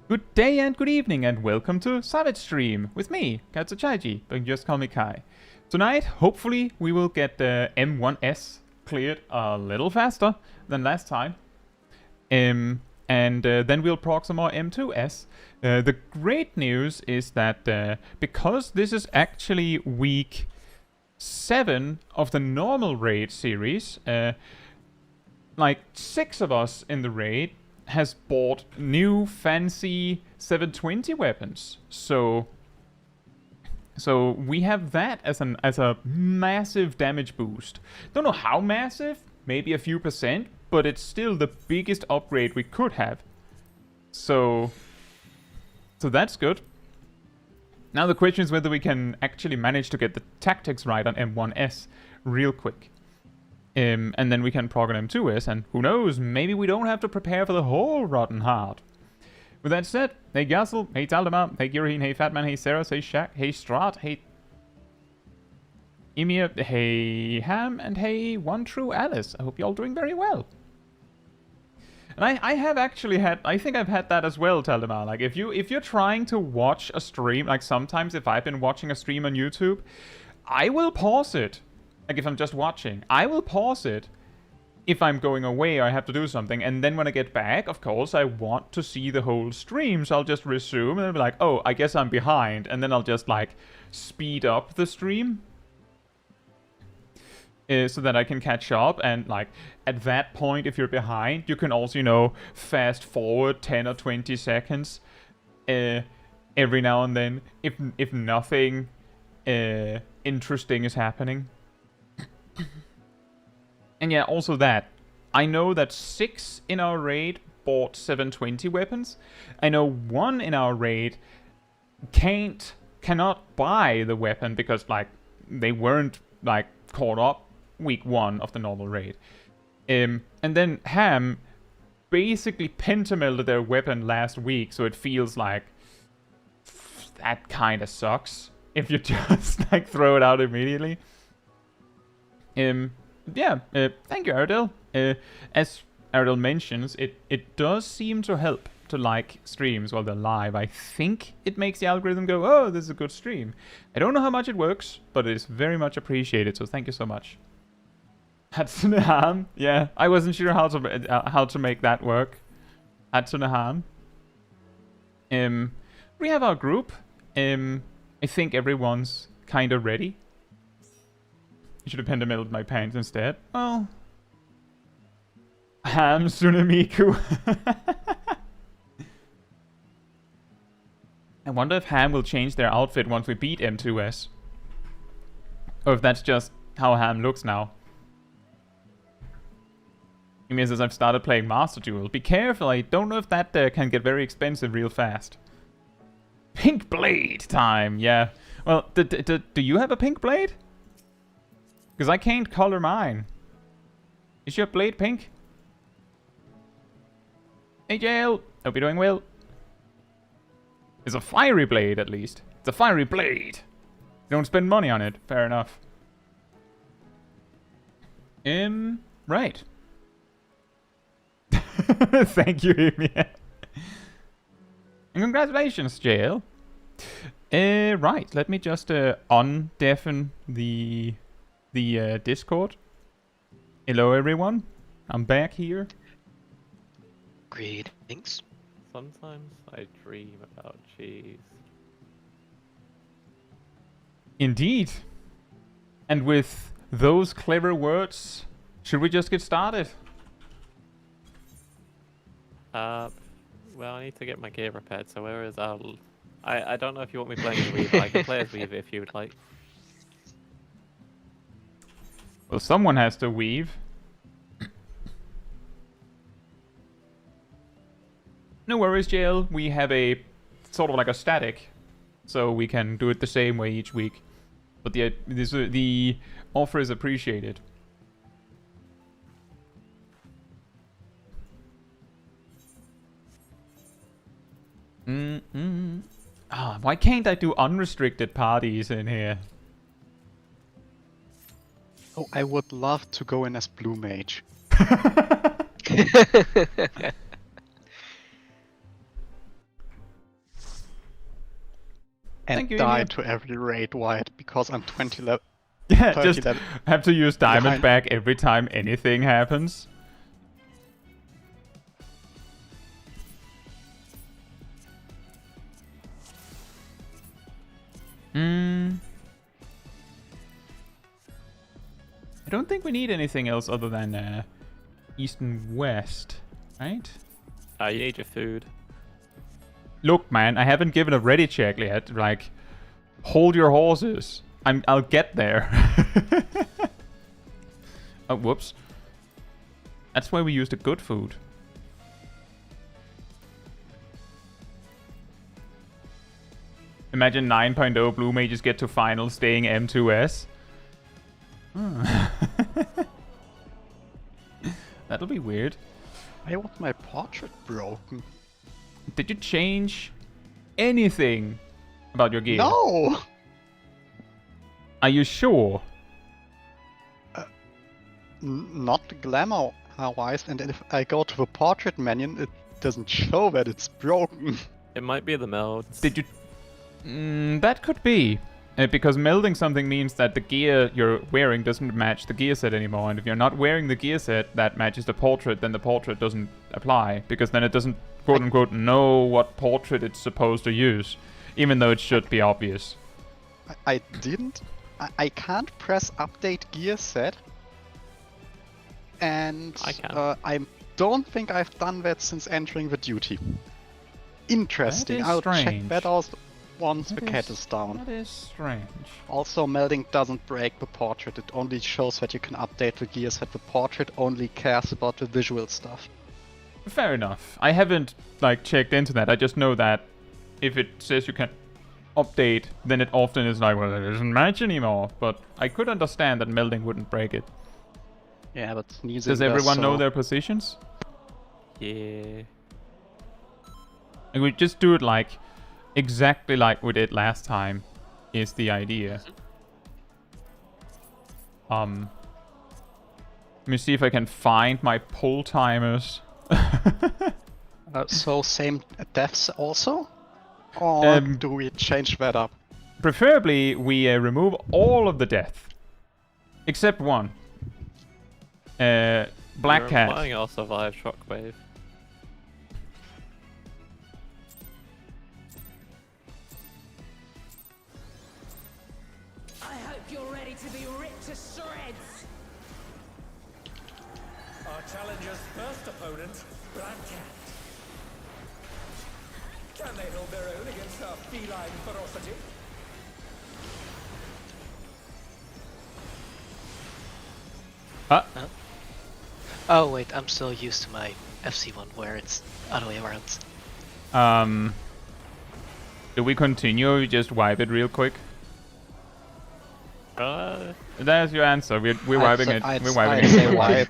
Good day and good evening and welcome to Savage Stream with me, Caetsu Chaiji, but you can just call me Kai. Tonight, hopefully, we will get the M1S cleared a little faster than last time. And then we'll prog some more M2S. The great news is that because this is actually week 7 of the normal raid series, like 6 of us in the raid has bought new fancy 720 weapons. So we have that as a massive damage boost. Don't know how massive, maybe a few percent, but it's still the biggest upgrade we could have. So that's good. Now the question is whether we can actually manage to get the tactics right on M1S real quick. And then we can prog on M2S, and who knows, maybe we don't have to prepare for the whole rotten hard. With that said, hey Gassel, hey Taldemar, hey Giraheen, hey Fatman, hey Sarah, hey Shaq, hey Strat, hey Emir, hey Ham, and hey One True Alice. I hope you're all doing very well. And I have actually had, I think I've had that as well, Taldemar. Like, if you're trying to watch a stream, like sometimes if I've been watching a stream on YouTube, I will pause it. Like, if I'm just watching, I will pause it if I'm going away or I have to do something. And then when I get back, of course, I want to see the whole stream. So I'll just resume and I'll be like, oh, I guess I'm behind. And then I'll just, like, speed up the stream. So that I can catch up. And, like, at that point, if you're behind, you can also, you know, fast forward 10 or 20 seconds every now and then. If nothing interesting is happening. And yeah, also that. I know that 6 in our raid bought 720 weapons. I know 1 in our raid cannot buy the weapon because, like, they weren't, like, caught up week 1 of the normal raid. And then Ham basically pentamelted their weapon last week, so it feels like that kind of sucks if you just, like, throw it out immediately. Yeah, thank you, Ardell. As Ardell mentions, it does seem to help to like streams while they're live. I think it makes the algorithm go, oh, this is a good stream. I don't know how much it works, but it is very much appreciated, so thank you so much. Hatsune Ham, yeah, I wasn't sure how to make that work. Hatsune Ham. We have our group. I think everyone's kind of ready. You should have pentamelted my pants instead. Well, Ham Tsunemiku. I wonder if Ham will change their outfit once we beat M2S. Or if that's just how Ham looks now. He means as I've started playing Master Duel. Be careful, I don't know if that can get very expensive real fast. Pink blade time, yeah. Well, do you have a pink blade? Because I can't color mine. Is your blade pink? Hey, Jail. Hope you're doing well. It's a fiery blade, at least. It's a fiery blade. You don't spend money on it. Fair enough. Right. Thank you, Amy. And congratulations, Jail. Right. Let me just undeafen the Discord. Hello everyone, I'm back here. Greetings. Sometimes I dream about cheese. Indeed. And with those clever words, should we just get started? Well, I need to get my gear repaired, so where is I don't know if you want me playing as Weaver. I can play as Weaver if you would like. Well, someone has to weave. No worries, JL. We have a sort of like a static, so we can do it the same way each week. But the offer is appreciated. Why can't I do unrestricted parties in here? Oh, I would love to go in as Blue Mage. And Thank you, die Ian. to every raid wide because I'm 20 level. Yeah, 30 just level have to use diamond behind. back every time anything happens. I don't think we need anything else other than east and west, right? You need your food. Look, man, I haven't given a ready check yet. Like, hold your horses. I'll get there. Oh, whoops. That's why we use the good food. Imagine 9.0 blue mages get to final staying M2S. That'll be weird. I want my portrait broken. Did you change anything about your gear? No! Are you sure? Not glamour-wise, and if I go to the portrait menu, it doesn't show that it's broken. It might be the melds. Did you... that could be. Because melding something means that the gear you're wearing doesn't match the gear set anymore, and if you're not wearing the gear set that matches the portrait, then the portrait doesn't apply, because then it doesn't quote-unquote know what portrait it's supposed to use, even though it should be obvious. I didn't. I can't press update gear set. And I can. I don't think I've done that since entering the duty. Interesting. That is I'll check strange. that out once the That cat is- is down. That is strange. Also, melding doesn't break the portrait. It only shows that you can update the gear set. The portrait only cares about the visual stuff. Fair enough. I haven't, like, checked into that. I just know that if it says you can update, then it often is like, well, it doesn't match anymore. But I could understand that melding wouldn't break it. Yeah, but sneezing Does everyone know so... their positions? Yeah. And we just do it like exactly like we did last time is the idea. Let me see if I can find my pull timers. So same deaths also? Or do we change that up? Preferably we remove all of the death. Except one. Black You're Cat. implying I'll survive shockwave. I hope you're ready to be ripped to shreds. Our challenger's first opponent, Black Cat. Can they hold their own against our feline ferocity? Oh wait, I'm still used to my FC1 where it's other way around. Do we continue or we just wipe it real quick? There's your answer. We're wiping it. We're wiping I'd say it. wipe.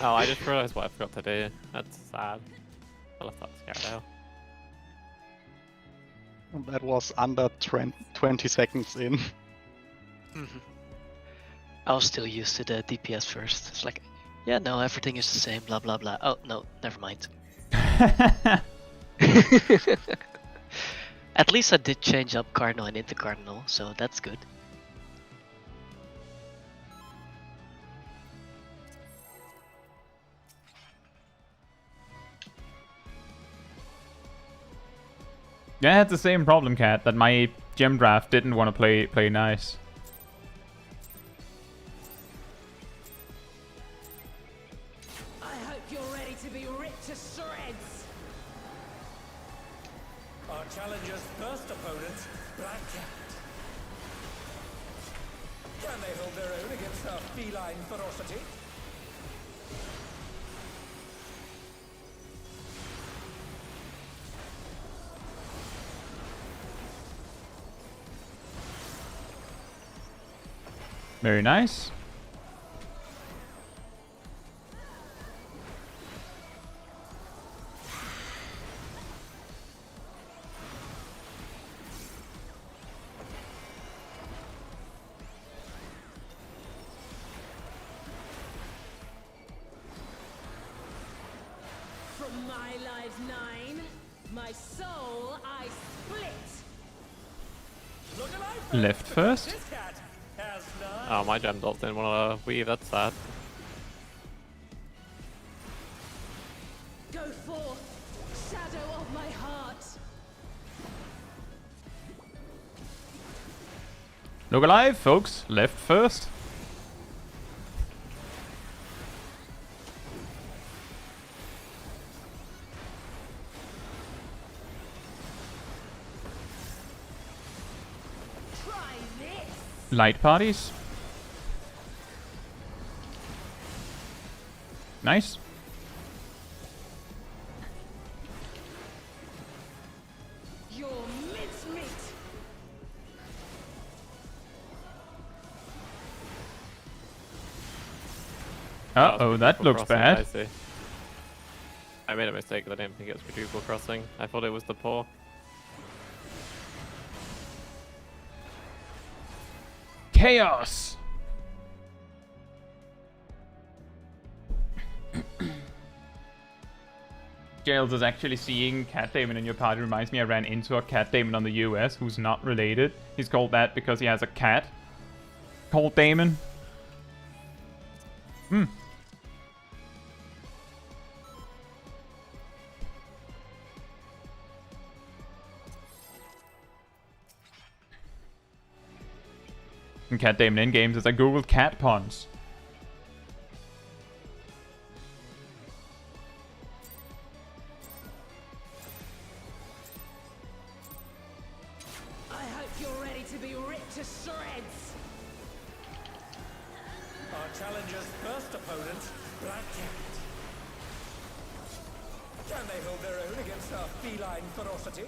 Oh, I just realized what I forgot to do. That's sad. I left that scared out. That was under 20 seconds in. I was still used to the DPS first. It's like, yeah, no, everything is the same, blah blah blah. Oh no, never mind. At least I did change up Cardinal and into Cardinal, so that's good. Yeah, I had the same problem, Cat, that my gem draft didn't want to play nice. I hope you're ready to be ripped to shreds. Our challenger's first opponent, Black Cat. Can they hold their own against our feline ferocity? Very nice. From my life 9, my soul I split. Left first. This cat has none. Oh, my gem dots didn't want to weave. That's sad. Go forth, shadow of my heart. Look alive, folks. Left first. Try this. Light parties. Nice. Your mincemeat. Uh-oh, that quadruple looks crossing, I bad. see. I made a mistake. I didn't think it was quadruple crossing. I thought it was the paw. Chaos! Jails is actually seeing Cat Damon in your party reminds me I ran into a Cat Damon on the US who's not related. He's called that because he has a cat called Damon. Hmm. And Cat Damon in games is I googled cat puns. I hope you're ready to be ripped to shreds. Our challenger's first opponent, Black Cat. Can they hold their own against our feline ferocity?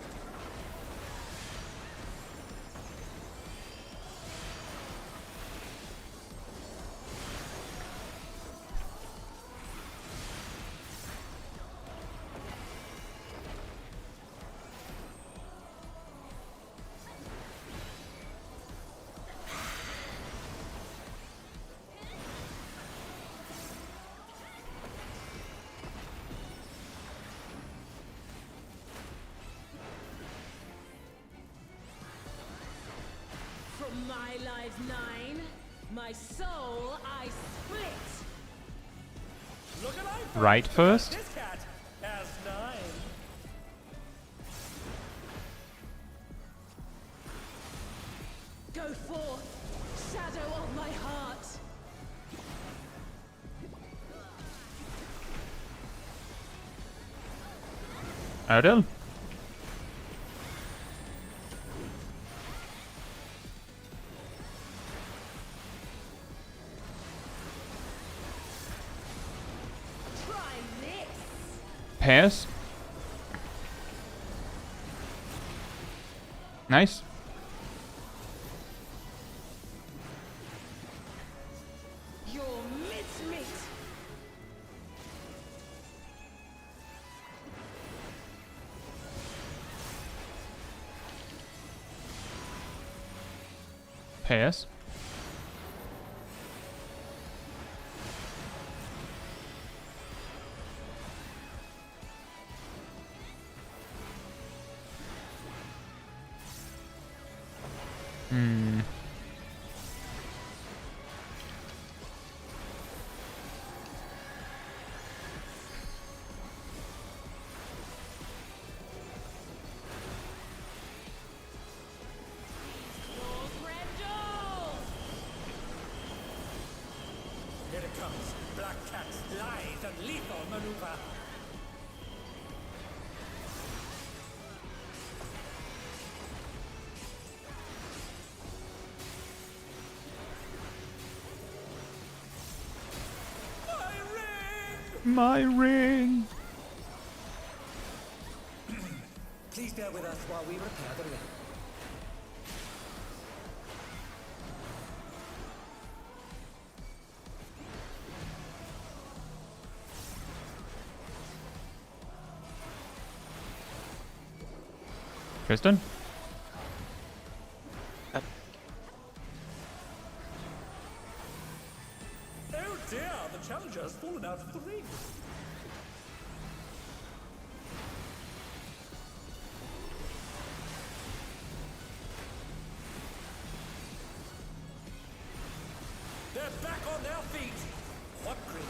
From my life 9, my soul I split. Look alive! Right first. This cat has 9. Go forth, shadow of my heart. Adel. Try this. Pass. Nice. Your mincemeat. Pass. Hmm. Here it comes. Black Cat's lithe and lethal maneuver. My ring! My ring. Please bear with us while we repair the ring. Tristan. Oh dear, the challenger has fallen out of the ring. feet. What grit?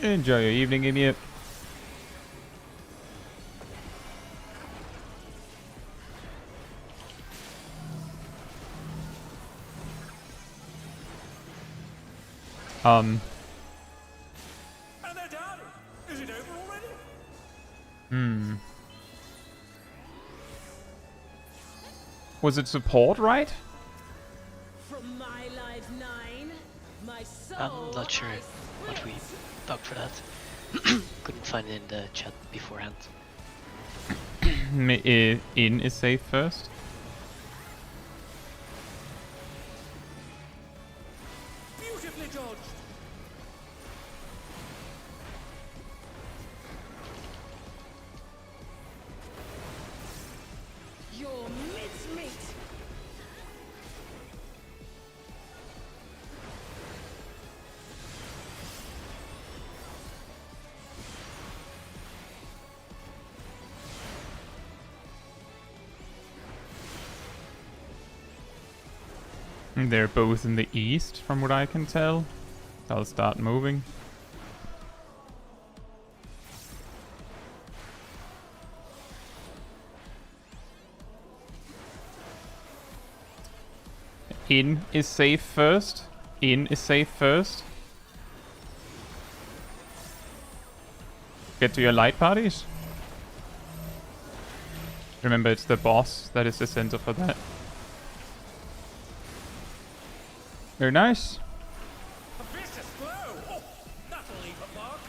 Enjoy your evening, idiot. And they're done. Is it over already? Was it support, right? From my live 9, my soul. I'm not sure I what we split. dug for that. Couldn't find it in the chat beforehand. In is safe first. Beautifully dodged. Your mincemeat. They're both in the east, from what I can tell. I'll start moving. In is safe first. In is safe first. Get to your light parties. Remember, it's the boss that is the center for that. Very nice. A vicious blow. Oh, that'll leave a mark.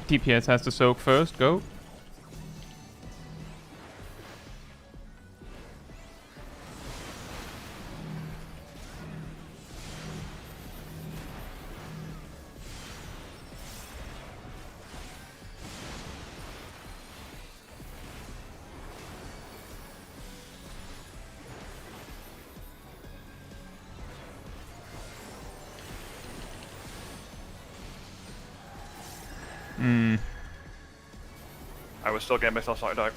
DPS has to soak first. Go. I was still getting myself sorted out.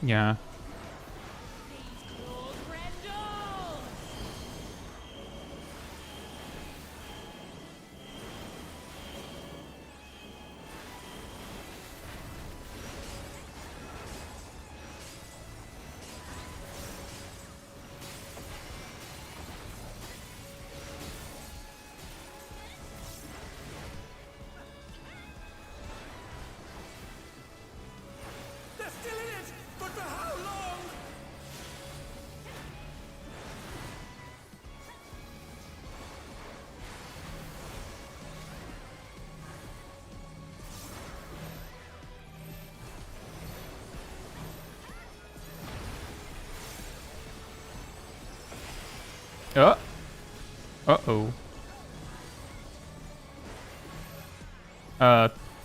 Yeah. Lord Grendel. They're still in it, but for how long? Uh-oh.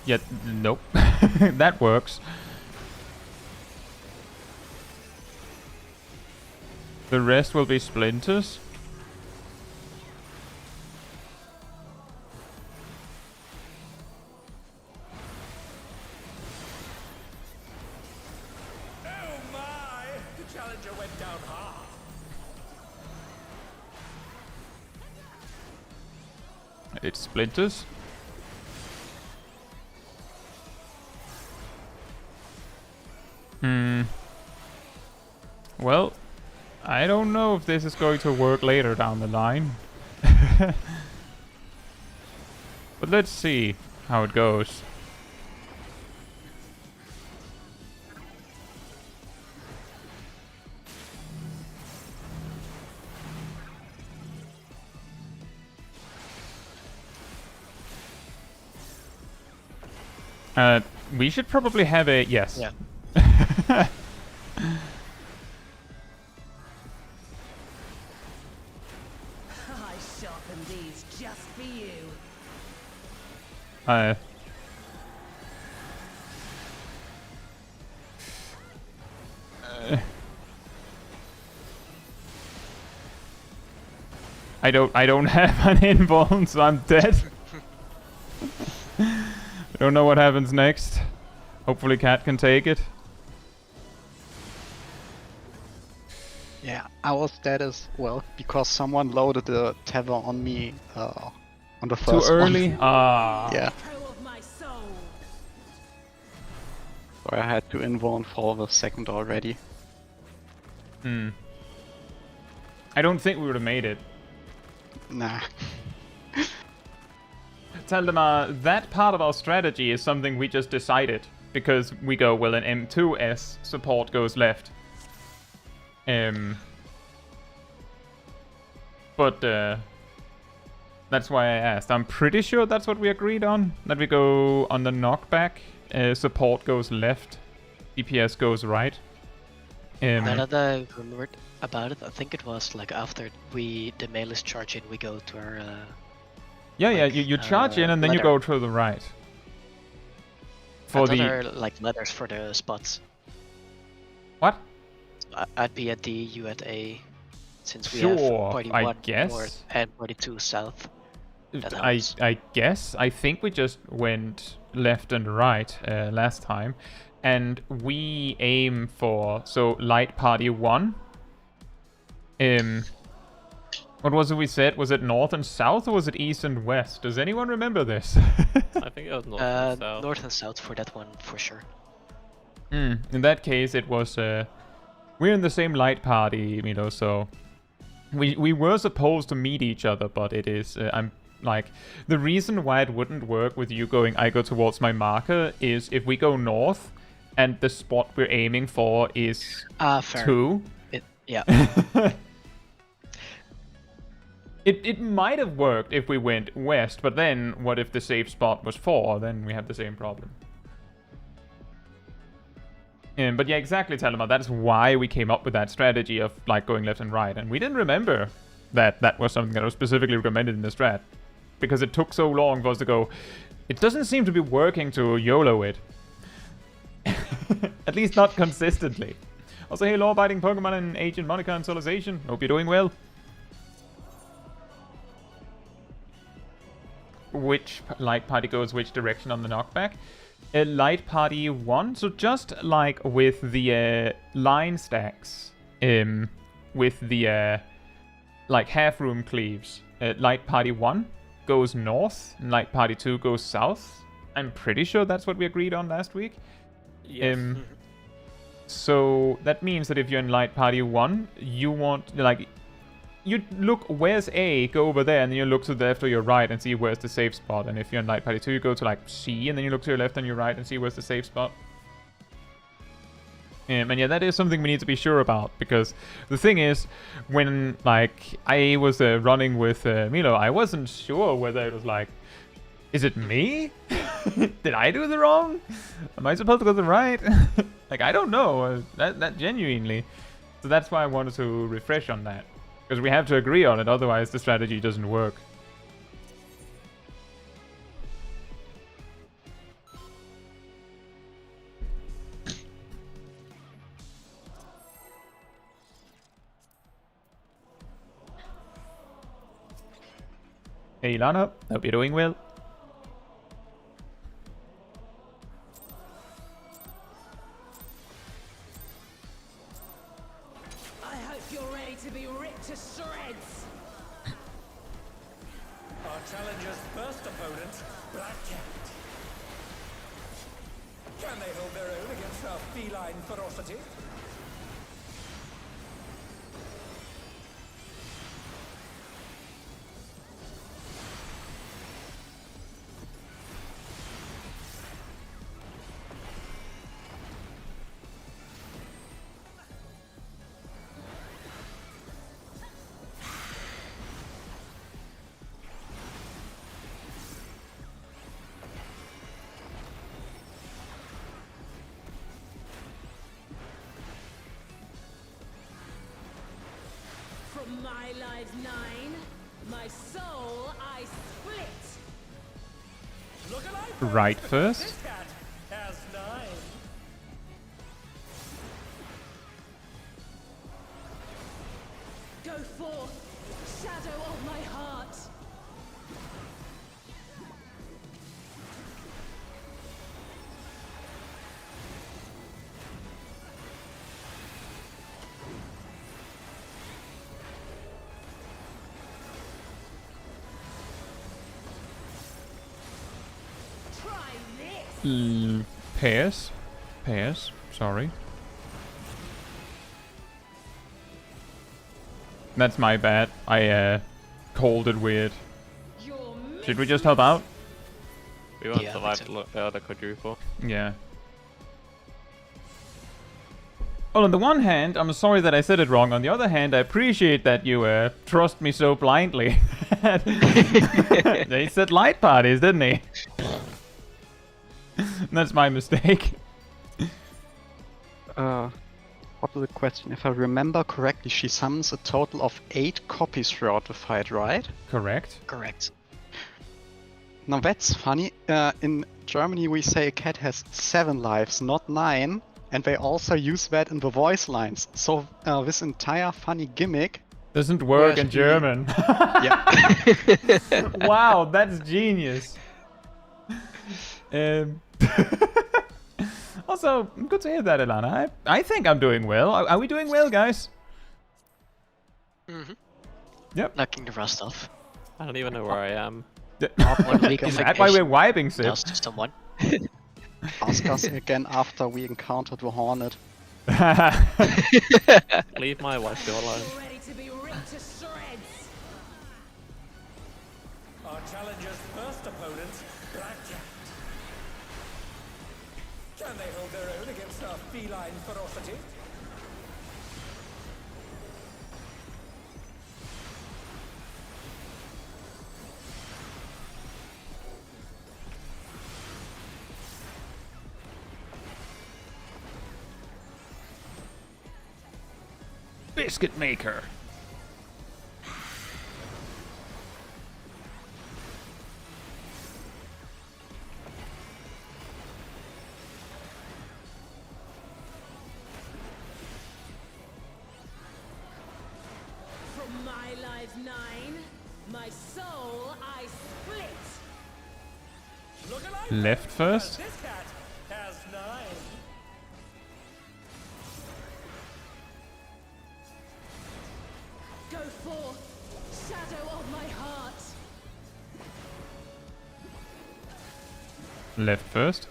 Yeah, nope. That works. The rest will be splinters. Oh my! The challenger went down hard. It's splinters. Well, I don't know if this is going to work later down the line. But let's see how it goes. We should probably have a... Yes. Yeah. I sharpened these just for you. I don't have an invuln, so I'm dead. I don't know what happens next. Hopefully Cat can take it. Yeah, I was dead as well because someone loaded the tether on me on the first Too early? one. Ah. Yeah, Echo of my soul. so I had to invuln for the second already. Hmm. I don't think we would have made it. Nah. Tell them that part of our strategy is something we just decided. Because we go, well, an M2S support goes left. But that's why I asked. I'm pretty sure that's what we agreed on. That we go on the knockback. Support goes left. DPS goes right. Now that I remembered about it, I think it was like after the melee charge in, we go to our Yeah, you charge in and then you ladder. go to the right. I thought there are like ladders for the spots. What? I'd be at D, you at A, since we Sure, have party I 1 guess. north and party 2 south. That I helps. guess. I think we just went left and right last time. And we aim for, so light party 1. What was it we said? Was it north and south or was it east and west? Does anyone remember this? I think it was north and south. North and south for that one, for sure. In that case, it was, we're in the same light party, you know, so we were supposed to meet each other, but it is, I'm like, the reason why it wouldn't work with you going, I go towards my marker, is if we go north and the spot we're aiming for is Fair. 2. Yeah. It might have worked if we went west, but then what if the safe spot was 4? Then we have the same problem. But yeah, exactly, Talima. That's why we came up with that strategy of like going left and right. And we didn't remember that that was something that was specifically recommended in the strat. Because it took so long for us to go, it doesn't seem to be working to YOLO it. At least not consistently. Also, hey, law-abiding Pokemon and Agent Monica and Solicization. Hope you're doing well. Which light party goes which direction on the knockback? Light party 1, so just like with the line stacks, with the like half room cleaves, light party 1 goes north and light party 2 goes south. I'm pretty sure that's what we agreed on last week. Yes. So that means that if you're in light party 1, you want, like, you look, where's A, go over there, and then you look to the left or your right and see where's the safe spot. And if you're in light party 2, you go to like C, and then you look to your left and your right and see where's the safe spot. And yeah, that is something we need to be sure about, because the thing is, when like I was running with Milo, I wasn't sure whether it was like, is it me? Did I do the wrong? Am I supposed to go to the right? Like, I don't know, that genuinely. So that's why I wanted to refresh on that. Because we have to agree on it, otherwise the strategy doesn't work. Hey Lana, hope you're doing well. I hope you're ready to be ripped to shreds. Our challenger's first opponent, Black Cat. Can they hold their own against our feline ferocity? my lives 9, my soul I split. Look alive! Right first. This cat has 9. Go forth, shadow of my heart. Try this. Pairs. Pairs. Sorry. That's my bad. I called it weird. Your Should we just help out? We won't Yeah, survive that's the quadruple. Yeah. Well, on the one hand, I'm sorry that I said it wrong. On the other hand, I appreciate that you trust me so blindly. They said light parties, didn't they? That's my mistake. What was the question? If I remember correctly, she summons a total of 8 copies throughout the fight, right? Correct. Correct. Now that's funny. In Germany, we say a cat has 7 lives, not 9, and they also use that in the voice lines. So this entire funny gimmick. Doesn't work in Whereas German. Yeah. Wow, that's genius. Also, good to hear that, Ilana. I think I'm doing well. Are we doing well, guys? Mm-hmm. Yep. Knocking the rust off. I don't even know where I am. 1 week of Is that why we're vacation. wiping, Sip? Lost someone. Ask us again after we encountered the Hornet. Leave my wife alone. You're ready to be ripped to shreds. Our challenger's first opponent, Blackjack. Can they hold their own against our feline ferocity? Biscuit maker. From my lives 9, my soul I split. Look alive! Left first. This cat has 9. Go forth, shadow of my heart. Left first.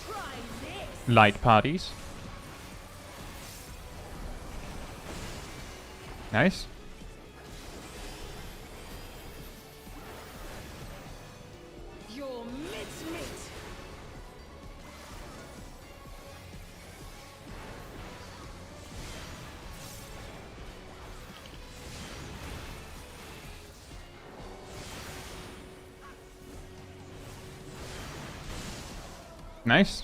Try this. Light parties. Nice. Your mincemeat. Nice.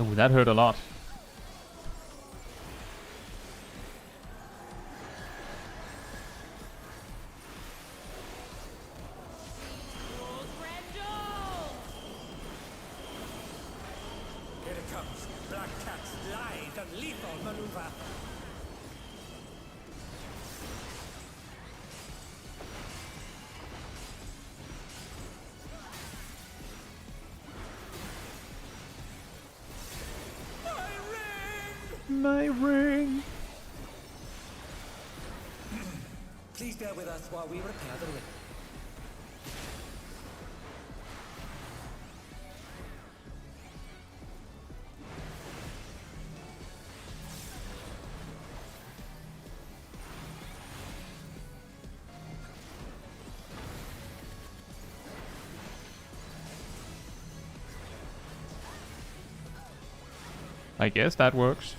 Oh, that hurt a lot. Here it comes. Black Cat's lithe and lethal maneuver. My ring. Please bear with us while we repair the ring. I guess that works.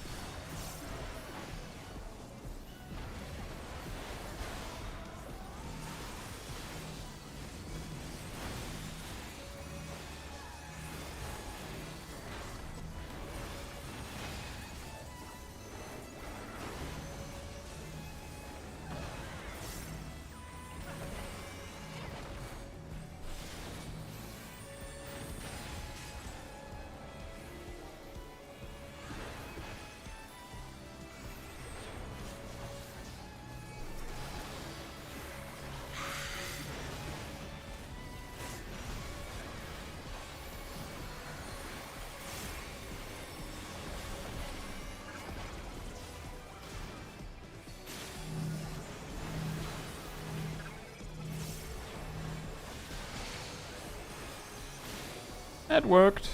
That worked.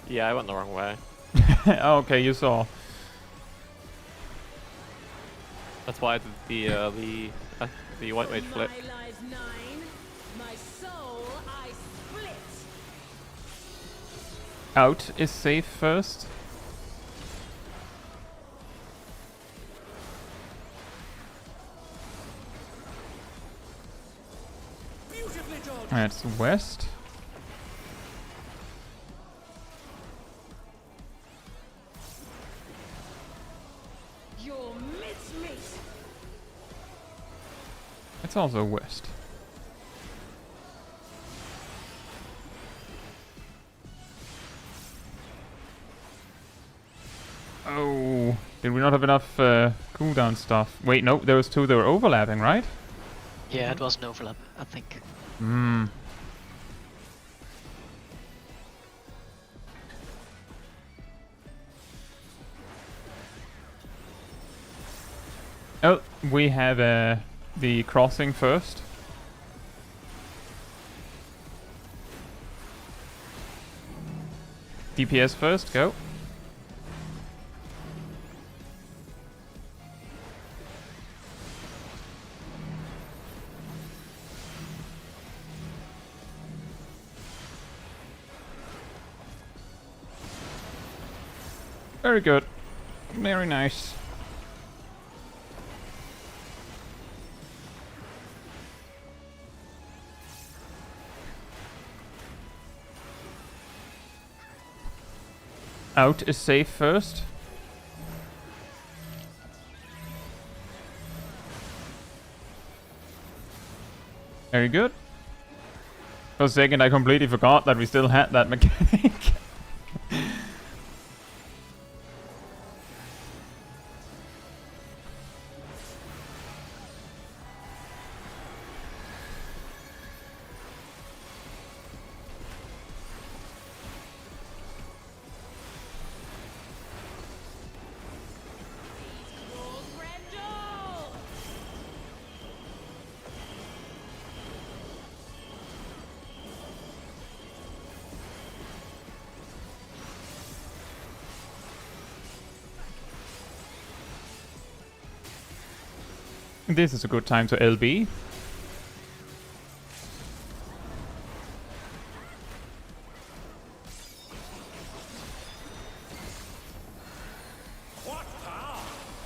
Yeah, I went the wrong way. Okay, you saw. That's why I did the white mage flip. My lies 9, my soul I split. Out is safe first. Beautifully done. That's west. Your mincemeat. It's also west. Oh, did we not have enough cooldown stuff? Wait, no, there was two that were overlapping, right? Yeah, it was an overlap, I think. Hmm. Oh, we have the crossing first. DPS first, go. Very good. Very nice. Out is safe first. Very good. For a second I completely forgot that we still had that mechanic. Rolls Rendell. This is a good time to LB. What power?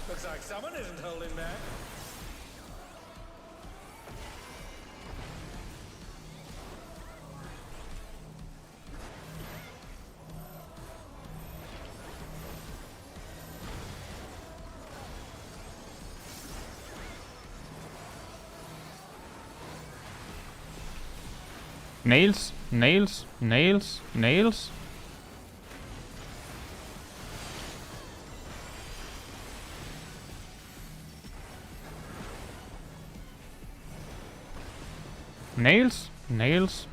Looks like someone isn't holding back. Nails, nails, nails, nails. Nails, nails.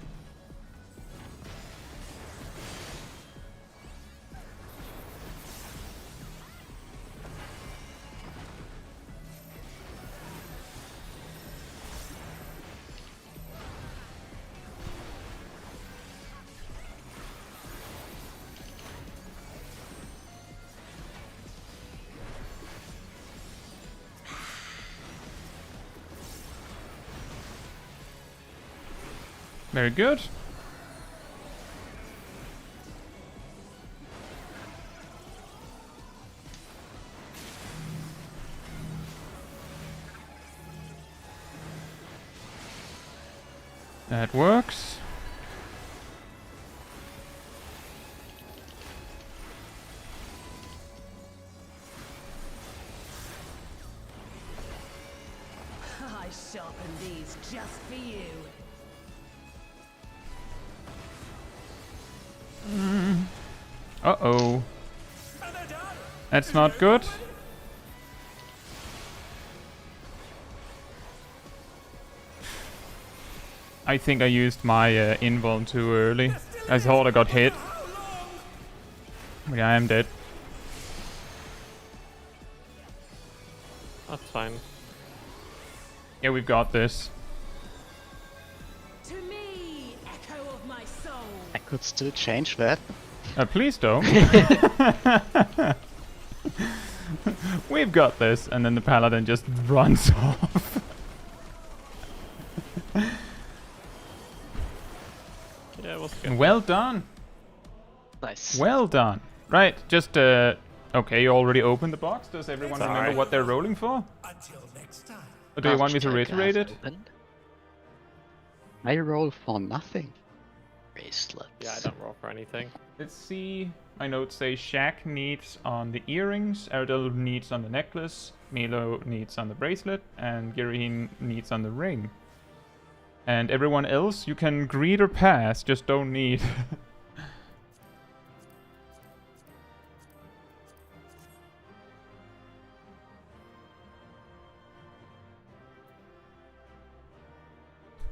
Very good. That works. I sharpened these just for you. Uh-oh. That's not good. I think I used my invuln too early. I thought I got hit. But yeah, I am dead. That's fine. Yeah, we've got this. To me, echo of my soul. I could still change that. Please don't. We've got this. And then the paladin just runs off. Yeah, we'll skip. Well done. Nice. Well done. Right, just okay, you already opened the box. Does everyone remember Sorry. what they're rolling for? Until next time. Or do you want me to Check reiterate it? open. I roll for nothing. Bracelets. Yeah, I don't roll for anything. Let's see. My notes say Shaq needs on the earrings, Erdal needs on the necklace, Milo needs on the bracelet, and Girahim needs on the ring. And everyone else, you can greet or pass, just don't need.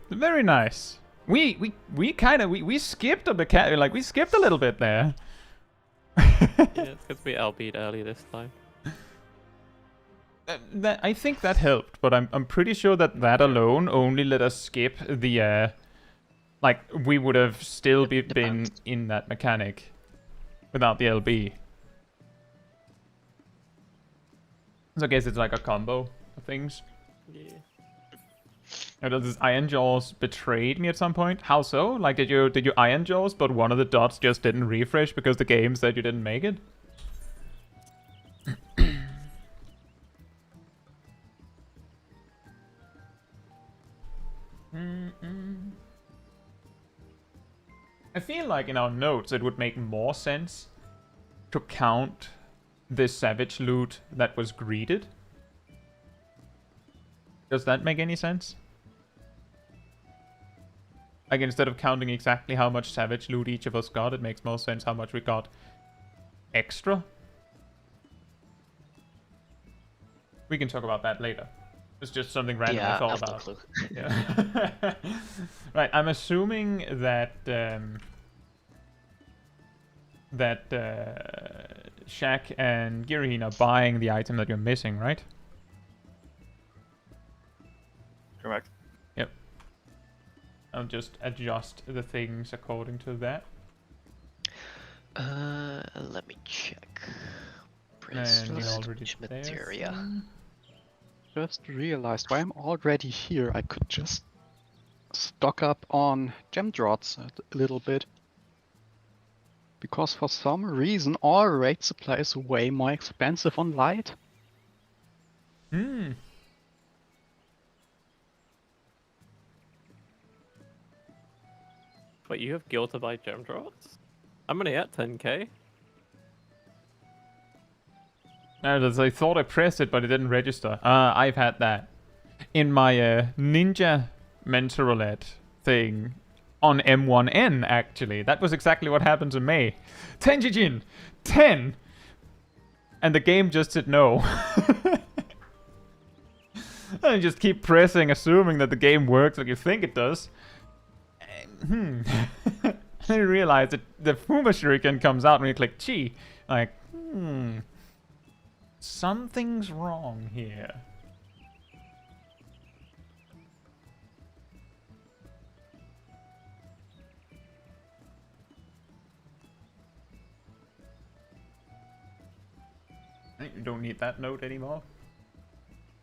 Very nice. We skipped a mechanic, like we skipped a little bit there. Yeah, it's because we LB'd early this time. I think that helped, but I'm pretty sure that alone only let us skip the like we would have still been bounce. in that mechanic without the LB. So I guess it's like a combo of things. Yeah. This Iron Jaws betrayed me at some point. How so? Like did you Iron Jaws, but one of the dots just didn't refresh because the game said you didn't make it? I feel like in our notes it would make more sense to count the savage loot that was greeted. Does that make any sense? Like instead of counting exactly how much savage loot each of us got, it makes more sense how much we got extra. We can talk about that later. It's just something random I Yeah, thought I have no about. clue. Yeah. Right, I'm assuming that Shaq and Girahim are buying the item that you're missing, right? Correct. Yep. I'll just adjust the things according to that. Let me check. And Bracelet, you're already materia. Just realized why I'm already here. I could just stock up on gem drops a little bit. Because for some reason all raid supply is way more expensive on light. Hmm. But you have guild to buy gem drops? I'm only at 10k. I thought I pressed it, but it didn't register. I've had that. In my ninja mentor roulette thing on M1N, actually. That was exactly what happened to me. 10 Jijin! 10! And the game just said no. And you just keep pressing, assuming that the game works like you think it does. And I realized that the Fuma Shuriken comes out when you click Chi. Like, something's wrong here. I think we don't need that note anymore.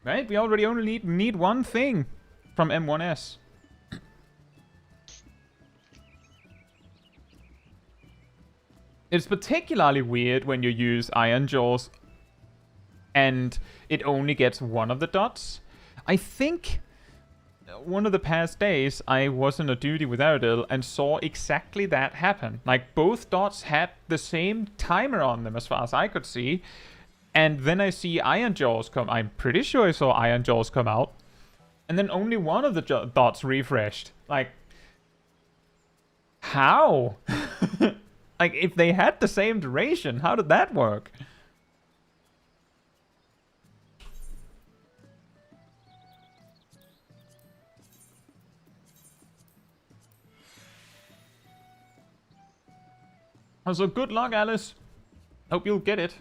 Right? We already only need one thing from M1S. It's particularly weird when you use Iron Jaws and it only gets one of the dots. I think one of the past days, I was on a duty with Aerodil and saw exactly that happen. Like, both dots had the same timer on them as far as I could see. And then I see Iron Jaws come. I'm pretty sure I saw Iron Jaws come out. And then only one of the dots refreshed. Like, how? Like, if they had the same duration, how did that work? So good luck, Alice. Hope you'll get it.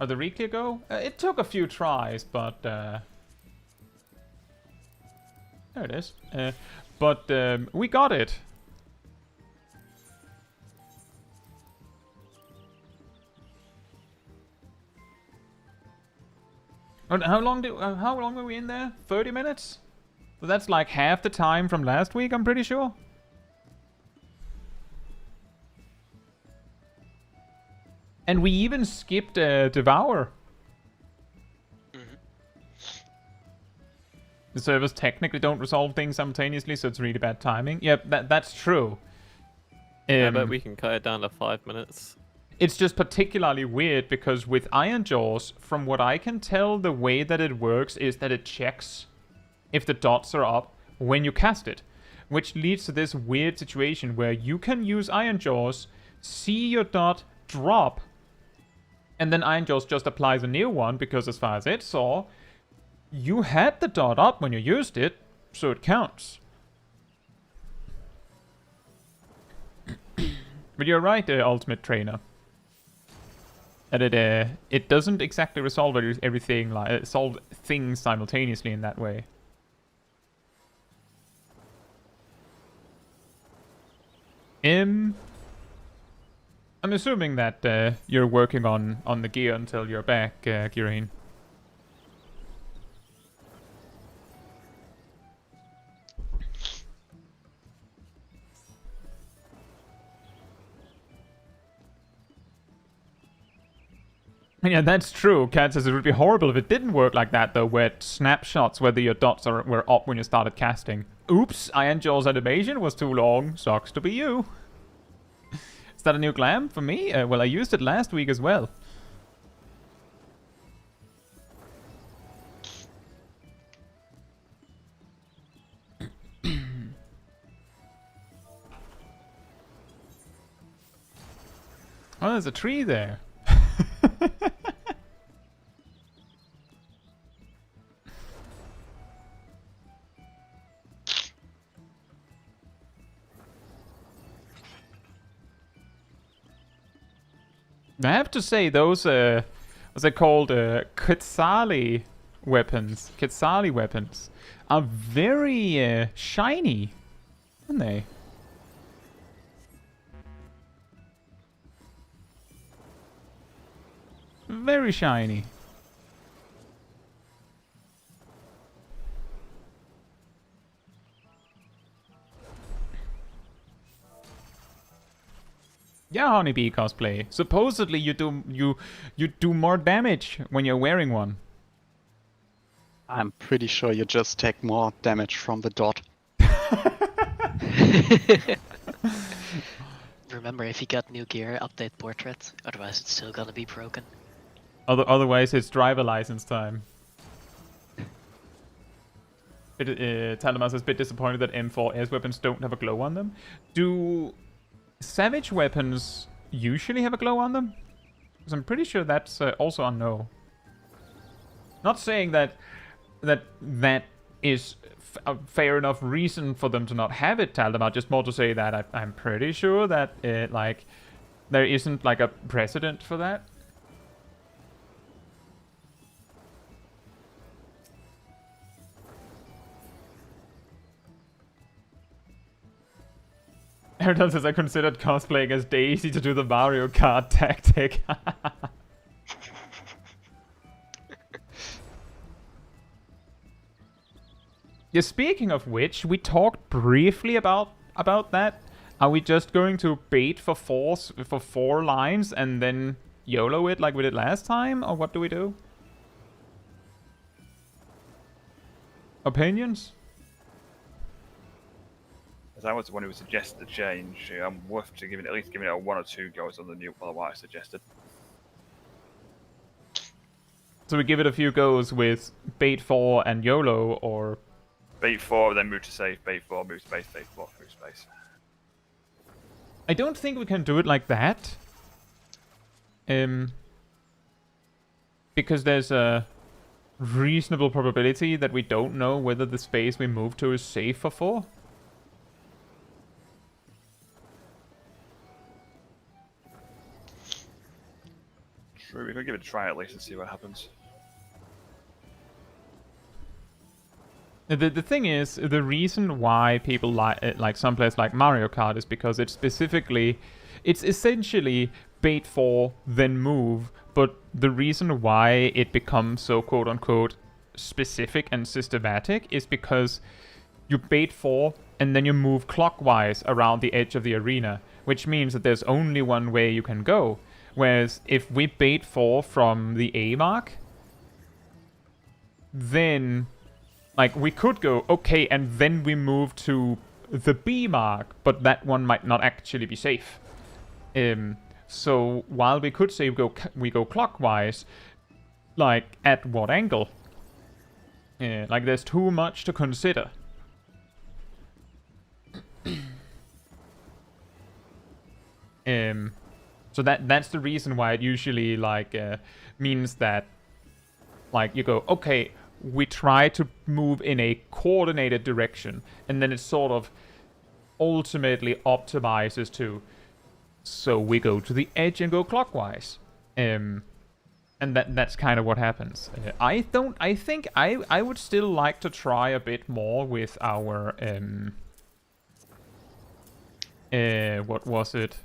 Or the Reclear go? It took a few tries, but... there it is. But we got it. And how long were we in there? 30 minutes? So that's like half the time from last week, I'm pretty sure. And we even skipped Devour. The servers technically don't resolve things simultaneously, so it's really bad timing. Yep, that's true. Yeah, but we can cut it down to 5 minutes. It's just particularly weird because with Iron Jaws, from what I can tell, the way that it works is that it checks if the dots are up when you cast it. Which leads to this weird situation where you can use Iron Jaws, see your dot drop, and then Iron Jaws just applies a new one because as far as it saw, you had the dot up when you used it, so it counts. But you're right, Ultimate Trainer. That it doesn't exactly resolve everything, like solve things simultaneously in that way. I'm assuming that you're working on the gear until you're back, Kirain. Yeah, that's true. Cat says it would be horrible if it didn't work like that, though, where snapshots whether your dots were up when you started casting. Oops, Iron Jaws animation was too long. Sucks to be you. Is that a new glam for me? Well, I used it last week as well. Oh, there's a tree there. I have to say, those, what's it called, Caetsu weapons, are very, shiny, aren't they? Very shiny. Yeah, Honeybee cosplay. Supposedly you do more damage when you're wearing one. I'm pretty sure you just take more damage from the dot. Remember, if you got new gear, update portrait. Otherwise, it's still gonna be broken. Otherwise, it's driver license time. Talamas is a bit disappointed that M4S weapons don't have a glow on them. Do Savage weapons usually have a glow on them? Because I'm pretty sure that's also a no. Not saying that is a fair enough reason for them to not have it, Taldemar, just more to say that I'm pretty sure that like there isn't like a precedent for that. Ayrton says I considered cosplaying as Daisy to do the Mario Kart tactic. Yeah, speaking of which, we talked briefly about that. Are we just going to bait for four lines and then YOLO it like we did last time, or what do we do? Opinions? As I was the one who suggested the change, I'm worth to at least giving it a 1 or 2 goes on the new what I suggested. So we give it a few goes with bait 4 and YOLO, or Bait 4, then move to safe, bait 4, move space, bait 4, move space. I don't think we can do it like that. Because there's a reasonable probability that we don't know whether the space we move to is safe for 4. True, we could give it a try at least and see what happens. The thing is, the reason why people like some players like Mario Kart is because it's essentially bait 4, then move, but the reason why it becomes so quote-unquote specific and systematic is because you bait 4 and then you move clockwise around the edge of the arena, which means that there's only one way you can go. Whereas if we bait 4 from the A mark, then like we could go, okay, and then we move to the B mark, but that one might not actually be safe. So while we could say we go clockwise, like at what angle? Like there's too much to consider. So that's the reason why it usually like means that like you go, okay, we try to move in a coordinated direction, and then it sort of ultimately optimizes to, so we go to the edge and go clockwise. And that's kind of what happens. I think I would still like to try a bit more with our what was it?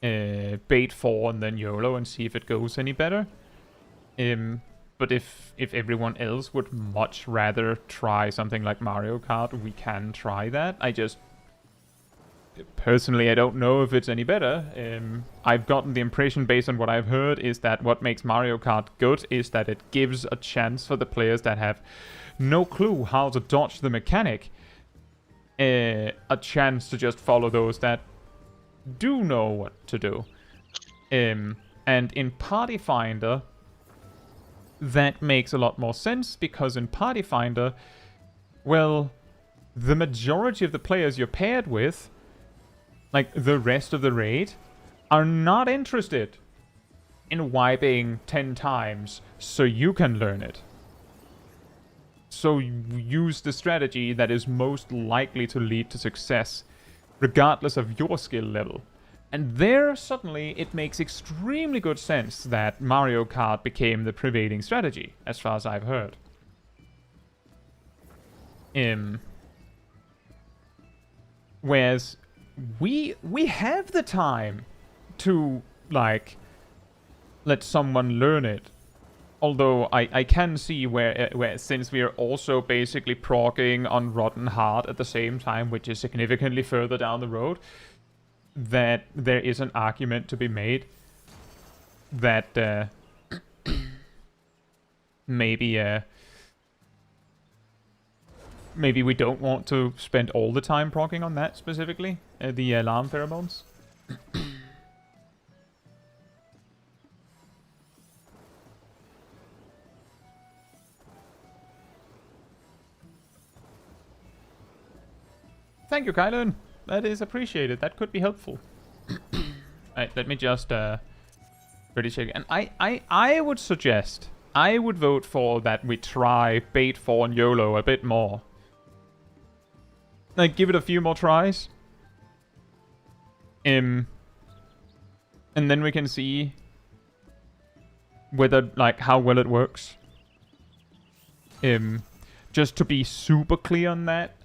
Bait 4 and then YOLO and see if it goes any better. But if everyone else would much rather try something like Mario Kart, we can try that. Personally, I don't know if it's any better. I've gotten the impression, based on what I've heard, is that what makes Mario Kart good is that it gives a chance for the players that have no clue how to dodge the mechanic, a chance to just follow those that do know what to do. And in Party Finder, that makes a lot more sense, because in Party Finder, well, the majority of the players you're paired with, like the rest of the raid, are not interested in wiping 10 times so you can learn it. So you use the strategy that is most likely to lead to success, regardless of your skill level. And there, suddenly, it makes extremely good sense that Mario Kart became the prevailing strategy, as far as I've heard. Whereas we have the time to, like, let someone learn it. Although I can see where since we are also basically progging on Rotten Heart at the same time, which is significantly further down the road, that there is an argument to be made that maybe we don't want to spend all the time progging on that specifically, the alarm pheromones. Thank you, Kylan. That is appreciated. That could be helpful. Alright, let me just really check. And I would suggest, I would vote for that we try bait 4 and YOLO a bit more. Like, give it a few more tries. And then we can see whether, like, how well it works. Just to be super clear on that,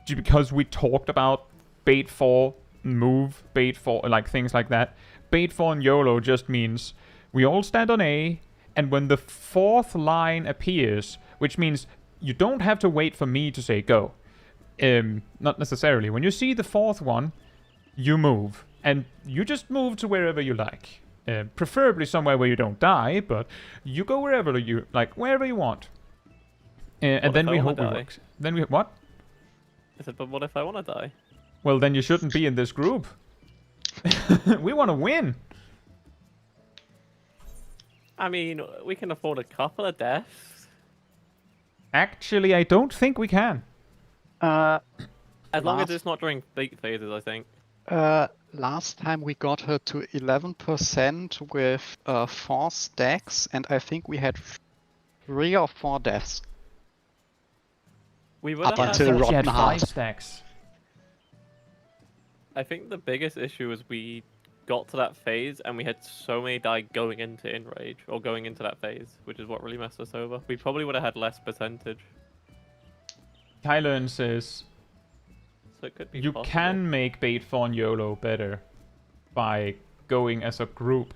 because we talked about bait 4, move, bait 4, like things like that. Bait 4 and YOLO just means we all stand on A, and when the 4th line appears, which means you don't have to wait for me to say go. Not necessarily. When you see the 4th one, you move. And you just move to wherever you like. Preferably somewhere where you don't die, but you go wherever you want. And then we hope it works. Then we... What? I said, but what if I want to die? well, then you shouldn't be in this group. We want to win. I mean, we can afford a couple of deaths. Actually, I don't think we can. As long as it's not during fleet phases, I think. Last time we got her to 11% with 4 stacks, and I think we had 3 or 4 deaths. We would Up have until She had Rotten 5 Heart. stacks. I think the biggest issue is we got to that phase and we had so many die going into Enrage, or going into that phase, which is what really messed us over. We probably would have had less percentage. Kylan says, So it could be you possible. can make Bait 4 and YOLO better by going as a group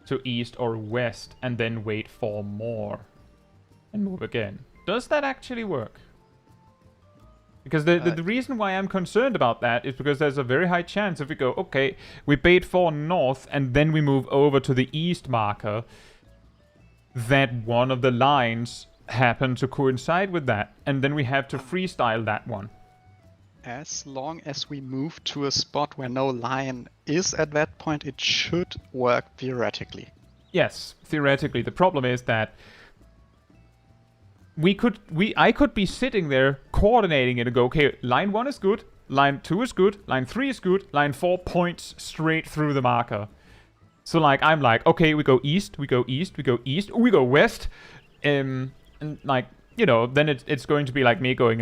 to east or west and then wait for more and move again. Does that actually work? Because the reason why I'm concerned about that is because there's a very high chance if we go, okay, we bait 4 north and then we move over to the east marker, that one of the lines happen to coincide with that, and then we have to freestyle that one. As long as we move to a spot where no line is at that point, it should work theoretically. Yes, theoretically. The problem is that I could be sitting there coordinating it and go, okay, line 1 is good, line 2 is good, line 3 is good, line 4 points straight through the marker. So like I'm like, okay, we go east, we go east, we go east, we go west, and like, you know, then it's going to be like me going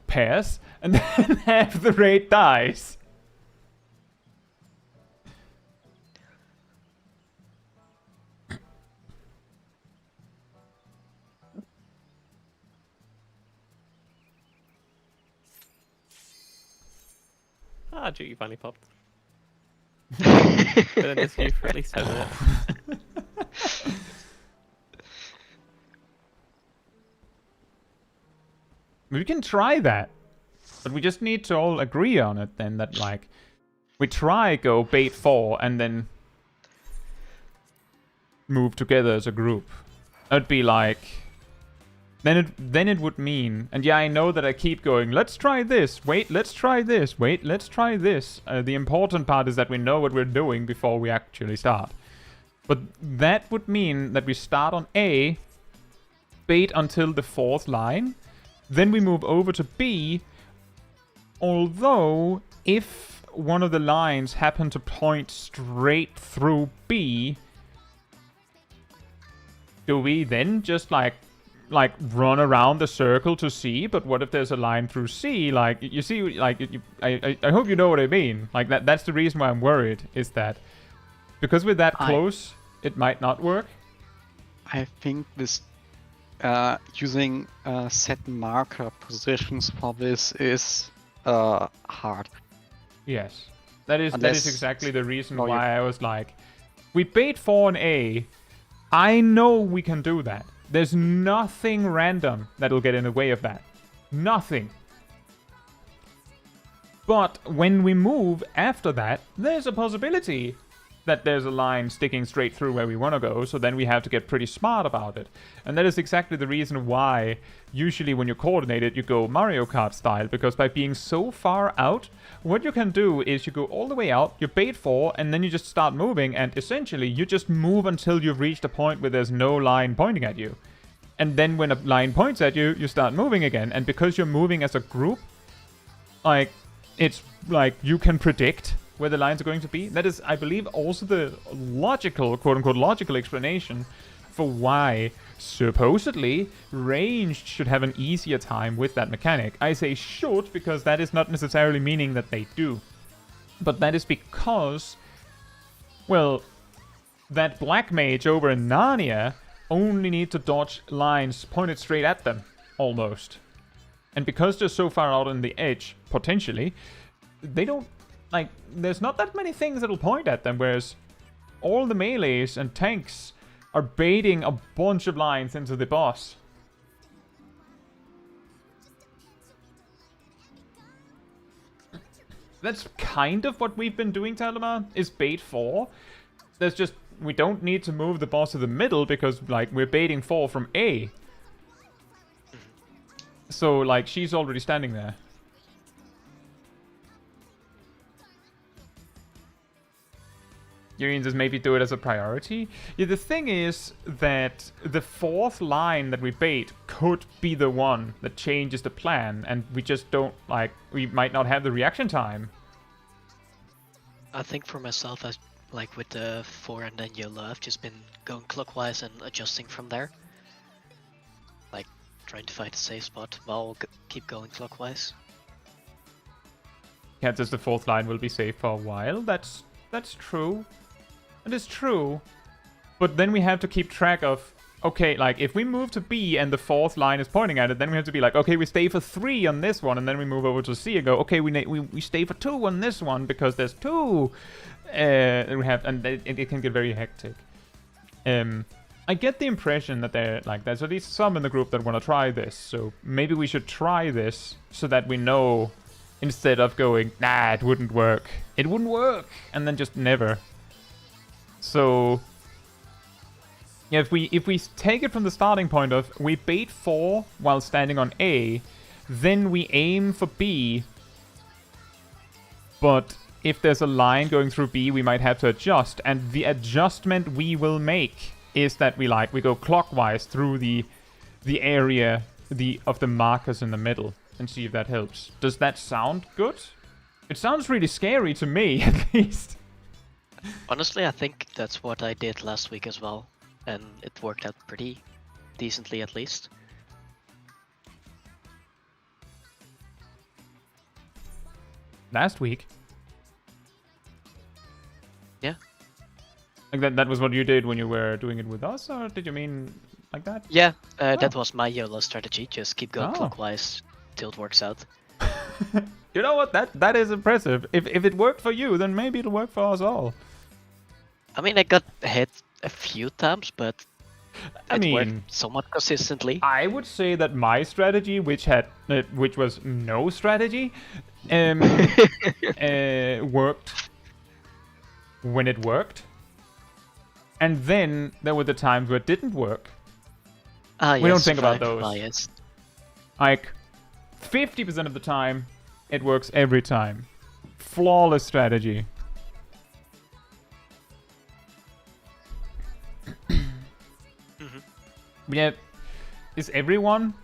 pass, and then half the raid dies. Ah, Juki finally popped. Been in this queue for at least 10 minutes. We can try that. But we just need to all agree on it then, that like we try go bait 4 and then move together as a group. That'd be like then it would mean, and yeah, I know that I keep going, let's try this, wait, let's try this, wait, let's try this. The important part is that we know what we're doing before we actually start. But that would mean that we start on A, bait until the 4th line, then we move over to B, although if one of the lines happen to point straight through B, do we then just like run around the circle to C? But what if there's a line through C? Like, you see, like, I hope you know what I mean. Like, that's the reason why I'm worried, is that because we're that close, it might not work. I think this using set marker positions for this is hard. Yes, that is Unless exactly the reason why I was like, we bait 4 and A. I know we can do that. There's nothing random that'll get in the way of that. Nothing. But when we move after that, there's a possibility that there's a line sticking straight through where we want to go, so then we have to get pretty smart about it. And that is exactly the reason why usually when you coordinate it, you go Mario Kart style, because by being so far out, what you can do is you go all the way out, you bait 4, and then you just start moving, and essentially you just move until you've reached a point where there's no line pointing at you. And then when a line points at you, you start moving again, and because you're moving as a group, like, it's like you can predict where the lines are going to be. That is, I believe, also the logical, quote-unquote, logical explanation for why, supposedly, ranged should have an easier time with that mechanic. I say should because that is not necessarily meaning that they do. But that is because, well, that black mage over in Narnia only need to dodge lines pointed straight at them, almost. And because they're so far out on the edge, potentially, they don't, like, there's not that many things that'll point at them, whereas all the melees and tanks are baiting a bunch of lines into the boss. That's kind of what we've been doing, Talamar, is bait 4. There's just, we don't need to move the boss to the middle because, like, we're baiting 4 from A. So, like, she's already standing there. Union says maybe do it as a priority. Yeah, the thing is that the fourth line that we bait could be the one that changes the plan, and we just don't, like, we might not have the reaction time. I think for myself, like with the 4 and then YOLO, I've just been going clockwise and adjusting from there. Like, trying to find a safe spot while keep going clockwise. Yeah, just the fourth line will be safe for a while. That's true. It is true. But then we have to keep track of, okay, like, if we move to B and the fourth line is pointing at it, then we have to be like, okay, we stay for 3 on this one, and then we move over to C and go, okay, we stay for 2 on this one, because there's 2. And it can get very hectic. I get the impression that there's at least some in the group that want to try this, so maybe we should try this, so that we know, instead of going, nah, it wouldn't work. It wouldn't work! And then just never. So, yeah, if we take it from the starting point of we bait 4 while standing on A, then we aim for B, but if there's a line going through B, we might have to adjust, and the adjustment we will make is that we go clockwise through the area of the markers in the middle and see if that helps. Does that sound good? It sounds really scary to me, at least. Honestly, I think that's what I did last week as well, and it worked out pretty decently at least. Last week? Yeah. Like that was what you did when you were doing it with us, or did you mean like that? Yeah, that was my YOLO strategy, just keep going Oh. clockwise till it works out. You know what? That is impressive. If it worked for you, then maybe it'll work for us all. I mean, I got hit a few times, but I it mean, worked somewhat consistently. I would say that my strategy, which was no strategy, worked when it worked, and then there were the times where it didn't work. We don't think about those. Biased. Like 50% of the time, it works every time. Flawless strategy. Yeah, is everyone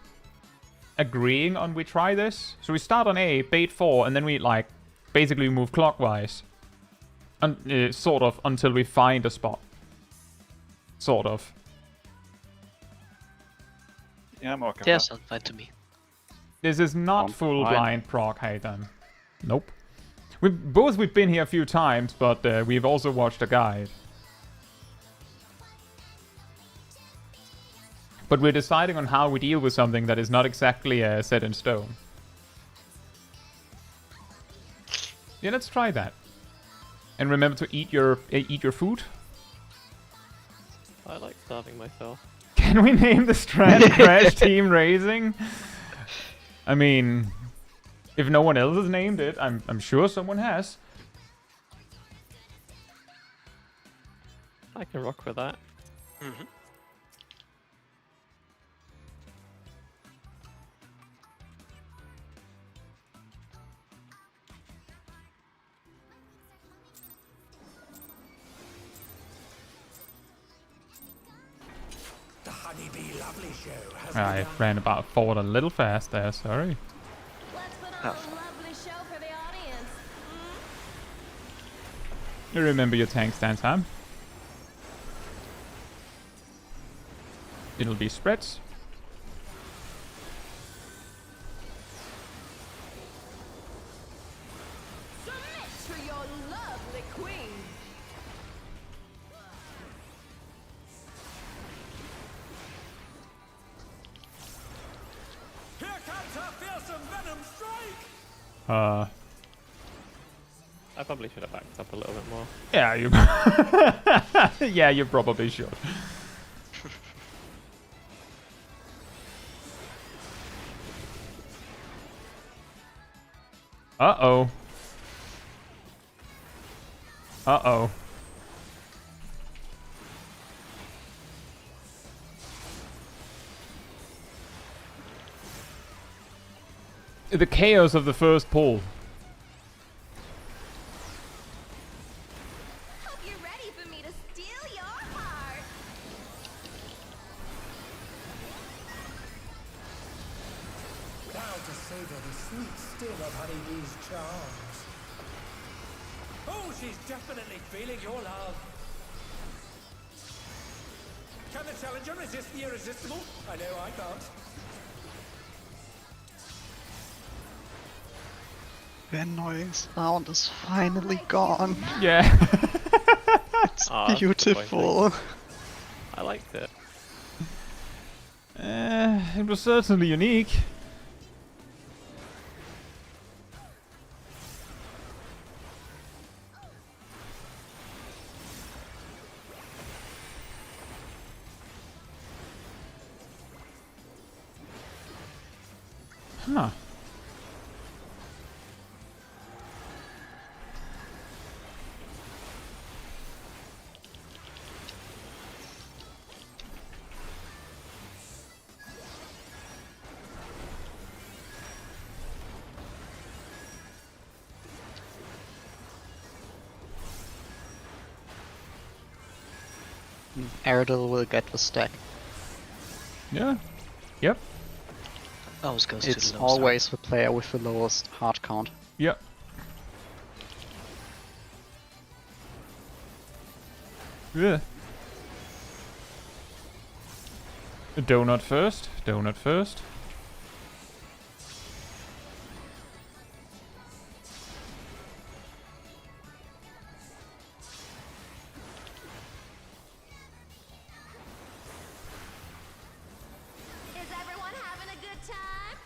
agreeing on we try this? So we start on A, bait 4, and then we basically move clockwise. Sort of, until we find a spot. Sort of. Yeah, I'm okay. Yeah, with sounds fine to me. This is not full fine. blind prog, Hayden. Nope. We've been here a few times, but we've also watched a guide. But we're deciding on how we deal with something that is not exactly set in stone. Yeah, let's try that. And remember to eat your food. I like starving myself. Can we name the Strand Crash Team Racing? I mean, if no one else has named it, I'm sure someone has. I can rock with that. Mm-hmm. The Honeybee Lovely Show has I begun. ran forward a little fast there, sorry. Let's put on a lovely show for the audience. You remember your tank stance, huh? It'll be spreads. Submit to your lovely queen. Here comes her fearsome venom strike! I probably should have backed up a little bit more. Yeah, you... yeah, you probably should. Uh-oh. Uh-oh. The chaos of the first pull. Hope you're ready for me to steal your heart. Proud to savor the sweet sting of honeybee's charms. Oh, she's definitely feeling your love. Can the challenger resist the irresistible? I know I can't. Benoy's round is finally gone. Yeah. It's Ah, that's beautiful. I liked it. It was certainly unique. Huh. Erdal will get the stack. Yeah. Yep. Always goes It's to the low start. always the player with the lowest hard count. Yep. Yeah. Donut first. Donut first. Is everyone having a good time?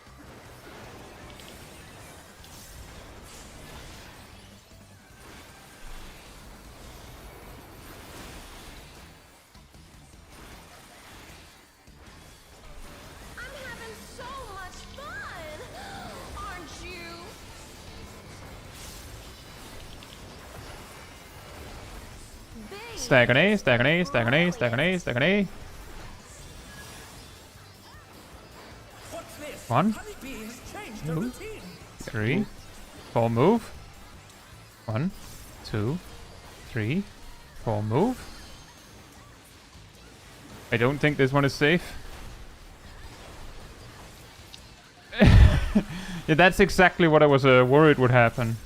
I'm having so much fun, aren't you? Big Stack on A, stack on A, stack on A, stack on A, stack on A. What's this? One. Honeybee has changed her Two. routine. 3, 4 move. 1, 2, 3, 4 move. I don't think this one is safe. Yeah, that's exactly what I was worried would happen.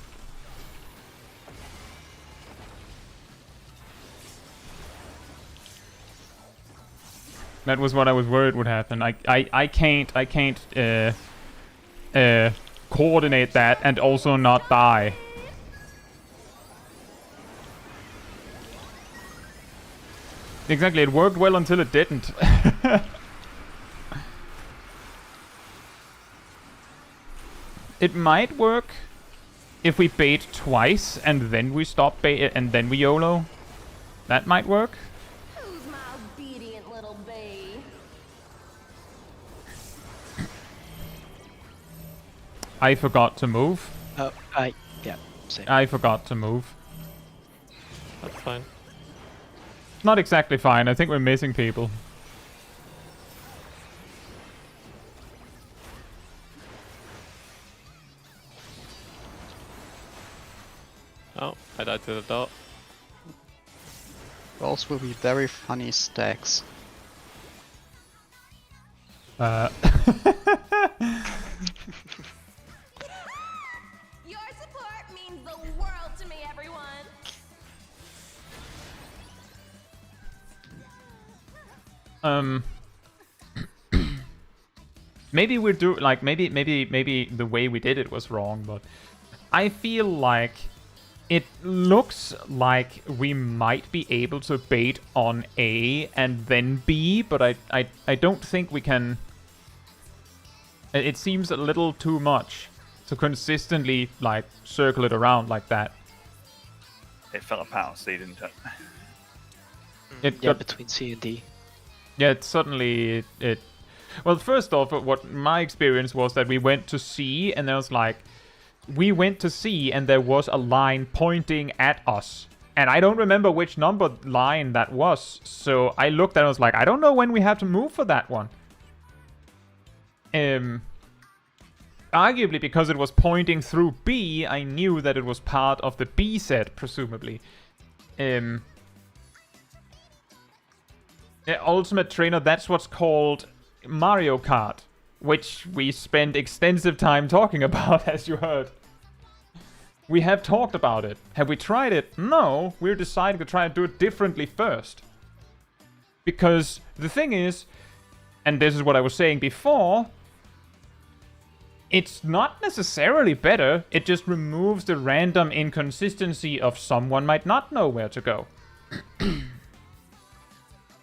That was what I was worried would happen. I can't coordinate that and also not die. Exactly, it worked well until it didn't. It might work if we bait twice and then we stop bait and then we YOLO. That might work. Who's my obedient little bee? I forgot to move. Oh, yeah, same. I forgot to move. That's fine. Not exactly fine. I think we're missing people. Oh, I died to the dot. Those will be very funny stacks. Uh, Your support means the world to me, everyone. maybe we're maybe the way we did it was wrong, but I feel like it looks like we might be able to bait on A and then B, but I don't think we can. It seems a little too much to consistently like circle it around like that. It fell apart on C, didn't it? It Yeah, got, between C and D. yeah, it suddenly it. Well, first off, what my experience was that we went to C and there was like, we went to C and there was a line pointing at us. And I don't remember which number line that was. So I looked at it and was like, I don't know when we have to move for that one. Arguably because it was pointing through B, I knew that it was part of the B set, presumably. Ultimate Trainer, that's what's called Mario Kart, which we spent extensive time talking about, as you heard. We have talked about it. Have we tried it? No, we're deciding to try and do it differently first. Because the thing is, and this is what I was saying before, it's not necessarily better, it just removes the random inconsistency of someone might not know where to go.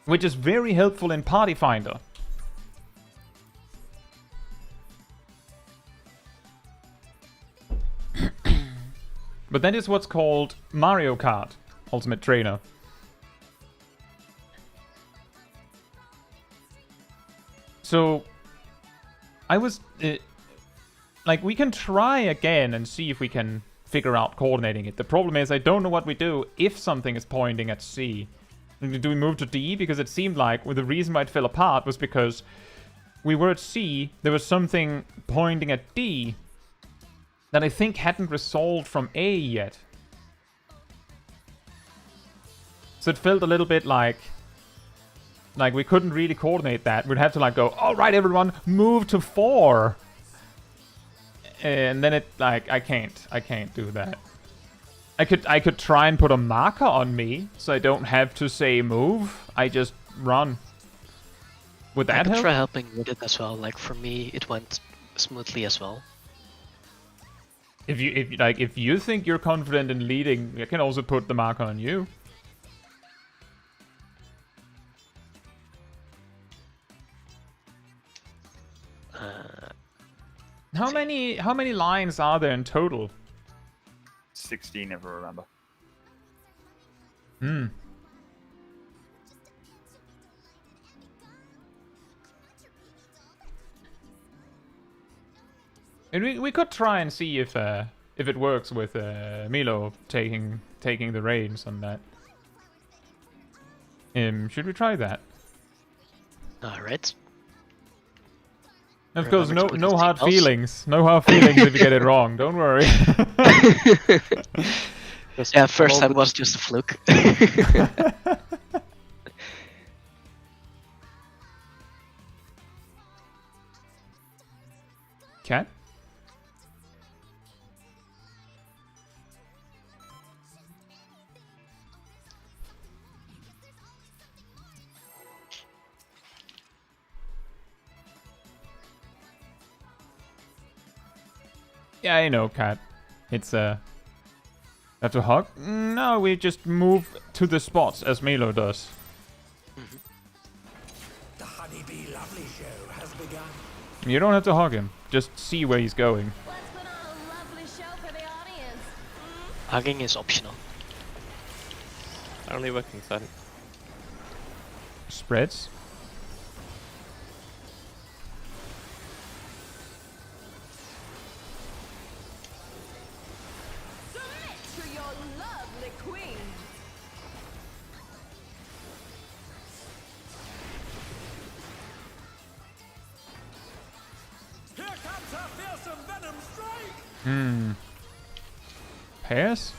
Which is very helpful in Party Finder. But that is what's called Mario Kart Ultimate Trainer. So, I was... like, we can try again and see if we can figure out coordinating it. The problem is I don't know what we do if something is pointing at C. Do we move to D? Because it seemed like the reason why it fell apart was because we were at C, there was something pointing at D that I think hadn't resolved from A yet. So it felt a little bit like we couldn't really coordinate that. We'd have to like go, alright everyone, move to 4. And then it, like, I can't do that. I could try and put a marker on me, so I don't have to say move. I just run. Would that I can help? try helping with it as well. Like for me, it went smoothly as well. If you think you're confident in leading, I can also put the marker on you. How many lines are there in total? 16, if I remember. Hmm. And we could try and see if it works with Milo taking the reins on that. Should we try that? Alright. Of course, Remember to no put hard the seatbelts. feelings. No hard feelings if you get it wrong. Don't worry. Yeah, first time was just a fluke. Cat? Yeah, I know, Cat. It's have to hug? No, we just move to the spots as Milo does. The Honeybee Lovely Show has begun. You don't have to hug him. Just see where he's going. Let's put on a lovely show for the audience. Hugging is optional. Only with consent. Spreads. Submit to your lovely queen. Here comes her fearsome venom strike! Pairs?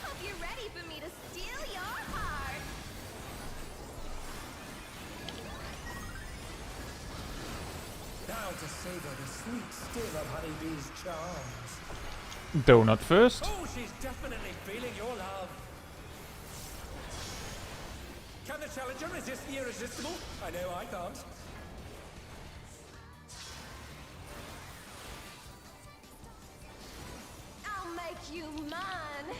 Hope you're ready for me to steal your heart. Now to savor the sweet still of Honeybee's charms. Donut first. Oh, she's definitely feeling your love. Can the challenger resist the irresistible? I know I can't. I'll make you mine.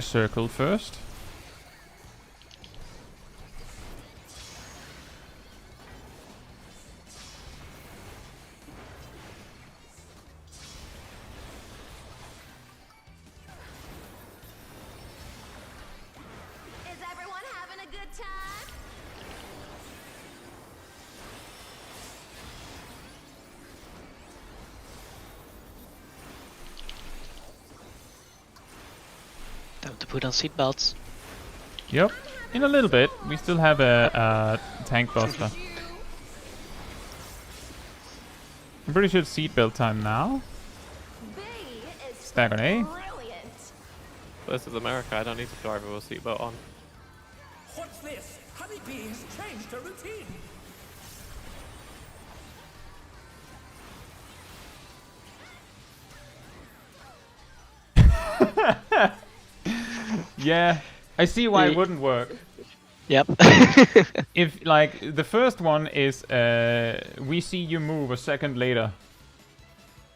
circle first. Is everyone having a good time? Time to put on seatbelts. Yep. In a little bit. We still have a tank buster. I'm pretty sure it's seatbelt time now. B is Stack on A. brilliant. This is America. I don't need to drive with a seatbelt on. What's this? Honeybee has changed her routine. Yeah. I see why it wouldn't work. Yep. If, like, the first one is, we see you move a second later.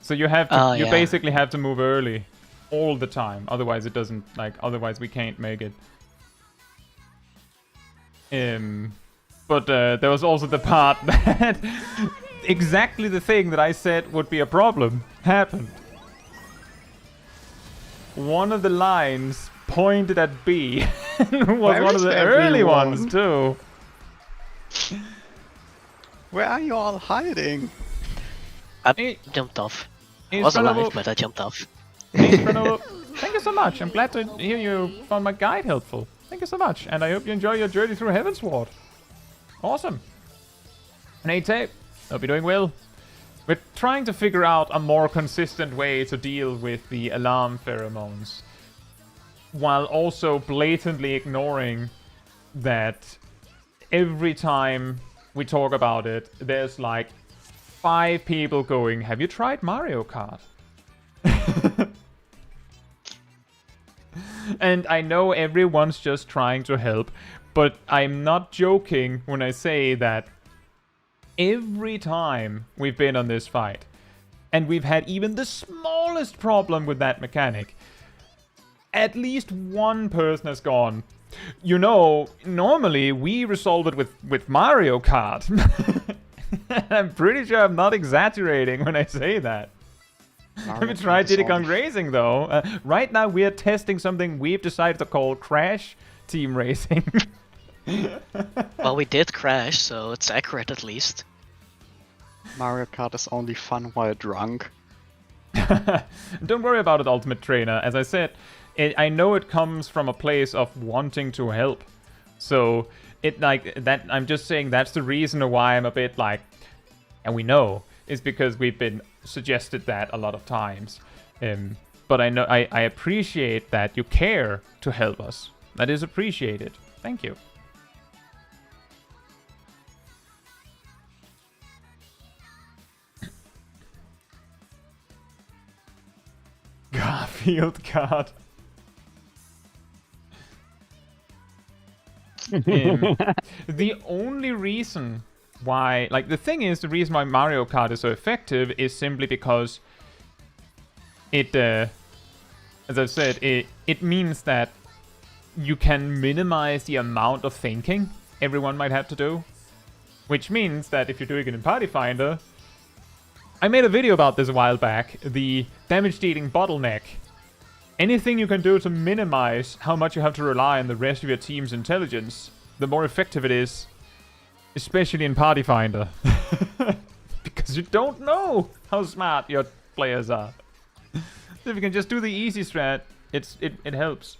So you have to, Oh, you yeah. basically have to move early. All the time. Otherwise it doesn't, like, otherwise we can't make it. But there was also the part that exactly the thing that I said would be a problem happened. One of the lines pointed at B was Where one of is the early everyone? ones too. Where are you all hiding? I jumped off. I Hey, was alive, Sprenable. but I jumped off. Hey, Sprenable. Thank you so much. I'm glad to hear you found my guide helpful. Thank you so much, and I hope you enjoy your journey through Heavensward. Awesome. And hey, Tape. Hope you're doing well. We're trying to figure out a more consistent way to deal with the alarm pheromones, while also blatantly ignoring that every time we talk about it, there's like 5 people going, have you tried Mario Kart? And I know everyone's just trying to help, but I'm not joking when I say that every time we've been on this fight, and we've had even the smallest problem with that mechanic, at least one person has gone, you know, normally we resolve it with Mario Kart. I'm pretty sure I'm not exaggerating when I say that. Have you tried Diddy Kong Racing though? Right now we are testing something we've decided to call Crash Team Racing. Well, we did crash, so it's accurate at least. Mario Kart is only fun while drunk. Don't worry about it, Ultimate Trainer. As I said, I know it comes from a place of wanting to help. So, it like that. I'm just saying that's the reason why I'm a bit like, and we know, is because we've been suggested that a lot of times. But I know I appreciate that you care to help us. That is appreciated. Thank you. Garfield card. The only reason why, like, the thing is, the reason why Mario Kart is so effective is simply because it, as I've said, it means that you can minimize the amount of thinking everyone might have to do. Which means that if you're doing it in Party Finder, I made a video about this a while back, the damage-dealing bottleneck. Anything you can do to minimize how much you have to rely on the rest of your team's intelligence, the more effective it is. Especially in Party Finder. Because you don't know how smart your players are. So if you can just do the easy strat, it helps.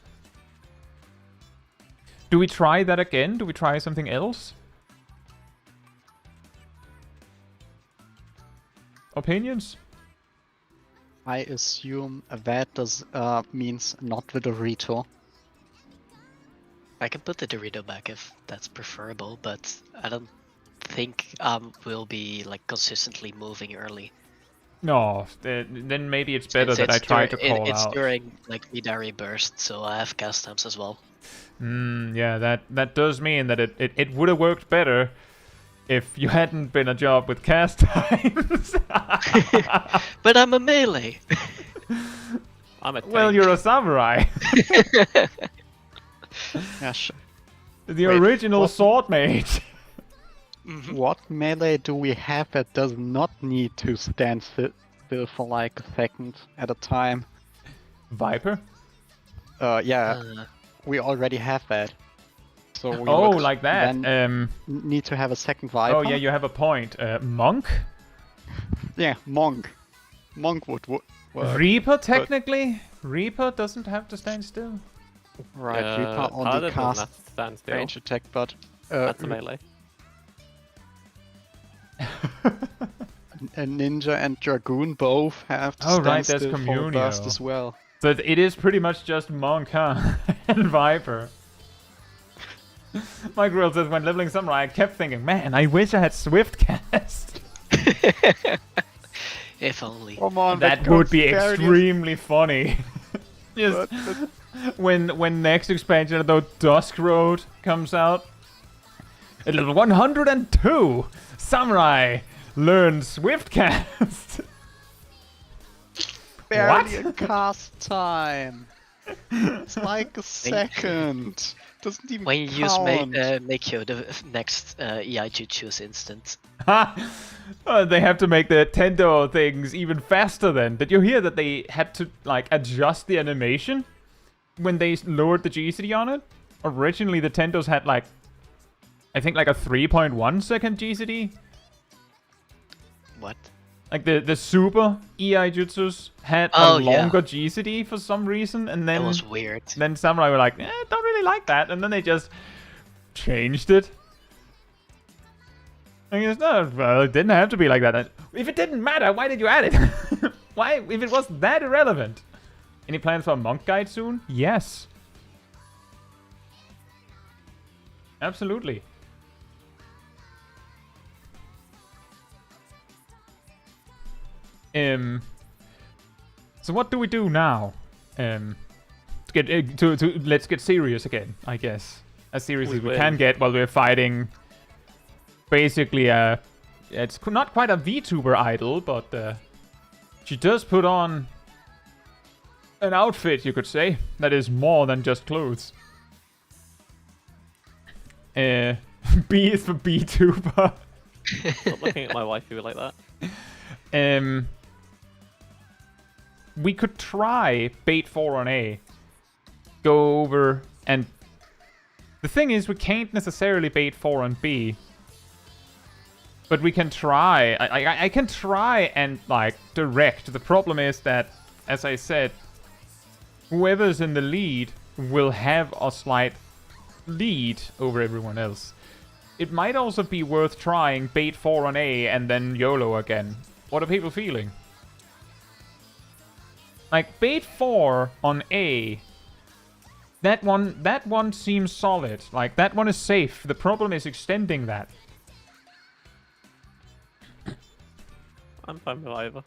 Do we try that again? Do we try something else? Opinions? I assume that means not the Dorito. I can put the Dorito back if that's preferable, but I don't think we'll be like consistently moving early. No, then maybe it's better that I try to call it's out. during like Midari burst, so I have cast times as well. Yeah, that does mean that it would have worked better if you hadn't been a job with cast times. But I'm a melee. I'm a tank. Well, you're a samurai. Yeah, sure. The Wait, original what? sword mage. What melee do we have that does not need to stand still for like a second at a time? Viper? Yeah, we already have that. So we Oh, would like that. then need to have a second Viper. Oh yeah, you have a point. Monk? Yeah, Monk. Monk would work. Reaper, technically? Reaper doesn't have to stand still. Right, Reaper only Paladin doesn't cast have to stand still. range attack, but That's a melee. a ninja and dragoon both have to Oh, stand right, there's still for a Communio. burst as well. So it is pretty much just Monk, huh? And Viper. My girl says when leveling Samurai, I kept thinking, man, I wish I had Swift Cast. If only. Come on, That would be extremely funny. Just when next expansion, though, Dusk Road comes out. At level 102, Samurai learns Swift Cast. Barely a cast time. It's like a second. Doesn't even When you use count. Meikyo, the next EIG choose instant. They have to make the Tendo things even faster then. Did you hear that they had to like adjust the animation when they lowered the GCD on it? Originally the Tendos had like, I think like a 3.1 second GCD. What? Like the super EI jutsus had Oh, a yeah. longer GCD for some reason, and then That was weird. then Samurai were like, don't really like that, and then they just changed it. I guess no, well, it didn't have to be like that. If it didn't matter, why did you add it? Why, if it was that irrelevant? Any plans for a monk guide soon? Yes. Absolutely. So what do we do now? Let's get serious again, I guess. As serious We as we win. can get while we're fighting. Basically, it's not quite a VTuber idol, but she does put on an outfit, you could say, that is more than just clothes. B is for VTuber. Stop looking at my waifu like that. We could try bait 4 on A. Go over and... The thing is, we can't necessarily bait 4 on B. But we can try. I can try and, like, direct. The problem is that, as I said, whoever's in the lead will have a slight lead over everyone else. It might also be worth trying bait 4 on A and then YOLO again. What are people feeling? Like, bait 4 on A, that one seems solid. Like, that one is safe. The problem is extending that. I'm fine with either.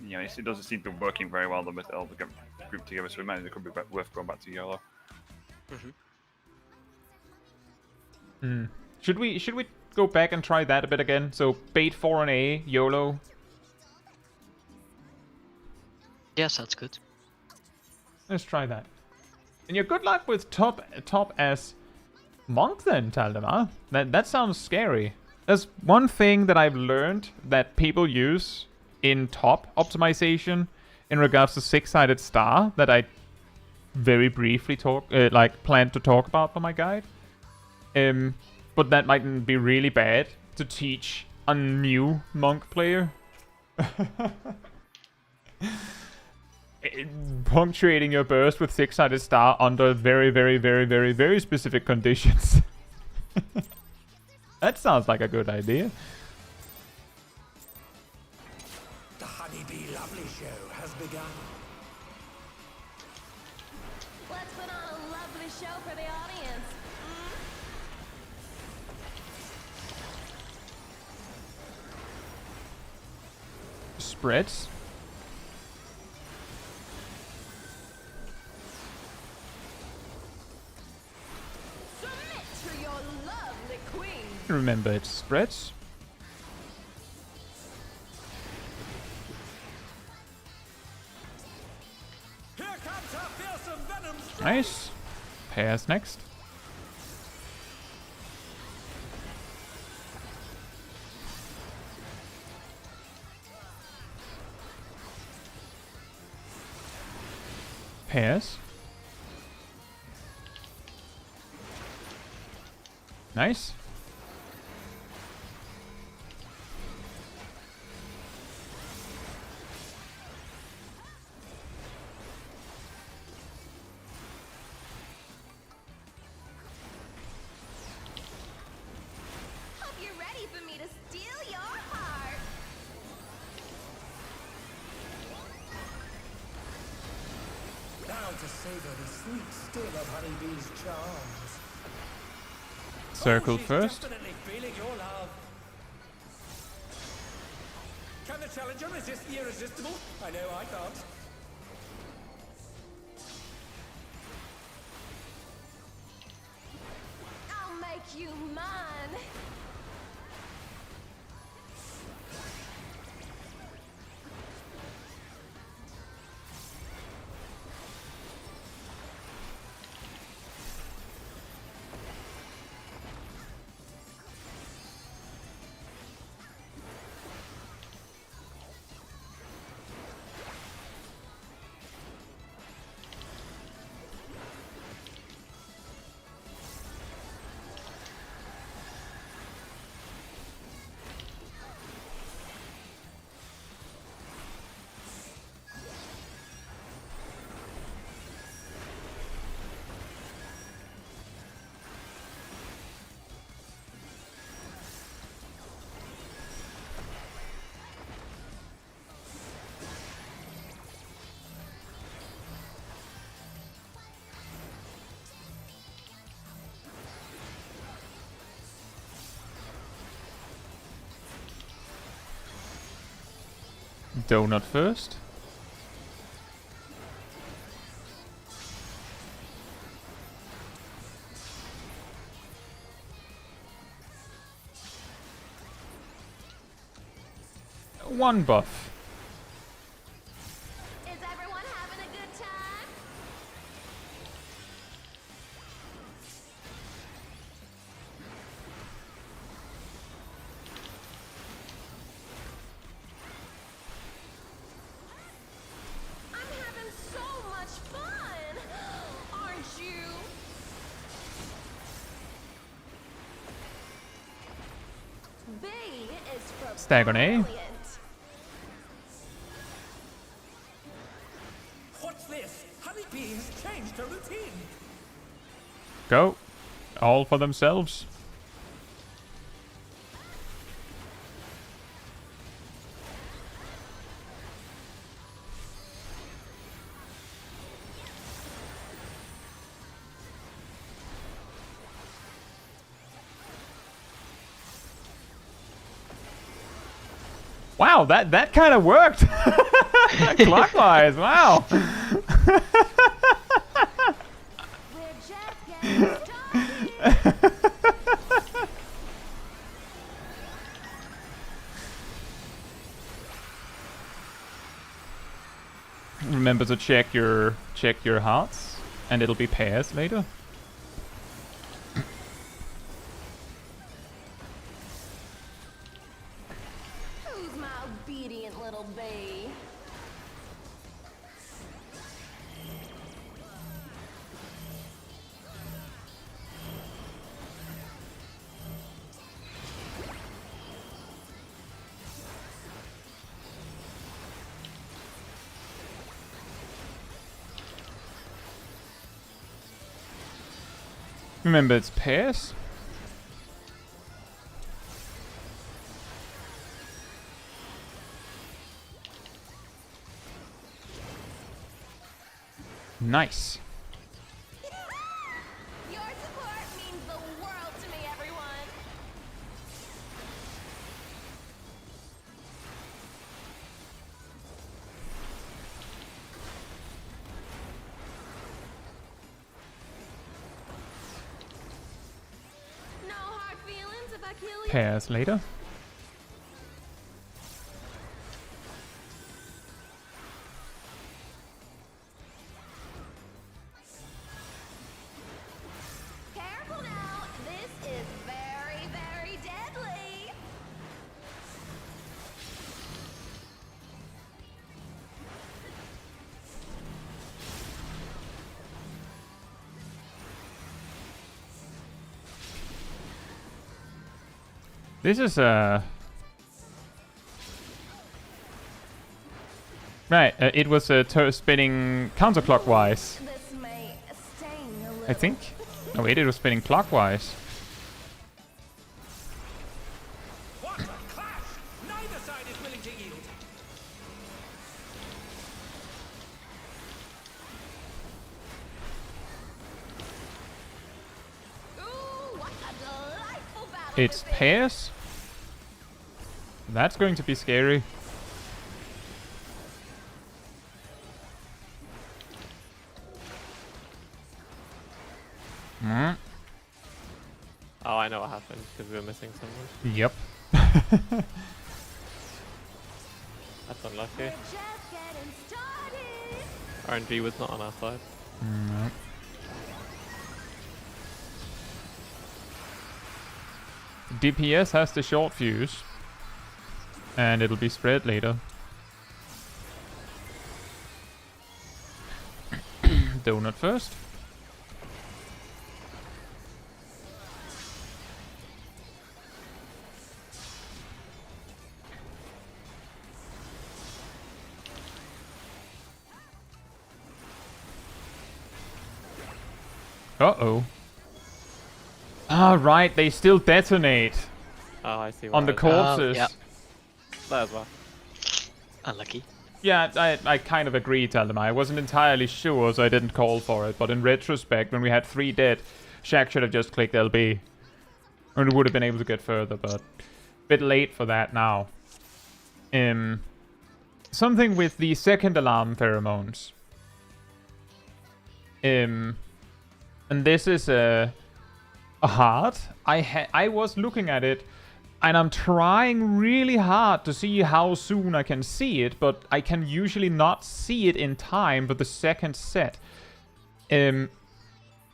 You know, it doesn't seem to be working very well with all the group together, so maybe it could be worth going back to YOLO. Should we go back and try that a bit again? So, bait 4 on A, YOLO. Yeah, sounds good. Let's try that. And yeah, good luck with top as monk then, Taldemar. That sounds scary. There's one thing that I've learned that people use in top optimization in regards to six-sided star that I very briefly plan to talk about for my guide. But that might be really bad to teach a new monk player. Punctuating your burst with six-sided star under very, very, very, very, very specific conditions. That sounds like a good idea. The Honeybee Lovely Show has begun. Let's put on a lovely show for the audience. Spreads. Submit to your lovely queen. Remember, it's spreads. come to feel some venom. Nice. Pairs next. Pairs. Nice. Hope you're ready for me to steal your heart. Now to savor the sweet still of honeybee's charms. Circle Oh, she's first. definitely feeling your love. Can the challenger resist the irresistible? I know I can't. I'll make you mine. Donut first. One buff. Is everyone having a good time? I'm having so much fun, aren't you? B is for Stag on A. brilliant. What's this? Honeybee has changed her routine. Go. All for themselves. Wow, that kind of worked. Clockwise, wow. We're just getting started. Remember to check your hearts, and it'll be pairs later. Who's my obedient little bee? Remember, it's pairs. Nice. Your support means the world to me, everyone. No hard feelings if I kill you. Pairs later. This is right, it was spinning counterclockwise, This may sting a little. I think. No, wait, it was spinning clockwise. What a clash! Neither side is willing to yield. Ooh, what a delightful battle It's this is. pairs. That's going to be scary. Hmm. Oh, I know what happened because we were missing someone. Yep. That's unlucky. We're just getting started. RNG was not on our side. No. DPS has the short fuse, and it'll be spread later. Donut first. Uh-oh. Ah, right, they still detonate Oh, I see. on the what corpses. yeah. That as well. Unlucky. Yeah, I kind of agree, tell them. I wasn't entirely sure, so I didn't call for it. But in retrospect, when we had 3 dead, Shaq should have just clicked LB. And would have been able to get further, but a bit late for that now. Something with the second alarm pheromones. And this is a hard. I was looking at it, and I'm trying really hard to see how soon I can see it, but I can usually not see it in time for the second set. The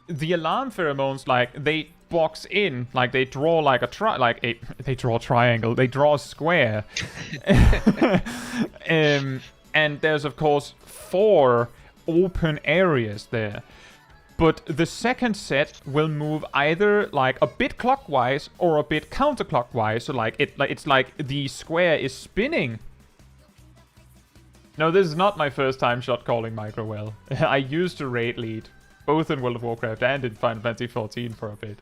alarm pheromones, like, they box in, like they draw like a they draw a triangle, they draw a square. And there's of course 4 open areas there. But the second set will move either like a bit clockwise or a bit counterclockwise. So like it's like the square is spinning. No, this is not my first time shot calling micro well. I used to raid lead, both in World of Warcraft and in Final Fantasy XIV for a bit.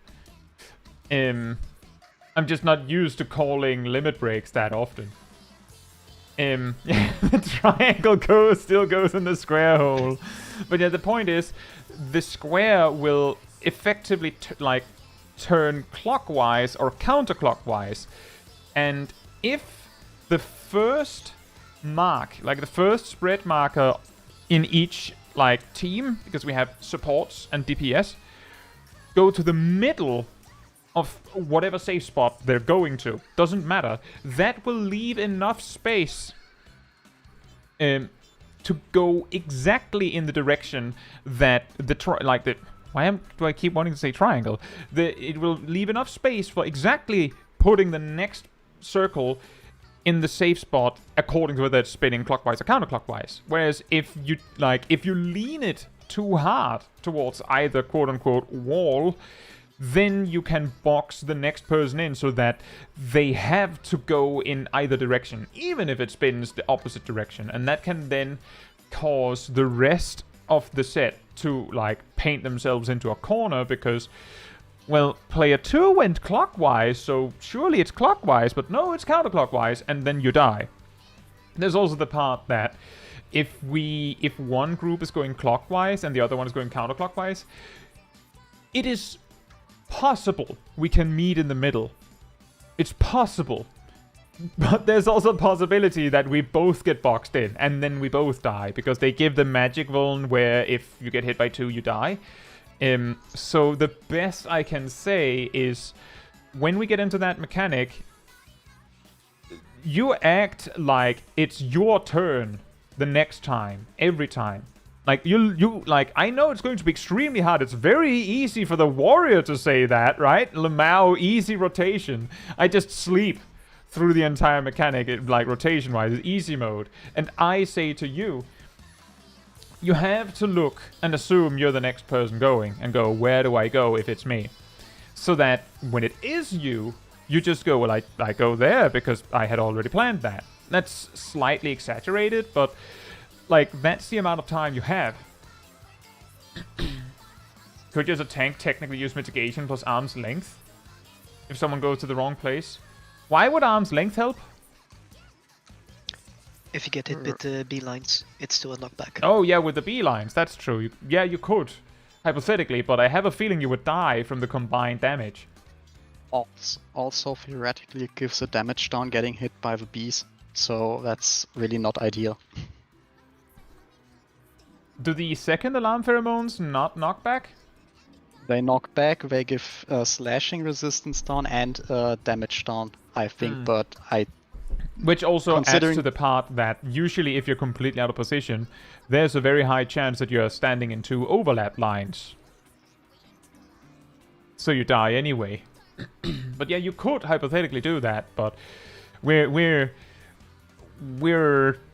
I'm just not used to calling limit breaks that often. The triangle still goes in the square hole. But yeah, the point is, the square will effectively turn clockwise or counterclockwise. And if the first mark, like the first spread marker in each like team, because we have supports and DPS, go to the middle of whatever safe spot they're going to, doesn't matter, that will leave enough space to go exactly in the direction that do I keep wanting to say triangle? It will leave enough space for exactly putting the next circle in the safe spot according to whether it's spinning clockwise or counterclockwise. Whereas if you lean it too hard towards either quote-unquote wall, then you can box the next person in so that they have to go in either direction, even if it spins the opposite direction. And that can then cause the rest of the set to like paint themselves into a corner because, well, player 2 went clockwise, so surely it's clockwise, but no, it's counterclockwise, and then you die. There's also the part that if one group is going clockwise and the other one is going counterclockwise, it is possible we can meet in the middle. It's possible. But there's also a possibility that we both get boxed in and then we both die because they give the magic vuln where if you get hit by 2 you die. So the best I can say is when we get into that mechanic, you act like it's your turn the next time, every time. Like, I know it's going to be extremely hard. It's very easy for the warrior to say that, right? Lamau, easy rotation. I just sleep through the entire mechanic, like, rotation-wise. It's easy mode. And I say to you, you have to look and assume you're the next person going and go, where do I go if it's me? So that when it is you, You just go, well, I go there because I had already planned that. That's slightly exaggerated, but like that's the amount of time you have. Could just a tank technically use mitigation plus arm's length if someone goes to the wrong place? Why would arm's length help? If you get hit with the beelines, it's still a knockback. Oh yeah, with the beelines, that's true. Yeah, you could, hypothetically, but I have a feeling you would die from the combined damage. Also, theoretically, it gives a damage down getting hit by the bees, so that's really not ideal. Do the second alarm pheromones not knock back? They knock back, they give slashing resistance down and damage down, I think, but Which also adds considering- to the part that usually if you're completely out of position, there's a very high chance that you're standing in 2 overlap lines. So you die anyway. But yeah, you could hypothetically do that, but we're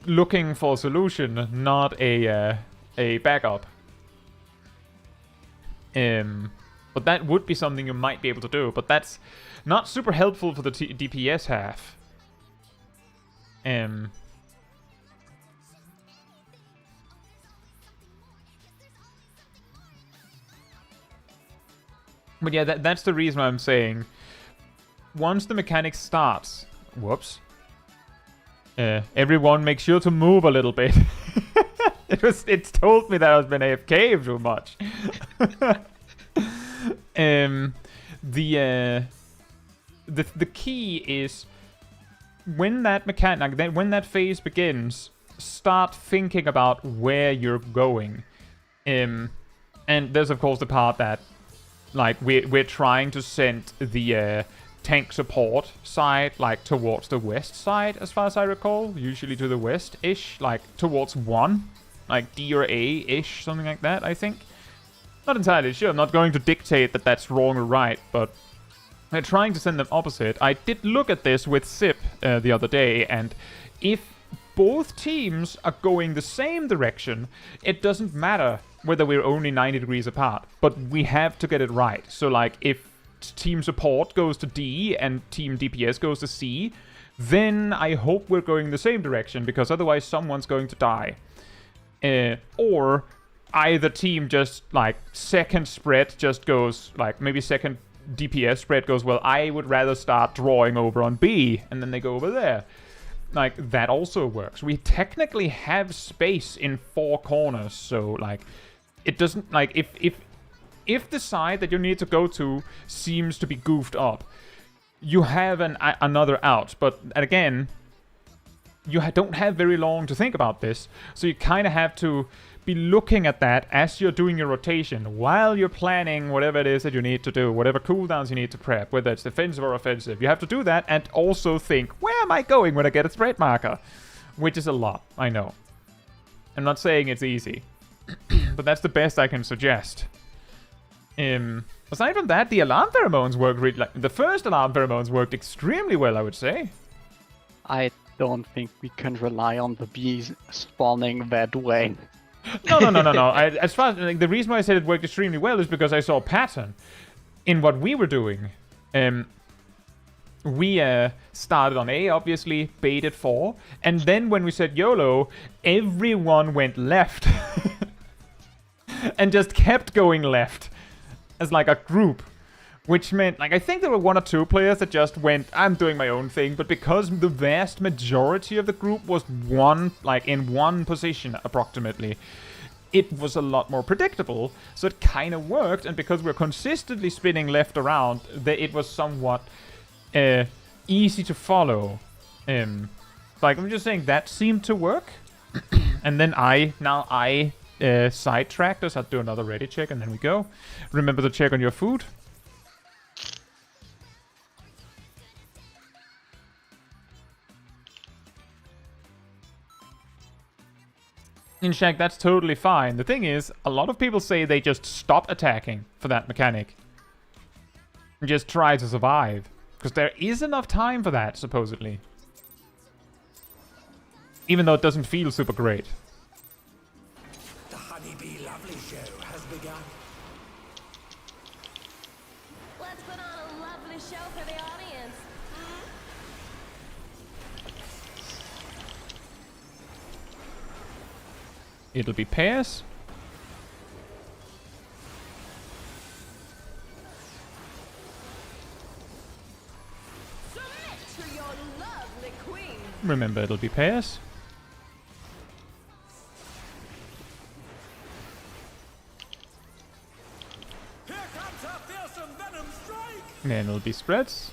looking for a solution, not a backup. But that would be something you might be able to do, but that's not super helpful for the DPS half. But yeah, that's the reason why I'm saying once the mechanic starts, whoops, everyone make sure to move a little bit. It's told me that I've been AFK too much. The key is when that mechanic, when that phase begins, start thinking about where you're going. And there's of course the part that, like, we're trying to send the tank support side, like, towards the west side, as far as I recall. Usually to the west-ish, like, towards 1. Like, D or A-ish, something like that, I think. Not entirely sure. I'm not going to dictate that that's wrong or right, but we're trying to send them opposite. I did look at this with Sip the other day, and if both teams are going the same direction, it doesn't matter whether we're only 90 degrees apart, but we have to get it right. So, like, if team support goes to D and team DPS goes to C, then I hope we're going the same direction, because otherwise someone's going to die. Or either team just, like, second spread just goes, like, maybe second DPS spread goes, well, I would rather start drawing over on B, and then they go over there. Like, that also works. We technically have space in 4 corners, so, like, it doesn't, like, if the side that you need to go to seems to be goofed up, you have another out. But again, you don't have very long to think about this, so you kind of have to be looking at that as you're doing your rotation, while you're planning whatever it is that you need to do, whatever cooldowns you need to prep, whether it's defensive or offensive. You have to do that and also think, where am I going when I get a spread marker? Which is a lot, I know. I'm not saying it's easy, but that's the best I can suggest. Aside from that, the alarm pheromones work really, like, the first alarm pheromones worked extremely well, I would say. I don't think we can rely on the bees spawning that way. No. As far as, like, the reason why I said it worked extremely well is because I saw a pattern in what we were doing. We started on A, obviously, baited 4, and then when we said YOLO, everyone went left. And just kept going left as, like, a group. Which meant, like, I think there were 1 or 2 players that just went, I'm doing my own thing, but because the vast majority of the group was in one position, approximately, it was a lot more predictable, so it kind of worked, and because we're consistently spinning left around, it was somewhat easy to follow. Like, I'm just saying, that seemed to work. And then I sidetracked us. I'll do another ready check, and then we go. Remember to check on your food. In Shaq, that's totally fine. The thing is, a lot of people say they just stop attacking for that mechanic. And just try to survive. Because there is enough time for that, supposedly. Even though it doesn't feel super great. The Honeybee Lovely Show has begun. Let's put on a lovely show for the audience. It'll be pairs. Submit to your lovely queen. Remember, it'll be pairs. Here comes our fearsome venom strike! And then it'll be spreads.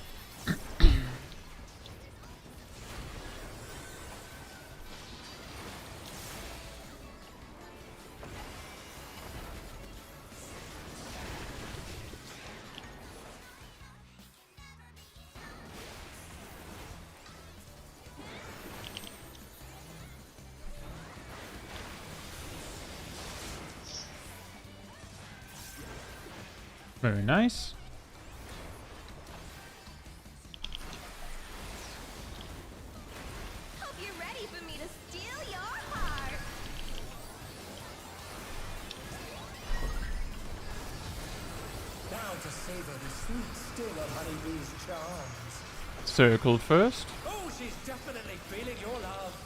Very nice. Hope you're ready for me to steal your heart. Now to savor the sweet still of honeybee's charms. Circle first. Oh, she's definitely feeling your love.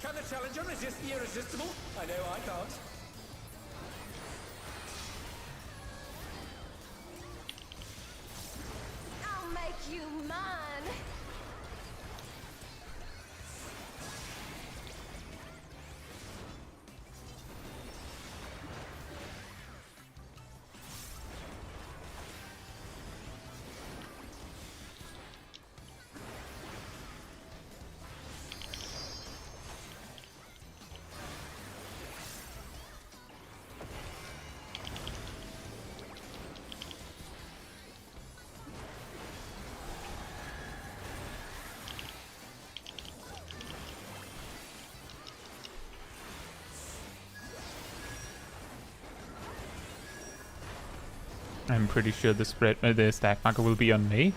Can the challenger resist the irresistible? I know I can't. I'll make you mine. I'm pretty sure the the stack marker will be on me.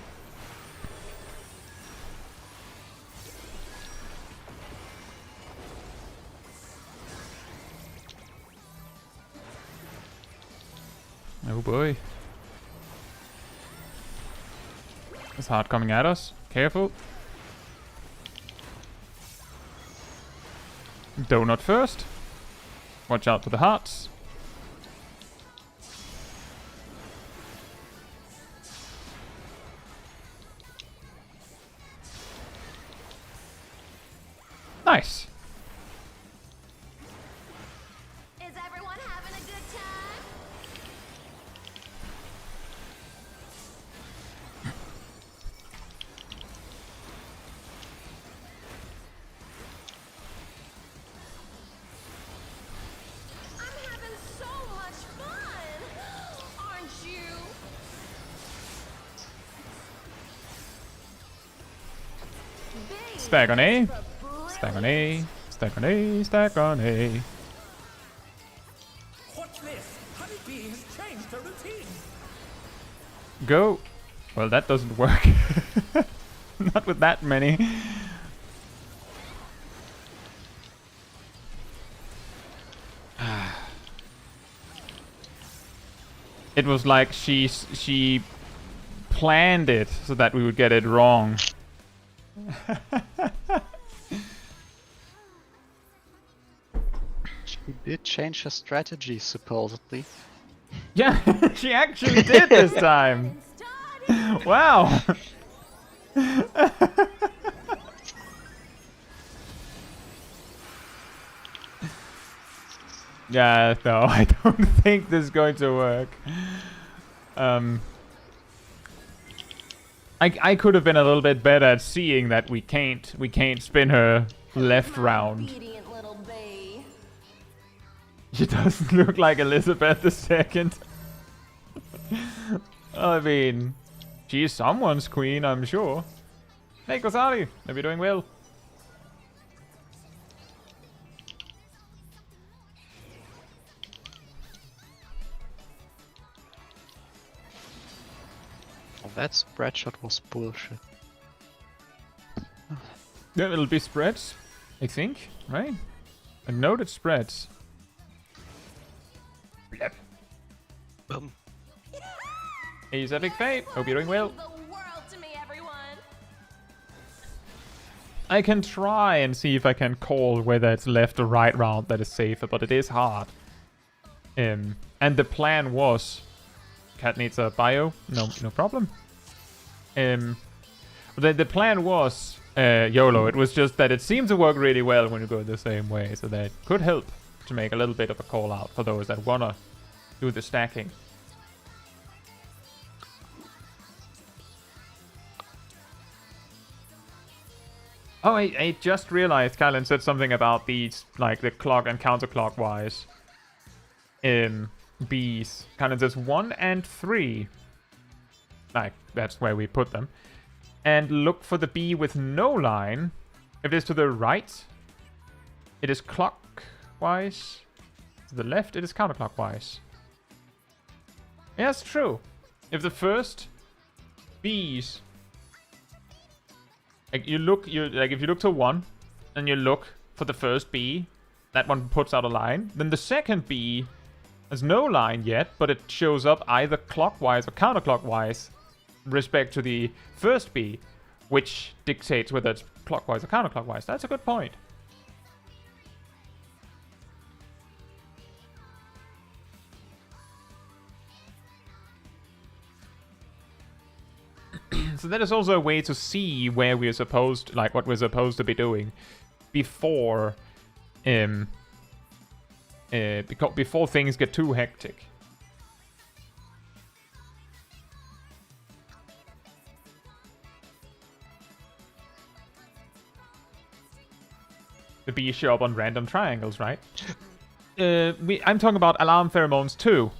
Oh boy. It's hard coming at us. Careful. Donut first. Watch out for the hearts. Nice. Is everyone having a good time? I'm having so much fun, aren't you? Stack on A. Stack on A. Stack on A. Stack on A. What's this? Honeybee has changed her routine. Go. Well, that doesn't work. Not with that many. It was like she planned it so that we would get it wrong. She did change her strategy, supposedly. Yeah, she actually did this time. Wow. Yeah, no, I don't think this is going to work. I could have been a little bit better at seeing that we can't spin her left round. Obedient little bee. She doesn't look like Elizabeth II. I mean, she's someone's queen, I'm sure. Hey, Kosari, hope you're doing well. Oh, that spread shot was bullshit. Yeah, it'll be spreads, I think, right? A noted spreads. Blep. Boom. Hey, Epic Fate, hope you're doing well. The world to me, everyone. I can try and see if I can call whether it's left or right round that is safer, but it is hard. And the plan was... Cat needs a bio? No problem. The plan was YOLO. It was just that it seemed to work really well when you go the same way, so that could help to make a little bit of a call out for those that wanna do the stacking. Oh, I just realized Kylan said something about these, like the clock and counterclockwise Bs. Kylan says 1 and 3. Like, that's where we put them. And look for the B with no line. If it is to the right, it is clockwise. To the left, it is counterclockwise. Yeah, it's true. If the first Bs... Like if you look to 1 and you look for the first B, that one puts out a line. Then the second B has no line yet, but it shows up either clockwise or counterclockwise respect to the first B, which dictates whether it's clockwise or counterclockwise. That's a good point. So that is also a way to see where we're supposed, like what we're supposed to be doing before, before things get too hectic. The bees show up on random triangles, right? I'm talking about alarm pheromones too.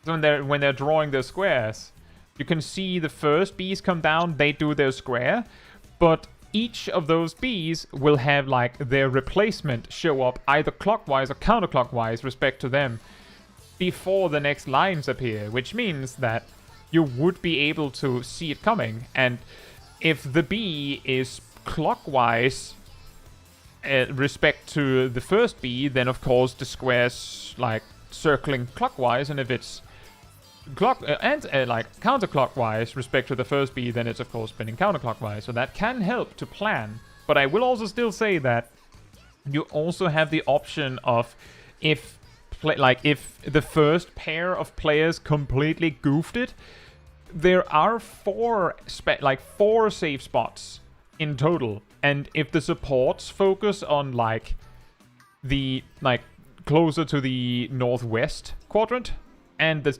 So when they're drawing their squares, you can see the first bees come down, they do their square, but each of those bees will have like their replacement show up either clockwise or counterclockwise respect to them before the next lines appear, which means that you would be able to see it coming. And if the bee is clockwise respect to the first bee, then of course the square's like circling clockwise, and if it's like counterclockwise respect to the first bee, then it's of course spinning counterclockwise. So that can help to plan. But I will also still say that you also have the option of if the first pair of players completely goofed it, there are four safe spots in total, and if the supports focus on like the closer to the northwest quadrant and the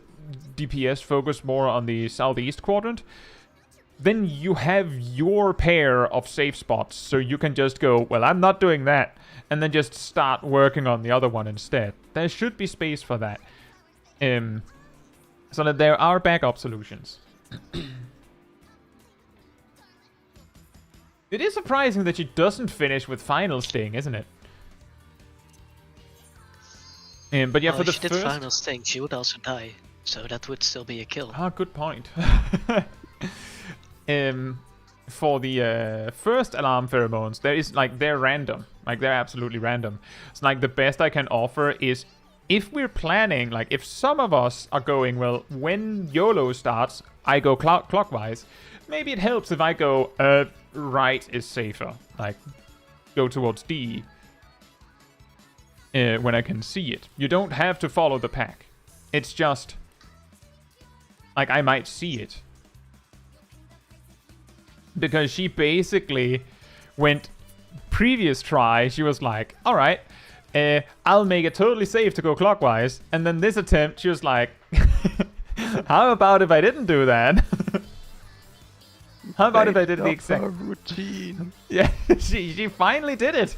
DPS focus more on the southeast quadrant, then you have your pair of safe spots, so you can just go, well, I'm not doing that, and then just start working on the other one instead. There should be space for that. So that there are backup solutions. It is surprising that she doesn't finish with Final Sting, isn't it? But yeah, for the first... If she did Final Sting, she would also die. So that would still be a kill. Ah, good point. For the first alarm pheromones, they're random. Like, they're absolutely random. It's like the best I can offer is if we're planning, like if some of us are going, well, when YOLO starts, I go clockwise. Maybe it helps if I go, right is safer. Like, go towards D. When I can see it. You don't have to follow the pack. It's just, like, I might see it. Because she basically went, previous try, she was like, alright, I'll make it totally safe to go clockwise. And then this attempt, she was like, how about if I didn't do that? How about if I did the exact routine? Yeah, she finally did it.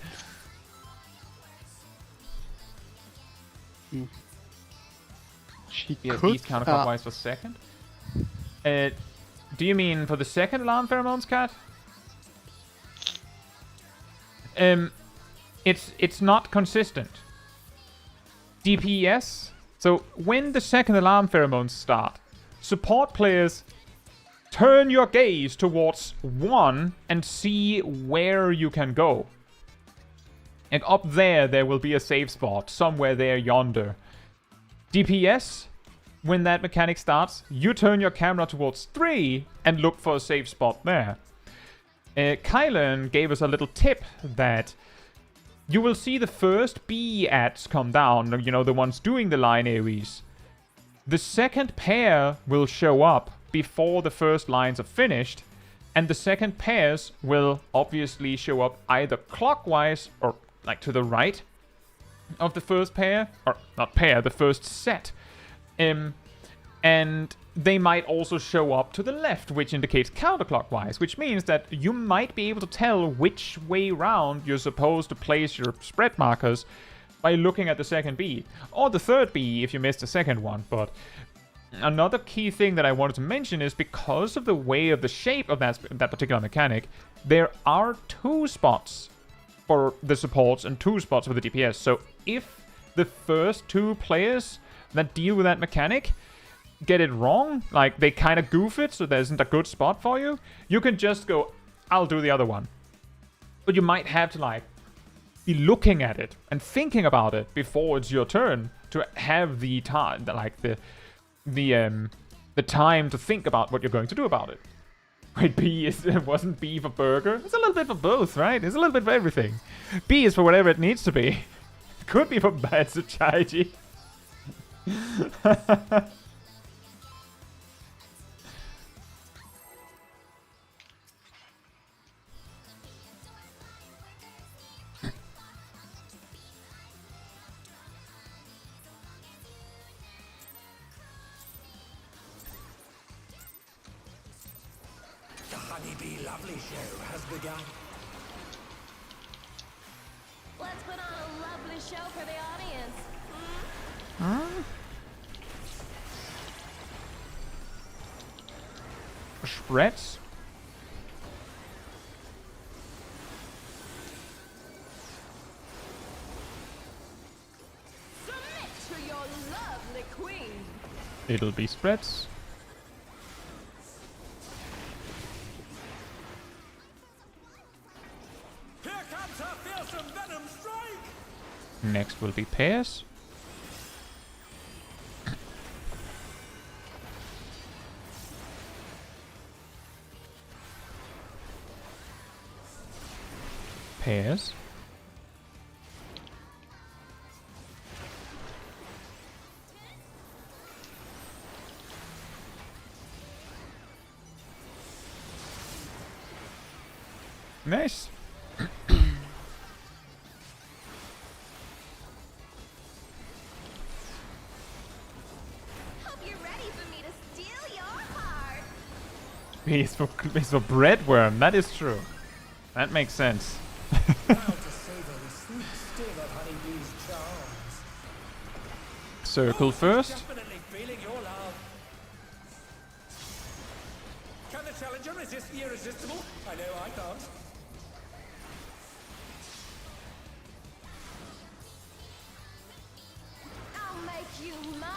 She Yes, could east counterclockwise for second. Do you mean for the second alarm pheromones, Cat? It's not consistent. DPS. So when the second alarm pheromones start, support players turn your gaze towards 1 and see where you can go. And up there will be a safe spot, somewhere there yonder. DPS, when that mechanic starts, you turn your camera towards 3 and look for a safe spot there. Kylan gave us a little tip that you will see the first B ads come down, you know, the ones doing the line AoEs. The second pair will show up before the first lines are finished, and the second pairs will obviously show up either clockwise or like to the right of the first pair, or not pair, the first set. And they might also show up to the left, which indicates counterclockwise, which means that you might be able to tell which way round you're supposed to place your spread markers by looking at the second B, or the third B if you missed the second one. But another key thing that I wanted to mention is because of the way of the shape of that particular mechanic, there are 2 spots for the supports and 2 spots for the DPS. So if the first 2 players that deal with that mechanic get it wrong, like they kind of goof it so there isn't a good spot for you, you can just go, I'll do the other one. But you might have to like be looking at it and thinking about it before it's your turn to have the time, like the time to think about what you're going to do about it. Wait, B wasn't B for burger? It's a little bit for both, right? It's a little bit for everything. B is for whatever it needs to be. It could be for bad Chaiji. The Honeybee Lovely Show has begun. Let's put on a lovely show for the audience. Spreads? Submit to your lovely queen. It'll be spreads. Here comes her fearsome venom strike! Next will be pairs. Pairs. Nice. Hope you're ready for me to steal your heart. It's for breadworm, that is true. That makes sense. Now to savor the sweet sting of Honeybee's charms. Circle She's first. definitely feeling your love. Can the challenger resist the irresistible? I know I can't. I'll make you mine.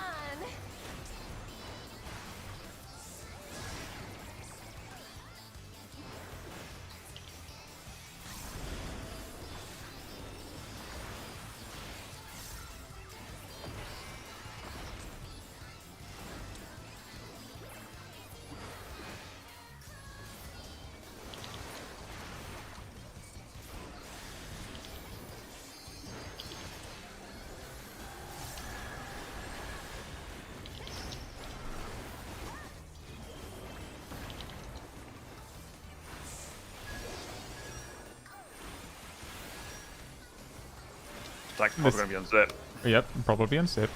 That's probably going to be unzip. Yep, probably unsip.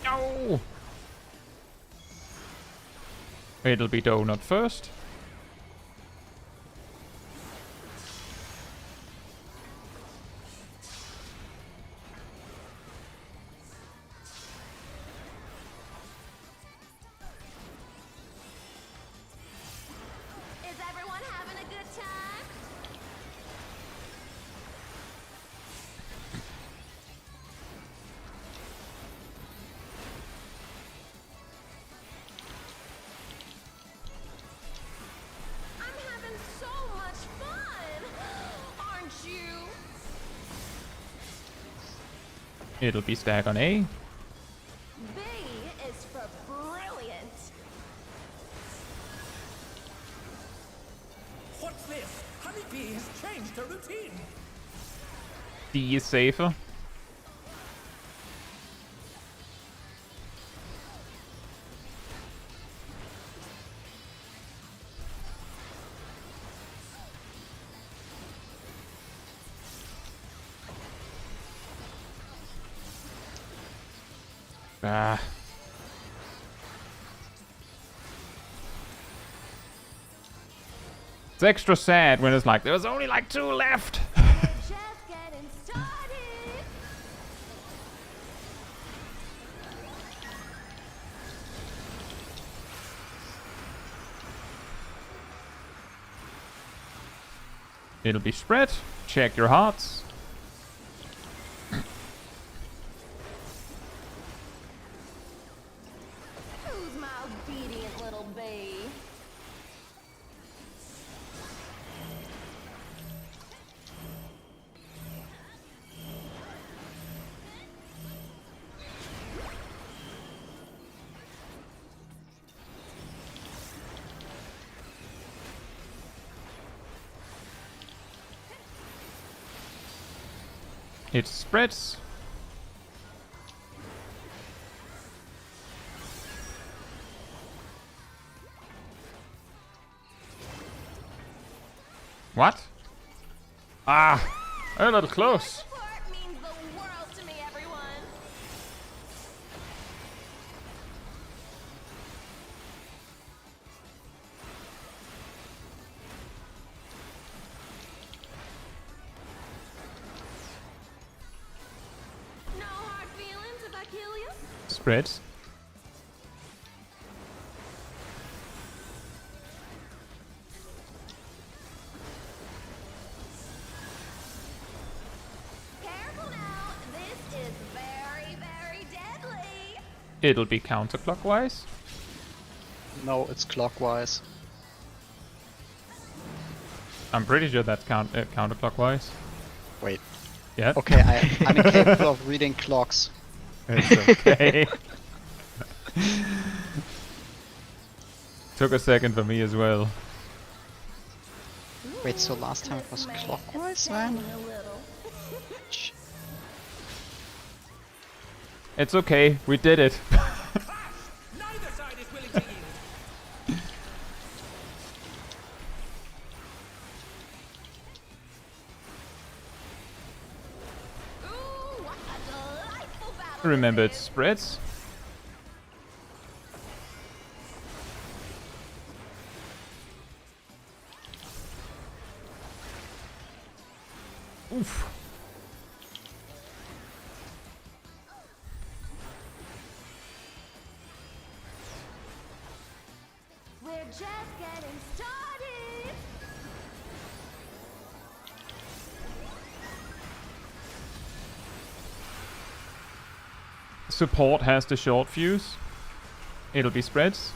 No! It'll be donut first. Is everyone having a good time? It'll be stack on A. B is for brilliant. What's this? Honeybee has changed her routine. D is safer. Ah. It's extra sad when it's like, there's only like 2 left. Just getting started. It'll be spread. Check your hearts. Who's my obedient little bee? It spreads. What? Ah, a little close. Support means the world to me, everyone. No hard feelings if I kill you. Spreads. Careful now. This is very, very deadly. It'll be counterclockwise. No, it's clockwise. I'm pretty sure that's counterclockwise. Wait. Yeah. Okay, I'm incapable of reading clocks. It's okay. Took a second for me as well. Wait, so last time it was clockwise then? A little. Sh- It's okay, we did it. Neither side is willing to yield. Ooh, what a delightful battle. Remember, it this is. spreads. Oof. We're just getting started. Support has the short fuse. It'll be spreads.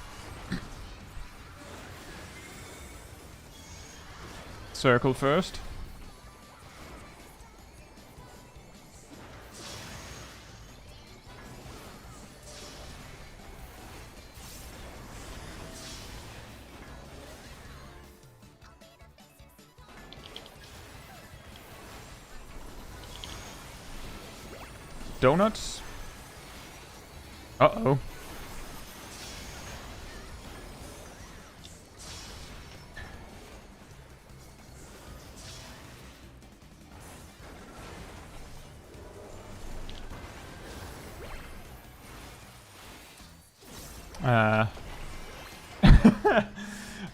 Circle first. Donuts. Uh-oh.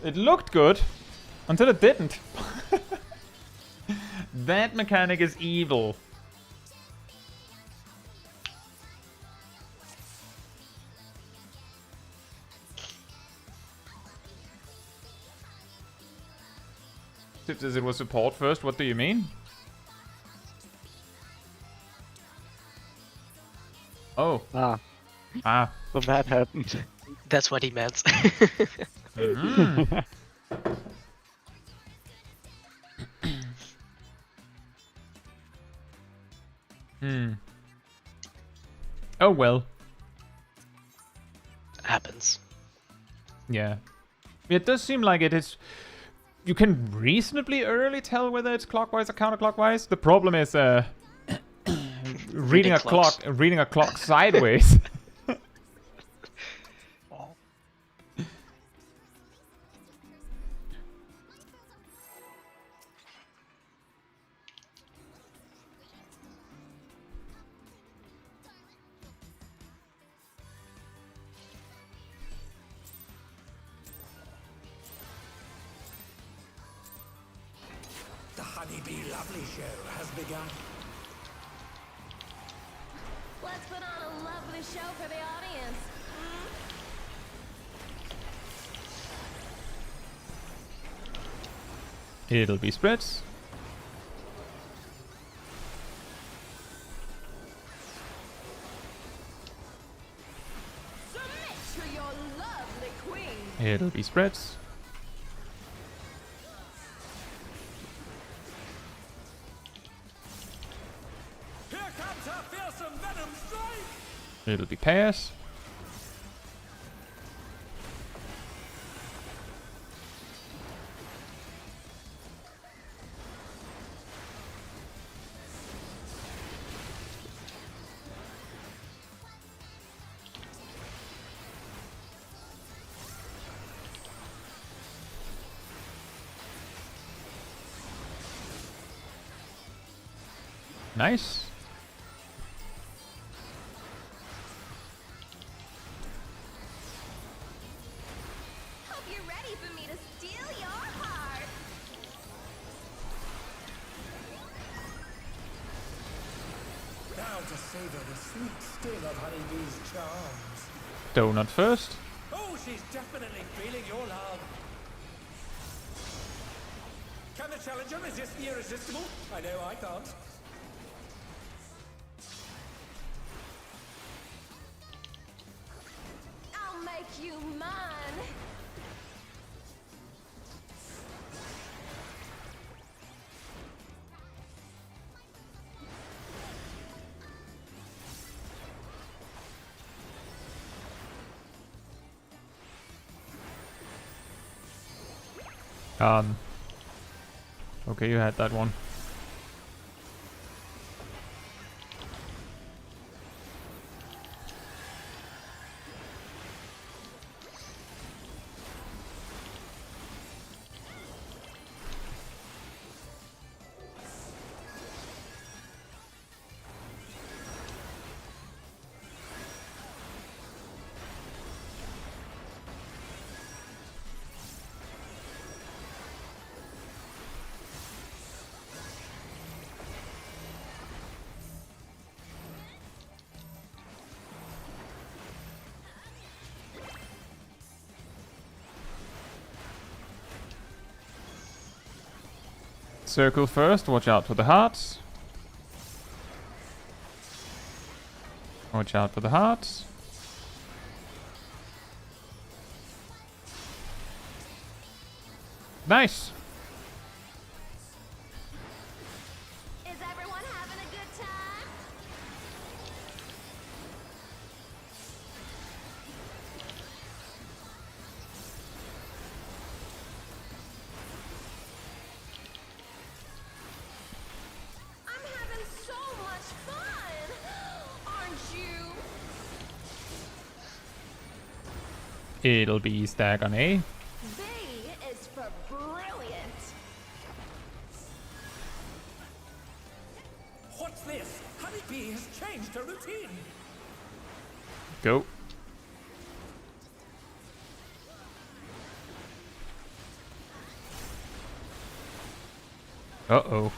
It looked good until it didn't. That mechanic is evil. It says it was support first, what do you mean? Oh. Ah, Ah. so that happened. That's what he meant. Mm. Hmm. Yeah. It does seem like it is... You can reasonably early tell whether it's clockwise or counterclockwise. The problem is reading a clock sideways. The Honeybee Lovely Show has begun. Let's put on a lovely show for the audience. It'll be spreads. Submit to your lovely queen. It'll be spreads. Here comes her fearsome venom strike! It'll be pairs. Nice. Hope you're ready for me to steal your heart. Now to savor the sweet sting of Honeybee's charms. Donut first. Oh, she's definitely feeling your love. Can the challenger resist the irresistible? I know I can't. I'll make you mine. Okay, you had that one. Circle first, watch out for the hearts. Watch out for the hearts. Nice! Is everyone having a good time? I'm having so much fun! Aren't you? It'll be stack on A. B is for brilliant. What's this? Honeybee has changed her routine. Go. Uh-oh.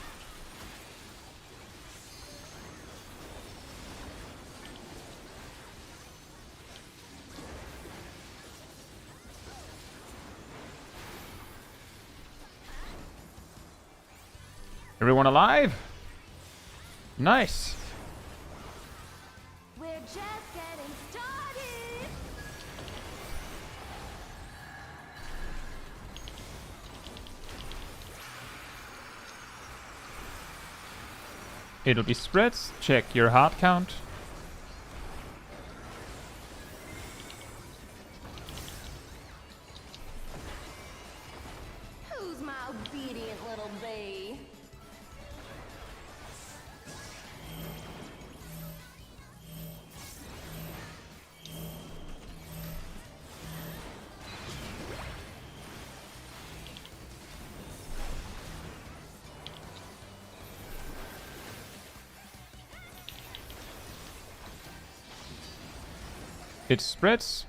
Everyone alive? Nice. We're just getting started. It'll be spreads. Check your heart count. It spreads.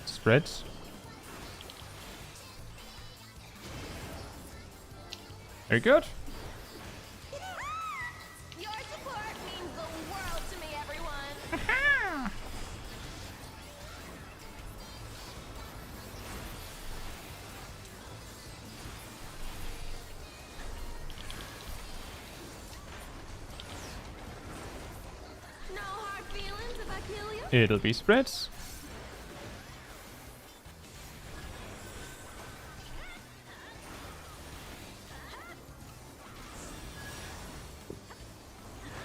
Spreads. Very good. Your support means the world to me, everyone. No hard feelings if I kill you. It'll be spreads.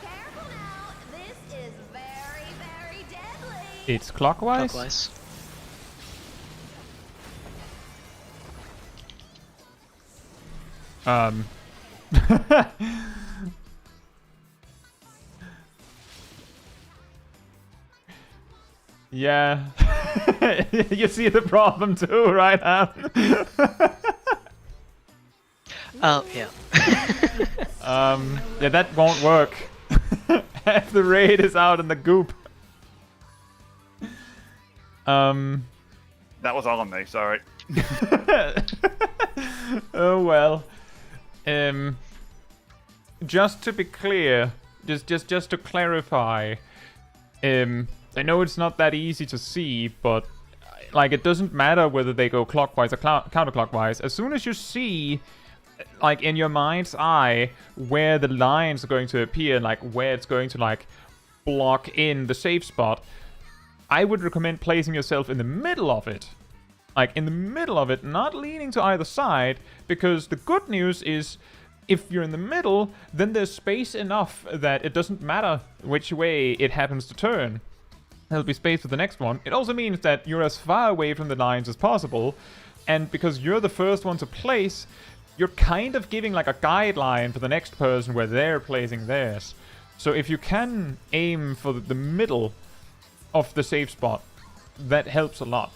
Careful now. This is very, very deadly. It's clockwise. Clockwise. Yeah. You see the problem too, right, Al? Oh, yeah. Yeah, that won't work. Half the raid is out in the goop. That was all on me, sorry. Oh well. Just to be clear, just to clarify, I know it's not that easy to see, but like it doesn't matter whether they go clockwise or counterclockwise. As soon as you see, like in your mind's eye, where the lines are going to appear, like where it's going to like block in the safe spot, I would recommend placing yourself in the middle of it. Like in the middle of it, not leaning to either side, because the good news is if you're in the middle, then there's space enough that it doesn't matter which way it happens to turn. There'll be space for the next one. It also means that you're as far away from the lines as possible, and because you're the first one to place, you're kind of giving like a guideline for the next person where they're placing theirs. So if you can aim for the middle of the safe spot, that helps a lot.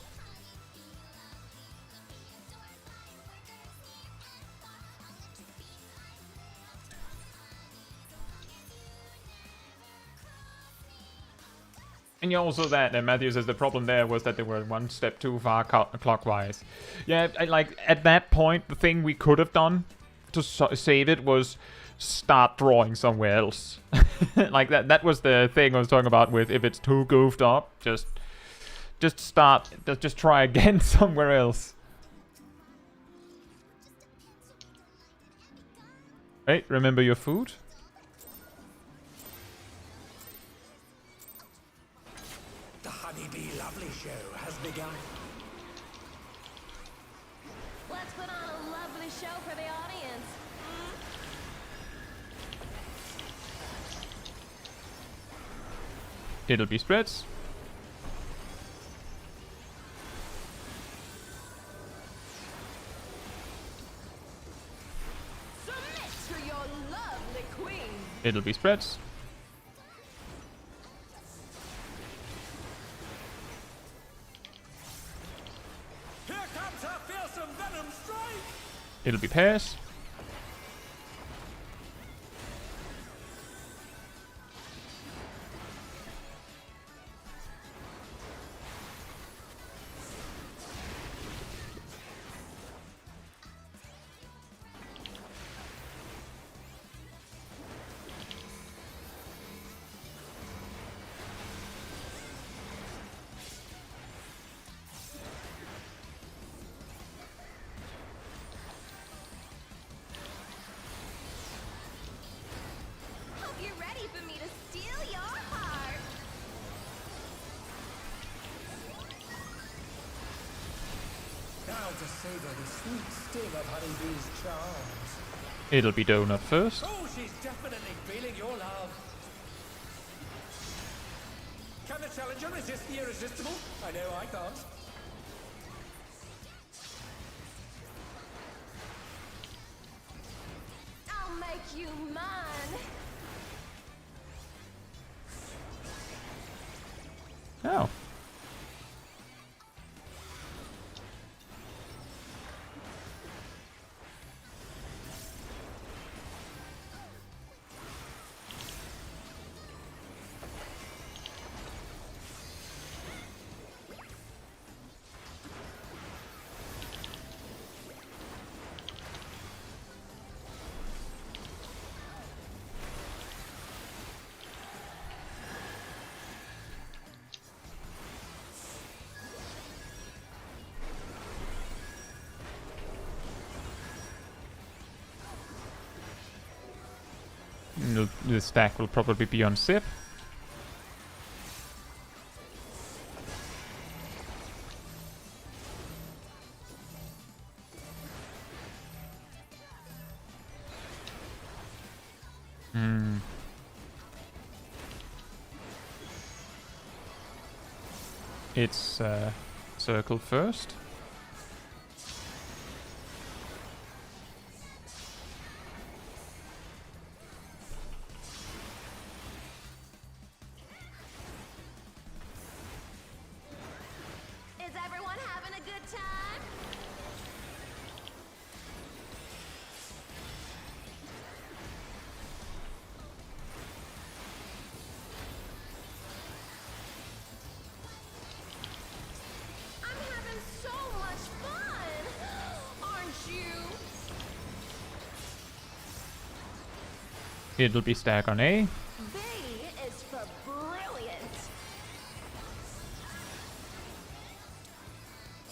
And also that, Matthew says the problem there was that they were one step too far clockwise. Yeah, like at that point, the thing we could have done to save it was start drawing somewhere else. Like that was the thing I was talking about with if it's too goofed up, just try again somewhere else. Right, remember your food? The Honeybee Lovely Show has begun. Let's put on a lovely show for the audience. It'll be spreads. Submit to your lovely queen. It'll be spreads. Here comes her fearsome venom strike! It'll be pairs. Hope you're ready for me to steal your heart. Now to savor the sweet sting of Honeybee's charms. It'll be donut first. Oh, she's definitely feeling your love. Can the challenger resist the irresistible? I know I can't. I'll make you mine. Oh. And the stack will probably be on Zip. It's circle first. Is everyone having a good time? I'm having so much fun, aren't you? It'll be stack on A. B is for brilliant.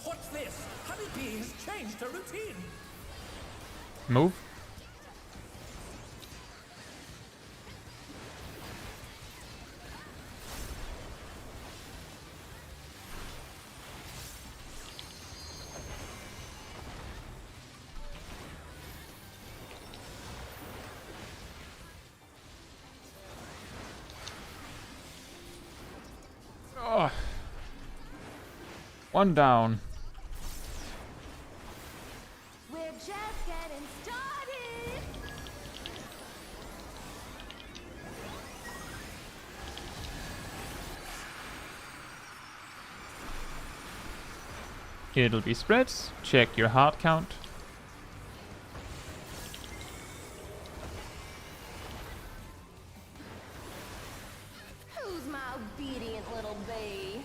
What's this? Honeybee has changed her routine. Move. Oh. One down. We're just getting started. It'll be spreads. Check your heart count. Who's my obedient little bee?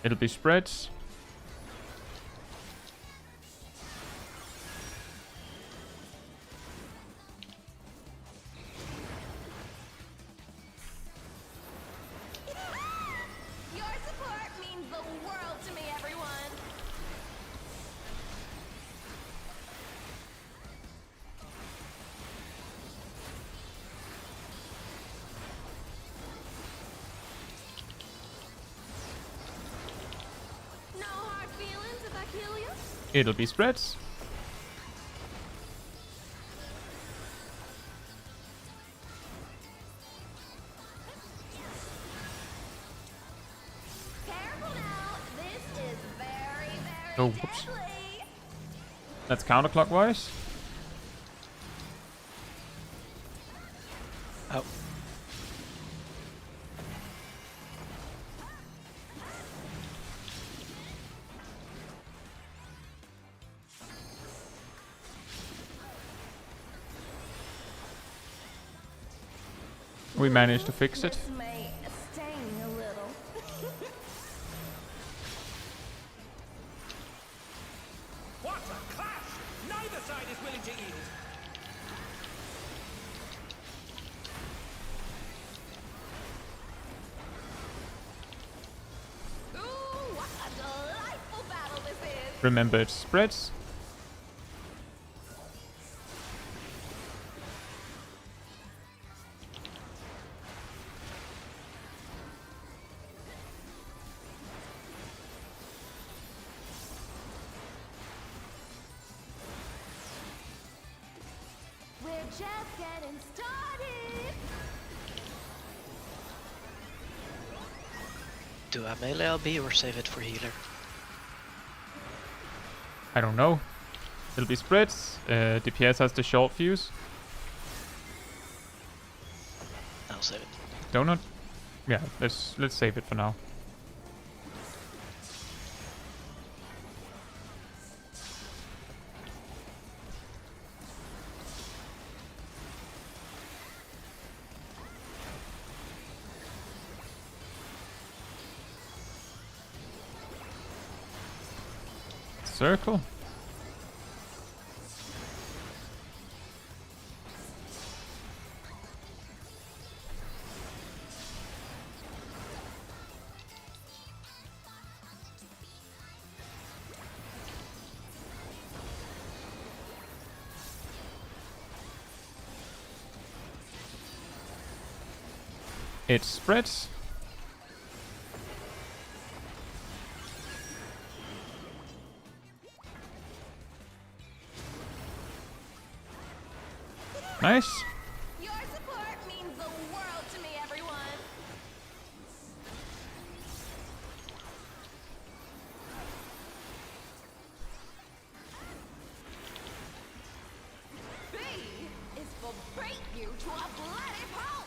It'll be spreads. Your support means the world to me, everyone. No hard feelings if I kill you? It'll be spreads. Careful now. This is very, very Oh, whoops. deadly. That's counterclockwise. Oh. We managed to fix it. This may sting a little. What a clash! Neither side is willing to yield. Ooh, what a delightful battle this is. Remember, it's spreads. We're just getting started. Do I melee LB or save it for healer? I don't know. It'll be spreads. DPS has the short fuse. I'll save it. Donut. Yeah, let's save it for now. circle. It spreads. Nice. Your support means the world to me, everyone. B is for break you to a bloody pulp.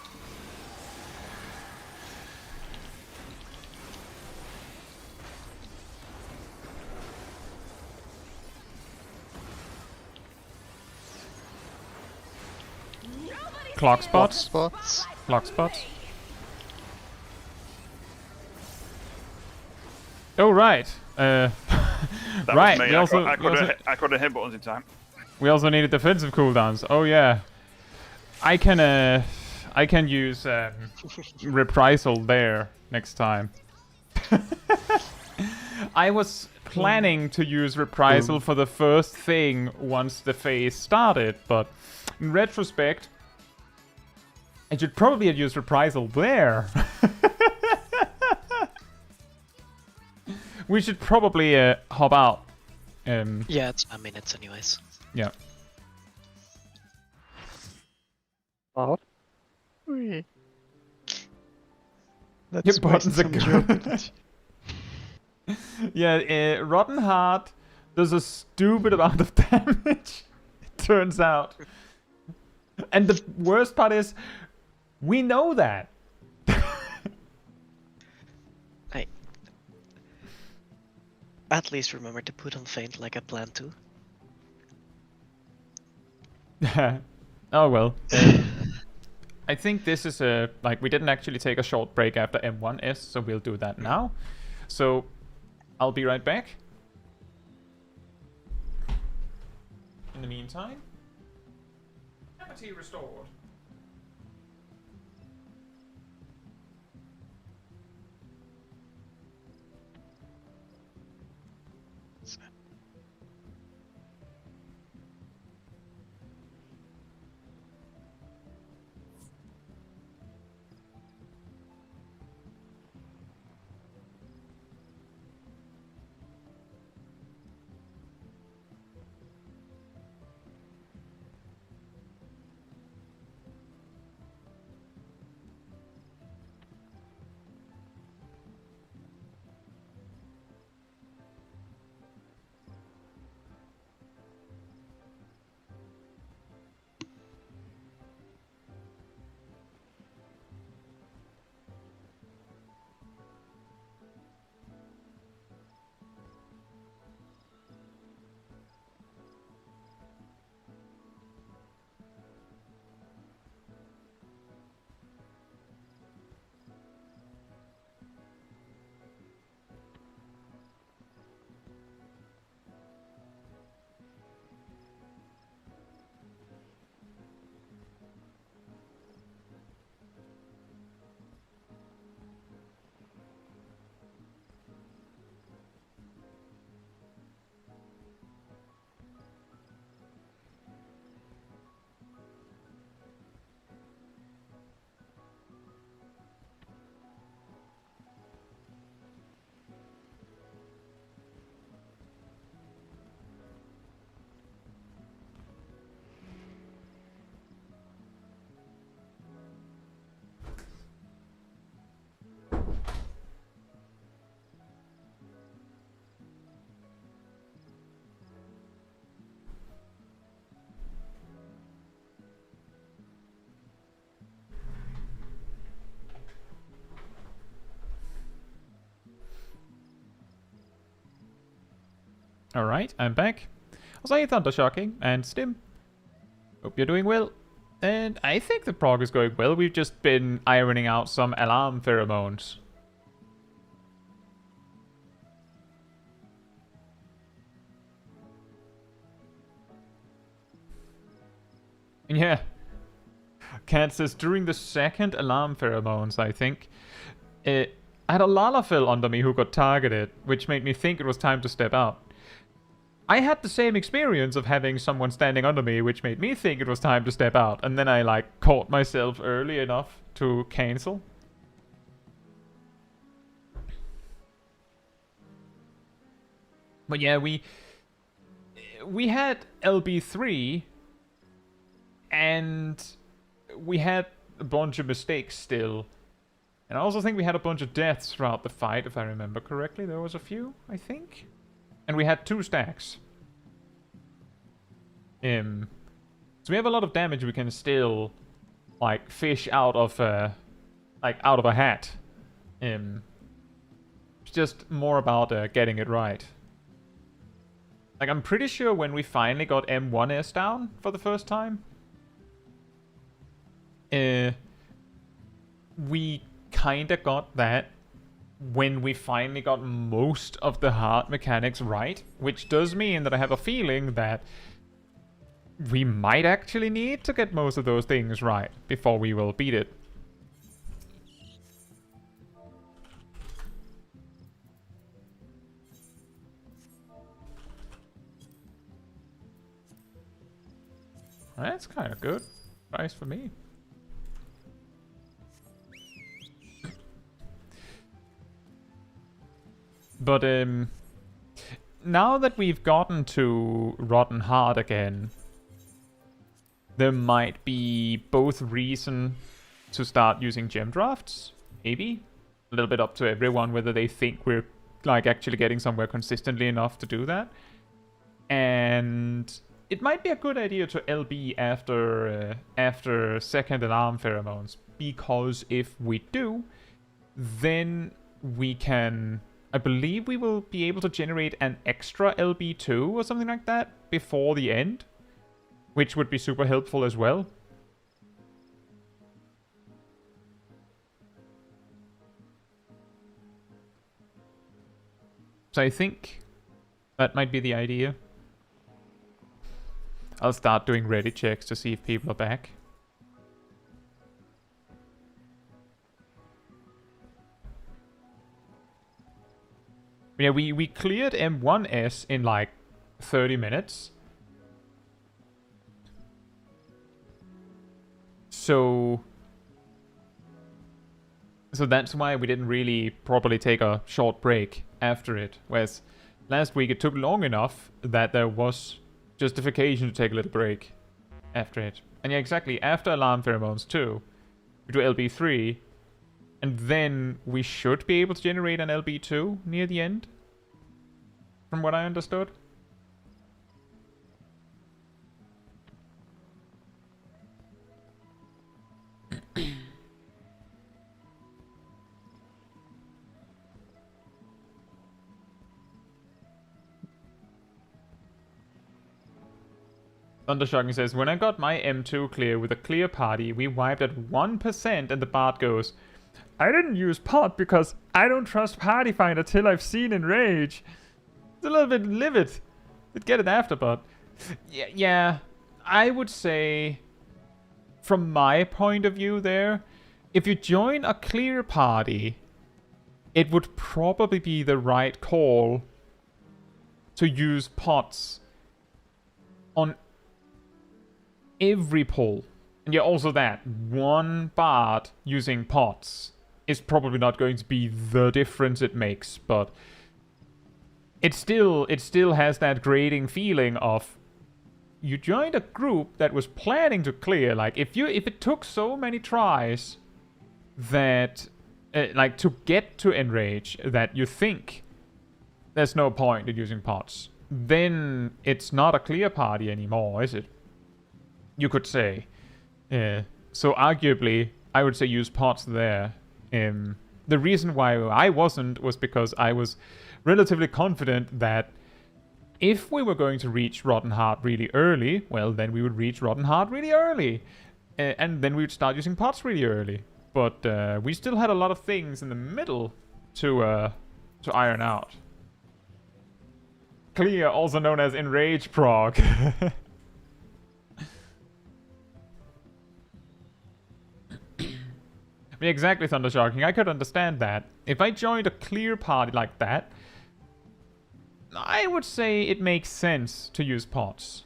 Nobody Clock stands spots. a spotlight Clock from spots. me. Oh right. That right. was me. I couldn't hit buttons in time. We also needed defensive cooldowns. Oh yeah. I can use reprisal there next time. I was planning to use reprisal for the first thing once the phase started, but in retrospect, I should probably have used reprisal there. We should probably hop out. Yeah, it's 5 minutes anyways. Yeah. Out. Whee. Your Let's buttons are some good. durability. Yeah, Rotten Heart does a stupid amount of damage, it turns out. And the worst part is, we know that. I at least remember to put on feint like I planned to. Oh well. I think this is like we didn't actually take a short break after M1S, so we'll do that now. So I'll be right back. In the meantime, sanity restored. Alright, I'm back. Also, hey Thundershocking and Stim. Hope you're doing well. And I think the prog is going well. We've just been ironing out some alarm pheromones. Yeah. Cat says, during the second alarm pheromones, I think, I had a Lalafell under me who got targeted, which made me think it was time to step out. I had the same experience of having someone standing under me, which made me think it was time to step out, and then I, like, caught myself early enough to cancel. But yeah, we had LB3, and we had a bunch of mistakes still. And I also think we had a bunch of deaths throughout the fight, if I remember correctly. There was a few, I think. And we had 2 stacks. So we have a lot of damage we can still, like, fish out of a hat. It's just more about getting it right. Like, I'm pretty sure when we finally got M1S down for the first time, we kinda got that when we finally got most of the hard mechanics right, which does mean that I have a feeling that we might actually need to get most of those things right before we will beat it. That's kind of good. Nice for me. But now that we've gotten to Rotten Heart again, there might be both reason to start using gem drafts, maybe. A little bit up to everyone whether they think we're like actually getting somewhere consistently enough to do that. And it might be a good idea to LB after second alarm pheromones, because if we do, then we can, I believe we will be able to generate an extra LB2 or something like that before the end, which would be super helpful as well. So I think that might be the idea. I'll start doing Reddit checks to see if people are back. Yeah, we cleared M1S in like 30 minutes. So that's why we didn't really properly take a short break after it. Whereas last week it took long enough that there was justification to take a little break after it. And yeah, exactly, after alarm pheromones too, we do LB3, and then we should be able to generate an LB2 near the end, from what I understood. Thundershocking says, when I got my M2 clear with a clear party, we wiped at 1% and the bard goes, I didn't use pot because I don't trust Party Finder till I've seen Enrage. It's a little bit livid. You'd get it after, but yeah, I would say, from my point of view there, if you join a clear party, it would probably be the right call to use pots on every pull. And yeah, also that one bard using pots is probably not going to be the difference it makes, but it still has that grating feeling of you joined a group that was planning to clear. Like if it took so many tries that like to get to Enrage that you think there's no point in using pots, then it's not a clear party anymore, is it? You could say. So arguably, I would say use pots there. The reason why I wasn't was because I was relatively confident that if we were going to reach Rotten Heart really early, well, then we would reach Rotten Heart really early. And then we would start using pots really early. But we still had a lot of things in the middle to iron out. Clear, also known as Enrage Prog. Exactly, Thundersharking. I could understand that. If I joined a clear party like that, I would say it makes sense to use pots.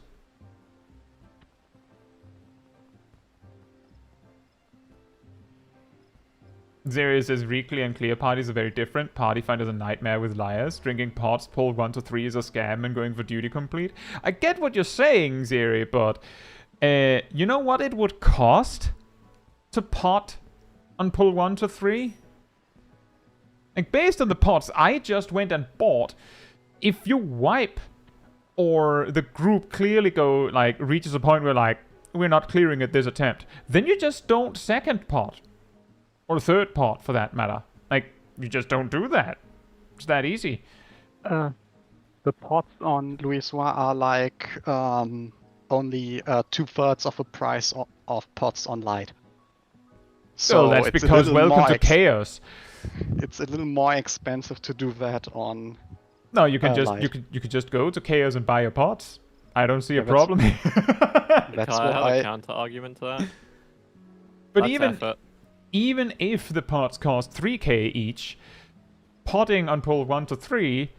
Zero says Reclear and clear parties are very different. Party find is a nightmare with liars. Drinking pots, pull 1 to 3 is a scam, and going for duty complete. I get what you're saying, Zeri, but you know what it would cost to pot on pull 1 to 3? Like, based on the pots I just went and bought, if you wipe or the group clearly reaches a point where, like, we're not clearing at this attempt, then you just don't second pot. Or third pot, for that matter. Like, you just don't do that. It's that easy. The pots on Louisoix are like only 2/3 of the price of pots on Light. So that's because welcome to chaos. It's a little more expensive to do that on. No, you can just Light. you could just go to chaos and buy your pots. I don't see a Yeah, problem here. That's I what have I. a counter argument to that. But That's even effort. even if the pots cost 3k each, potting on pull 1 to 3,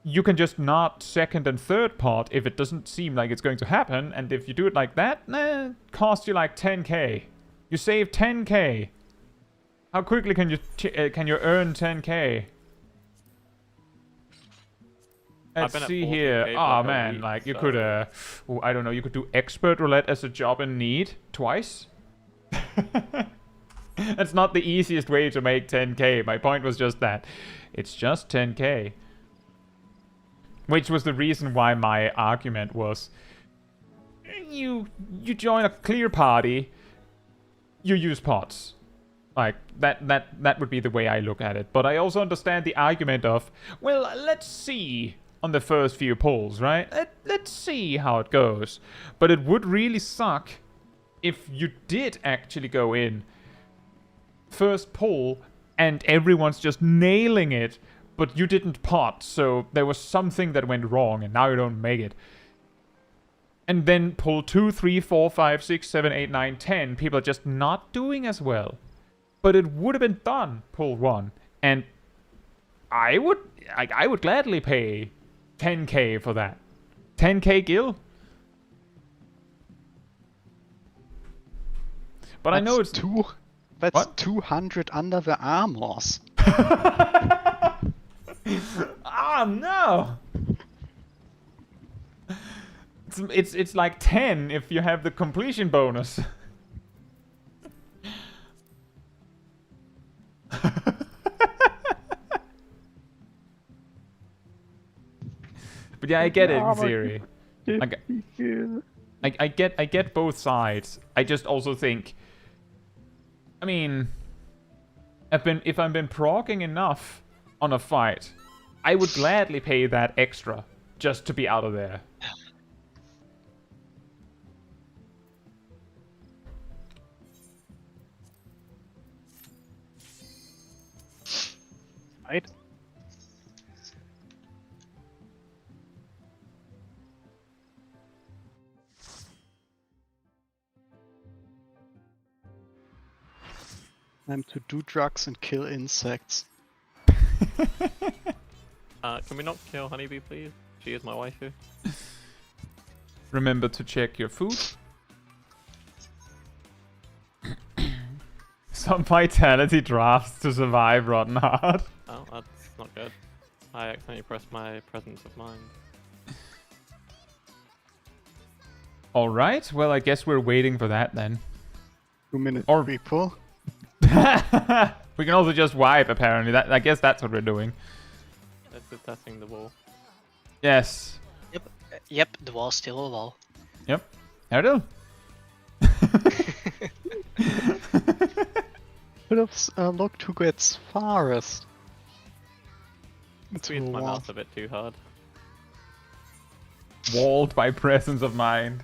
you can just not second and third pot if it doesn't seem like it's going to happen, and if you do it like that, it costs you like 10k. You save 10k. How quickly can you earn 10k? Let's been at see 40K here. for Oh like a man, week, like you so- could I don't know, you could do expert roulette as a job in need twice. That's not the easiest way to make 10k. My point was just that. It's just 10k. Which was the reason why my argument was you join a clear party, you use pots. Like that would be the way I look at it. But I also understand the argument of, well, let's see on the first few pulls, right? Let's see how it goes. But it would really suck if you did actually go in first pull and everyone's just nailing it, but you didn't pot, so there was something that went wrong and now you don't make it. And then pull 2, 3, 4, 5, 6, 7, 8, 9, 10, people are just not doing as well. But it would have been done pull 1, and I would gladly pay 10k for that. 10k gil. But I know it's That's What? 200 under the armors. Ah, no! It's like 10 if you have the completion bonus. But yeah, I get it, in theory. Like, I get both sides. I just also think, I mean, if I've been progging enough on a fight, I would gladly pay that extra just to be out of there. Right? Time to do drugs and kill insects. Can we not kill Honeybee, please? She is my waifu. Remember to check your food. Some vitality drafts to survive Rotten Heart. Oh, that's not good. I accidentally pressed my presence of mind. Alright, well I guess we're waiting for that then. 2 minutes, Or- people. We can also just wipe apparently. I guess that's what we're doing. It's just testing the wall. Yes. Yep, the wall's still a wall. Yep. How do? Could have looked who gets farthest. Squeezed my mouth a bit too hard. Walled by presence of mind.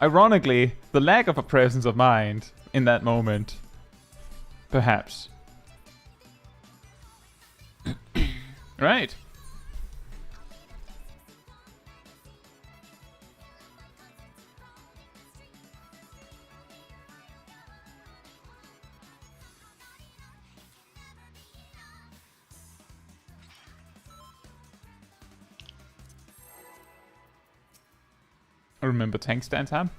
Ironically, the lack of a presence of mind in that moment. Perhaps. Right. Remember tank stand tab?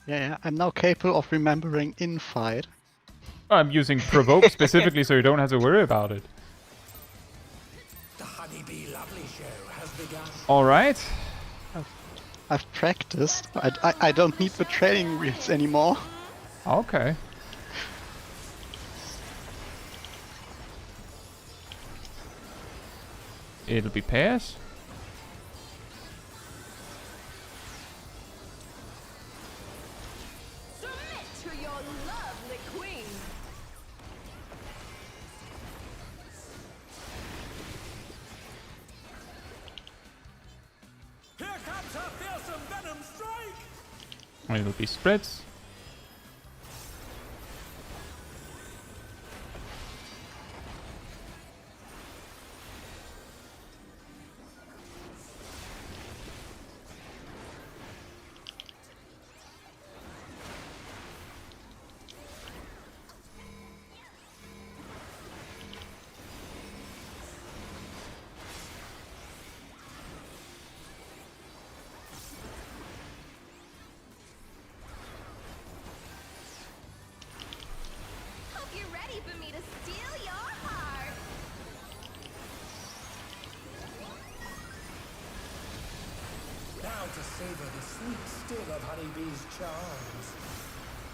Yeah, I'm now capable of remembering in fight. I'm using provoke specifically so you don't have to worry about it. The Honeybee Lovely Show has begun. Alright. I've practiced. I don't need the training wheels anymore. Okay. It'll be pairs. Submit to your lovely queen. Here comes her fearsome venom strike! It'll be spreads. Hope you're ready for me to steal your heart. Now to savor the sweet still of Honeybee's charms.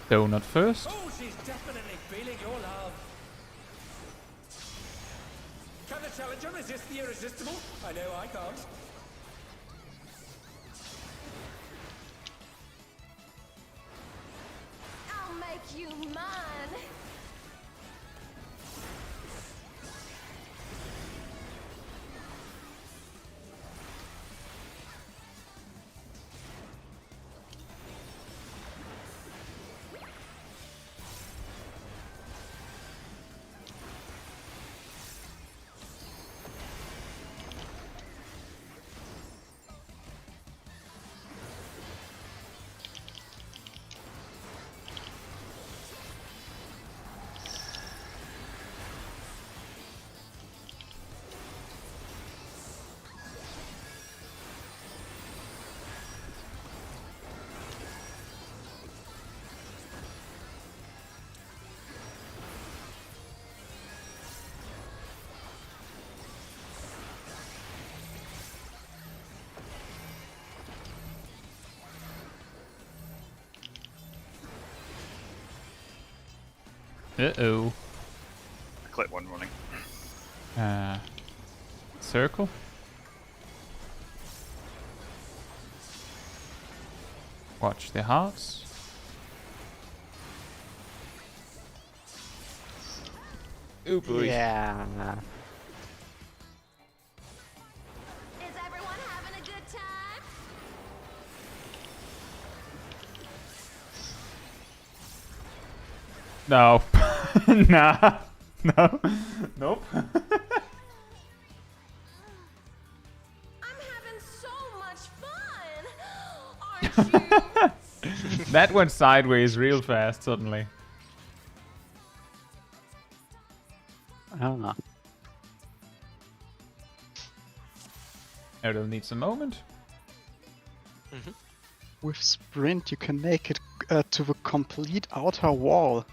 Donut first. Oh, she's definitely feeling your love. Can the challenger resist the irresistible? I know I can't. I'll make you mine. Uh-oh. Click one running. Circle. Watch the hearts. Oh boy. Yeah. Is everyone having a good time? No. Nah. No. Nope. I'm having so much fun. Aren't you? That went sideways real fast suddenly. Ah. It'll need some moment. With sprint, you can make it to the complete outer wall.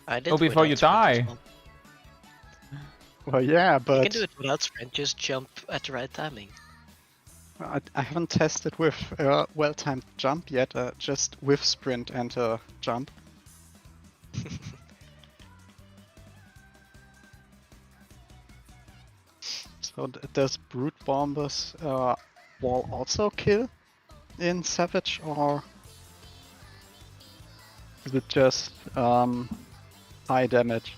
I did Oh, before you without sprint as die. well. Well, yeah, You but can do it without sprint, just jump at the right timing. I haven't tested with well-timed jump yet. Just with sprint and jump. So does Brute Bomber's wall also kill in Savage, or is it just high damage?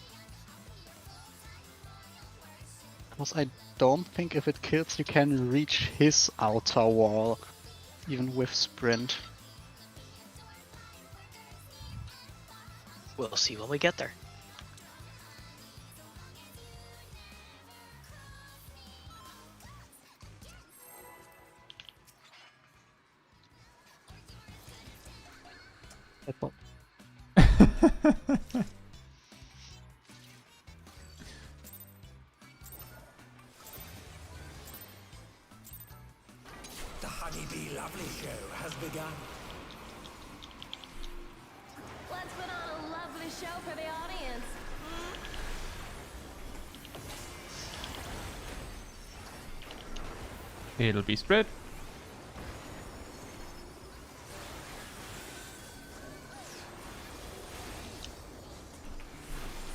Because I don't think if it kills you can reach his outer wall, even with sprint. We'll see when we get there. has begun. Let's put on a lovely show for the audience. It'll be spread.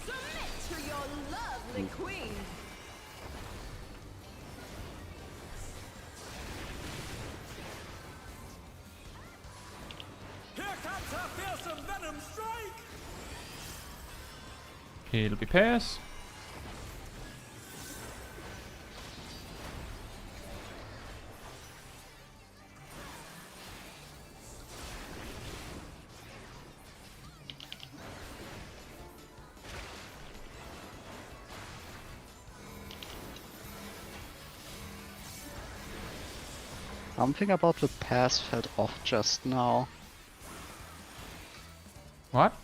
Submit to your lovely queen. Here comes her fearsome venom strike! It'll be pass. Something about the pass felt off just now. What?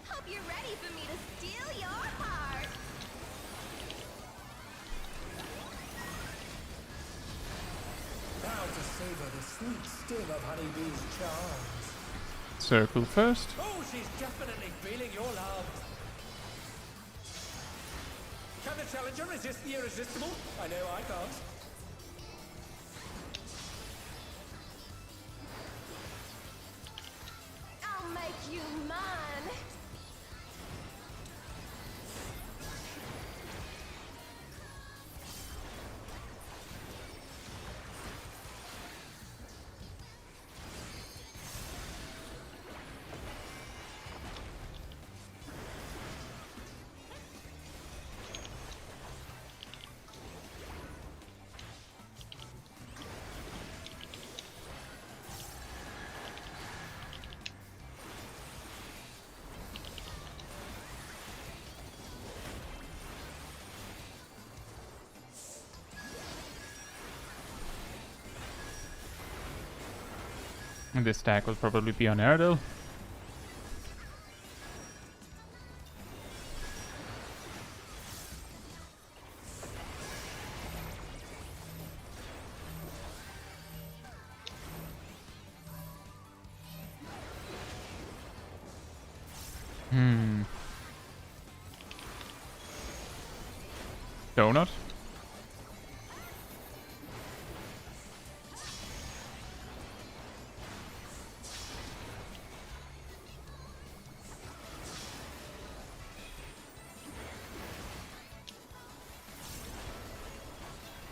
Hope you're ready for me to steal your heart. Proud to savor the sweet sting of honeybee's charms. Circle first. Oh, she's definitely feeling your love. Can the challenger resist the irresistible? I know I can't. I'll make you mine. And this stack will probably be on Airedale. Donut?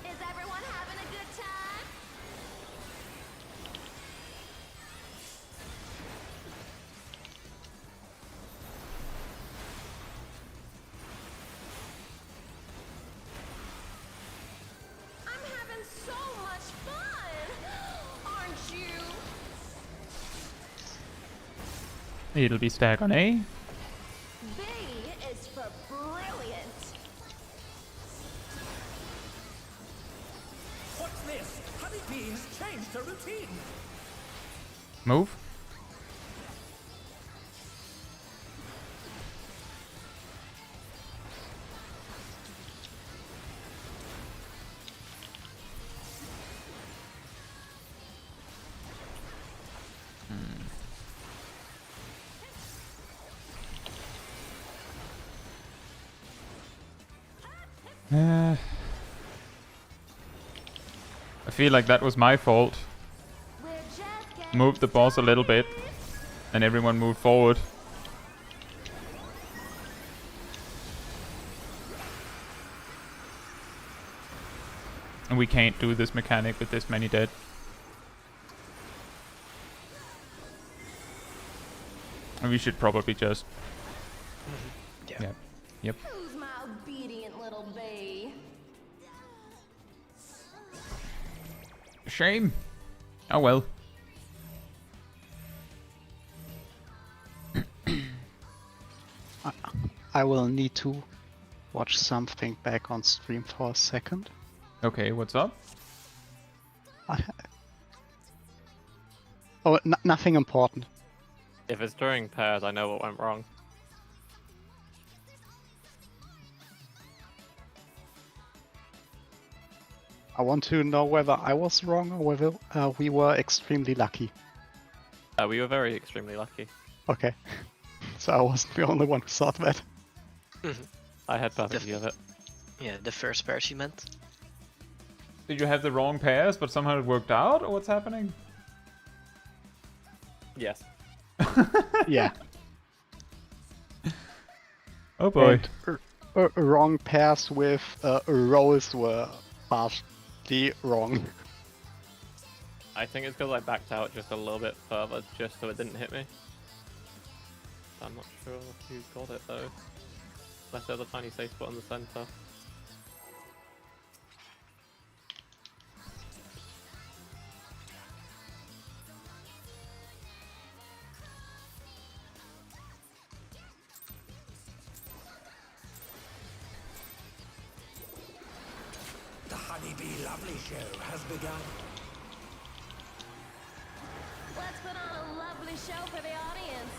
Is everyone having a good time? I'm having so much fun, aren't you? It'll be stack on A. B is for brilliant. What's this? Honeybee has changed her routine. Move. I feel like that was my fault. We're just getting Moved the boss a little bit, and everyone moved forward. And we can't do this mechanic with this many dead. And we should probably just... Yeah. Yep. Yep. Who's my obedient little bee? Shame. Oh well. I will need to watch something back on stream for a second. Okay, what's up? Oh, nothing important. If it's during pairs, I know what went wrong. I want to know whether I was wrong or whether we were extremely lucky. We were very extremely lucky. Okay. So I wasn't the only one who thought that. I had perfect view of it. Yeah, the first pair she meant. Did you have the wrong pairs, but somehow it worked out, or what's happening? Yes. Yeah. Oh boy. And wrong pairs with rolls were partially wrong. I think it's because I backed out just a little bit further, just so it didn't hit me. I'm not sure who got it though. Unless there's a tiny safe spot in the center. The Honeybee Lovely Show has begun. Let's put on a lovely show for the audience.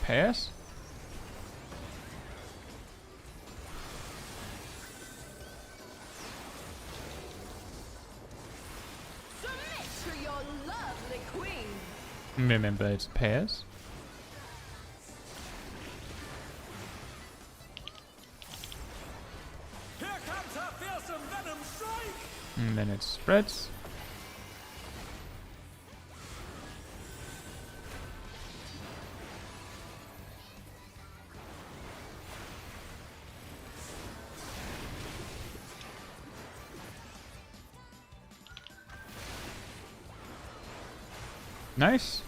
Pairs? Submit to your lovely queen. Remember, it's pairs. Here comes her fearsome venom strike! And then it spreads. Nice.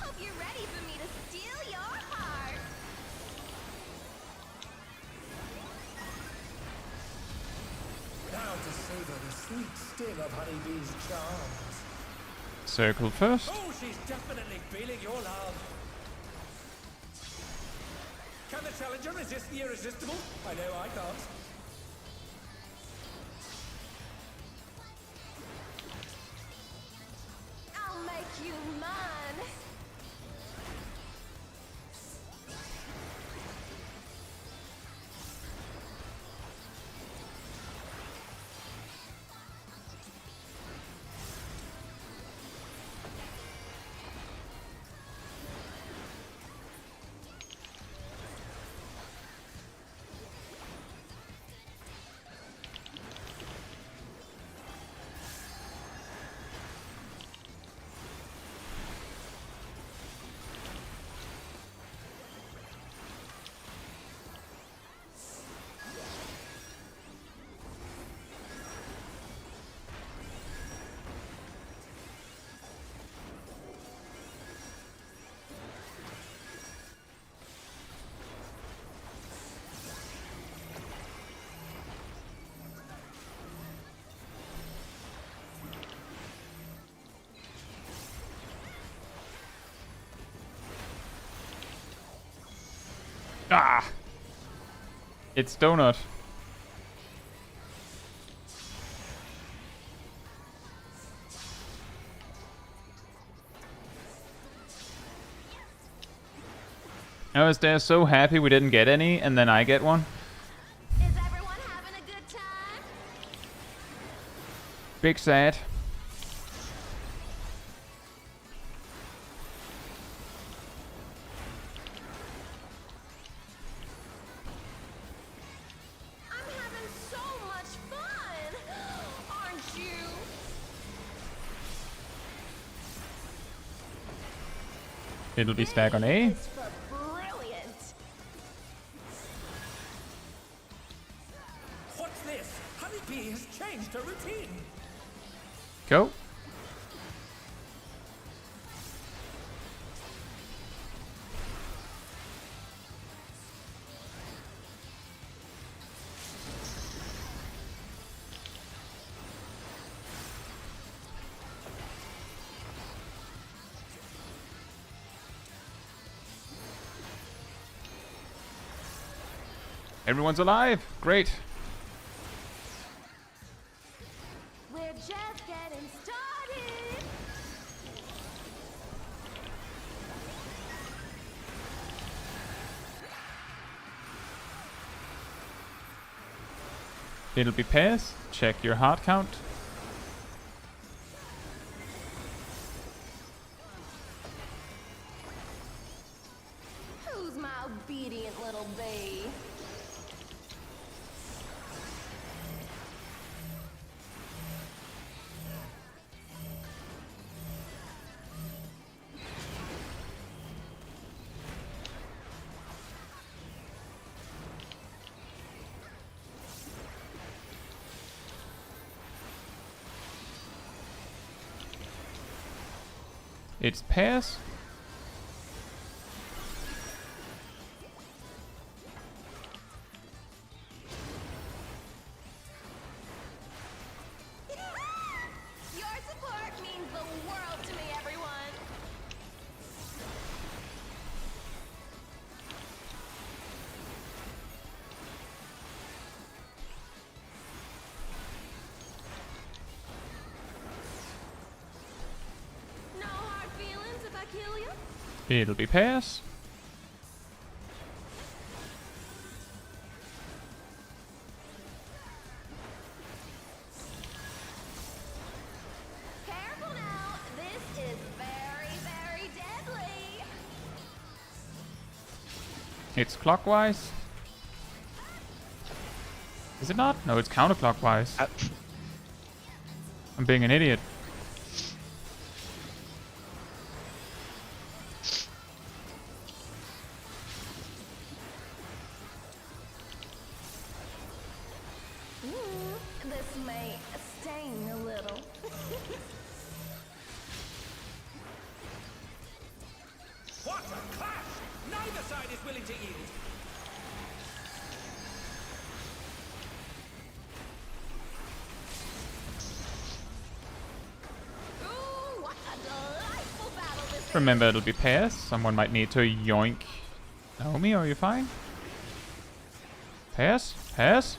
Hope you're ready for me to steal your heart. Now to savor the sweet sting of Honeybee's charms. Circle first. Oh, she's definitely feeling your love. Can the challenger resist the irresistible? I know I can't. I'll make you mine. Ah! It's donut. I was there so happy we didn't get any, and then I get one. Is everyone having a good time? Big sad. I'm having so much fun. Aren't you? It'll be stack on A. It's for brilliant. What's this? Honeybee has changed her routine. Go. Everyone's alive! Great! We're just getting started. It'll be pairs. Check your heart count. Who's my obedient little bee? It's pairs. Your support means the world to me, everyone. No hard feelings if I kill you? It'll be pairs. Careful now. This is very, very deadly. It's clockwise. Is it not? No, it's counterclockwise. I'm being an idiot. This may sting a little. What a clash! Neither side is willing to yield. Ooh, what a delightful battle this is. Remember, it'll be pairs. Someone might need to yoink. Naomi, are you fine? Pairs? Pairs?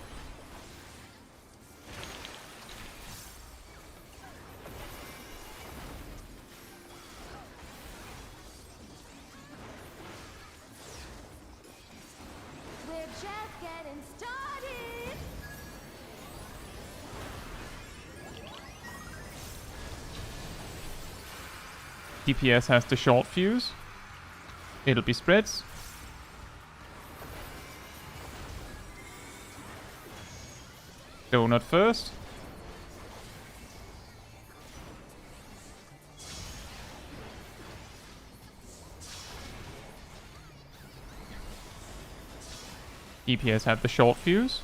We're just getting started. DPS has the short fuse. It'll be spreads. Donut first. DPS have the short fuse.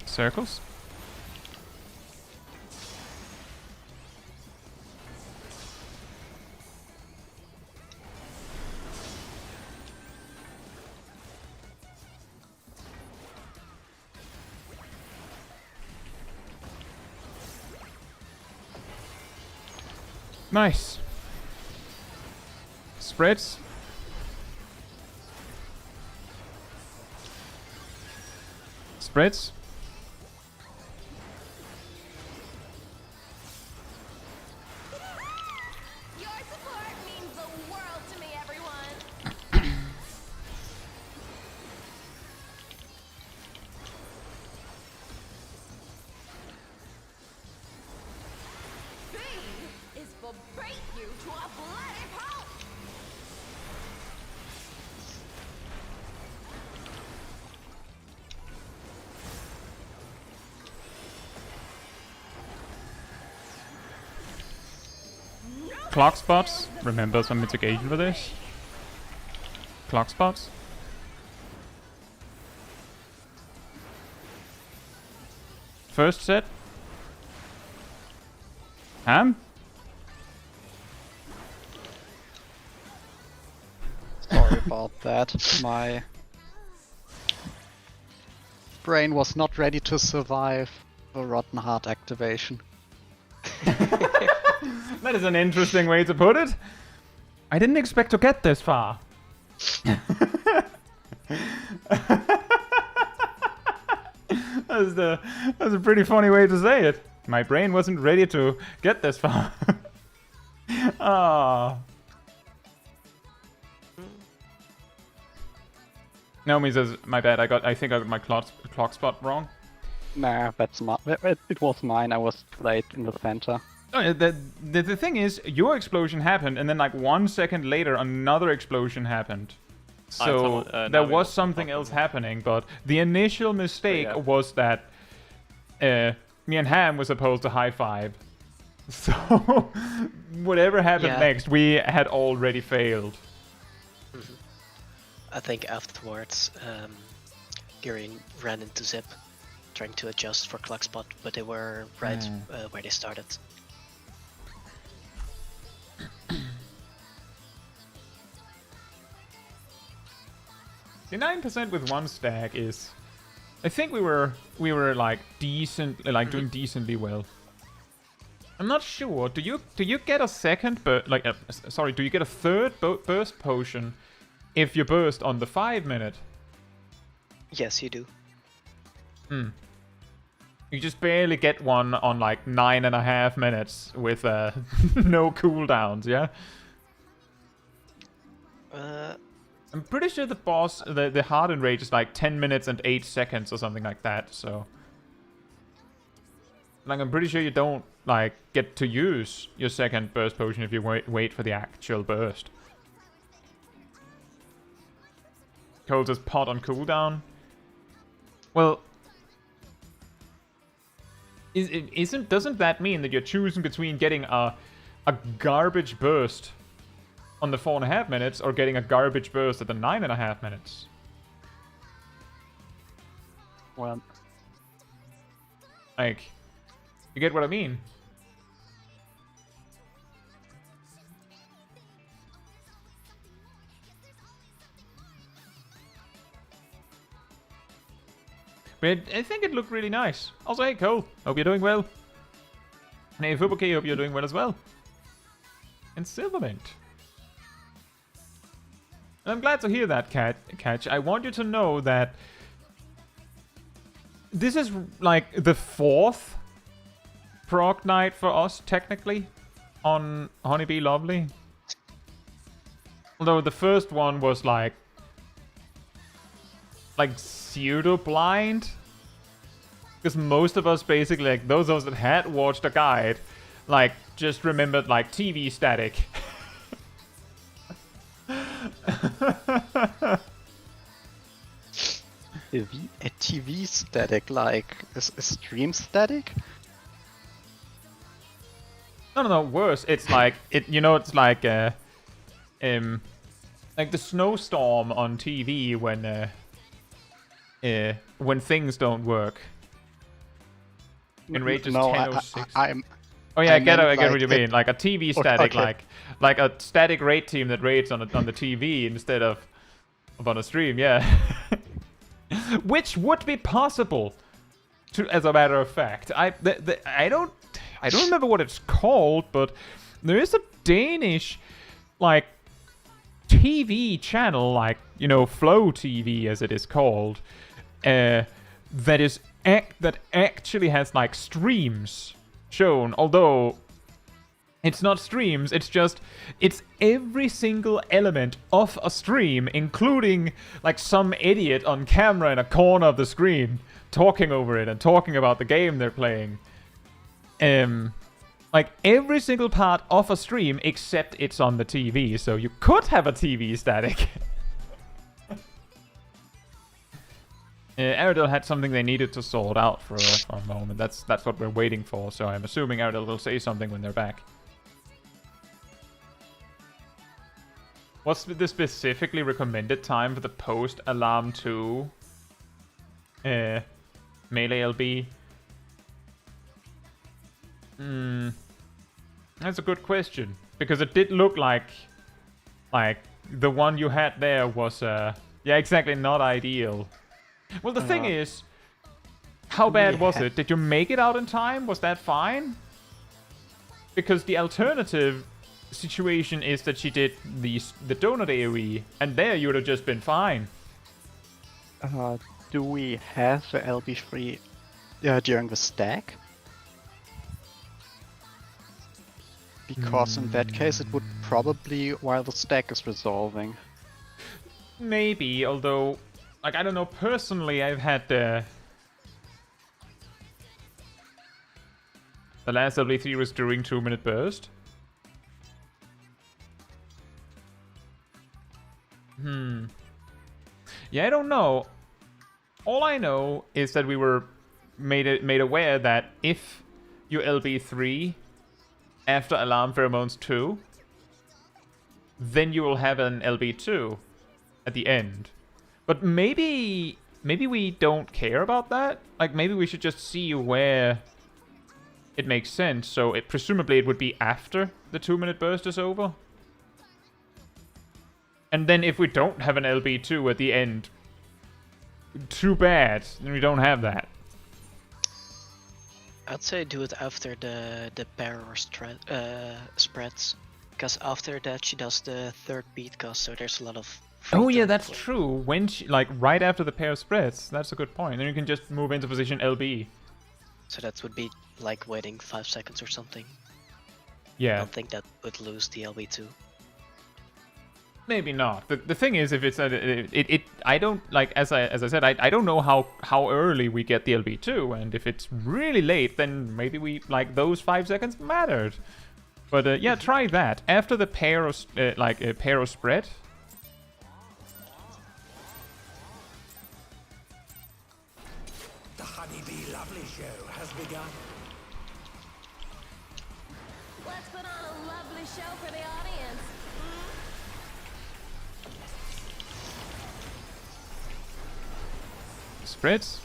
Circles. Nice. Spreads. Spreads. Your support means the world to me, everyone. B is for bait you to a bloody pulp. Clock spots. Remember some mitigation for this. Clock spots. First set. Ham. Sorry about that. My brain was not ready to survive a rotten heart activation. That is an interesting way to put it. I didn't expect to get this far. That's a pretty funny way to say it. My brain wasn't ready to get this far. Ah. Naomi says, "My bad. I think I got my clock spot wrong." Nah, that's it was mine. I was late in the center. Oh, the thing is, your explosion happened, and then like 1 second later, another explosion happened. So there was something else happening, but the initial mistake was that me and Ham were supposed to high five. So whatever happened next, we had already failed. I think afterwards, Gary ran into Zip, trying to adjust for clock spot, but they were right where they started. The 9% with one stack is, I think we were like decent, like doing decently well. I'm not sure. Do you get a second sorry, do you get a third burst potion if you burst on the 5 minute? Yes, you do. You just barely get one on like 9.5 minutes with no cooldowns, yeah? I'm pretty sure the boss, the hardened rage is like 10 minutes and 8 seconds or something like that, so... Like, I'm pretty sure you don't, like, get to use your second burst potion if you wait for the actual burst. Cole says pot on cooldown. Well... Doesn't that mean that you're choosing between getting a garbage burst on the 4.5 minutes or getting a garbage burst at the 9.5 minutes? Well, like, you get what I mean? But I think it looked really nice. Also, hey Cole, hope you're doing well. And hey Fubuki, hope you're doing well as well. And Silvermint. And I'm glad to hear that, Catch. I want you to know that this is like the 4th prog night for us, technically, on Honeybee Lovely. Although the first one was like pseudo-blind. Because most of us basically, like those of us that had watched a guide, like just remembered like TV static. A TV static, like a stream static? No, worse. It's like it's like the snowstorm on TV when things don't work. In Rage is 10:06. Oh yeah, I get what you mean. Like a TV static, okay. like a static raid team that raids on the TV instead of on a stream. Yeah, which would be possible, as a matter of fact. I don't remember what it's called, but there is a Danish like TV channel, like Flow TV as it is called, that actually has like streams shown, although it's not streams, it's every single element of a stream, including like some idiot on camera in a corner of the screen talking over it and talking about the game they're playing. Like every single part of a stream except it's on the TV, so you could have a TV static. Aerodel had something they needed to sort out for a moment. That's what we're waiting for, so I'm assuming Aerodel will say something when they're back. What's the specifically recommended time for the post-alarm 2 Melee LB? That's a good question, because it did look like the one you had there was yeah, exactly, not ideal. Well, the thing is, how bad was it? Did you make it out in time? Was that fine? Because the alternative situation is that she did the donut AoE, and there you would have just been fine. Do we have the LB3 during the stack? Because in that case it would probably while the stack is resolving. Maybe, although, like, I don't know, personally I've had the last LB3 was during 2-minute burst. Yeah, I don't know. All I know is that we were made aware that if you LB3 after Alarm Pheromones 2, then you will have an LB2 at the end. But maybe we don't care about that. Like, maybe we should just see where it makes sense. So presumably it would be after the 2-minute burst is over. And then if we don't have an LB2 at the end, too bad. Then we don't have that. I'd say do it after the pair or spreads, because after that she does the third beat cast, so there's a lot of free Oh yeah, time that's for- true. When she, like, right after the pair spreads, that's a good point. Then you can just move into position LB. So that would be like waiting 5 seconds or something. I Yeah, don't think that would lose the LB2. maybe not. The thing is, if it's I don't, like, as I said, I don't know how early we get the LB2, and if it's really late, then maybe we, like, those 5 seconds mattered. But yeah, try that after the pair of a pair of spread. The Honeybee Lovely Show has begun. Let's put on a lovely show for the audience. Spreads.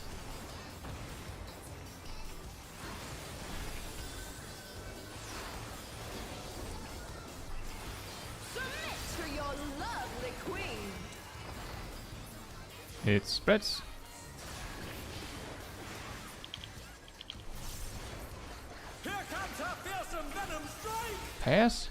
Submit to your lovely queen. It spreads. Here comes our fearsome venom strike! Pass.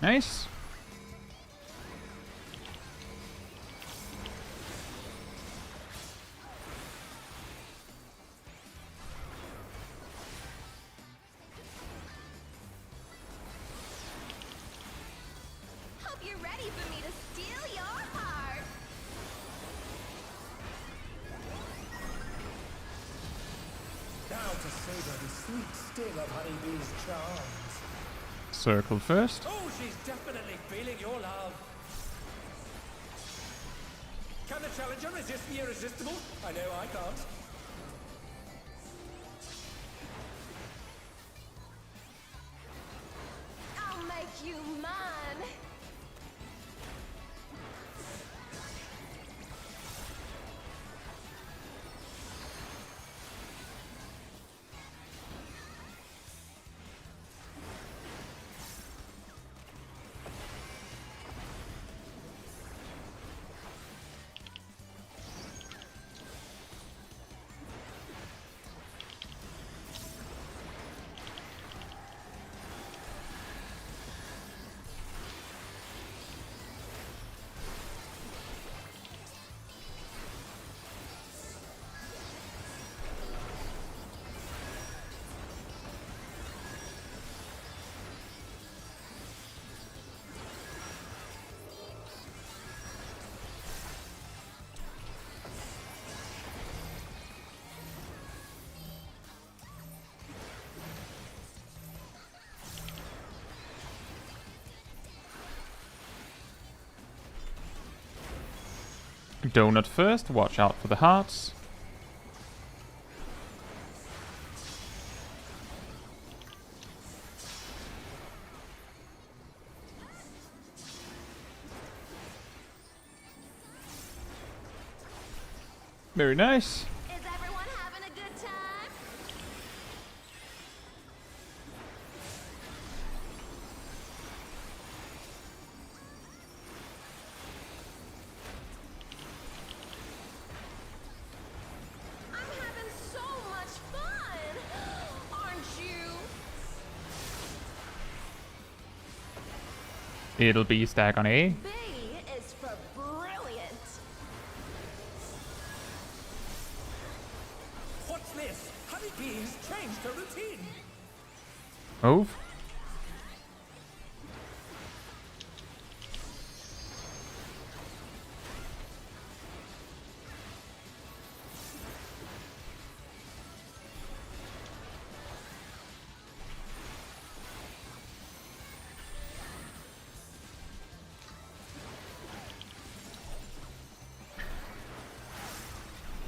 Nice. Hope you're ready for me to steal your heart. Now to savor the sweet sting of Honeybee's charms. Circle first. Oh, she's definitely feeling your love. Can the challenger resist the irresistible? I know I can't. I'll make you mine. Donut first. Watch out for the hearts. Very nice. Is everyone having a good time? It'll be stack on A. B is for brilliant. What's this? Honeybees changed the routine. Move.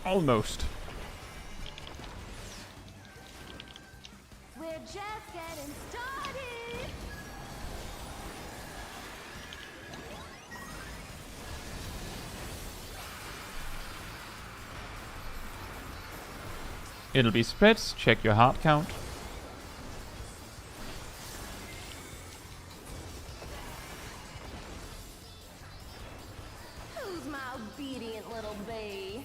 Almost. We're just getting started. It'll be spreads. Check your heart count. Who's my obedient little bee?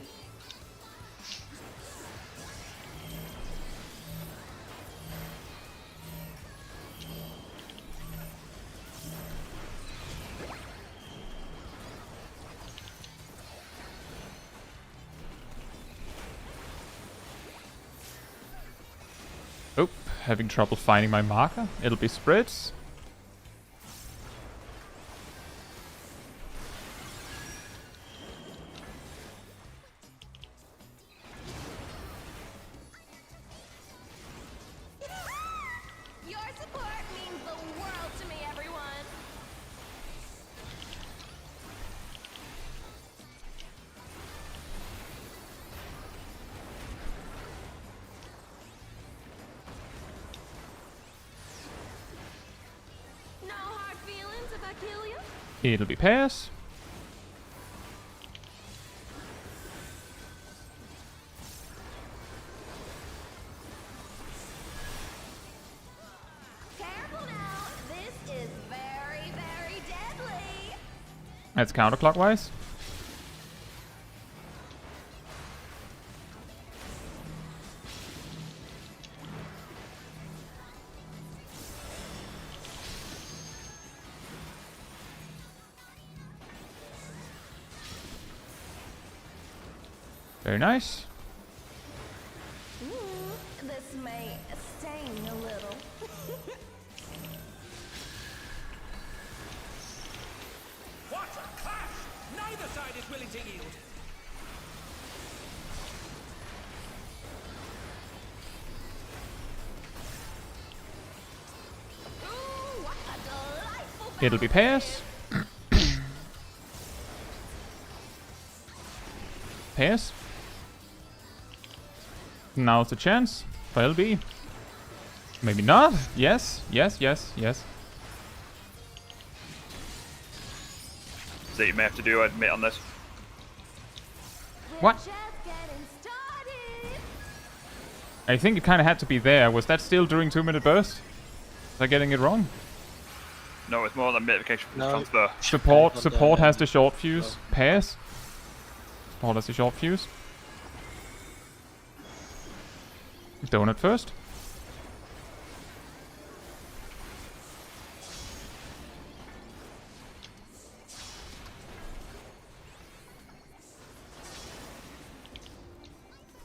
Oh, having trouble finding my marker. It'll be spreads. Your support means the world to me, everyone. No hard feelings if I kill you. It'll be pass. Careful now. This is very, very deadly. That's counterclockwise. Very nice. This may sting a little. What a clash! Neither side is willing to yield. Ooh, what a delightful It'll be pass. Pass. Now's the chance for LB. Maybe not. Yes, yes, yes, yes. So you may have to do, I admit, on this. What? Just getting started. I think it kind of had to be there. Was that still during 2-minute burst? Was I getting it wrong? No, it's more than mitification for the No. transfer. Support has the short fuse. Pass. Support has the short fuse. Donut first.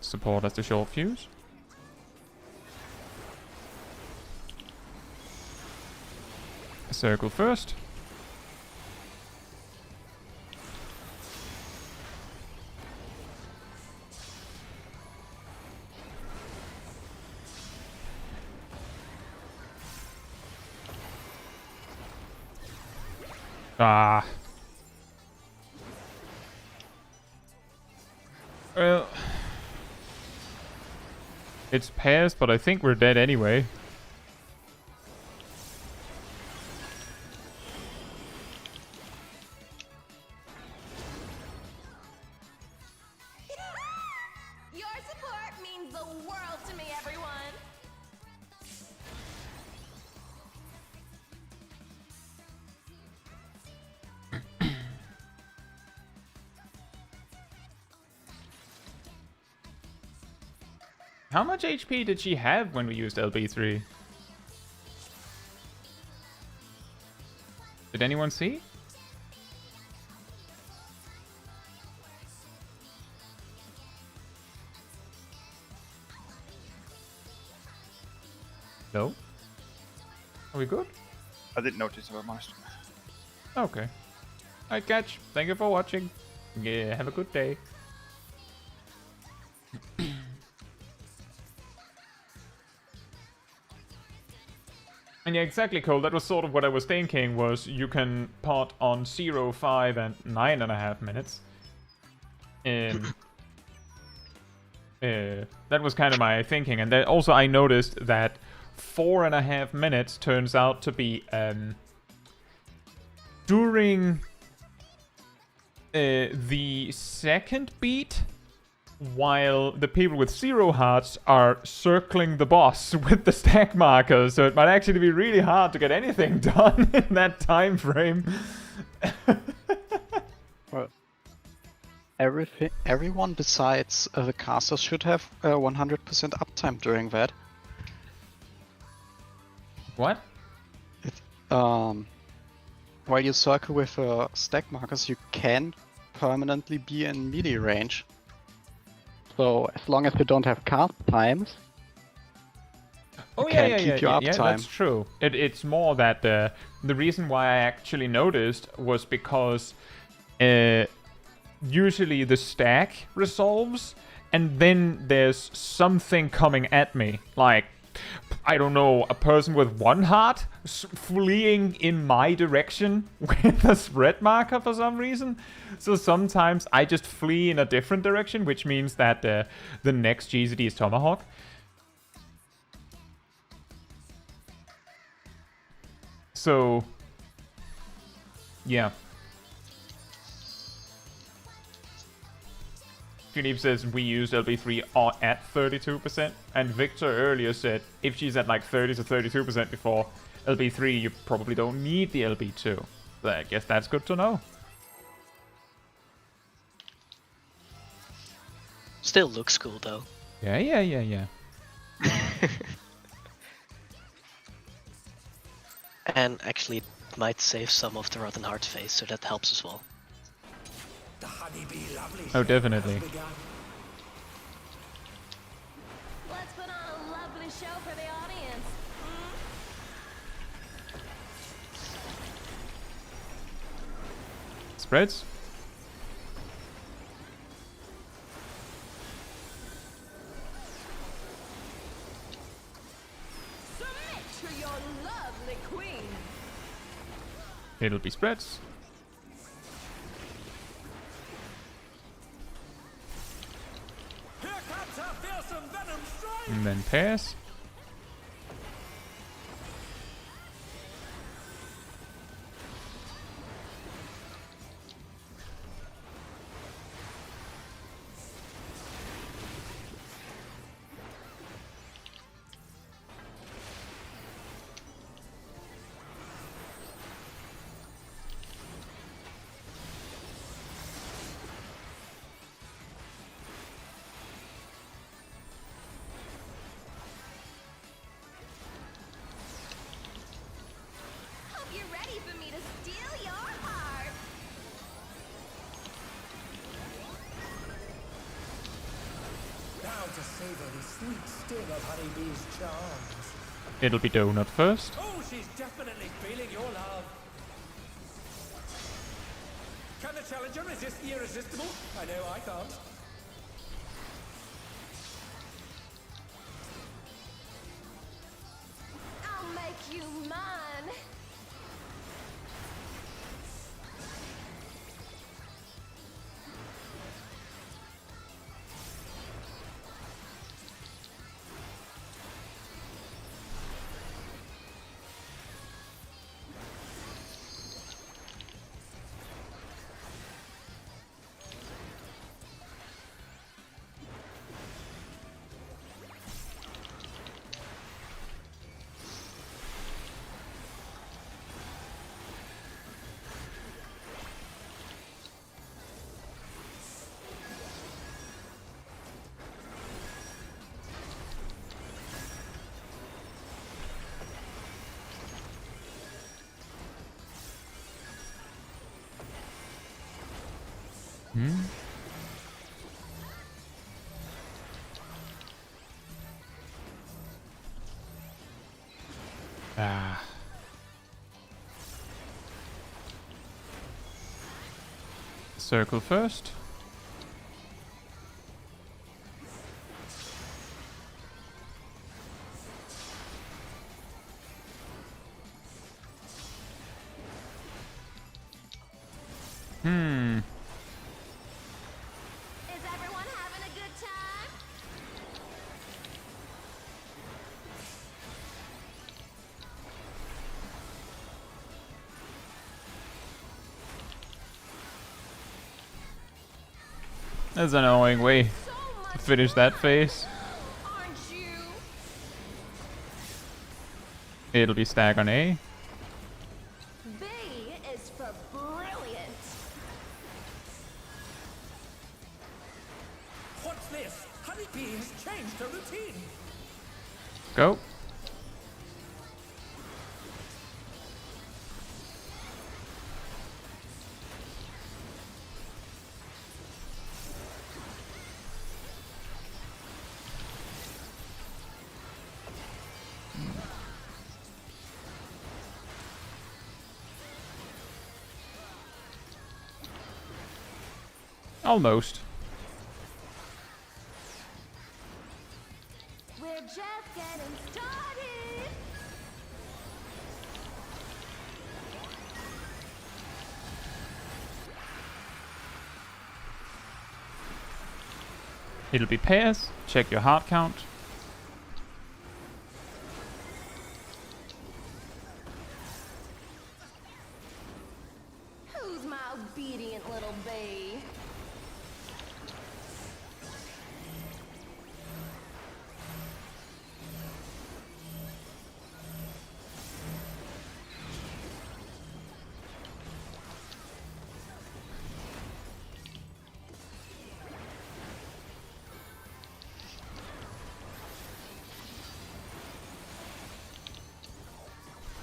Support has the short fuse. Circle first. Ah. Well. It's passed, but I think we're dead anyway. Your support means the world to me, everyone. How much HP did she have when we used LB3? Did anyone see? No? Are we good? I didn't notice if I'm honest. Okay. Alright, catch. Thank you for watching. Yeah, have a good day. And yeah, exactly, Cole. That was sort of what I was thinking, was you can pot on 0, 5, and 9.5 minutes. That was kind of my thinking. And then also I noticed that 4.5 minutes turns out to be during the second beat, while the people with 0 hearts are circling the boss with the stack markers, so it might actually be really hard to get anything done in that time frame. Well, everyone besides the casters should have 100% uptime during that. What? While you circle with stack markers, you can permanently be in melee range. So as long as you don't have cast times, Oh you yeah, can yeah, keep yeah, your yeah, uptime. that's true. It's more that the reason why I actually noticed was because usually the stack resolves, and then there's something coming at me, like, I don't know, a person with 1 heart fleeing in my direction with a spread marker for some reason. So sometimes I just flee in a different direction, which means that the next GZD is Tomahawk. So, yeah. Philippe says we used LB3 at 32%, and Victor earlier said if she's at like 30 to 32% before LB3, you probably don't need the LB2. So I guess that's good to know. Still looks cool though. Yeah, yeah, yeah, yeah. And actually it might save some of the Rotten Heart phase, so that helps as well. The honeybee lovely Oh, show definitely. has begun. Let's put on a lovely show for the audience. Spreads? Submit to your lovely queen. It'll be spreads. Here comes our fearsome venom strike! And then pairs. Hope you're ready for me to steal your heart. Now to savor the sweet sting of honeybee's charms. It'll be donut first. Oh, she's definitely feeling your love. Can the challenger resist the irresistible? I know I can't. I'll make you mine. Hmm? Ah. Circle first. Hmm. Is everyone having a good time? That's an annoying way So to much finish that phase. aren't you? It'll be stack on A. B is for brilliant. What's this? Honeybee has changed her routine. Go. Almost. We're just getting started. It'll be pairs. Check your heart count. Who's my obedient little bee?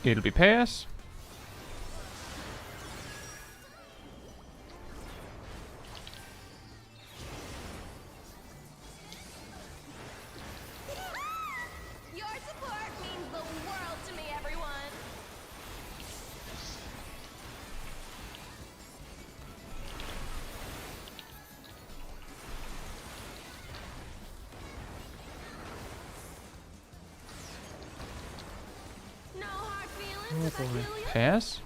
It'll be pairs. Your support means the world to me, everyone. No hard feelings if I kill you. Pairs.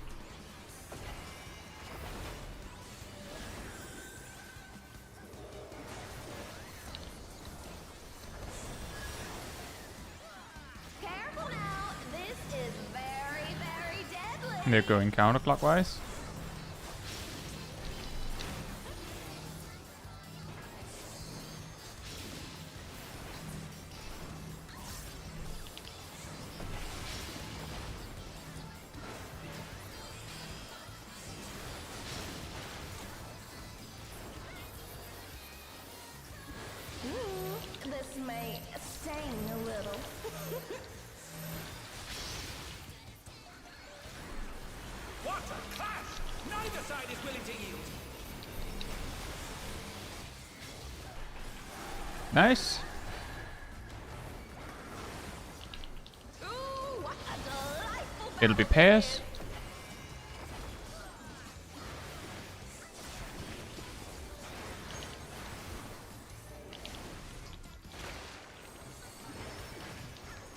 Careful now. This is very, very deadly. They're going counterclockwise. This may sting a little. What a clash! Neither side is willing to yield. Nice. Ooh, what a delightful It'll be battle pairs. this is.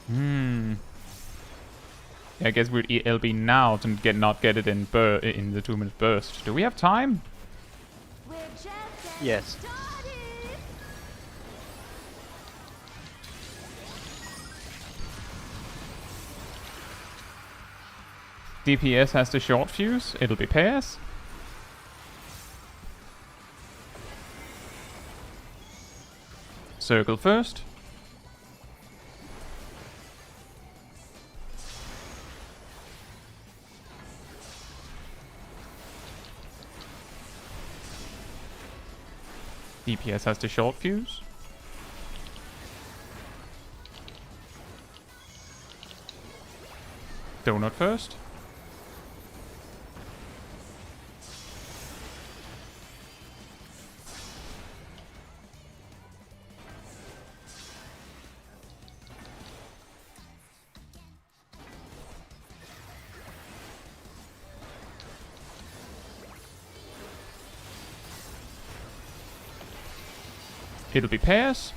Hmm. I guess we'll LB now to not get it in the 2-minute burst. Do we have time? We're just getting Yes. started. DPS has the short fuse. It'll be pairs. Circle first. DPS has the short fuse. Donut first. It'll be pairs.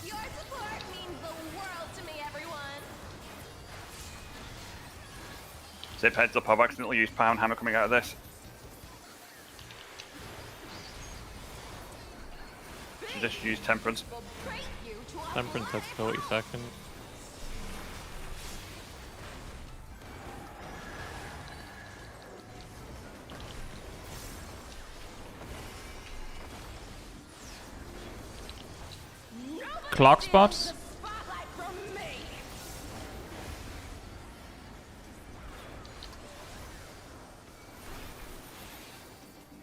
Your support means the world to me, everyone. Zip heads up, I've accidentally used Pound Hammer coming out of this. Just use Temperance. Will break you to a Temperance has 40 seconds. Clock spots. Spotlight from me.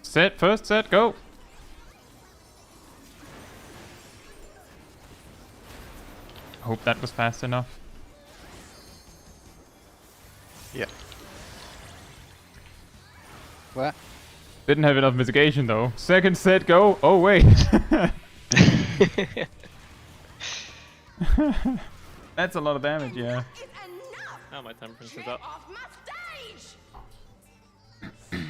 Set, first set, go. Hope that was fast enough. Yeah. What? Didn't have enough mitigation though. Second set, go. Oh wait. That's a lot of damage, yeah. Is enough. Now my temperance is Get up. off my stage.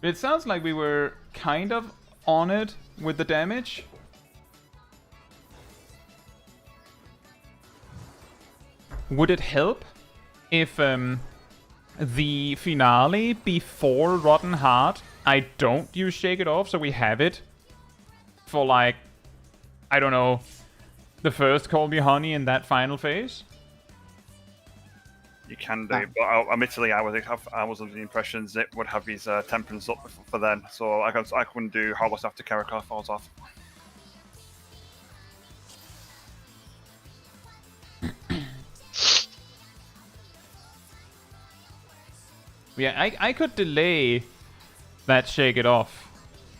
It sounds like we were kind of on it with the damage. Would it help if the finale before Rotten Heart, I don't use Shake It Off, so we have it for like, I don't know, the first Call Me Honey in that final phase? You can do, but admittedly, I was under the impression Zip would have his Temperance up for then, so I couldn't do Hollows after Karakar falls off. Yeah, I could delay that Shake It Off.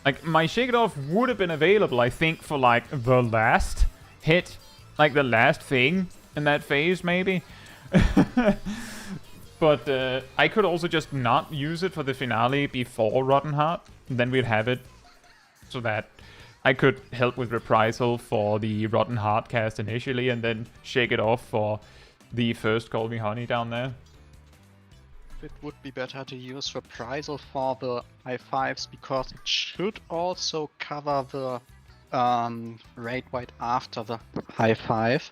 Like, my Shake It Off would have been available, I think, for, like, the last hit. Like, the last thing in that phase, maybe. But I could also just not use it for the finale before Rotten Heart. And then we'd have it so that I could help with Reprisal for the Rotten Heart cast initially, and then Shake It Off for the first Call Me Honey down there. It would be better to use Reprisal for the high fives because it should also cover the raid wight after the high five.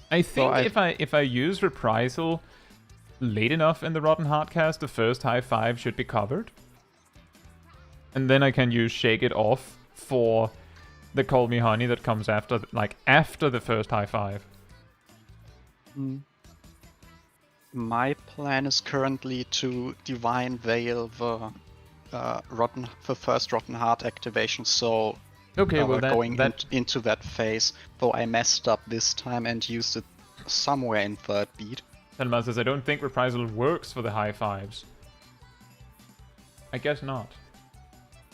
I think if I use Reprisal late enough in the Rotten Heart cast, the first high five should be covered. And then I can use Shake It Off for the Call Me Honey that comes after, like, after the first high five. My plan is currently to Divine Veil the first Rotten Heart activation, so Okay, well we're going that into that phase, though I messed up this time and used it somewhere in third beat. Telma says, I don't think Reprisal works for the high fives. I guess not.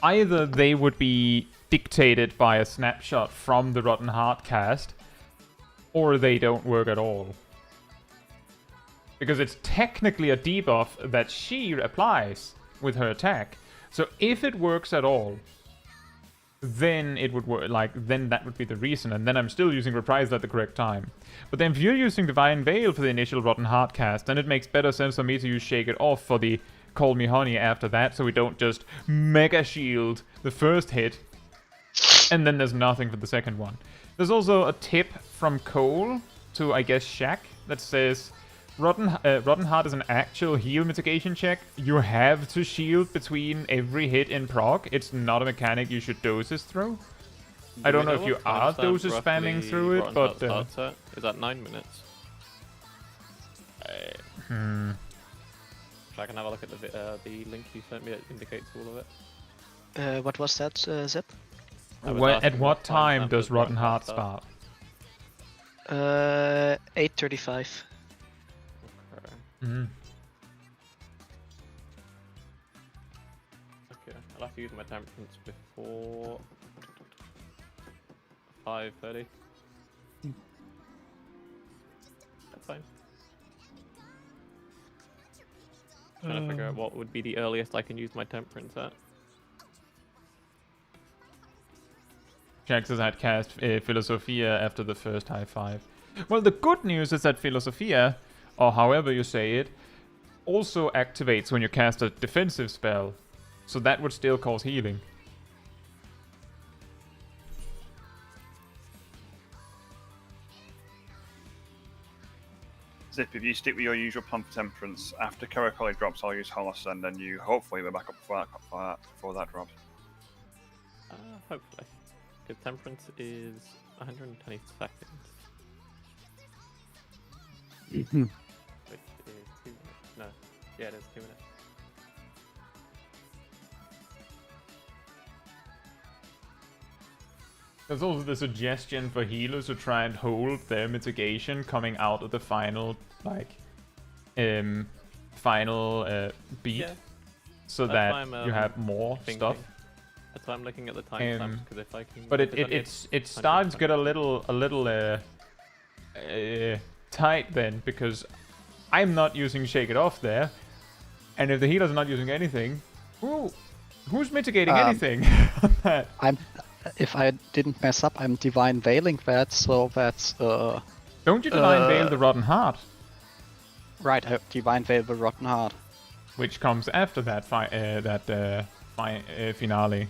Either they would be dictated by a snapshot from the Rotten Heart cast, or they don't work at all. Because it's technically a debuff that she applies with her attack. So if it works at all, then it would work, like, then that would be the reason, and then I'm still using Reprisal at the correct time. But then if you're using Divine Veil for the initial Rotten Heart cast, then it makes better sense for me to use Shake It Off for the Call Me Honey after that, so we don't just Mega Shield the first hit, and then there's nothing for the second one. There's also a tip from Cole to, I guess, Shaq, that says, Rotten Heart is an actual heal mitigation check. You have to shield between every hit in prog. It's not a mechanic you should doses through. I don't know if you are doses spamming through it, but... Is that 9 minutes? I can have a look at the link you sent me that indicates all of it. What was that, Zip? At what time does Rotten Heart start? 8:35. Mm. Okay, I'll have to use my temperance before 5:30. That's fine. Trying to figure out what would be the earliest I can use my temperance at. Jaxus had cast Philosophia after the first high five. Well, the good news is that Philosophia, or however you say it, also activates when you cast a defensive spell. So that would still cause healing. Zip, if you stick with your usual plan for Temperance, after Karakoli drops, I'll use Hollis, and then you hopefully we're back up before that drops. Hopefully. Good Temperance is 120 seconds. Which is 2 minutes. No. Yeah, it is 2 minutes. There's also the suggestion for healers to try and hold their mitigation coming out of the final, like, beat. Yeah. So That's that why you have more stuff. That's why I'm looking at the timestamps, because if I can... But if it's it starts to get a little tight then, because I'm not using Shake It Off there, and if the healer's not using anything, who's mitigating anything? If I didn't mess up, I'm Divine Veiling that, so that's Don't you Divine Veil the Rotten Heart? right. Divine Veil the Rotten Heart. Which comes after that finale.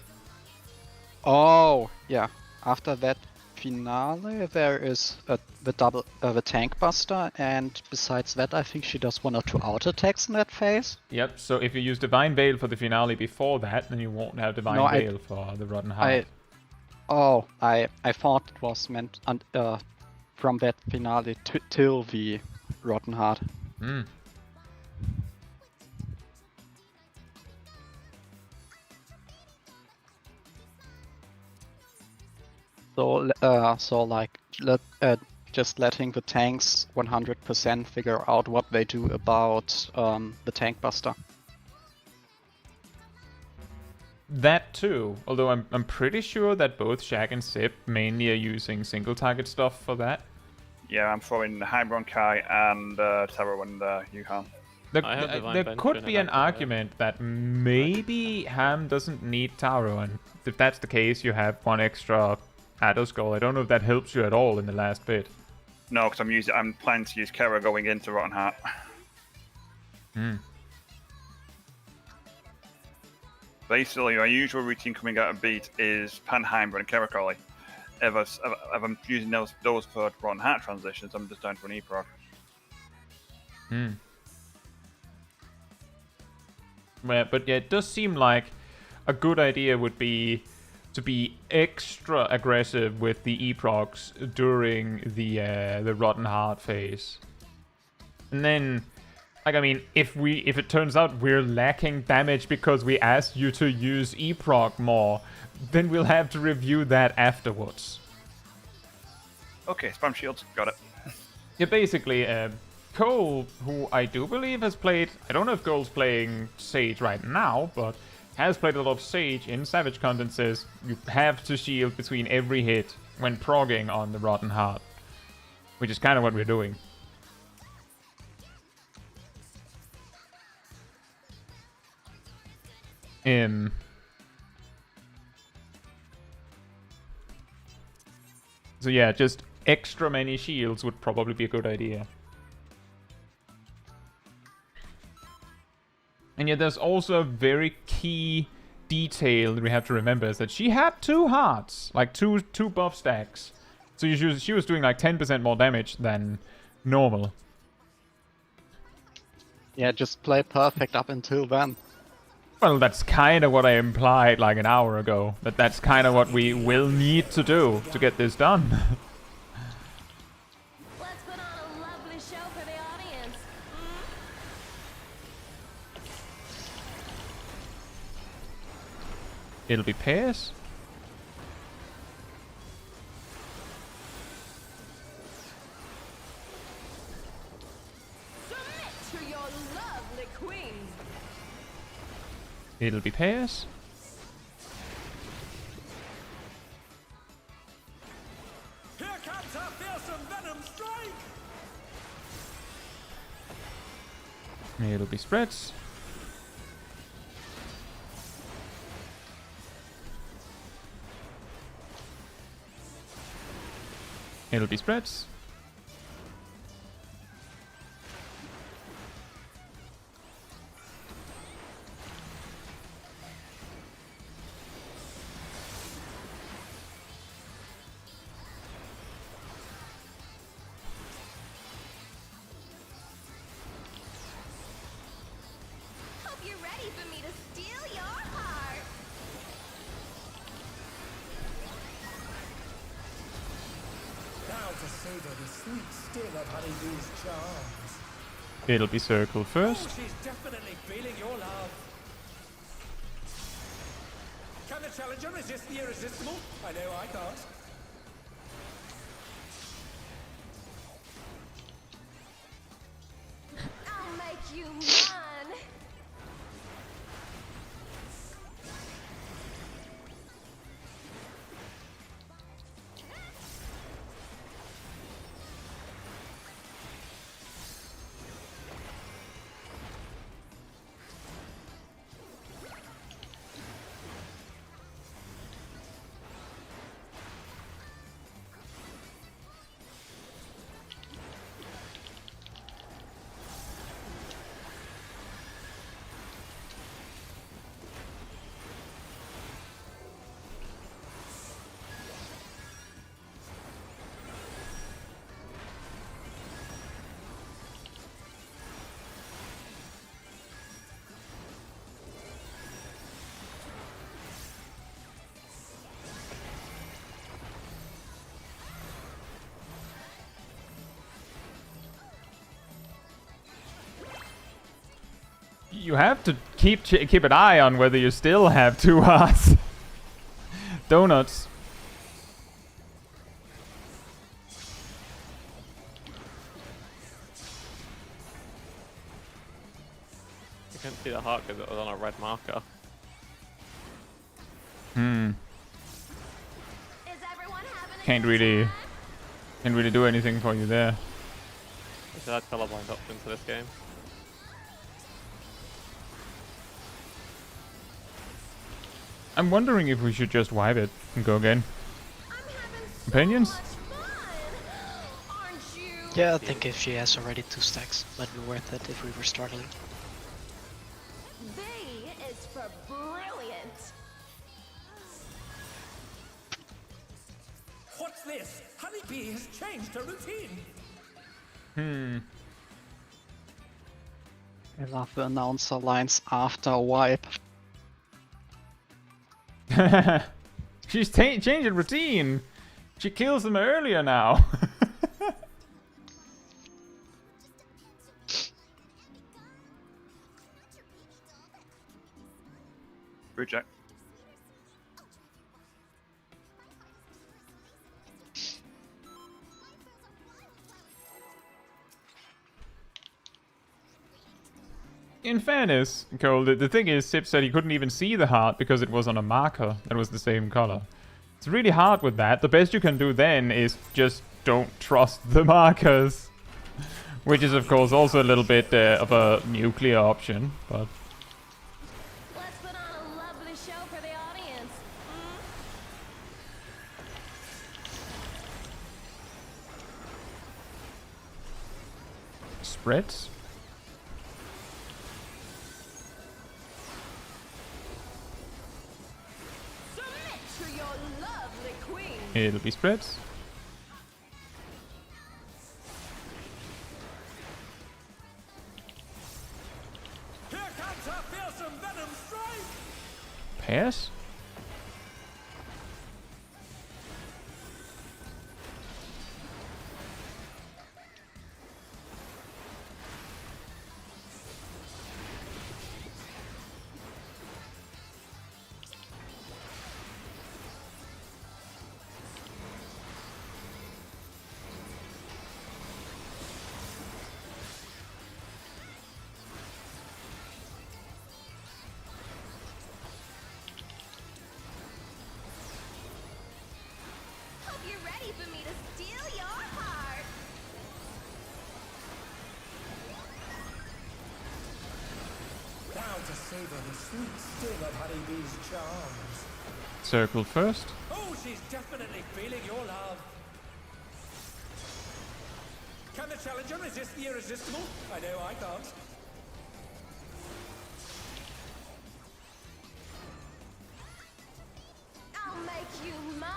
Oh, yeah. After that finale, there is the Tank Buster, and besides that, I think she does 1 or 2 auto attacks in that phase. Yep. So if you use Divine Veil for the finale before that, then you won't have Divine Veil for the Rotten Heart. I thought it was meant from that finale till the Rotten Heart. Hmm. So like just letting the tanks 100% figure out what they do about the Tank Buster. That too, although I'm pretty sure that both Shaq and Zip mainly are using single target stuff for that. Yeah, I'm throwing Hybron Kai and Terror and Yuhan. There could be an argument that maybe Ham doesn't need Taro, and if that's the case, you have 1 extra Adder Skull. I don't know if that helps you at all in the last bit. No, because I'm planning to use Kara going into Rotten Heart. Hmm. Basically, my usual routine coming out of beat is Panheimer and Karakoli. If I'm using those for Rotten Heart transitions, I'm just down for an E-Prog. Hmm. Well, but yeah, it does seem like a good idea would be to be extra aggressive with the E-Progs during the Rotten Heart phase. And then, like, I mean, if it turns out we're lacking damage because we asked you to use E-Prog more, then we'll have to review that afterwards. Okay, Spam Shields, got it. Yeah, basically, Cole, who I do believe has played, I don't know if Cole's playing Sage right now, but has played a lot of Sage in Savage content, says you have to shield between every hit when progging on the Rotten Heart, which is kind of what we're doing. So yeah, just extra many shields would probably be a good idea. And yet there's also a very key detail that we have to remember, is that she had 2 hearts, like two buff stacks. So she was doing like 10% more damage than normal. Yeah, just play perfect up until then. Well, that's kind of what I implied like an hour ago. That's kind of what we will need to do to get this done. Let's put on a lovely show for the audience. It'll be pairs. Submit to your lovely queen. It'll be pairs. Here comes our fearsome venom strike! It'll be spreads. It'll be spreads. Hope you're ready for me to steal your heart. Now to savor the sweet sting of honeybee's charms. It'll be circle first. Oh, she's definitely feeling your love. Can the challenger resist the irresistible? I know I can't. I'll make you mine. You have to keep an eye on whether you still have 2 hearts. Donuts. You couldn't see the heart because it was on a red marker. Hmm. Is everyone having a Can't good really time? do anything for you there. We should add colorblind option to this game. I'm wondering if we should just wipe it and go again. I'm having so Opinions? much fun. Aren't you? Yeah, I think if she has already 2 stacks, might be worth it if we were struggling. B is for brilliant. What's this? Honeybee has changed her routine. Hmm. I love the announcer lines after a wipe. She's changing routine. She kills them earlier now. Reject. In fairness, Cole, the thing is, Sip said he couldn't even see the heart because it was on a marker that was the same color. It's really hard with that. The best you can do then is just don't trust the markers. Which is, of course, also a little bit of a nuclear option, but... Let's put on a lovely show for the audience. Spreads? Submit to your lovely queen. It'll be spreads. Here comes her fearsome venom strike. Pairs? Hope you're ready for me to steal your heart. Now to savor the sweet sting of honeybee's charms. Circle first. Oh, she's definitely feeling your love. Can the challenger resist the irresistible? I know I can't. I'll make you mine.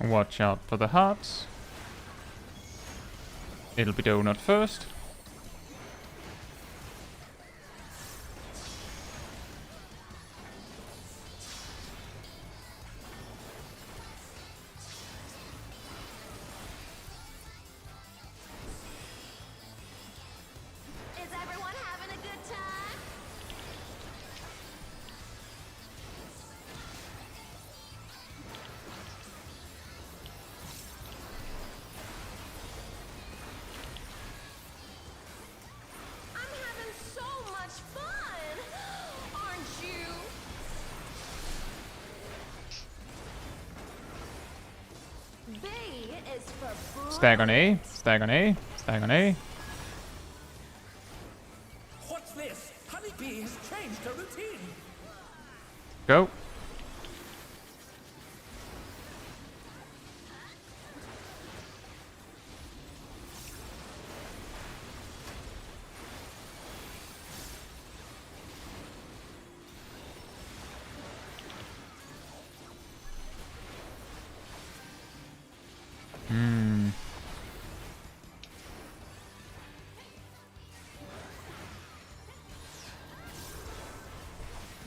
Watch out for the hearts. It'll be donut first. Is everyone having a good time? I'm having so much fun! Aren't you? B is for Stag on A, stag on A, stag on A. What's this? Honeybee has changed her routine. Go.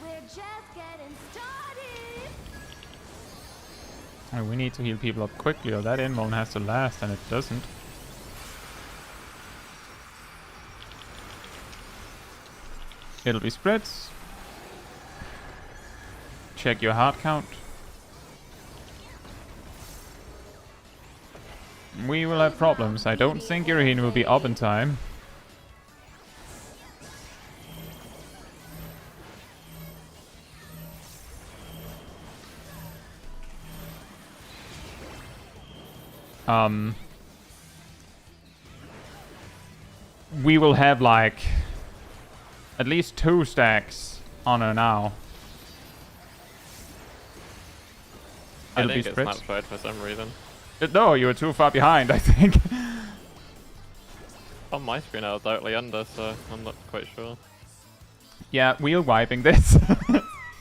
We're just getting started. Oh, we need to heal people up quickly, or that invuln has to last, and it doesn't. It'll be spreads. Check your heart count. We will have problems. I don't think Yurihine will be up in time. We will have like at least 2 stacks on her now. I It'll be think it's spreads. not spread for some reason. No, you were too far behind, I think. On my screen I was directly under, so I'm not quite sure. Yeah, wheel wiping this.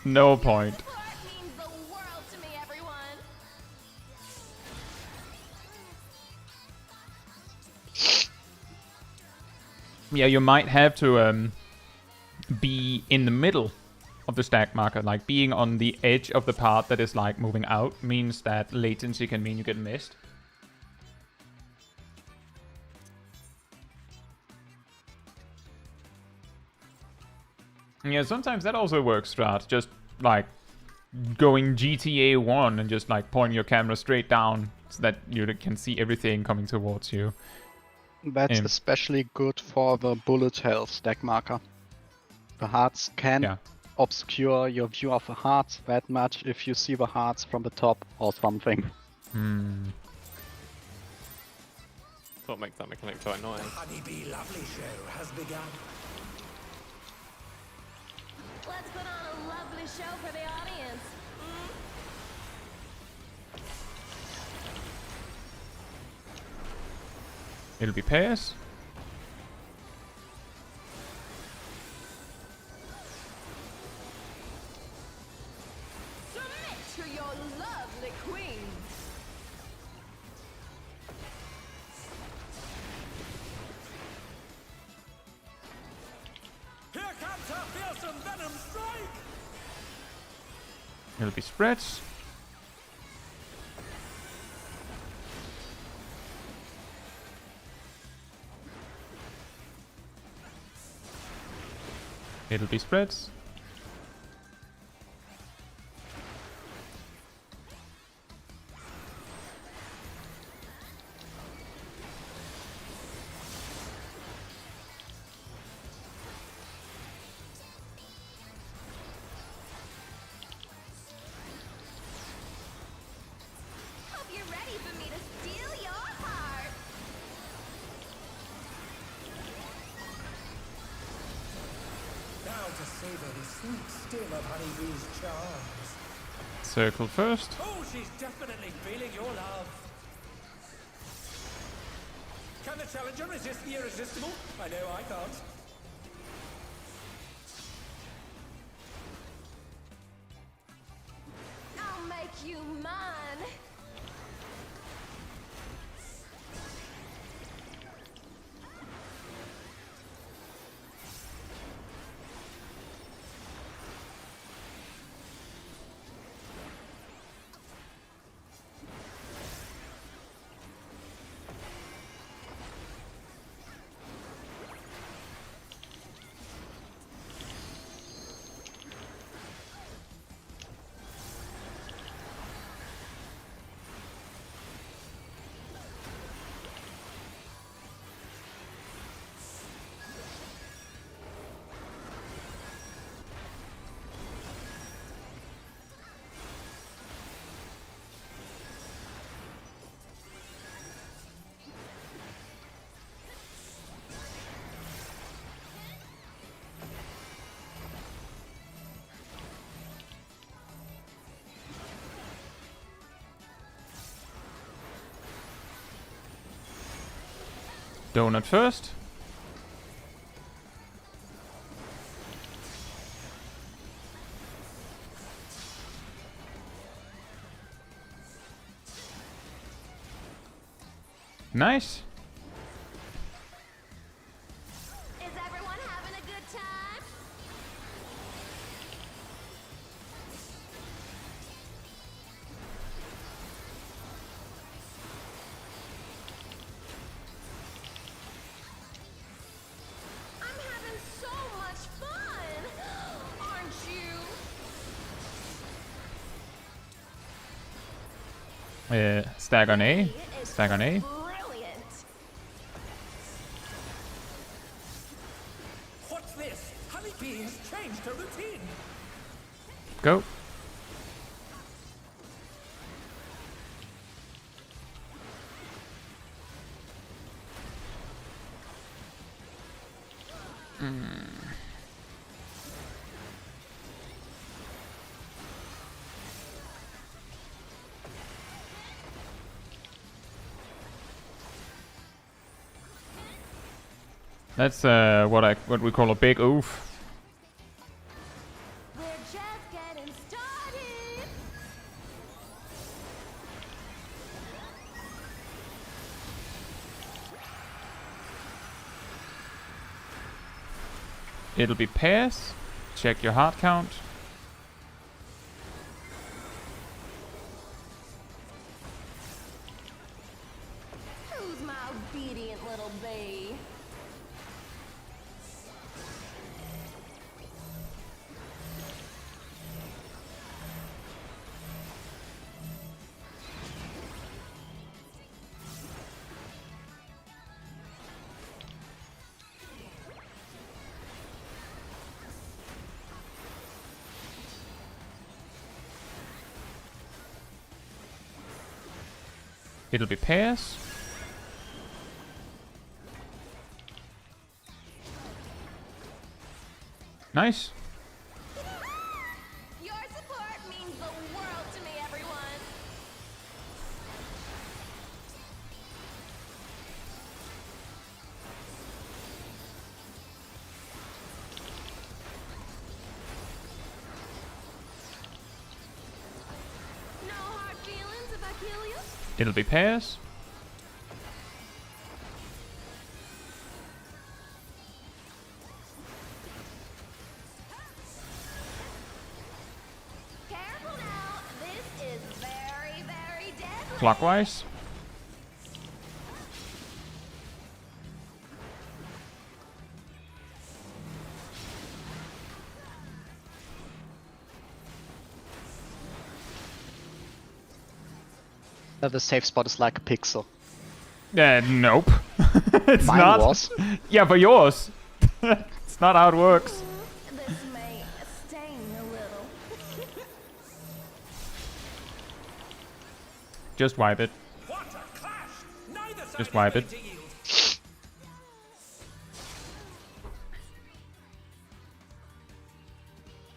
No point. Support means the world to me, everyone. Yeah, you might have to be in the middle of the stack marker. Like being on the edge of the part that is like moving out means that latency can mean you get missed. Yeah, sometimes that also works, Strat. Just like going GTA 1 and just like pointing your camera straight down so that you can see everything coming towards you. That's especially good for the bullet hell stack marker. The hearts can obscure your view of the hearts that much if you see the hearts from the top or something. What makes that mechanic so annoying? The Honeybee Lovely Show has begun. Let's put on a lovely show for the audience. It'll be pairs. Submit to your lovely queen. a fearsome venom strike! It'll be spreads. It'll be spreads. Hope you're ready for me to steal your heart. Now to savor the sweet sting of honeybee's charms. Circle first. Oh, she's definitely feeling your love. Can the challenger resist the irresistible? I know I can't. I'll make you mine. Donut first. Nice. Is everyone having a good time? I'm having so much fun, aren't you? Stag on A. It's Stag on A. brilliant. What's this? Honeybee has changed her routine. Go. That's what we call a big oof. We're just getting started. It'll be pairs. Check your heart count. Who's my obedient little bee? It'll be pairs. Nice. Your support means the world to me, everyone. No hard feelings if I kill you? It'll be pairs. clockwise. The safe spot is like a pixel. Nope. It's Mine not. was. Yeah, for yours. It's not how it works. This may sting a little. Just wipe it. What a clash! Neither side Just is wipe willing it. to yield.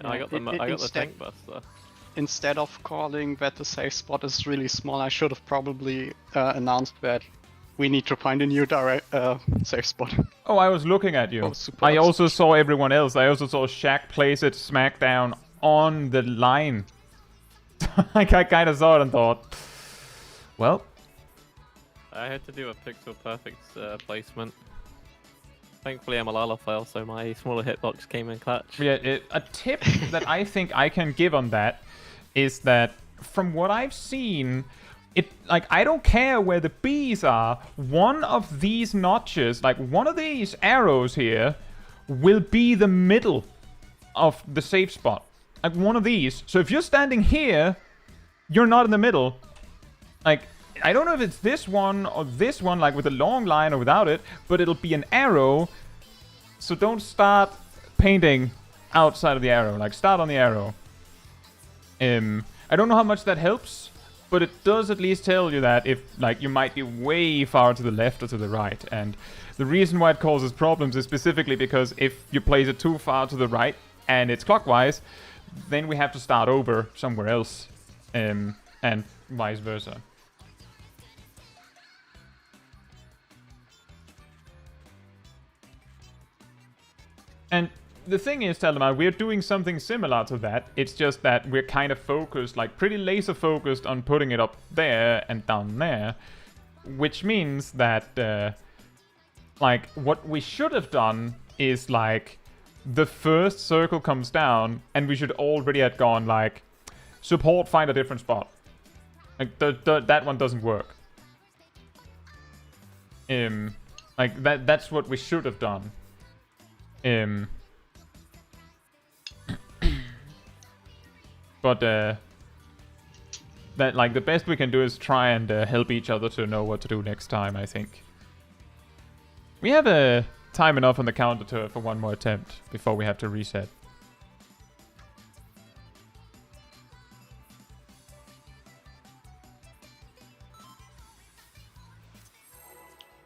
And I got the It- I got the instead- tank buster. Instead of calling that the safe spot is really small, I should have probably announced that we need to find a new safe spot. Oh, I was looking at you. Oh, super. I also saw everyone else. I also saw Shaq place it smack down on the line. Like, I kind of saw it and thought, well, I had to do a pixel perfect placement. Thankfully, I'm a Lala fail, so my smaller hitbox came in clutch. yeah, a tip that I think I can give on that is that from what I've seen, I don't care where the bees are, one of these notches, like one of these arrows here, will be the middle of the safe spot. Like one of these. So if you're standing here, you're not in the middle. Like, I don't know if it's this one or this one, like with a long line or without it, but it'll be an arrow. So don't start painting outside of the arrow. Like, start on the arrow. I don't know how much that helps, but it does at least tell you that if, like, you might be way far to the left or to the right. And the reason why it causes problems is specifically because if you place it too far to the right and it's clockwise, then we have to start over somewhere else, and vice versa. And the thing is, Telemar, we're doing something similar to that. It's just that we're kind of focused, like pretty laser focused on putting it up there and down there. Which means that, like, what we should have done is, like, the first circle comes down and we should already have gone, like, support, find a different spot. Like, that one doesn't work. Like, that's what we should have done. But that, like, the best we can do is try and help each other to know what to do next time, I think. We have time enough on the counter for one more attempt before we have to reset.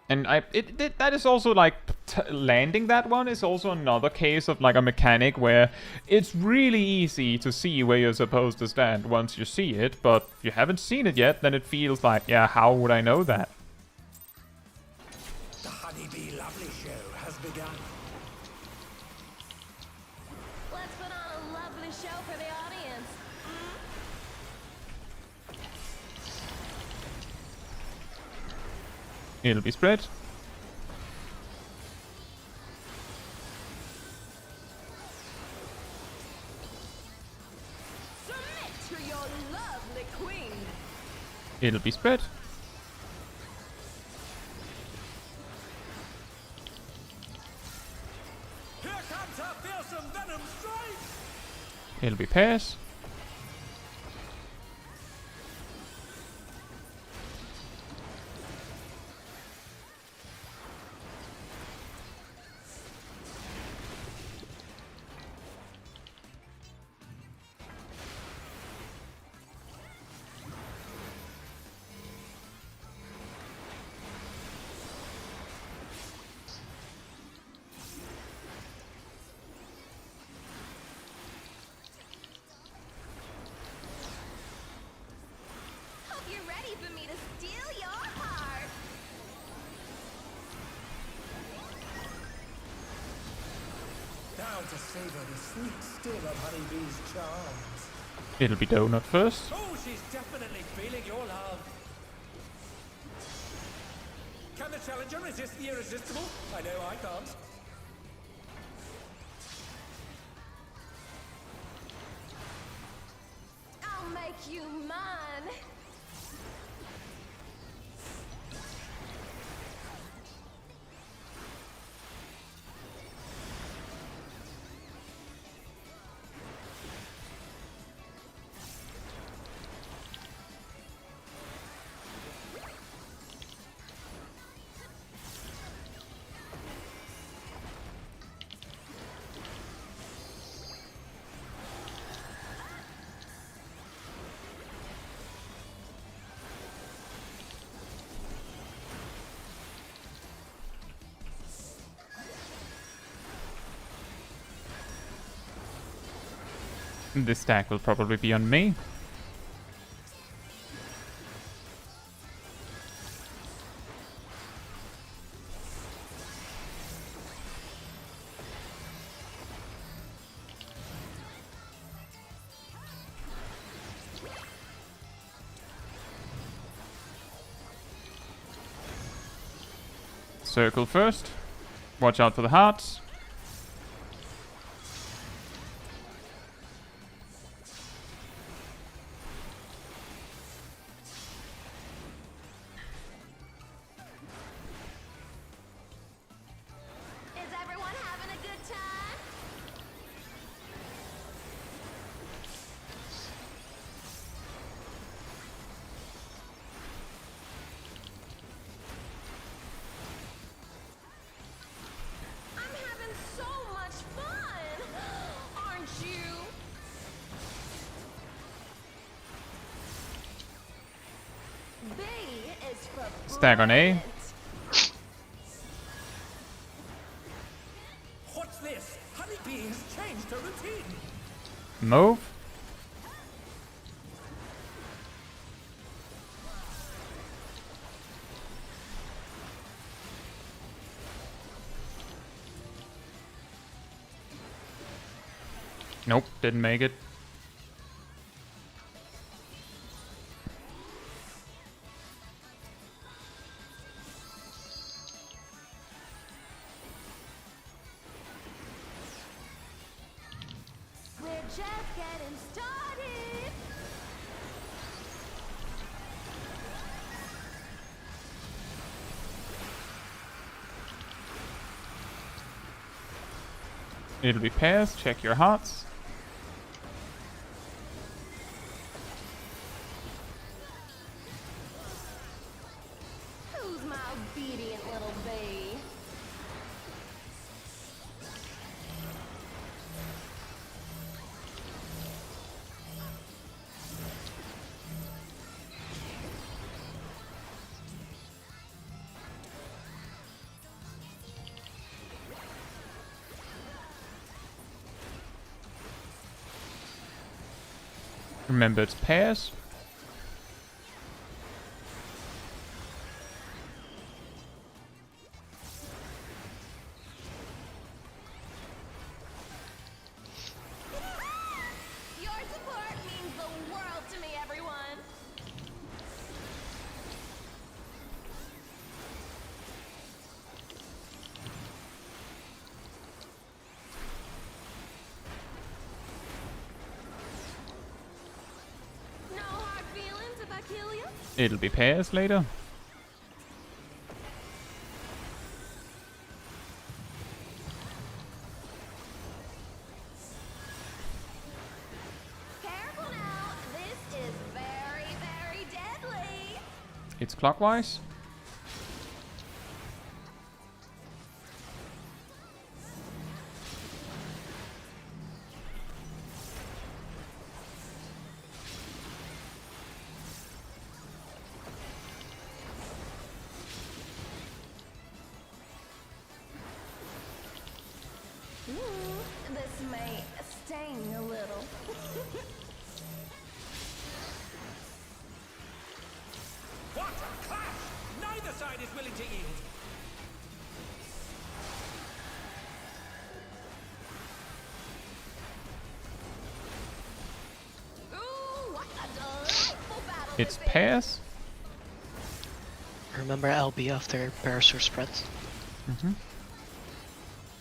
And that is also, like, landing that one is also another case of, like, a mechanic where it's really easy to see where you're supposed to stand once you see it, but if you haven't seen it yet, then it feels like, yeah, how would I know that? The Honeybee Lovely Show has begun. Let's put on a lovely show for the audience. It'll be spread. Submit to your lovely queen. It'll be spread. Here comes her fearsome venom strike! It'll be pass. Hope you're ready for me to steal your heart. Now to savor the sweet still of Honeybee's charms. It'll be donut first. Oh, she's definitely feeling your love. Can the challenger resist the irresistible? I know I can't. I'll make you mine. This stack will probably be on me. Circle first. Watch out for the hearts. Is everyone having a good time? I'm having so much fun, aren't you? B is for Stack on A. brilliant. What's this? Honeybee has changed her routine. Move. Nope, didn't make it. We're just getting started. It'll be pairs, check your hearts. Who's my obedient little bee? Remember it's pairs. Your support means the world to me, everyone. No hard feelings if I kill you? It'll be pairs later. Careful now. This is very, very deadly. It's clockwise. This may sting a little. What a clash! Neither side is willing to yield. Ooh, what a delightful battle It's this is. pairs. Remember LB after pairs or spreads?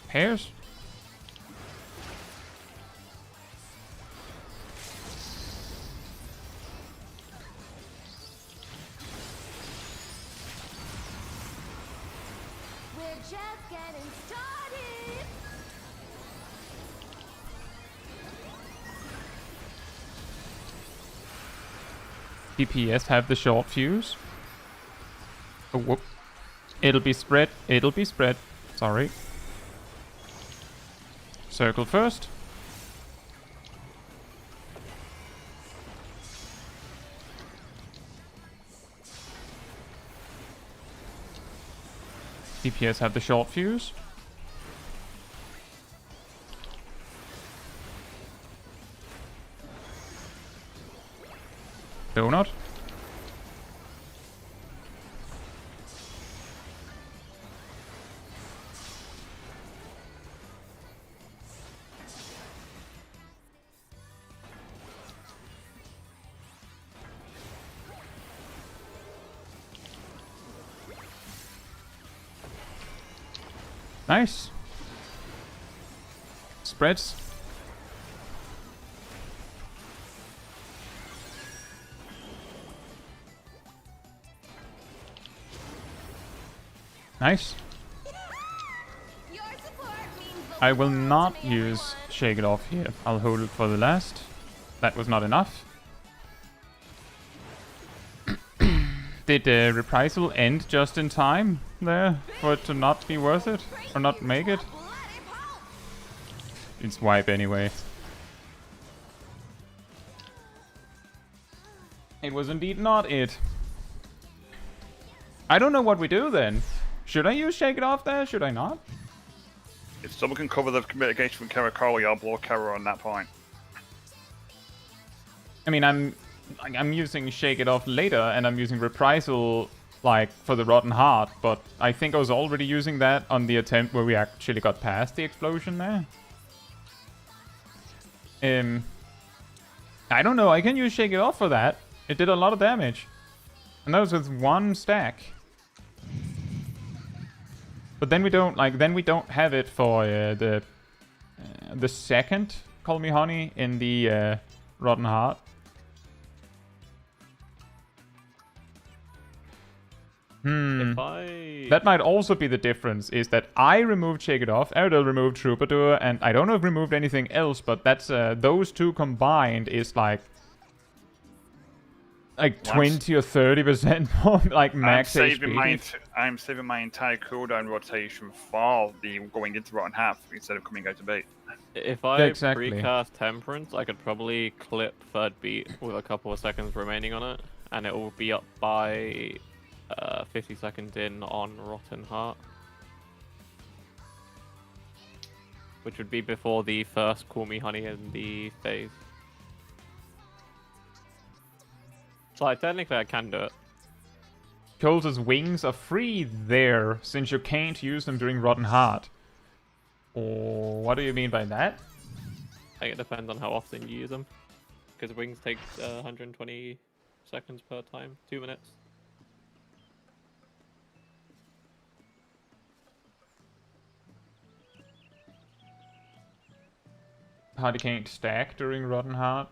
Pairs. We're just getting started. DPS have the short fuse. Oh, whoop. It'll be spread. It'll be spread. Sorry. Circle first. DPS have the short fuse. Donut. Nice. Spreads. Nice. Your support means the I will world to not me, use everyone. Shake It Off here. I'll hold it for the last. That was not enough. Did Reprisal end just in time there for it to not be worth it? Or not make it? Bloody pulp. It's wipe anyway. It was indeed not it. I don't know what we do then. Should I use Shake It Off there? Should I not? If someone can cover the mitigation from Karakoli, I'll blow Kara on that point. I mean, I'm using Shake It Off later, and I'm using Reprisal, like, for the Rotten Heart, but I think I was already using that on the attempt where we actually got past the explosion there. I don't know, I can use Shake It Off for that. It did a lot of damage. And that was with one stack. But then we don't, have it for the second Call Me Honey in the Rotten Heart. That might also be the difference, is that I removed Shake It Off, Aerodel removed Troubadour, and I don't know if removed anything else, but that's those two combined is like 20 or 30% more, like max HP. I'm saving my entire cooldown rotation for the going into Rotten Half instead of coming out to bait. If I Exactly. precast Temperance, I could probably clip third beat with a couple of seconds remaining on it, and it will be up by 50 seconds in on Rotten Heart. Which would be before the first Call Me Honey in the phase. So technically I can do it. Cole's wings are free there, since you can't use them during Rotten Heart. Or what do you mean by that? I think it depends on how often you use them. Because wings take 120 seconds per time, 2 minutes. How they can't stack during Rotten Heart?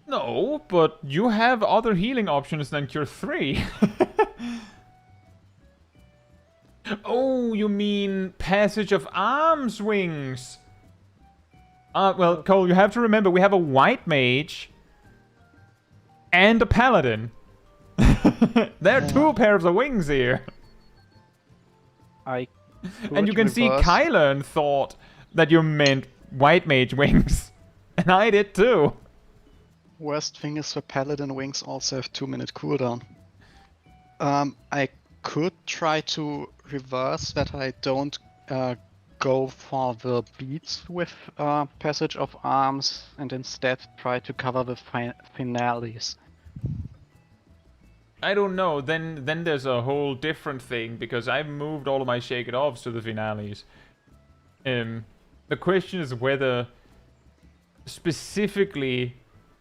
No, but you have other healing options than Cure 3. Oh, you mean Passage of Arms wings? Well, Cole, you have to remember we have a White Mage and a Paladin. There are two pairs of wings here. I And you can see reverse- Kylan thought that you meant White Mage wings. And I did too. Worst thing is the Paladin wings also have 2-minute cooldown. I could try to reverse that I don't go for the beats with Passage of Arms and instead try to cover the finales. I don't know, then there's a whole different thing, because I've moved all of my Shake It Offs to the finales. The question is whether, specifically,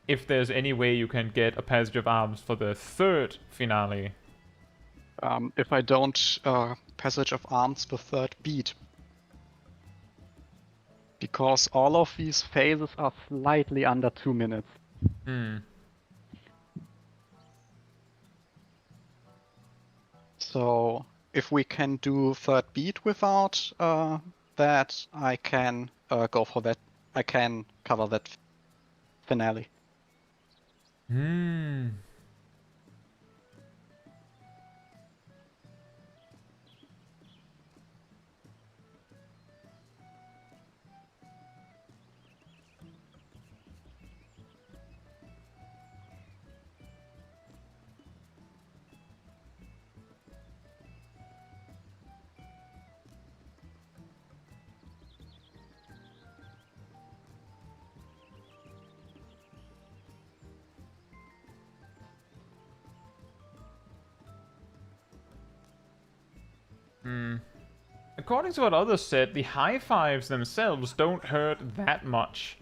if there's any way you can get a Passage of Arms for the third finale. If I don't Passage of Arms the third beat. Because all of these phases are slightly under 2 minutes. So if we can do third beat without that, I can go for that. I can cover that finale. according to what others said, the high fives themselves don't hurt that much.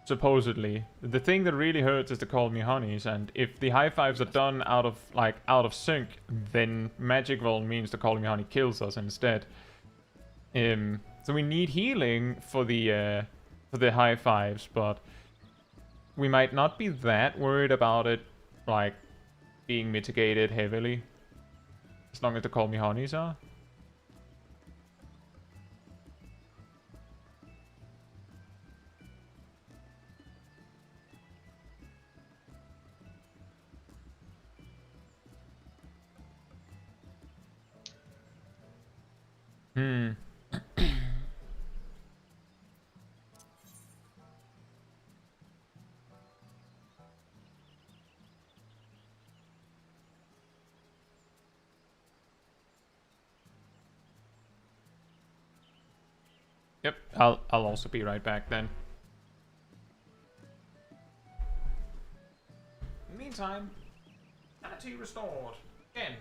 Supposedly. The thing that really hurts is the Call Me Honeys, and if the high fives are done out of sync, then Magic Ball means the Call Me Honey kills us instead. So we need healing for the high fives, but we might not be that worried about it, like, being mitigated heavily. As long as the Call Me Honeys are. Yep, I'll also be right back then. In the meantime, sanity restored. Again.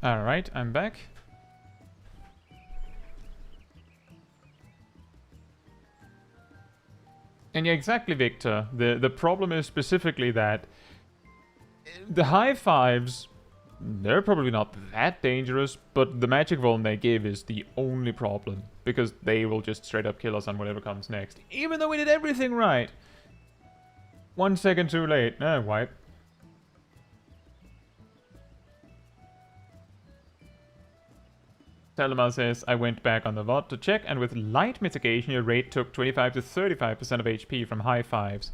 Alright, I'm back. And yeah, exactly, Victor. The problem is specifically that the high fives, they're probably not that dangerous, but the magic volume they give is the only problem. Because they will just straight up kill us on whatever comes next. Even though we did everything right. 1 second too late. Wipe. Telemar says, I went back on the VOD to check, and with light mitigation, your raid took 25 to 35% of HP from high fives.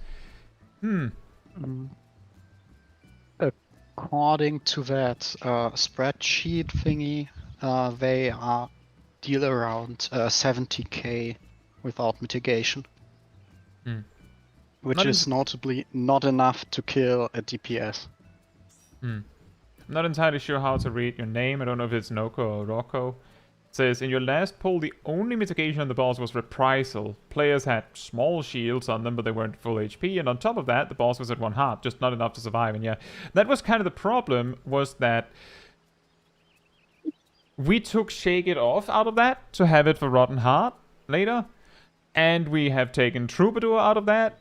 According to that spreadsheet thingy, they deal around 70k without mitigation. Which is notably not enough to kill a DPS. I'm not entirely sure how to read your name. I don't know if it's Noko or Rocco. It says, in your last pull, the only mitigation on the boss was reprisal. Players had small shields on them, but they weren't full HP. And on top of that, the boss was at 1 heart, just not enough to survive. And yeah, that was kind of the problem, was that we took Shake It Off out of that to have it for Rotten Heart later. And we have taken Troubadour out of that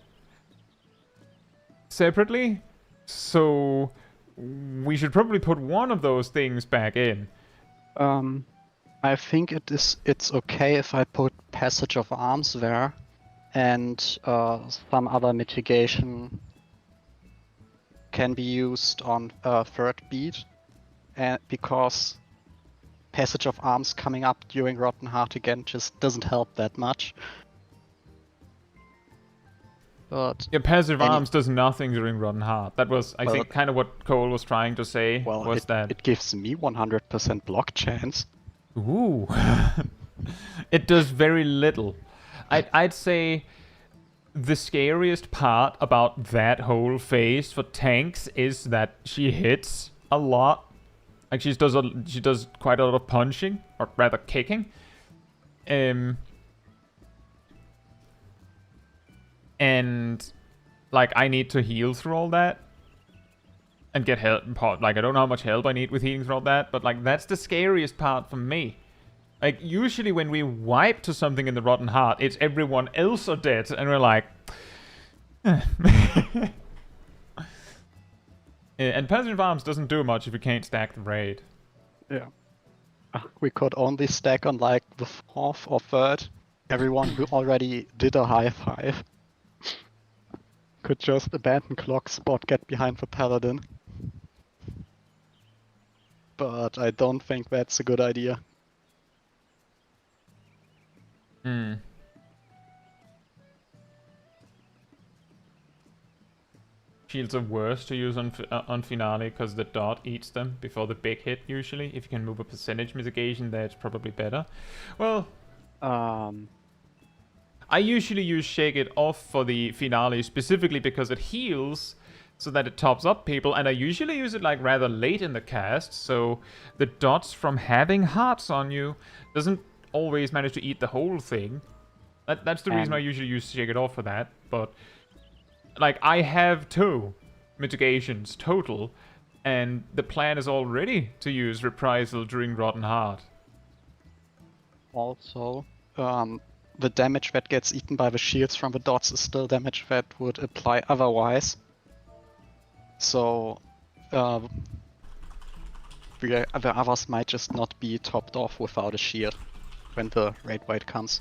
separately. So we should probably put one of those things back in. I think it's okay if I put Passage of Arms there and some other mitigation can be used on third beat, and because Passage of Arms coming up during Rotten Heart again just doesn't help that much. But Yeah, passive any- arms does nothing during Rotten Heart. That was, I Well, think, kind of what Cole was trying to say, well, was that... it gives me 100% block chance. Ooh. It does very little. I'd say the scariest part about that whole phase for tanks is that she hits a lot. Like she does quite a lot of punching, or rather kicking. And like I need to heal through all that and get help. Like I don't know how much help I need with healing through all that, but like that's the scariest part for me. Like usually when we wipe to something in the Rotten Heart, it's everyone else are dead, and we're like, eh. And Passive Arms doesn't do much if you can't stack the raid. Yeah. We could only stack on like the 4th or 3rd. Everyone who already did a high 5 could just abandon clock spot, get behind the paladin. But I don't think that's a good idea. Shields are worse to use on Finale because the dot eats them before the big hit usually. If you can move a percentage mitigation there, it's probably better. Well, I usually use Shake It Off for the Finale specifically because it heals so that it tops up people, and I usually use it like rather late in the cast, so the dots from having hearts on you doesn't always manage to eat the whole thing. That's the reason I usually use Shake It Off for that, but like I have 2 mitigations total, and the plan is already to use Reprisal during Rotten Heart. Also, the damage that gets eaten by the shields from the dots is still damage that would apply otherwise. So, the others might just not be topped off without a shield when the raid wipe comes.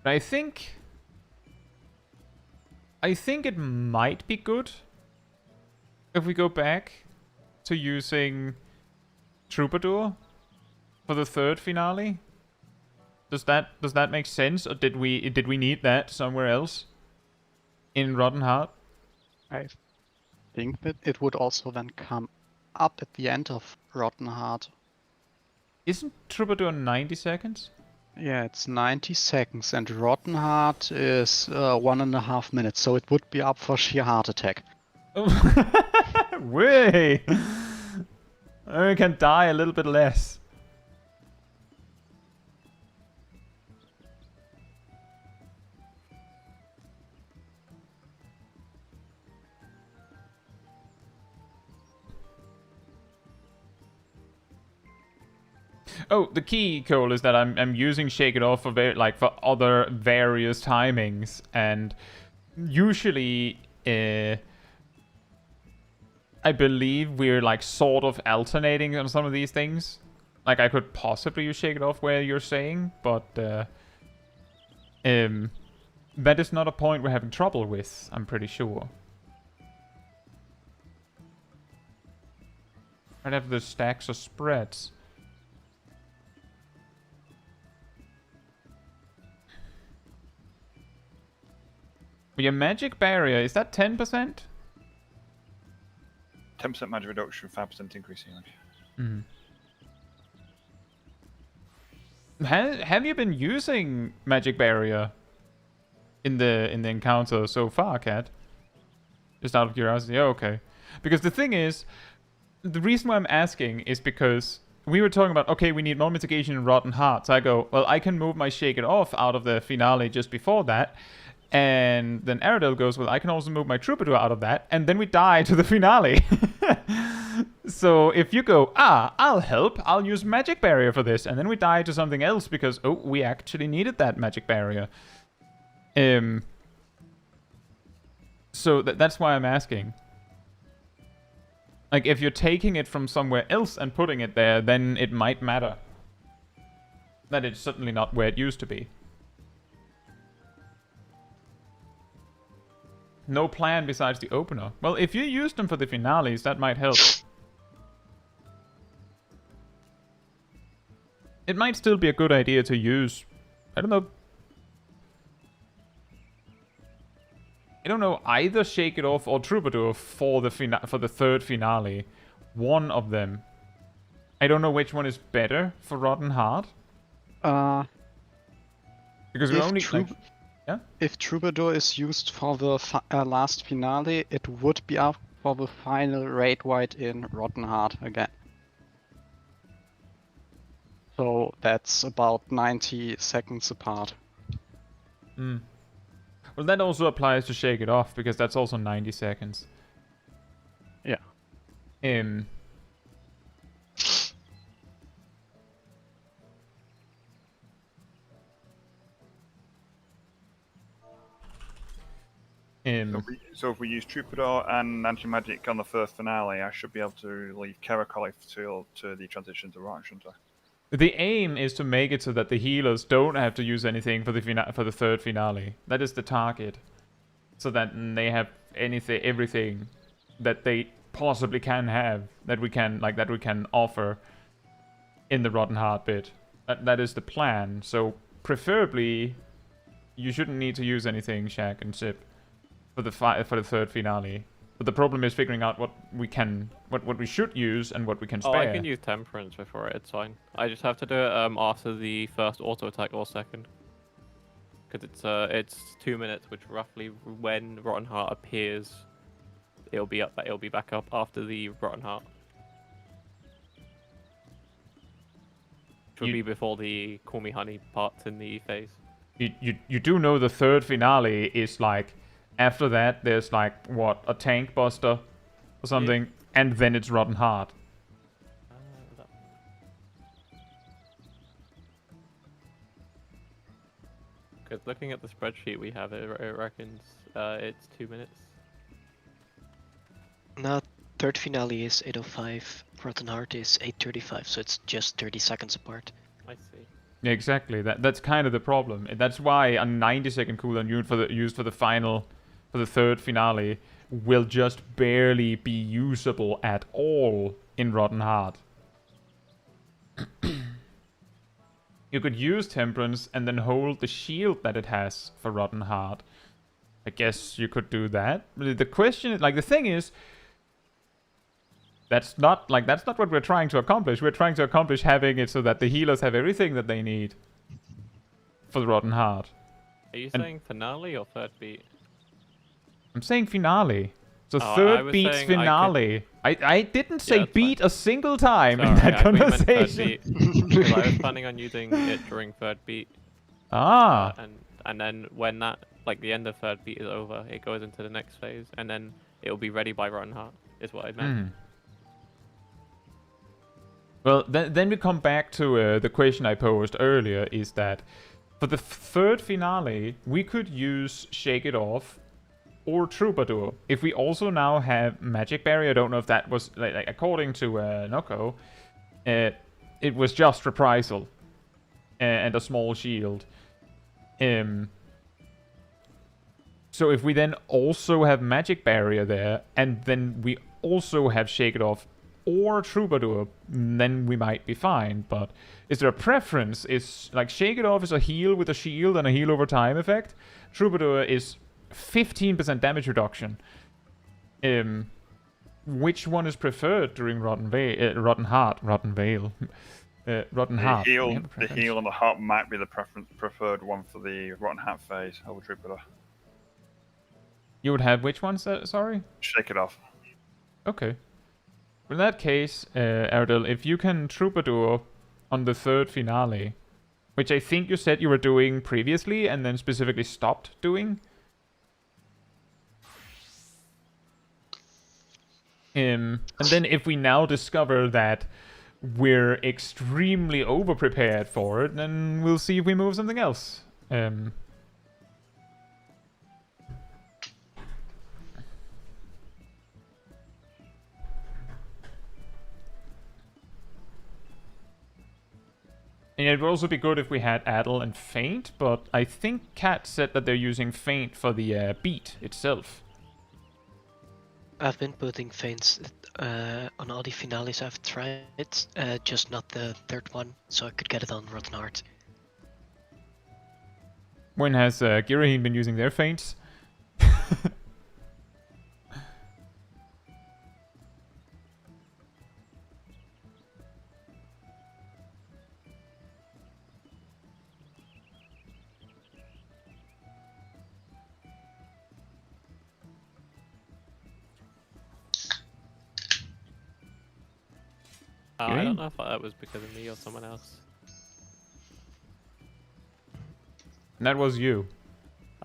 I think it might be good if we go back to using Troubadour for the 3rd finale. Does that make sense, or did we need that somewhere else in Rotten Heart? I think that it would also then come up at the end of Rotten Heart. Isn't Troubadour 90 seconds? Yeah, it's 90 seconds, and Rotten Heart is 1.5 minutes, so it would be up for sheer heart attack. Way! I can die a little bit less. Oh, the key, Cole, is that I'm using Shake It Off for other various timings, and usually I believe we're like sort of alternating on some of these things. Like I could possibly use Shake It Off where you're saying, but that is not a point we're having trouble with, I'm pretty sure. I'd have the stacks or spreads. Your magic barrier, is that 10%? 10% magic reduction, 5% increase healing. Have you been using magic barrier in the encounter so far, Cat? Just out of curiosity. Oh, okay. Because the thing is, the reason why I'm asking is because we were talking about, okay, we need more mitigation in Rotten Heart. So I go, well, I can move my Shake It Off out of the finale just before that. And then Aradel goes, well, I can also move my Troubadour out of that. And then we die to the finale. So if you go, I'll help. I'll use magic barrier for this. And then we die to something else because, oh, we actually needed that magic barrier. So that's why I'm asking. Like, if you're taking it from somewhere else and putting it there, then it might matter. That it's certainly not where it used to be. No plan besides the opener. Well, if you use them for the finales, that might help. It might still be a good idea to use, I don't know, either Shake It Off or Troubadour for the third finale. One of them. I don't know which one is better for Rotten Heart. Uh, Because we're if only yeah. If Troubadour is used for the last finale, it would be up for the final raid white in Rotten Heart again. So that's about 90 seconds apart. Hmm. Well, that also applies to Shake It Off because that's also 90 seconds. Yeah. So if we use Troubadour and Anti-Magic on the first finale, I should be able to leave Caracolli to the transition to Rock, shouldn't I? The aim is to make it so that the healers don't have to use anything for the third finale. That is the target. So that they have everything that they possibly can have that we can offer in the Rotten Heart bit. That is the plan. So preferably, you shouldn't need to use anything, Shaq and Sip, for the third finale. But the problem is figuring out what we should use and what we can spare. Oh, I can use Temperance before it, it's fine. I just have to do it after the first auto attack or second. Because it's 2 minutes, which roughly when Rotten Heart appears, it'll be back up after the Rotten Heart. Which will be before the Call Me Honey parts in the phase. You do know the third finale is like, after that there's like, what, a Tank Buster or something, yeah. And then it's Rotten Heart. Because looking at the spreadsheet we have, it reckons it's 2 minutes. No, third finale is 8:05, Rotten Heart is 8:35, so it's just 30 seconds apart. I see. Yeah, exactly. That's kind of the problem. That's why a 90-second cooldown unit used for the third finale will just barely be usable at all in Rotten Heart. You could use Temperance and then hold the shield that it has for Rotten Heart. I guess you could do that. The question is, the thing is, that's not what we're trying to accomplish. We're trying to accomplish having it so that the healers have everything that they need for the Rotten Heart. Are you saying finale or third beat? I'm saying finale. So third beat's finale. I didn't say beat a single time in that conversation. Because I was planning on using it during third beat. Ah. And then when that, the end of third beat is over, it goes into the next phase, and then it'll be ready by Rotten Heart, is what I meant. Well, then we come back to the question I posed earlier, is that for the third finale, we could use Shake It Off or Troubadour. If we also now have Magic Barrier, I don't know if that was, according to Noko, it was just Reprisal and a small shield. So if we then also have Magic Barrier there, and then we also have Shake It Off or Troubadour, then we might be fine. But is there a preference? Is Shake It Off is a heal with a shield and a heal over time effect. Troubadour is 15% damage reduction. Which one is preferred during Rotten Heart? The heal on the heart might be the preferred one for the Rotten Heart phase over Troubadour. You would have which one? Sorry. Shake It Off. Okay. In that case, Ardell, if you can Troubadour on the third finale, which I think you said you were doing previously and then specifically stopped doing. And then if we now discover that we're extremely over-prepared for it, then we'll see if we move something else. And it would also be good if we had Addle and Feint, but I think Kat said that they're using Feint for the beat itself. I've been putting feints on all the finales I've tried, just not the third one, so I could get it on Rotten Heart. When has Girahim been using their feints? I don't know if that was because of me or someone else. And that was you.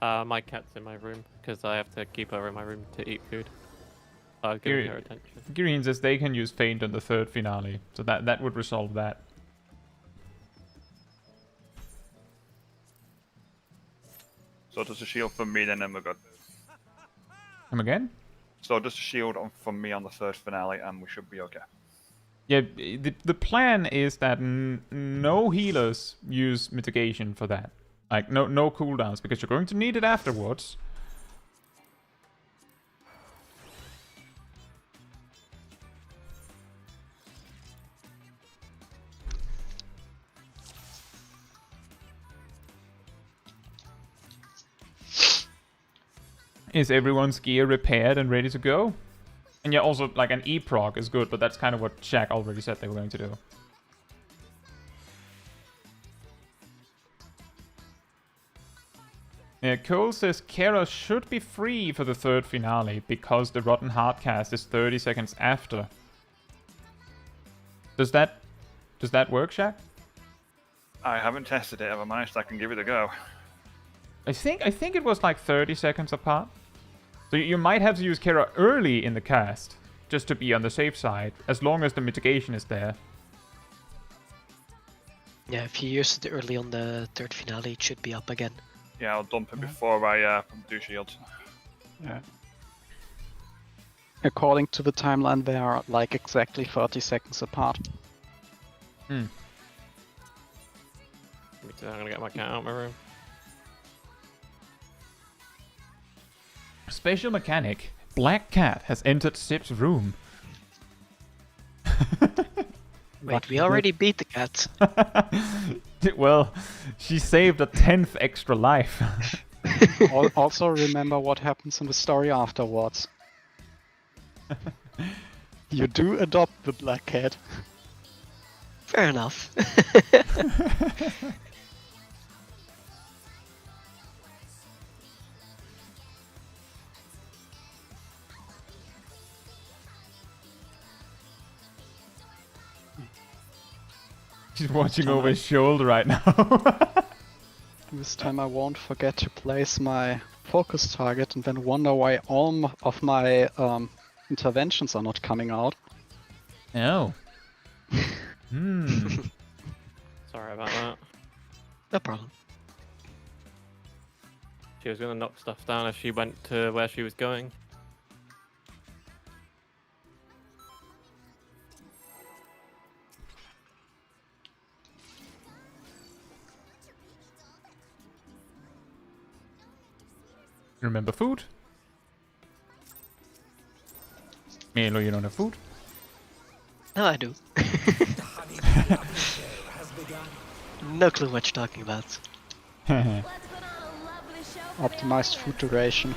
My cat's in my room because I have to keep her in my room to eat food. I was giving her attention. Girahim says they can use feint on the third finale, so that would resolve that. So does a shield from me, then we're good. Come again? So just a shield from me on the third finale, and we should be okay. Yeah, the plan is that no healers use mitigation for that. Like, no cooldowns, because you're going to need it afterwards. Is everyone's gear repaired and ready to go? And yeah, also, like, an E-prog is good, but that's kind of what Shaq already said they were going to do. Cole says Kara should be free for the third finale, because the Rotten Heart cast is 30 seconds after. Does that work, Shaq? I haven't tested it. If I'm honest, I can give it a go. I think it was like 30 seconds apart. So you might have to use Kara early in the cast, just to be on the safe side, as long as the mitigation is there. Yeah, if you use it early on the third finale, it should be up again. Yeah, I'll dump it before I do shields. Yeah. According to the timeline, they are like exactly 30 seconds apart. Me too, I'm gonna get my cat out of my room. Special mechanic. Black cat has entered Sip's room. Wait, we already beat the cat. Well, she saved a 10th extra life. Also remember what happens in the story afterwards. You do adopt the black cat. Fair enough. She's watching over his shoulder right now. This time I won't forget to place my focus target and then wonder why all of my interventions are not coming out. Oh. Sorry about that. No problem. She was gonna knock stuff down if she went to where she was going. Remember food? Melo, you don't have food? No, I do. No clue what you're talking about. Let's put on a lovely show for the Optimized audience. food duration.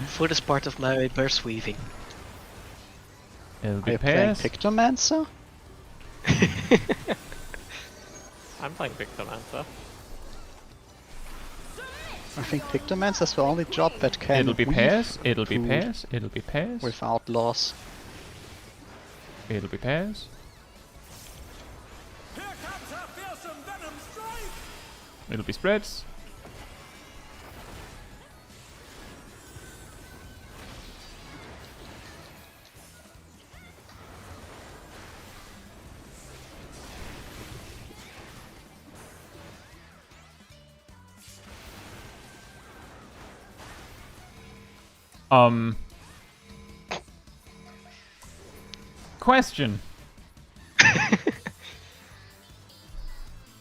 Food is part of my burst weaving. It'll Are be you playing pairs. Pictomancer? I'm playing Pictomancer. I think Pictomancer is the only job that can It'll be weave pairs. It'll be food pairs. It'll be pairs. without loss. It'll be pairs. Here comes our fearsome venom strike! It'll be spreads. Question.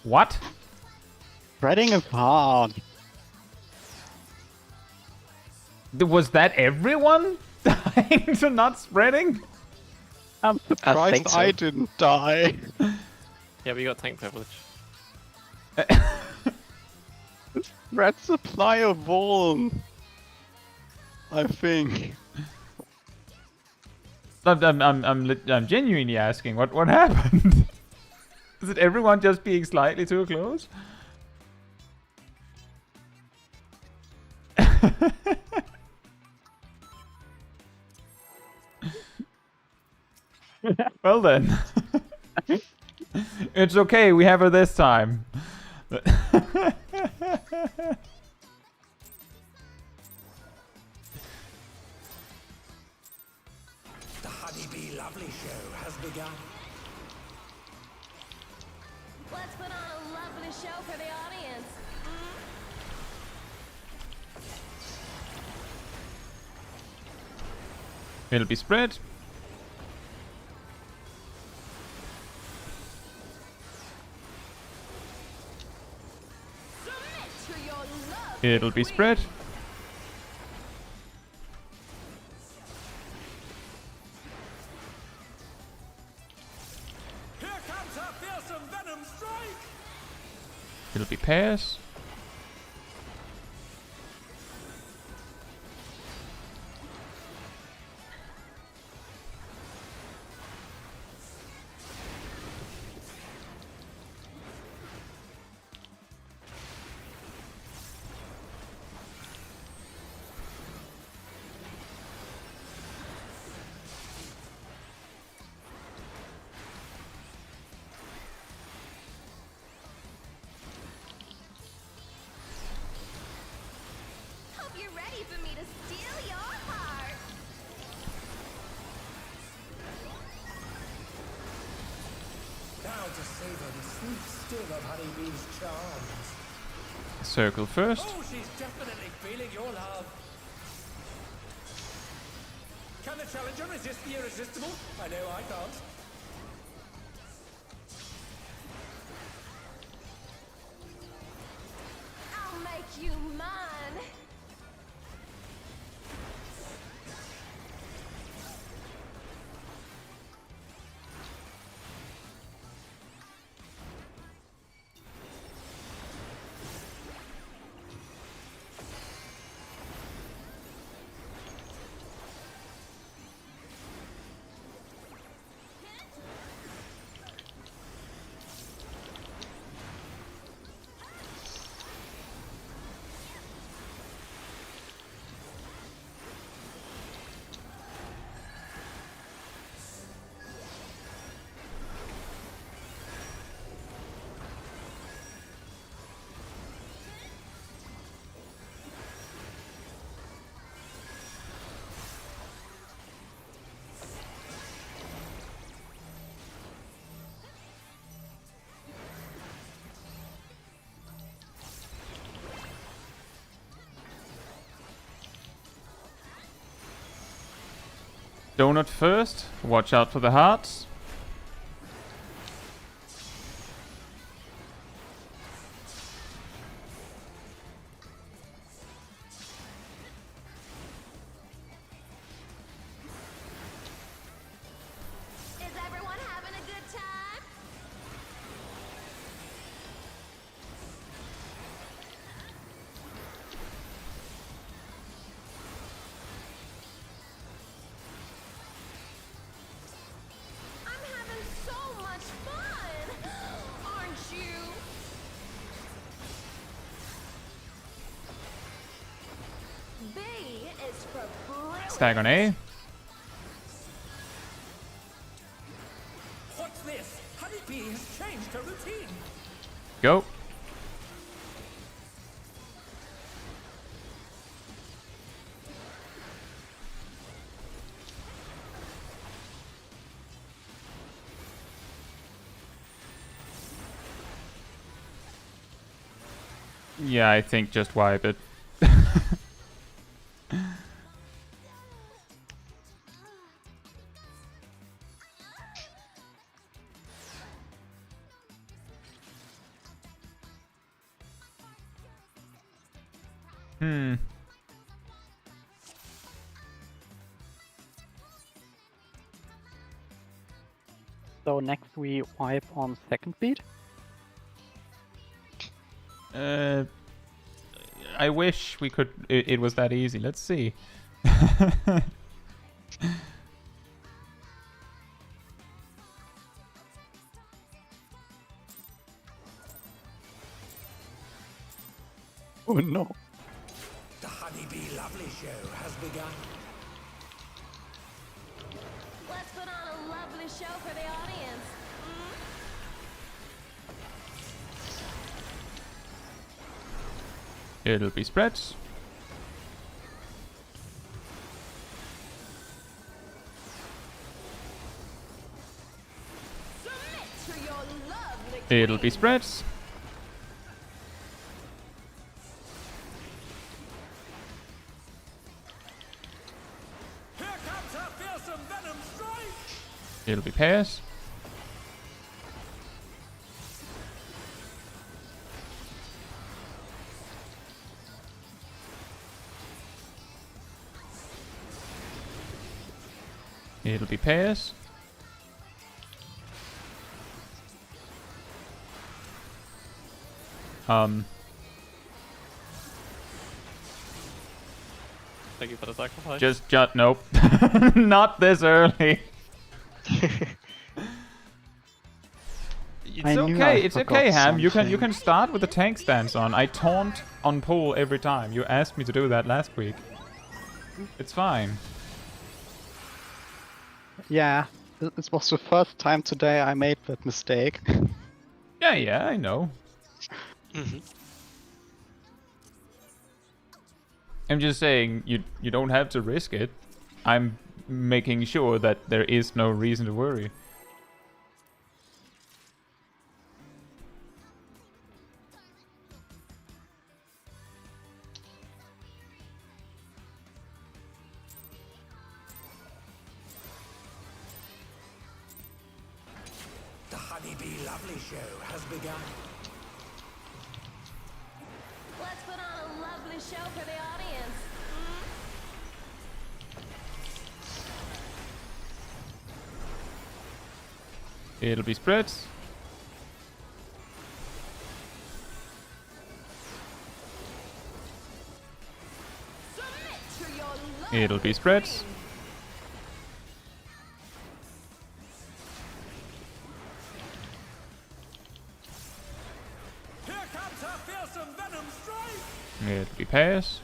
What? Spreading apart. Was that everyone dying to not spreading? I'm surprised think so. I didn't die. Yeah, we got tank privilege. Red supply of Vuln. I think. I'm genuinely asking what happened. Is it everyone just being slightly too close? Well then. It's okay, we have her this time. The Honeybee Lovely Show has begun. Let's put on a lovely show for the audience. It'll be spread. Submit to your love. It'll be spread. Here comes her fearsome venom strike! It'll be pairs. Hope you're ready for me to steal your heart. Now to savor the sweet sting of Honeybee's charms. Circle first. Oh, she's definitely feeling your love. Can the challenger resist the irresistible? I know I can't. I'll make you mine. Donut first. Watch out for the hearts. Is everyone having a good time? I'm having so much fun, aren't you? B is for brilliant. Stag on A. What's this? Honeybee has changed her routine. Go. Yeah, I think just wipe it. So next we wipe on second beat. I wish we could. It was that easy. Let's see. Oh no. The Honeybee Lovely Show has begun. Let's put on a lovely show for the audience. It'll be spreads. Submit to your lovely It'll be queen. spreads. Here comes her fearsome venom strike! It'll be pairs. It'll be pairs. Thank you for the sacrifice. Just nope. Not this early. It's I knew okay, I it's forgot okay, Ham. You something. can start with the tank stance on. I taunt on pull every time. You asked me to do that last week. It's fine. Yeah, this was the first time today I made that mistake. Yeah, I know. Mm-hmm. I'm just saying you don't have to risk it. I'm making sure that there is no reason to worry. The Honeybee Lovely Show has begun. Let's put on a lovely show for the audience. It'll be spreads. Submit to your lovely It'll be spreads. queen. Here comes her fearsome venom strike! It'll be pairs.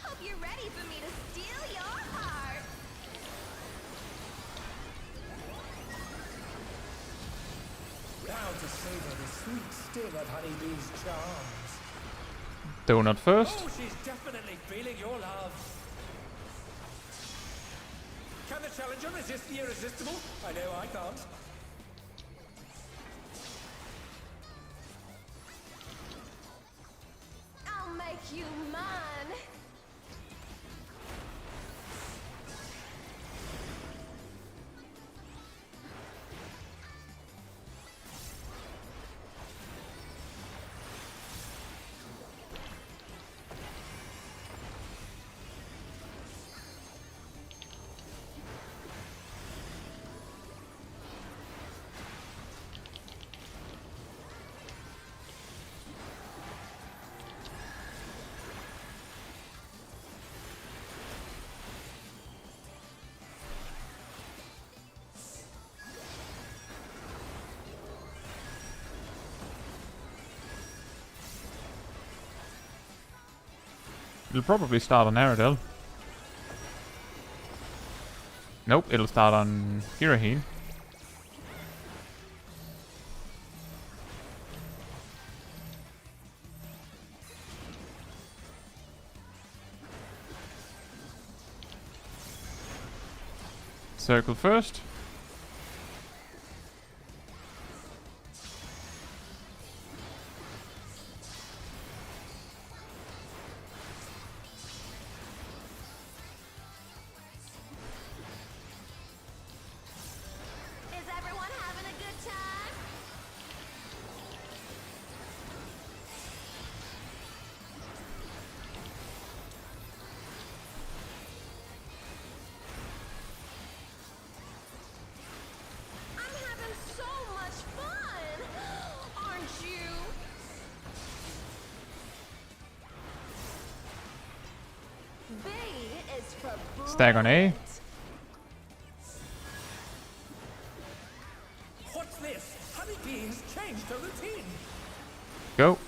Hope you're ready for me to steal your heart. Now to savor the sweet sting of Honeybee's charms. Donut first. Oh, she's definitely feeling your love. Can the challenger resist the irresistible? I know I can't. I'll make you mine. It'll probably start on Aerodel. Nope, it'll start on Hiraheen. Circle first. Is everyone having a good time? I'm having so much fun! Aren't you? B is for Stag on A. brilliant. What's this? Honeybee has changed her routine. Go.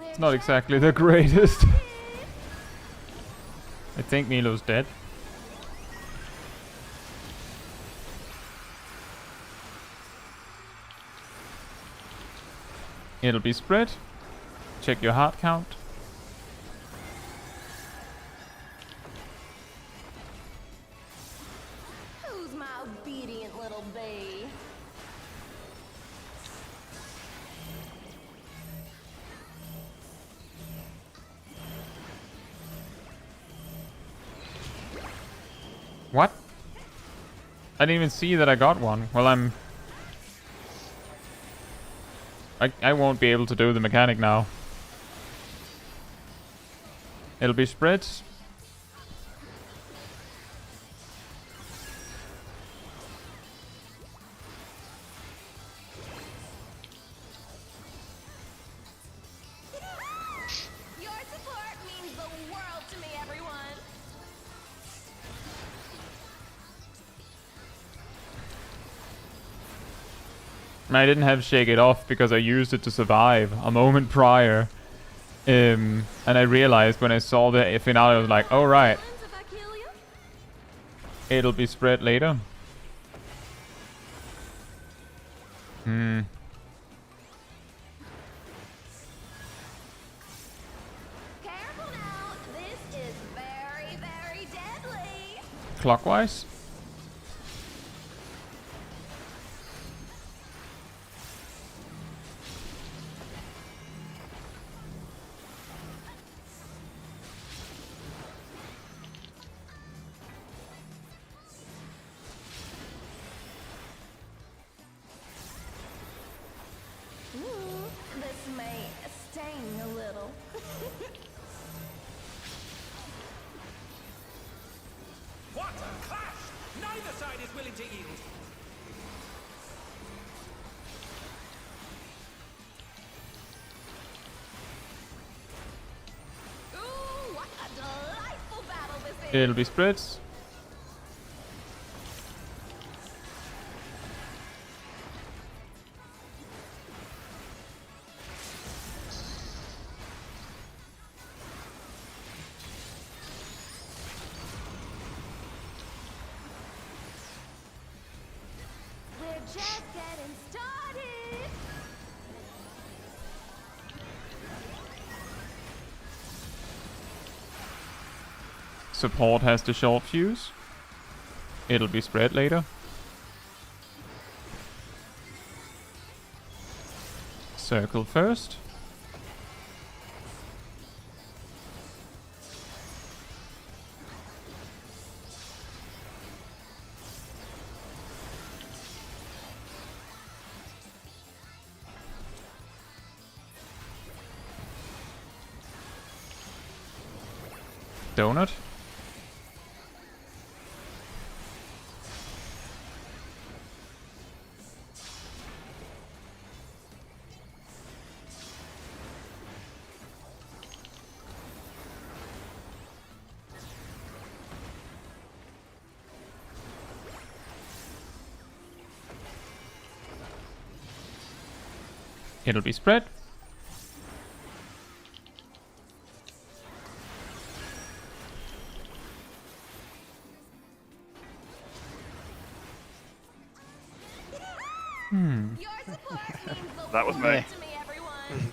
It's not exactly the greatest. I think Milo's dead. It'll be spread. Check your heart count. Who's my obedient little bee? What? I didn't even see that I got one. Well, I won't be able to do the mechanic now. It'll be spread. Your support means the world to me, everyone. I didn't have Shake It Off because I used it to survive a moment prior. And I realized when I saw the finale, I was like, oh right, Friends, if I kill you? it'll be spread later. Hmm. Careful now. This is very, very deadly. Clockwise. This may sting a little. What a clash! Neither side is willing to yield. Ooh, what a delightful battle this is. It'll be spread. We're just getting started. Support has the short fuse. It'll be spread later. Circle first. Donut. It'll be spread. Your support means the That was world me. to me, everyone.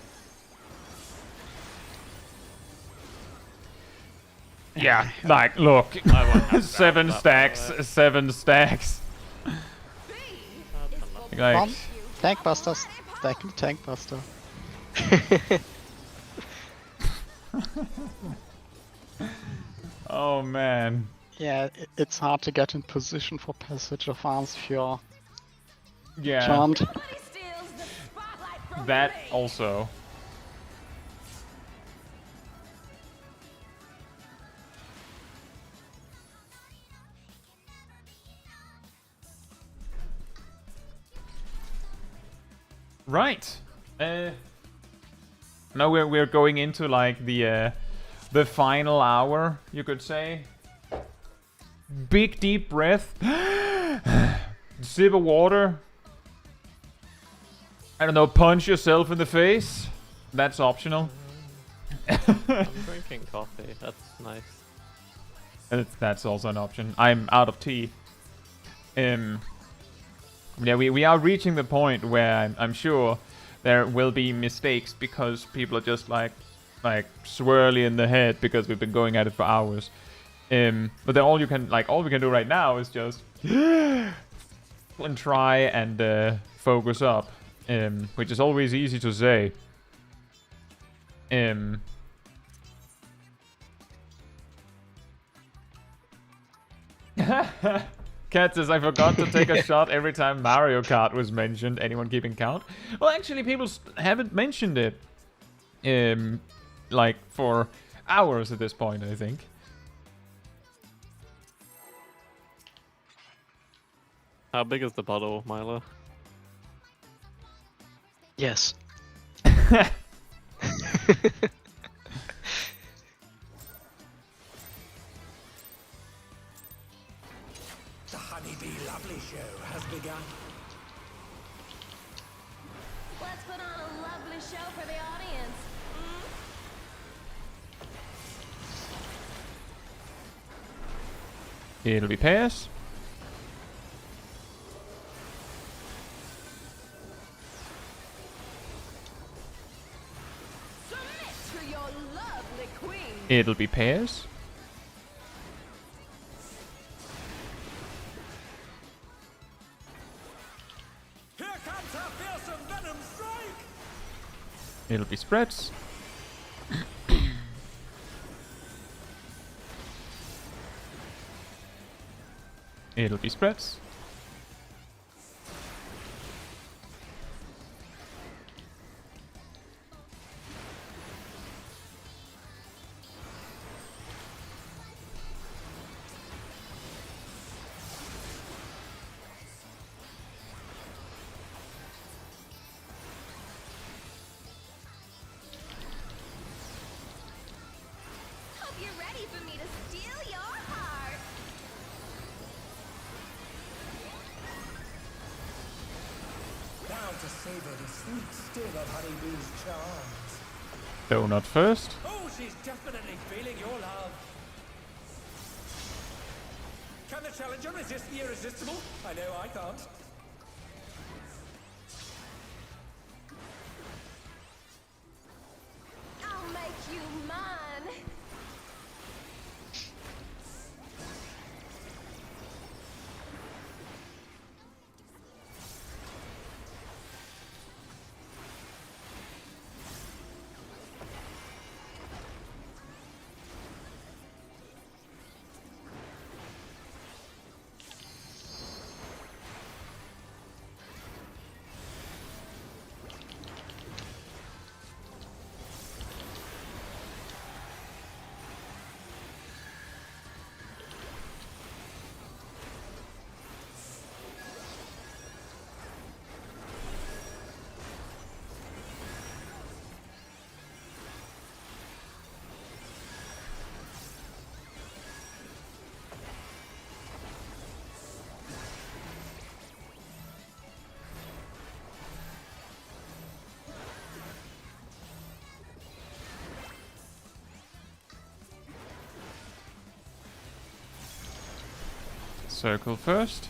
Yeah, like, look. I won't have 7 that, stacks, by the way. 7 stacks. Come Like, on, tank busters. Stack the tank buster. oh man. Yeah, it's hard to get in position for passage of arms if you're Yeah, charmed. Nobody steals the spotlight from that me. also. Right. Now we're going into like the final hour, you could say. Big deep breath. Sip of water. I don't know, punch yourself in the face. That's optional. I'm drinking coffee. That's nice. That's also an option. I'm out of tea. Yeah, we are reaching the point where I'm sure there will be mistakes because people are just like swirly in the head because we've been going at it for hours. But then all we can do right now is just and try and focus up, which is always easy to say. Cat says, I forgot to take a shot every time Mario Kart was mentioned. Anyone keeping count? Well, actually, people haven't mentioned it, like, for hours at this point, I think. How big is the bottle, Milo? Yes. The Honeybee Lovely Show has begun. Let's put on a lovely show for the audience. It'll be pairs. Submit to your lovely queen. It'll be pairs. Here comes our fearsome venom strike! It'll be spreads. It'll be spreads. Hope you're ready for me to steal your heart. Now to savor the sweet sting of Honeybee's charms. Donut first. Oh, she's definitely feeling your love. Can the challenger resist the irresistible? I know I can't. I'll make you mine. circle first.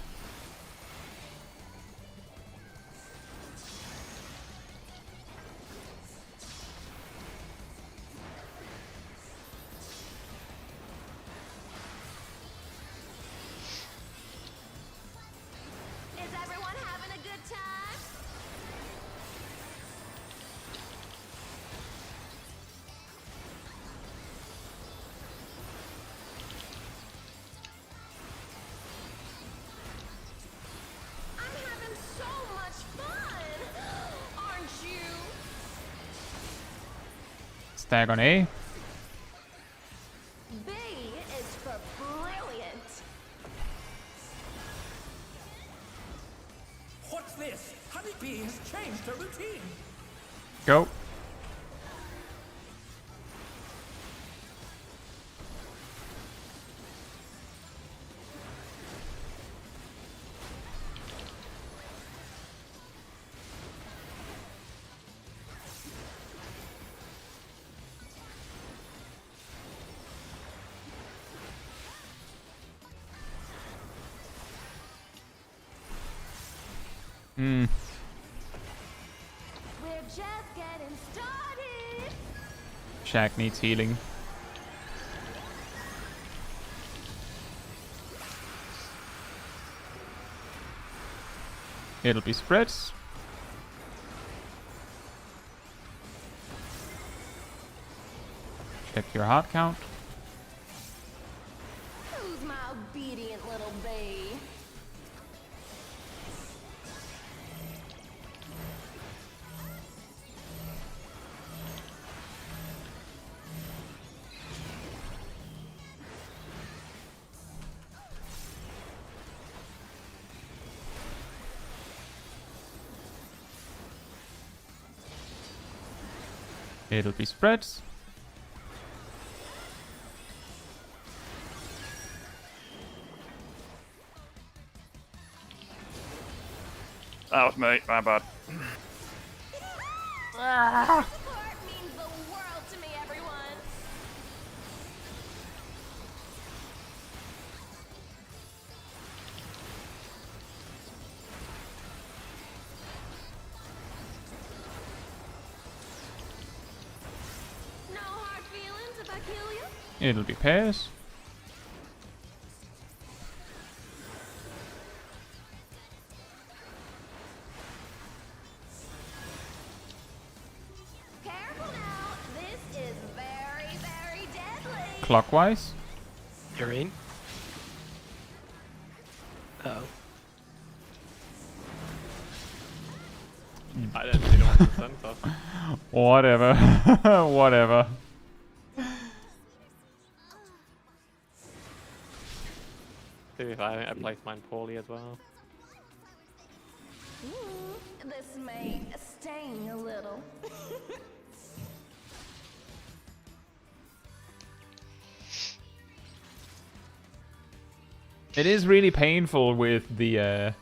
Is everyone having a good time? I'm having so much fun! Aren't you? Stag on A. B is for brilliant. What's this? Honeybee has changed her routine. Go. We're just getting started. Shaq needs healing. It'll be spreads. Check your heart count. Who's my obedient little bee? It'll be spreads. That was me, my bad. Support means the world to me, everyone. No hard feelings if I kill you? It'll be pairs. Careful now. This is very, very deadly. Clockwise. You're in. Oh. I didn't see the one in the center. Whatever. Whatever. To be fair, I think I placed mine poorly as well. This may sting a little. It is really painful with the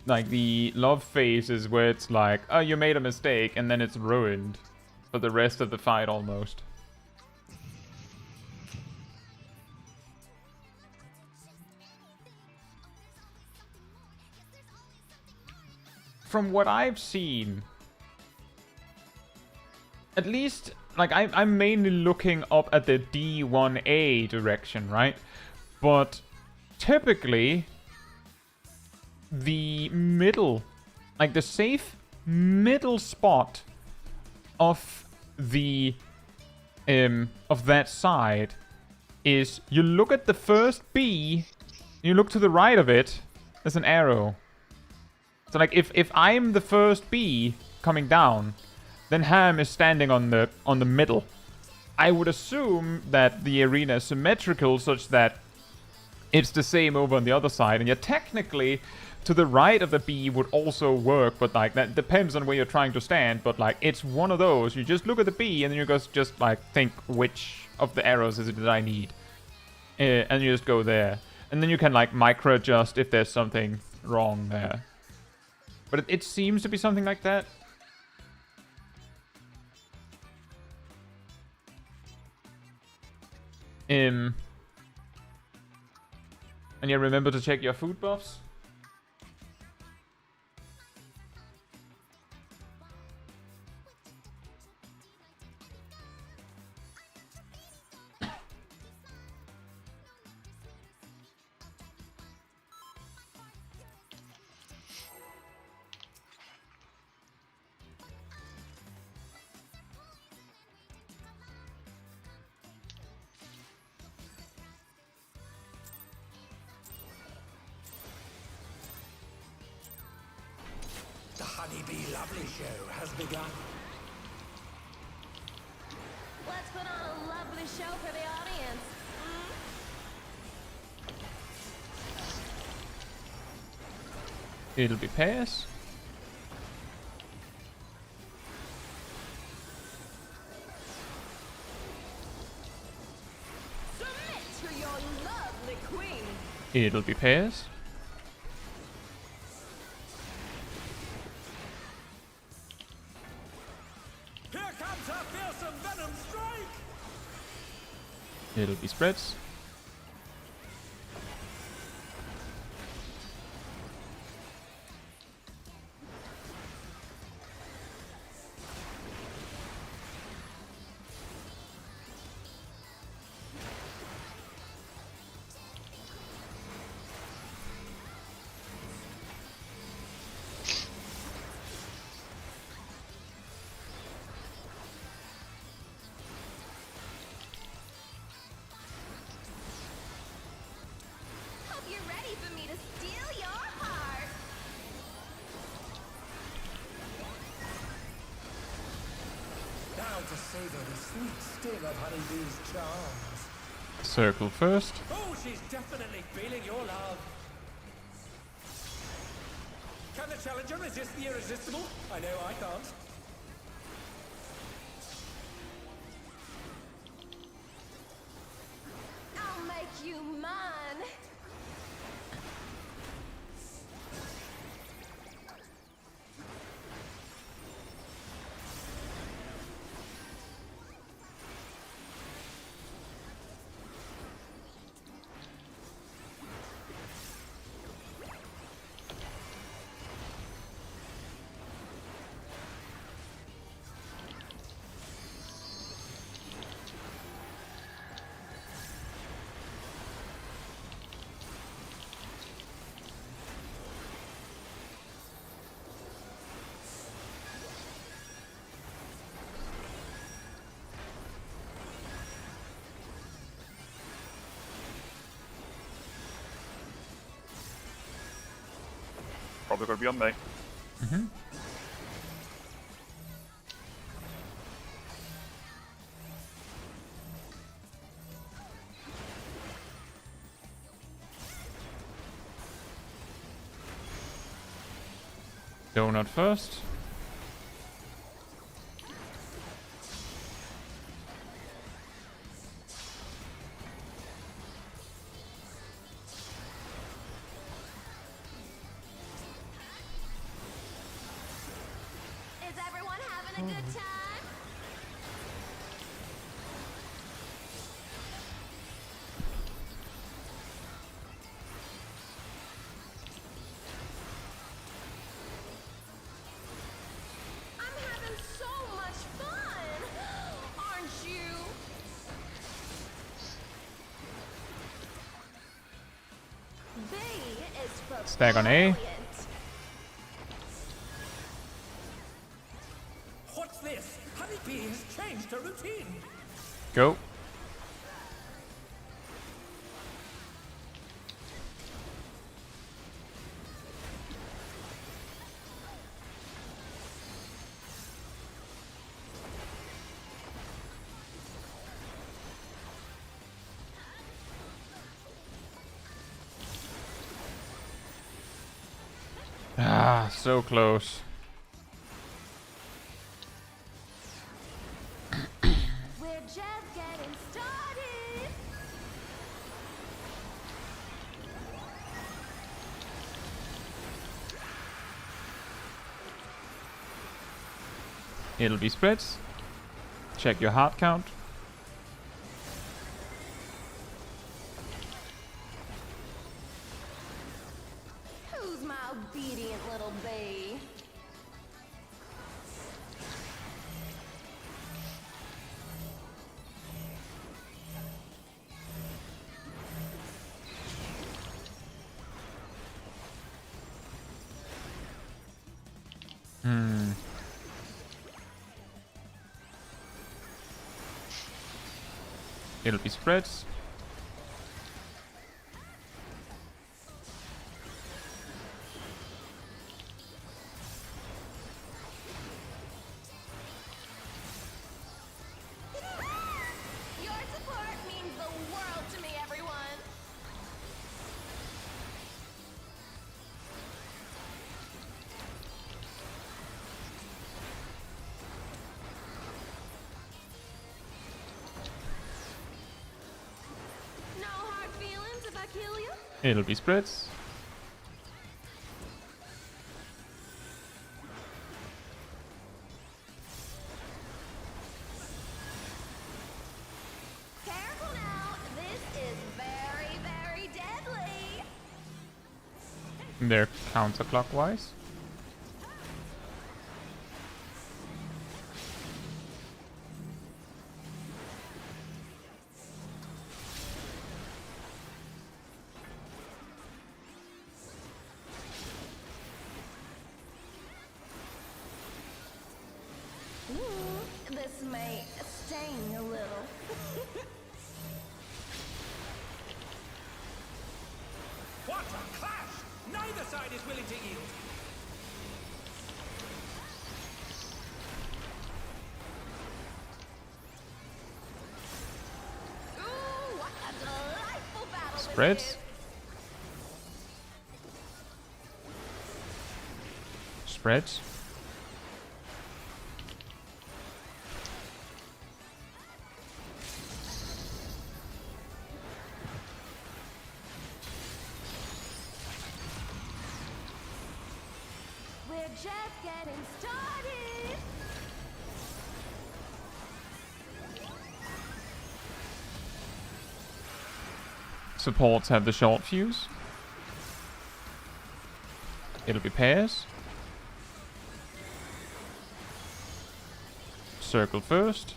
like the love phases where it's like, oh, you made a mistake, and then it's ruined for the rest of the fight almost. From what I've seen, at least, like, I'm mainly looking up at the D1A direction, right? But typically, the middle, like the safe middle spot of the of that side is you look at the first B, you look to the right of it, there's an arrow. So like if I'm the first B coming down, then Ham is standing on the middle. I would assume that the arena is symmetrical such that it's the same over on the other side, and yet technically to the right of the B would also work, but like that depends on where you're trying to stand. But like it's one of those, you just look at the B and then you just like think which of the arrows is it that I need, and you just go there, and then you can like micro adjust if there's something wrong there. But it seems to be something like that. Anya, remember to check your food buffs. The Honeybee Lovely Show has begun. Let's put on a lovely show for the audience. It'll be pass. Submit to your lovely queen. It'll be pass. Here comes her fearsome venom strike! It'll be spreads. Hope you're ready for me to steal your heart. Now to savor the sweet sting of Honeybee's charms. Circle first. Oh, she's definitely feeling your love. Can the challenger resist the irresistible? I know I can't. I'll make you mine. Probably going to be on me. Mm-hmm. Donut first. Is everyone having a good time? I'm having so much fun, aren't you? B is for Stack on A. brilliant. What's this? Honeybee has changed her routine. Go. Ah, so close. We're just getting started. It'll be spreads. Check your heart count. Hmm. It'll be spreads. Your support means the world to me, everyone. No hard feelings if I kill you? It'll be spreads. Careful now. This is very, very deadly. They're counterclockwise. This may sting a little. What a clash! Neither side is willing to yield. Ooh, what a delightful battle this Spreads. is. Spreads. We're just getting started. Supports have the short fuse. It'll be pairs. Circle first.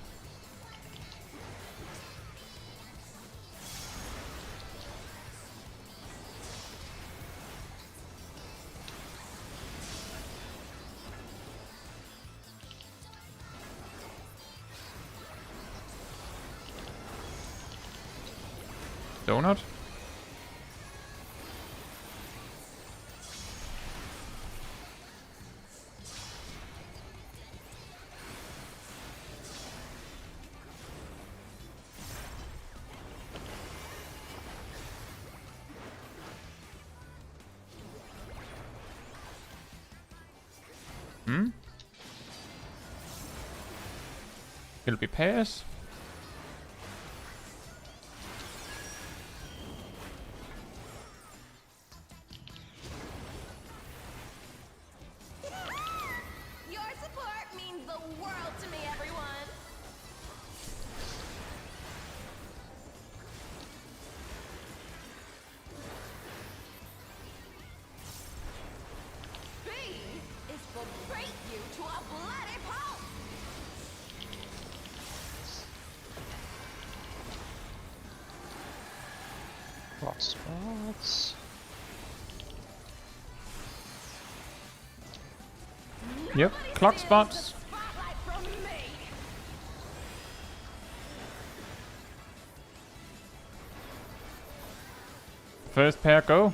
Donut. Hmm? It'll be pairs. Your support means the world to me, everyone. B is for break you to a bloody pulp. Hot spots. Yep, clock spots. Spotlight from me. First pair go.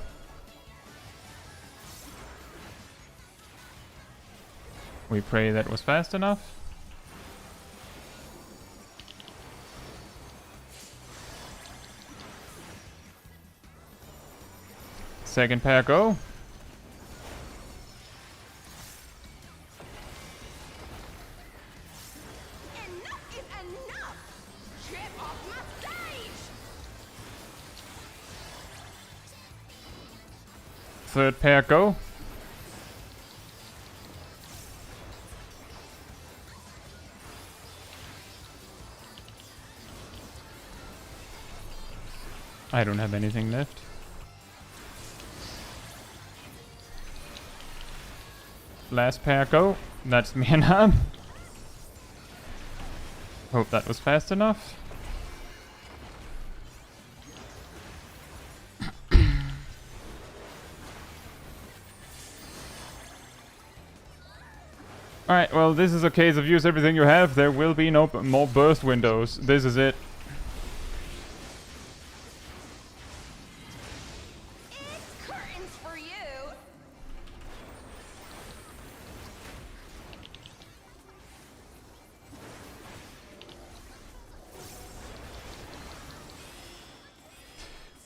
We pray that was fast enough. Second pair go. Enough is enough. Trip off my stage. Third pair go. I don't have anything left. Last pair go. That's me and Ham. Hope that was fast enough. Alright, well, this is a case of use everything you have. There will be no more burst windows. This is it. It's curtains for you.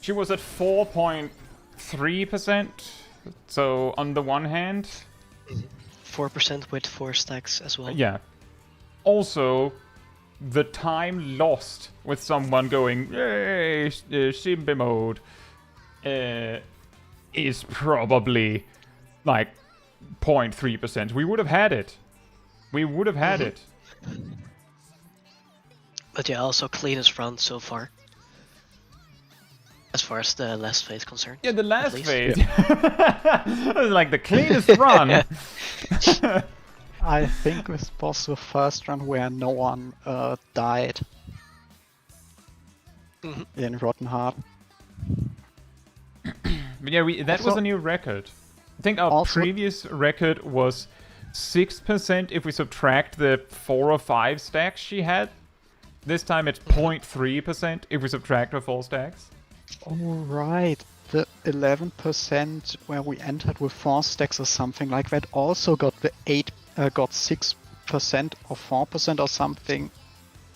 She was at 4.3%. So, on the one hand... 4% with 4 stacks as well. Yeah. Also, the time lost with someone going, yay, Simbe mode, is probably like 0.3%. We would have had it. We would have had it. But yeah, also cleanest run so far. As far as the last phase concerned. Yeah, the last least. phase. It was like the cleanest run. I think this was the first run where no one died in Rotten Heart. But yeah, that was Also- a new record. I think our Also- previous record was 6% if we subtract the 4 or 5 stacks she had. This time it's 0.3% if we subtract her 4 stacks. Oh right, the 11% where we entered with 4 stacks or something like that also got the 6% or 4% or something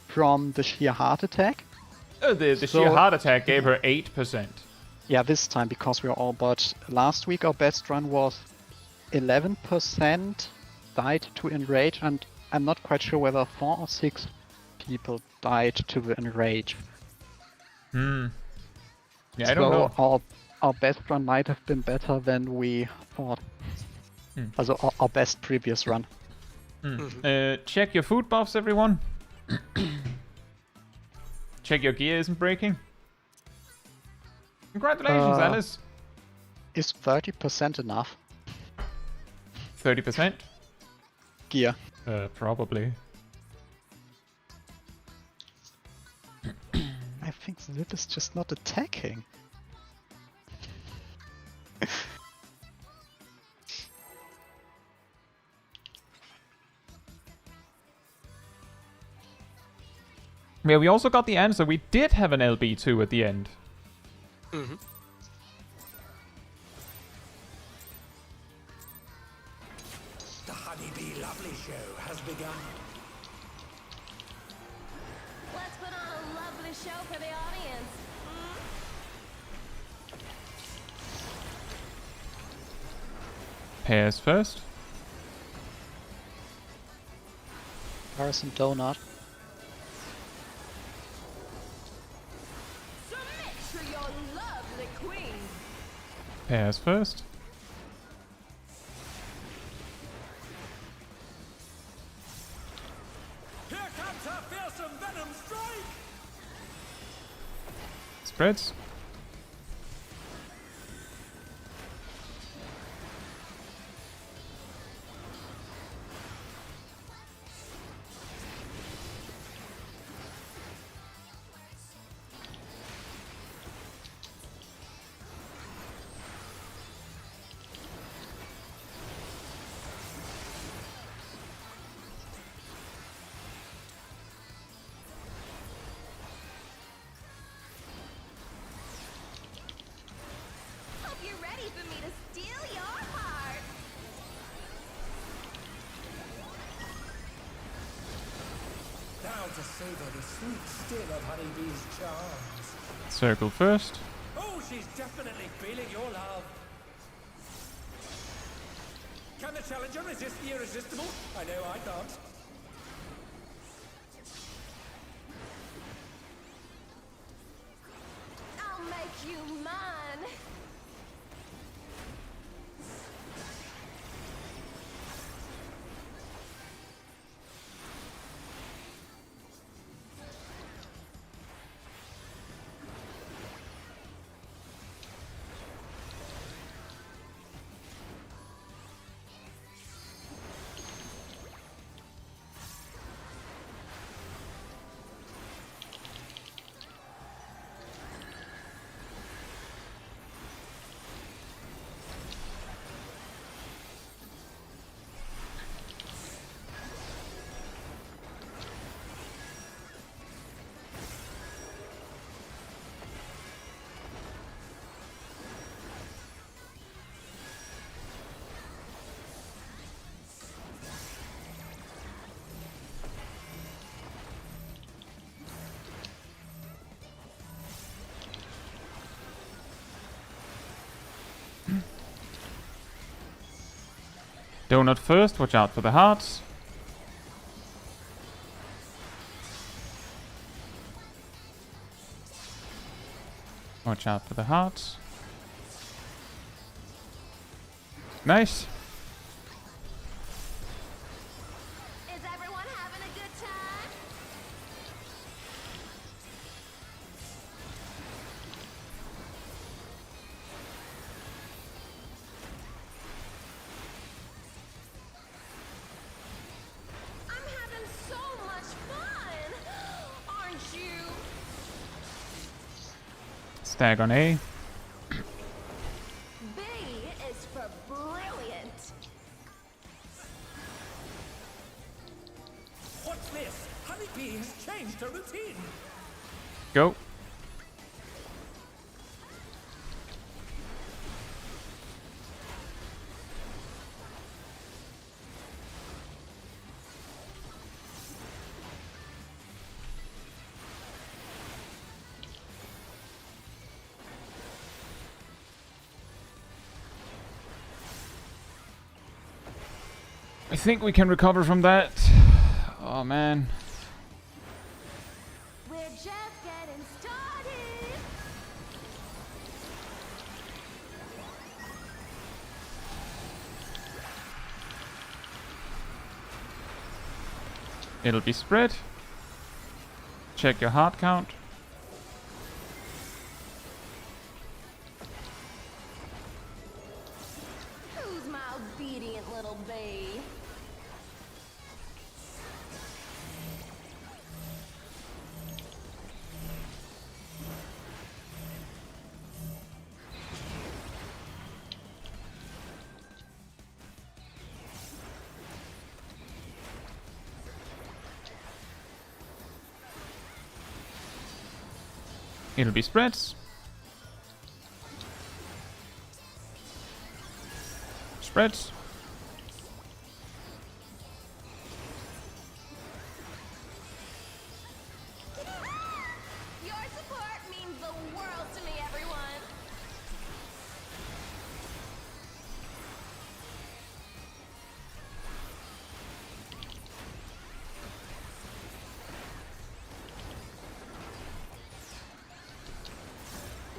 from the sheer heart attack. The So- sheer heart attack gave her 8%. Yeah, this time because we are all, but last week our best run was 11% died to enrage, and I'm not quite sure whether 4 or 6 people died to the enrage. Yeah, I don't know. Our best run might have been better than we thought. Also our best previous run. Check your food buffs, everyone. Check your gear isn't breaking. Congratulations, Alice. Is 30% enough? 30%? Gear. Probably. I think Zip is just not attacking. Yeah, we also got the answer. We did have an LB2 at the end. The Honeybee Lovely Show has begun. Let's put on a lovely show for the audience. Pairs first. Harrison Donut. Submit to your lovely queen. Pairs first. Here comes her fearsome venom strike! Spreads. Hope you're ready for me to steal your heart. Now to savor the sweet still of Honeybee's charms. Circle first. Oh, she's definitely feeling your love. Can the challenger resist the irresistible? I know I can't. I'll make you mine. Donut first, watch out for the hearts. Watch out for the hearts. Nice. Is everyone having a good time? I'm having so much fun, aren't you? Stag on A. B is for brilliant. What's this? Honeybee has changed her routine. Go. I think we can recover from that. Oh man. We're just getting started. It'll be spread. Check your heart count. Who's my obedient little bee? It'll be spreads. Spreads. Your support means the world to me, everyone.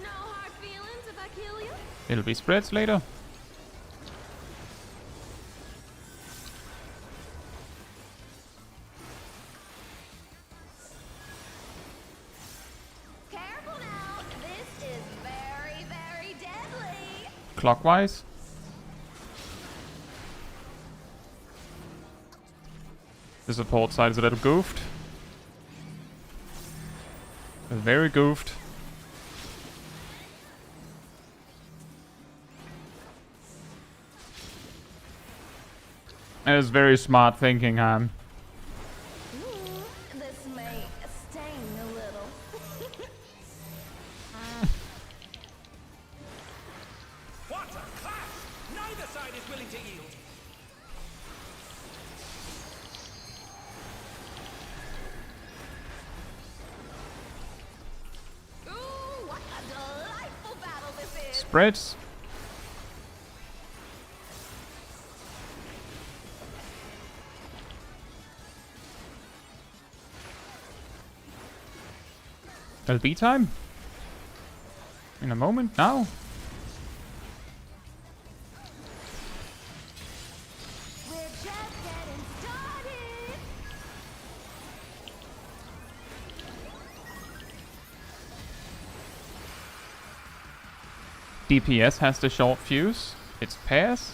No hard feelings if I kill you? It'll be spreads later. Careful now. This is very, very deadly. Clockwise. The support side is a little goofed. Very goofed. That is very smart thinking, Han. This may sting a little. What a clash! Neither side is willing to yield. Ooh, what a delightful battle this is. Spreads. LB time. In a moment now. We're just getting started. DPS has the short fuse. It's pairs.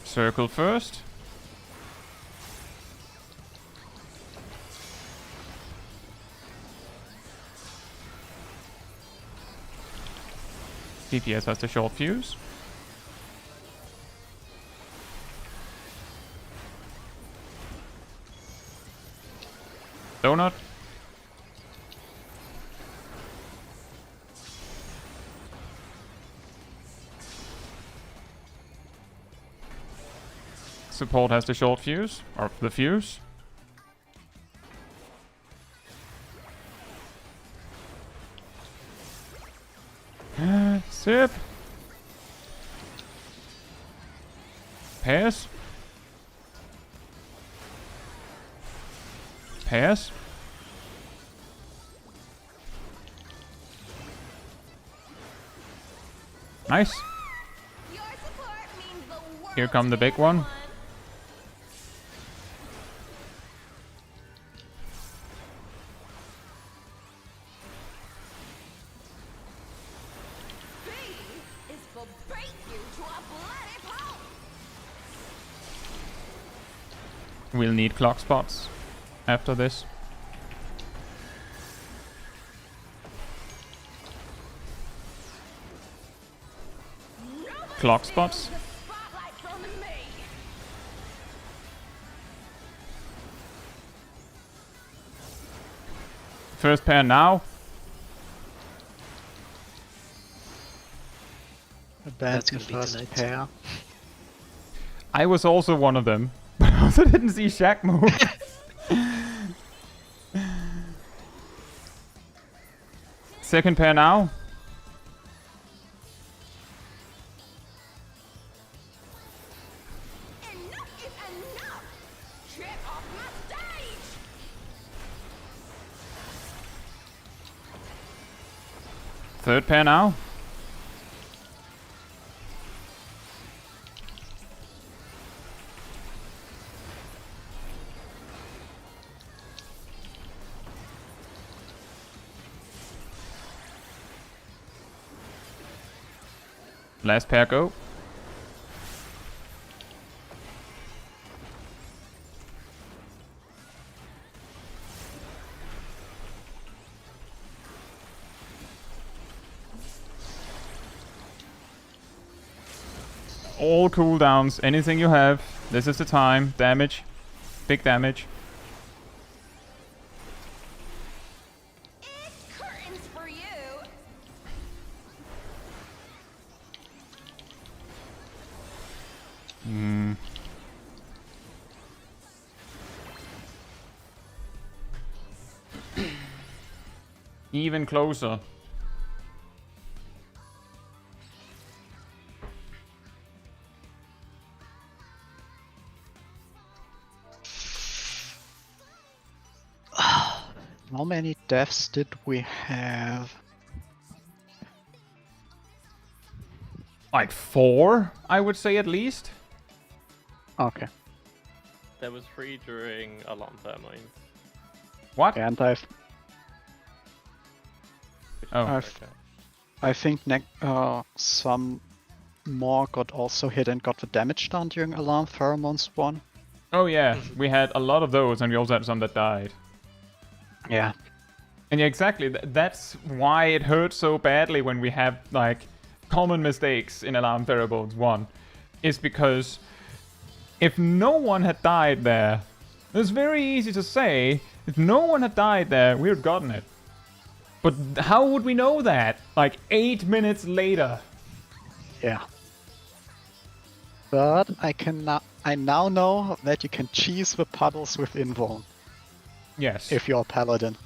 Circle first. DPS has the short fuse. Donut. Support has the short fuse, or the fuse. Sip. Pass. Pass. Nice. Your support means the world Here come the to big one. everyone. B is for break you to a bloody pulp. We'll need clock spots after this. Clock spots. The spotlight from me. First pair now. That's Abandon gonna be first tonight. pair. I was also one of them, but I also didn't see Shaq move. Second pair now. Enough is enough. Get off my stage. Third pair now. Last pair go. All cooldowns, anything you have. This is the time. Damage. Big damage. It's curtains for you. Even closer. How many deaths did we have? Like 4, I would say at least. Okay. There was 3 during alarm thermite. What? And Oh. Okay. I think some more got also hit and got the damage done during alarm pheromones one. Oh yeah, we had a lot of those and we also had some that died. Yeah. And yeah, exactly. That's why it hurts so badly when we have like common mistakes in Alarm Pheromones 1. Is because if no one had died there, it's very easy to say, if no one had died there, we would have gotten it. But how would we know that? Like 8 minutes later. Yeah. But I now know that you can cheese the puddles with invuln Yes. if you're a paladin.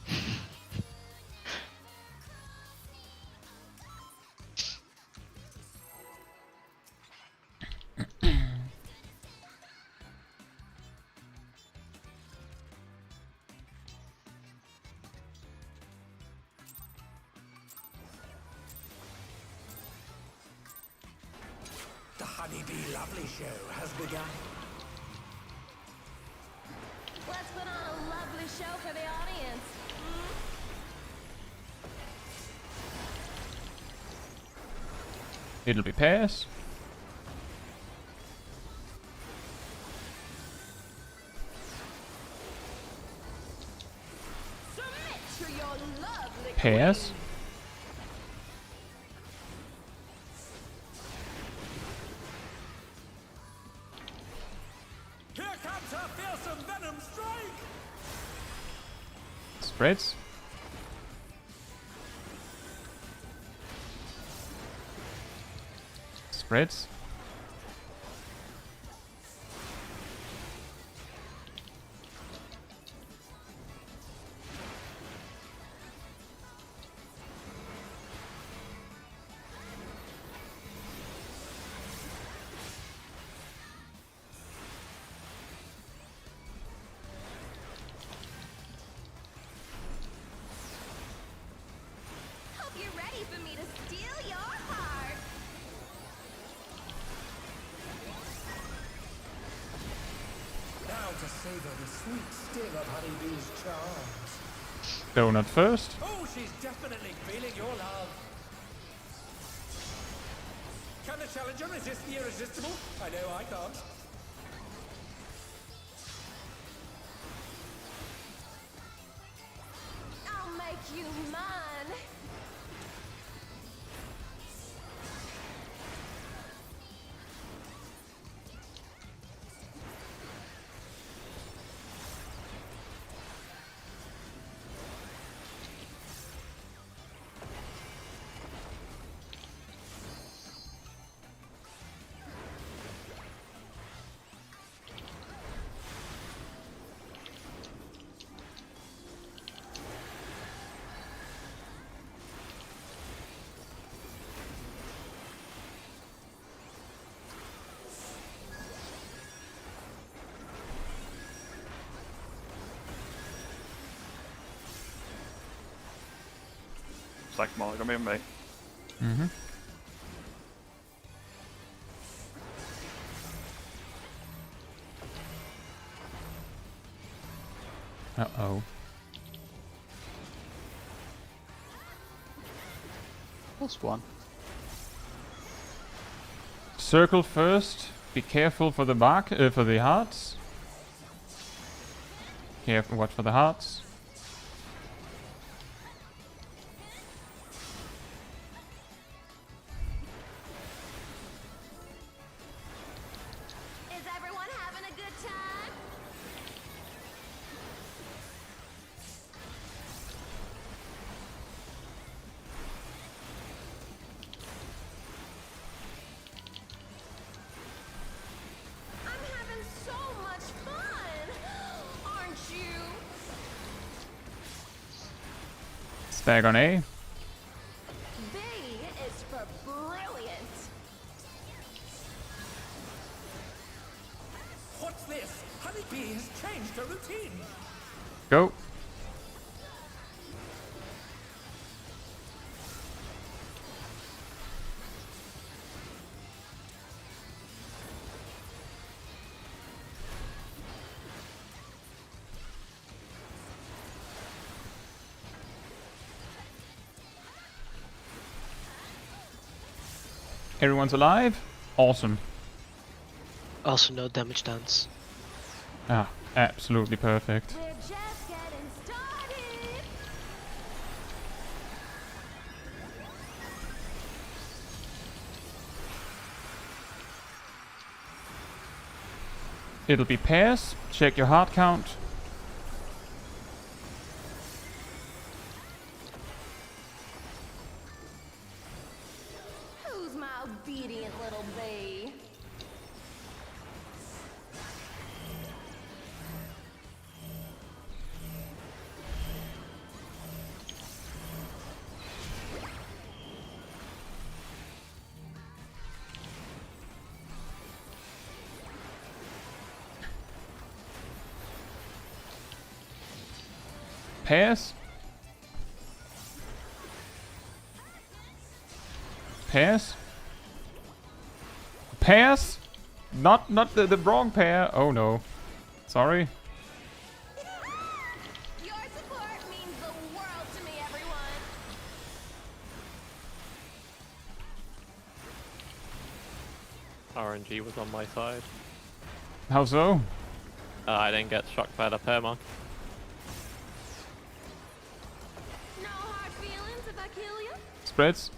The Honeybee Lovely Show has begun. Let's put on a lovely show for the audience. It'll be pass. Submit to your lovely Pass. Here comes her fearsome venom strike! Spreads. Spreads. savor the sweet sting of honeybee's charms. Donut first. Oh, she's definitely feeling your love. Can the challenger resist the irresistible? I know I can't. I'll make you mine. It's like more gonna be me. Mm-hmm. Uh-oh. Plus one. Circle first. Be careful for the bark, for the hearts. Careful, watch for the hearts. Is everyone having a good time? I'm having so much fun, aren't you? Stag on A. B is for brilliant. What's this? Honeybee has changed her routine. Go. Everyone's alive? Awesome. Also no damage dance. Ah, absolutely perfect. We're just getting started. It'll be pairs. Check your heart count. Who's my obedient little bee? Pairs. Pairs. Pairs. Not the wrong pair. Oh no. Sorry. Your support means the world to me, everyone. RNG was on my side. How so? I didn't get shocked by the pair mark. No hard feelings if I kill you. Spreads.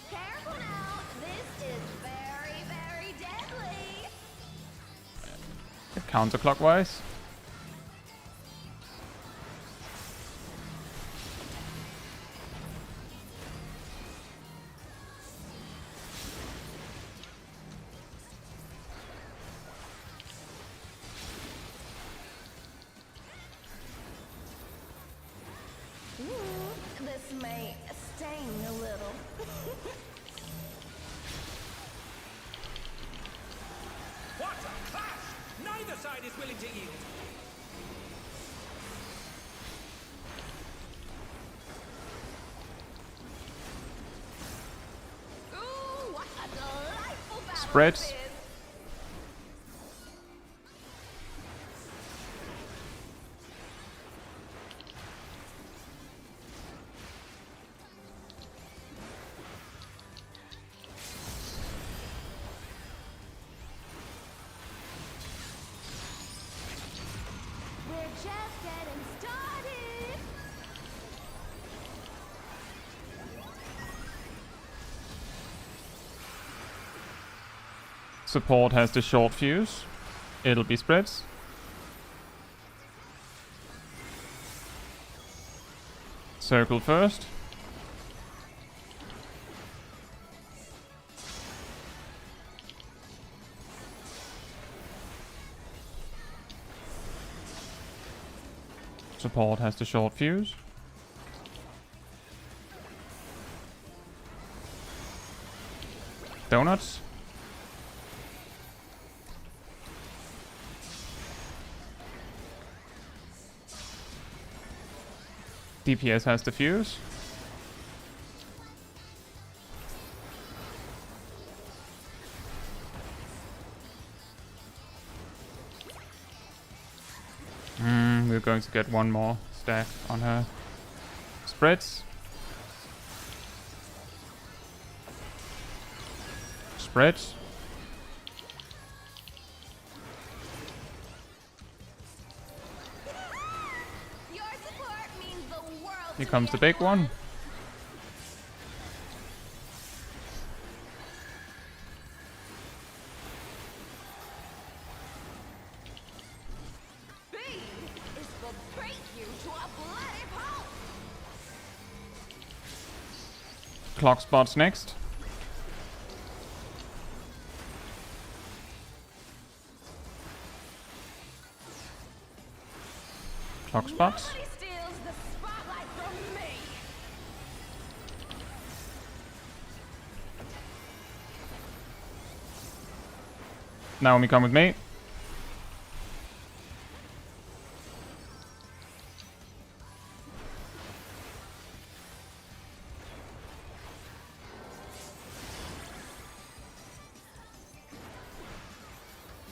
Careful now. This is very, very deadly. Counterclockwise. This may sting a little. What a clash! Neither side is willing to yield. Spreads. We're just getting started. Support has the short fuse. It'll be spreads. Circle first. Support has the short fuse. Donuts. DPS has the fuse. We're going to get one more stack on her. Spreads. Spreads. Your support means the world. Here to comes me, the big everyone. one. B is for break you to a bloody pulp. Clock spots next. Clock spots. Nobody steals the spotlight from me. Naomi, come with me.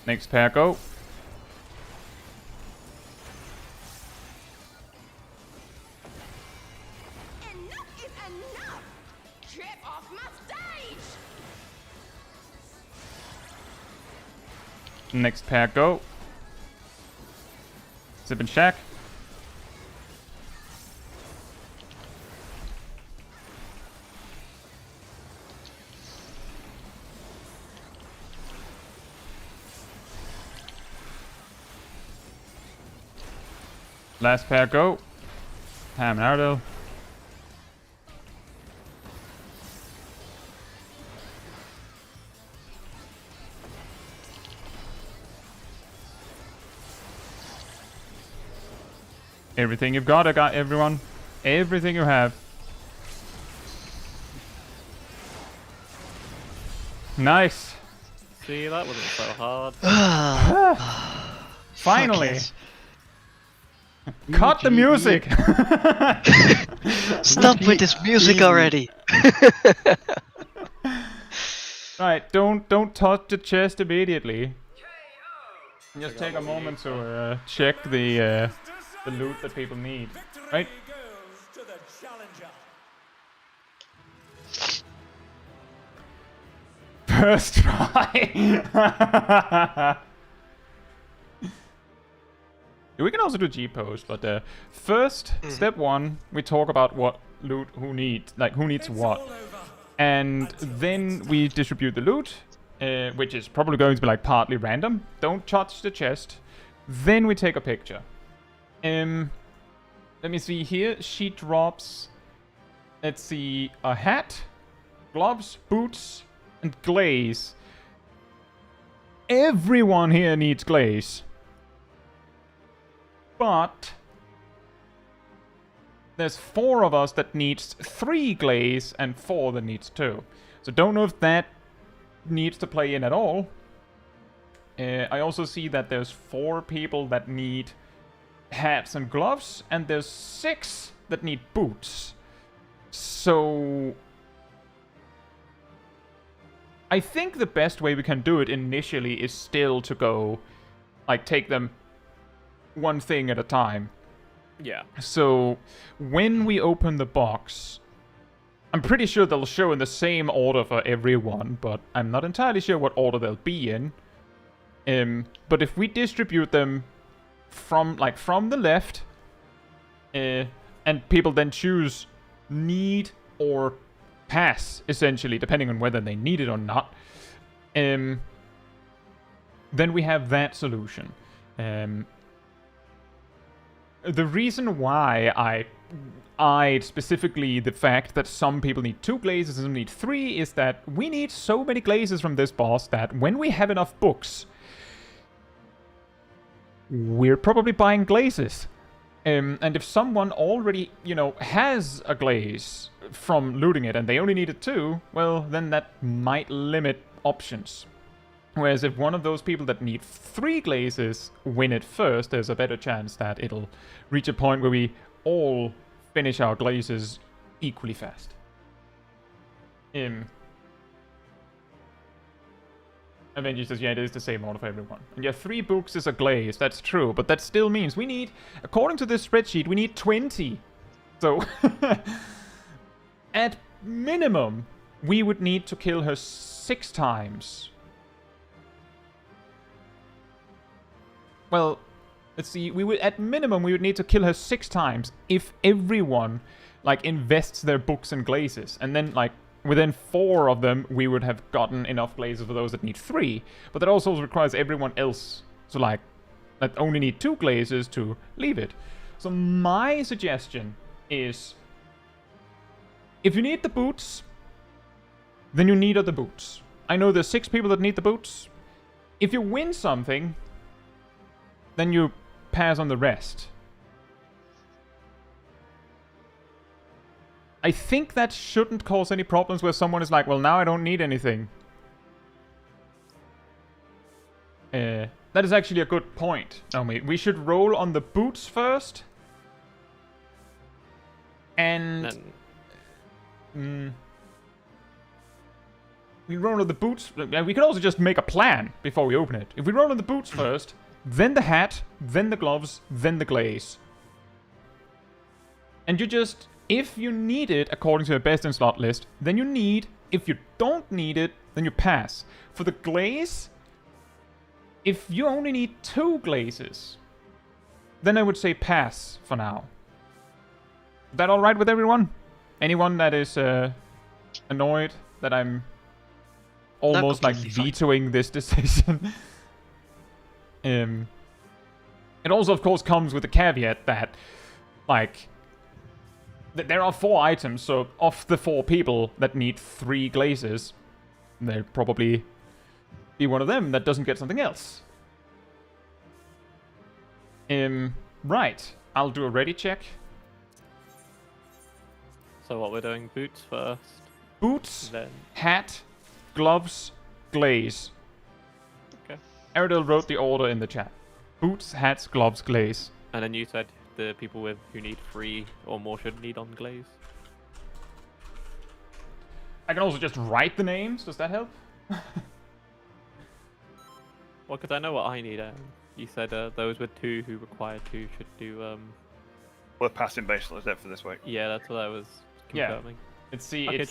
Next pair, go. Enough is enough. Get off my stage. Next pair, go. Zip and shack. Last pair, go. Ham and Ardell. Everything you've got, I got everyone. Everything you have. Nice. See, that wasn't so hard. Finally. Fuck Cut the music. yes. Stop with this music already. Right, don't touch the chest immediately. Just take a moment to check the loot that people need. Right? Goes to the challenger. First try. We can also do G-pose, but first, step one, we talk about what loot who needs what. And then we distribute the loot, which is probably going to be like partly random. Don't touch the chest. Then we take a picture. Let me see here. She drops, let's see, a hat, gloves, boots, and glaze. Everyone here needs glaze. But there's 4 of us that needs 3 glaze and 4 that needs 2. So don't know if that needs to play in at all. I also see that there's 4 people that need hats and gloves, and there's 6 that need boots. So I think the best way we can do it initially is still to go, like, take them one thing at a time. Yeah. So, when we open the box, I'm pretty sure they'll show in the same order for everyone, but I'm not entirely sure what order they'll be in. But if we distribute them from the left, and people then choose need or pass, essentially, depending on whether they need it or not, then we have that solution. The reason why I eyed specifically the fact that some people need 2 glazes and some need 3 is that we need so many glazes from this boss that when we have enough books, we're probably buying glazes. And if someone already, has a glaze from looting it and they only needed 2, well, then that might limit options. Whereas if one of those people that need 3 glazes win it first, there's a better chance that it'll reach a point where we all finish our glazes equally fast. Avengers says, yeah, it is the same order for everyone. And yeah, 3 books is a glaze, that's true, but that still means we need, according to this spreadsheet, we need 20. So, at minimum, we would need to kill her 6 times. Well, let's see, at minimum, we would need to kill her 6 times if everyone, invests their books and glazes. And then, within 4 of them, we would have gotten enough glazes for those that need 3. But that also requires everyone else to, that only need 2 glazes to leave it. So my suggestion is, if you need the boots, then you need other boots. I know there's 6 people that need the boots. If you win something, then you pass on the rest. I think that shouldn't cause any problems where someone is like, well, now I don't need anything. That is actually a good point, Naomi. We should roll on the boots first. And... we roll on the boots... We could also just make a plan before we open it. If we roll on the boots first, then the hat, then the gloves, then the glaze. And you just... If you need it, according to the best in slot list, then you need. If you don't need it, then you pass. For the glaze, if you only need 2 glazes, then I would say pass for now. Is that alright with everyone? Anyone that is annoyed that I'm almost vetoing this decision? It also, of course, comes with the caveat that, there are 4 items, so of the 4 people that need 3 glazes, there'll probably be one of them that doesn't get something else. Right. I'll do a ready check. So what we're doing, boots first. Boots, Then... hat, gloves, glaze. Okay. Aerodel wrote the order in the chat. Boots, hats, gloves, glaze. And then you said the people who need 3 or more should need on glaze. I can also just write the names. Does that help? Well, because I know what I need. You said those with 2 who require 2 should do... We're passing basically is it for this week. Yeah, that's what I was confirming. Let's see, Okay,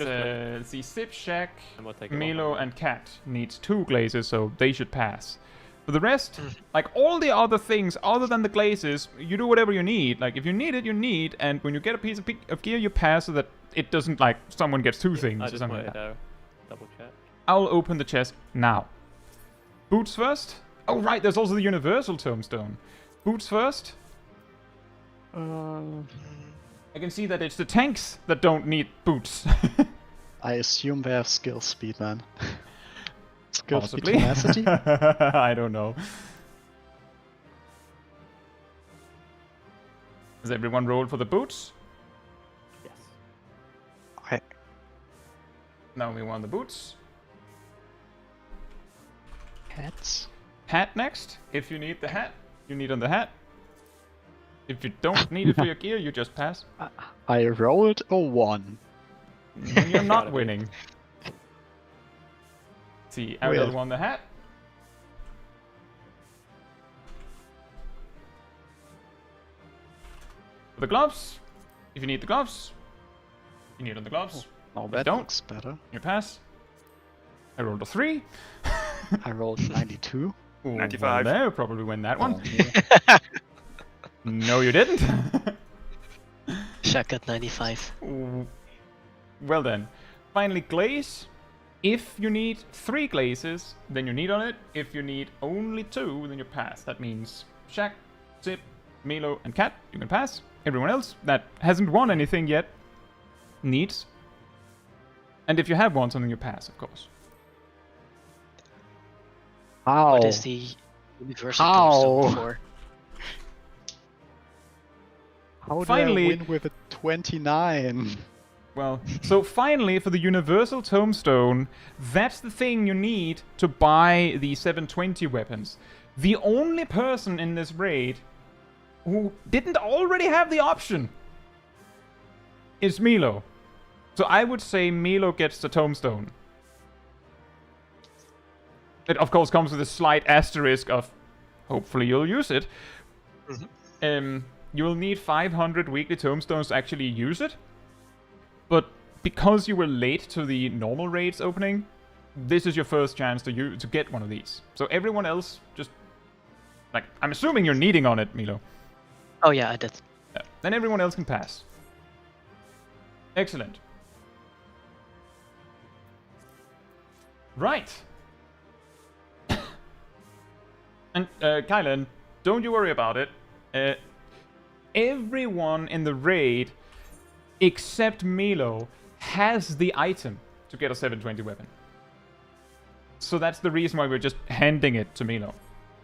let's see, Sip, Shack, And we'll take it Milo, off. and Cat needs 2 glazes, so they should pass. For the rest, all the other things other than the glazes, you do whatever you need. If you need it, you need, and when you get a piece of gear, you pass so that it doesn't, someone gets 2 things I or just something wanted like that. to double check. I'll open the chest now. Boots first? Oh, right, there's also the universal tombstone. Boots first? I can see that it's the tanks that don't need boots. I assume they have skill speed then. Skill Possibly. tenacity? I don't know. Has everyone rolled for the boots? Yes. Now we want the boots. Hats? Hat next. If you need the hat, you need on the hat. If you don't need it for your gear, you just pass. I rolled a 1. You're not winning. see, Weird. Ariel won the hat. The gloves. If you need the gloves, you need on the gloves. Now You that don't. looks better. You pass. I rolled a 3. I rolled 92. Ooh, 95. Well, there, probably win that one. Oh, No, you didn't. Shaq got 95. Ooh. Well then, finally glaze. If you need 3 glazes, then you need on it. If you need only 2, then you pass. That means Shaq, Zip, Milo, and Cat, you can pass. Everyone else that hasn't won anything yet needs. And if you have won something, you pass, of course. How? What is the universal How? tombstone for? How did Finally- I win with a 29? Well, so finally, for the Universal Tombstone, that's the thing you need to buy the 720 weapons. The only person in this raid who didn't already have the option is Milo. So I would say Milo gets the Tombstone. It, of course, comes with a slight asterisk of hopefully you'll use it. You will need 500 weekly Tombstones to actually use it. But because you were late to the normal raids opening, this is your first chance to get one of these. So everyone else just... Like, I'm assuming you're needing on it, Milo. Oh yeah, I did. Yeah. Then everyone else can pass. Excellent. Right. And, Kylan, don't you worry about it. Everyone in the raid, except Milo, has the item to get a 720 weapon. So that's the reason why we're just handing it to Milo.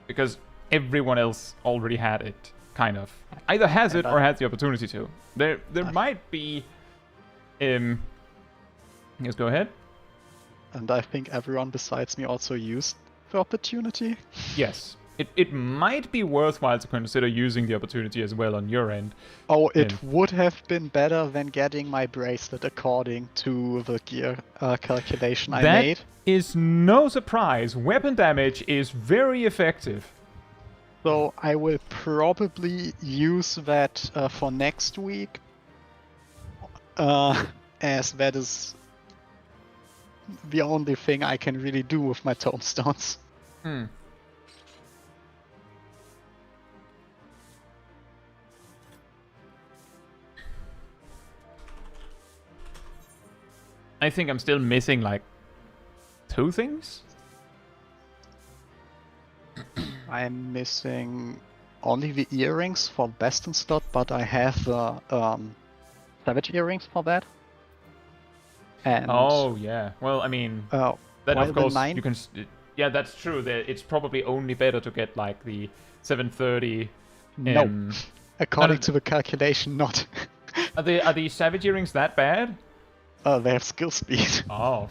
Because everyone else already had it, kind of. Either has it or has the opportunity to. There might be... Yes, go ahead. And I think everyone besides me also used the opportunity. Yes. It might be worthwhile to consider using the opportunity as well on your end. Oh, it And- would have been better than getting my bracelet according to the gear calculation I That made. is no surprise. Weapon damage is very effective. So I will probably use that for next week. As that is the only thing I can really do with my tombstones. I think I'm still missing, like, 2 things? I'm missing only the earrings for Bastion slot, but I have the Savage earrings for that. And Oh, yeah. Well, I mean, that while of the course nine- you can... Yeah, that's true. It's probably only better to get, like, the 730... no, according did- to the calculation, not. Are the Savage earrings that bad? They have skill speed. Oh.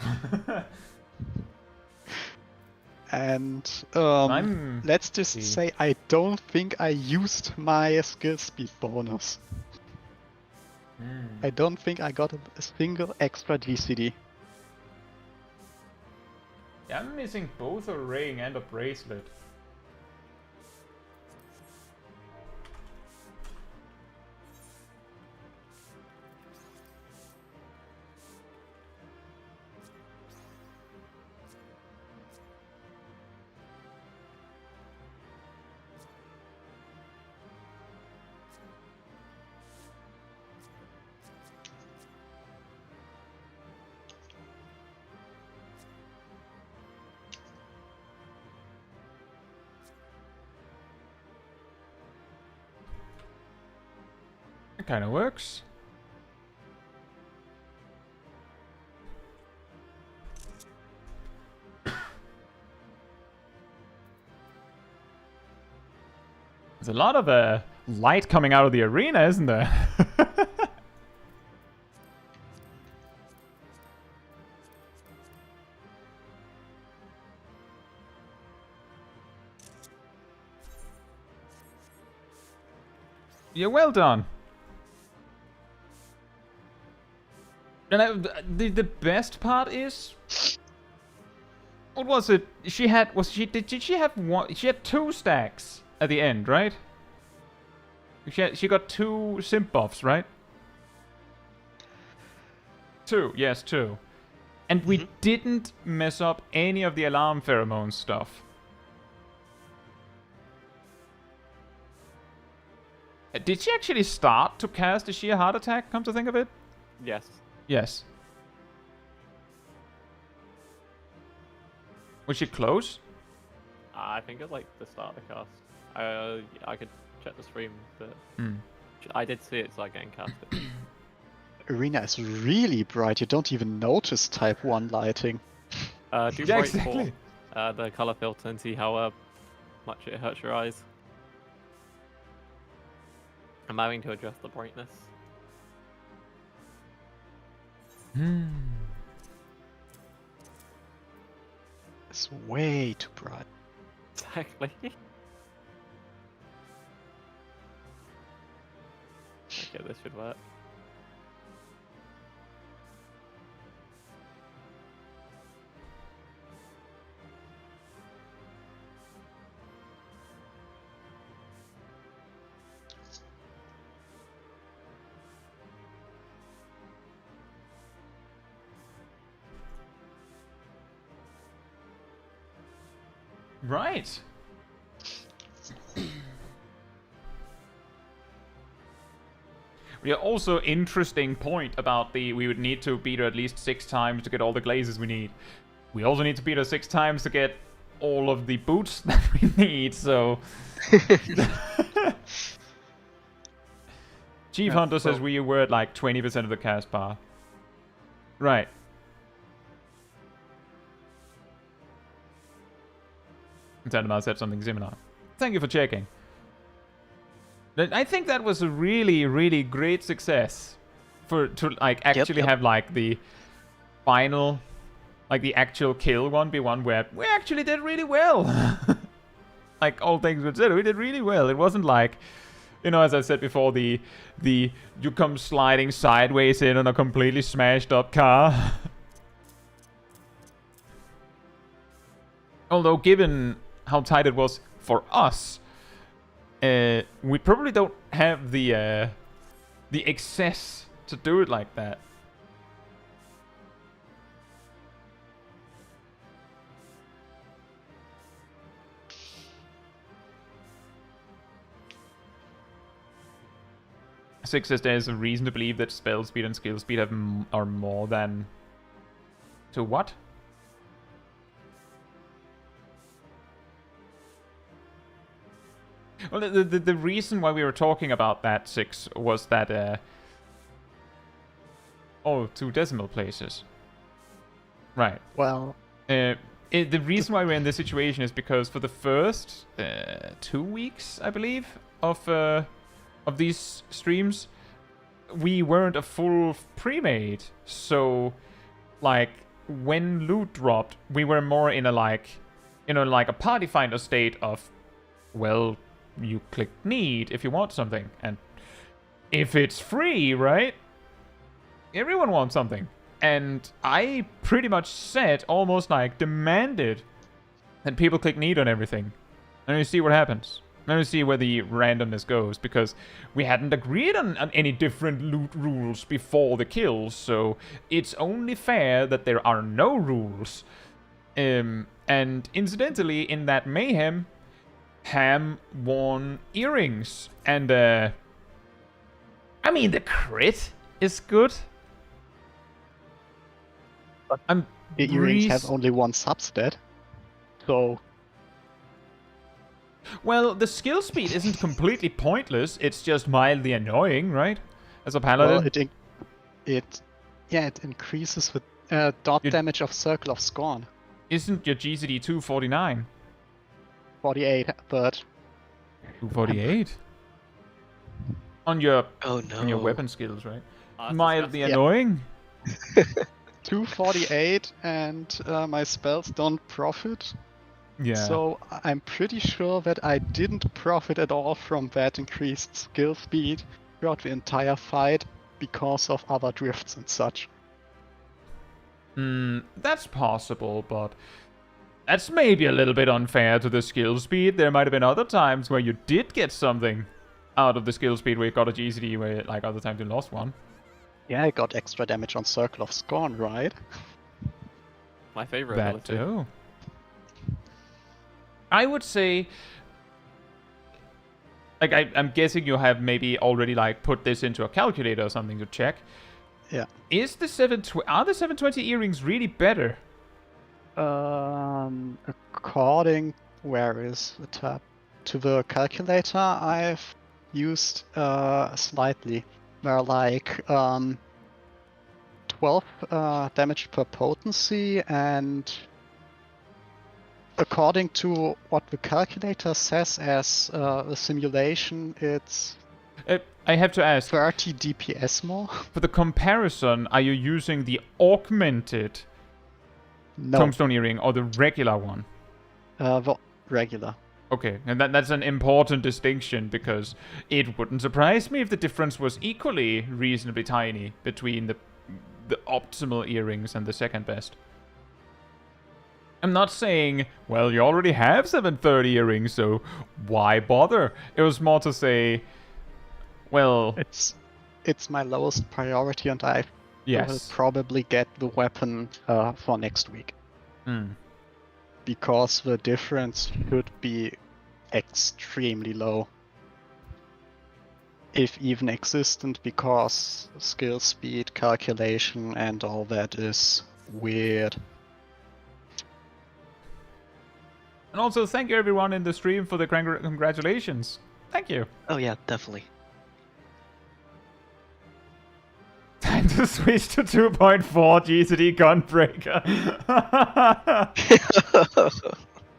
And I'm- let's just see. say I don't think I used my skill speed bonus. I don't think I got a single extra GCD. Yeah, I'm missing both a ring and a bracelet. It kind of works. There's a lot of light coming out of the arena, isn't there? Yeah, well done. And the best part is, What was it? Did she have one? She had 2 stacks at the end, right? She got 2 simp buffs, right? 2, yes, 2. And we didn't mess up any of the alarm pheromone stuff. Did she actually start to cast the sheer heart attack, come to think of it? Yes. Yes. Was she close? I think it's like the start of the cast. I could check the stream, but I did see it start getting casted. Arena is really bright. You don't even notice Type 1 lighting. Do Yeah, bright exactly. for the color filter and see how much it hurts your eyes. I'm having to adjust the brightness. It's way too bright. Exactly. Okay, this should work. Right. We are also interesting point about we would need to beat her at least 6 times to get all the glazes we need. We also need to beat her 6 times to get all of the boots that we need, so... Chief Hunter says we were at like 20% of the cast bar. Right. Zandamar said something similar. Thank you for checking. I think that was a really, really great success to like actually have like the final, like the actual kill 1v1 where we actually did really well. Like all things considered, we did really well. It wasn't like, you know, as I said before, the you come sliding sideways in on a completely smashed up car. Although given how tight it was for us, we probably don't have the excess to do it like that. Six says there's a reason to believe that spell speed and skill speed are more than... To what? Well, the reason why we were talking about that, Six, was that... Oh, 2 decimal places. Right. Well... the reason why we're in this situation is because for the first 2 weeks, I believe, of these streams, we weren't a full pre-made. So, like, when loot dropped, we were more in a, like, you know, like a party finder state of, well, you click need if you want something. And if it's free, right? Everyone wants something. And I pretty much said, almost like demanded, that people click need on everything. And you see what happens. Let me see where the randomness goes, because we hadn't agreed on any different loot rules before the kills, so it's only fair that there are no rules. And incidentally, in that mayhem, Ham won earrings, and I mean, the crit is good. The earrings have only 1 substat, so... Well, the skill speed isn't completely pointless, it's just mildly annoying, right? As a paladin. Well, it increases with dot damage of Circle of Scorn. Isn't your GCD 249? 48, but... 248? On your on your no. weapon skills, right? That's Mildly disgusting. annoying? 248 and my spells don't profit. Yeah. So I'm pretty sure that I didn't profit at all from that increased skill speed throughout the entire fight because of other drifts and such. That's possible, but That's maybe a little bit unfair to the skill speed. There might have been other times where you did get something out of the skill speed where you got a GCD, where like other times you lost one. Yeah, I got extra damage on Circle of Scorn, right? My favorite That ability. too. I would say, like, I'm guessing you have maybe already like put this into a calculator or something to check. Yeah. Is the are the 720 earrings really better? According, where is the tab? To the calculator, I've used slightly. Where like 12 damage per potency, and according to what the calculator says as a simulation, it's I have to ask, 30 DPS more. for the comparison, are you using the augmented No, tombstone earring or the regular one? the regular. Okay, and that's an important distinction, because it wouldn't surprise me if the difference was equally reasonably tiny between the optimal earrings and the second best. I'm not saying, well, you already have 730 earrings, so why bother? It was more to say, well, It's my lowest priority, and I will yes. probably get the weapon for next week. Hmm. Because the difference should be extremely low. If even existent, because skill speed calculation and all that is weird. And also, thank you everyone in the stream for the congratulations. Thank you. Oh yeah, definitely. Time to switch to 2.4 GCD Gunbreaker.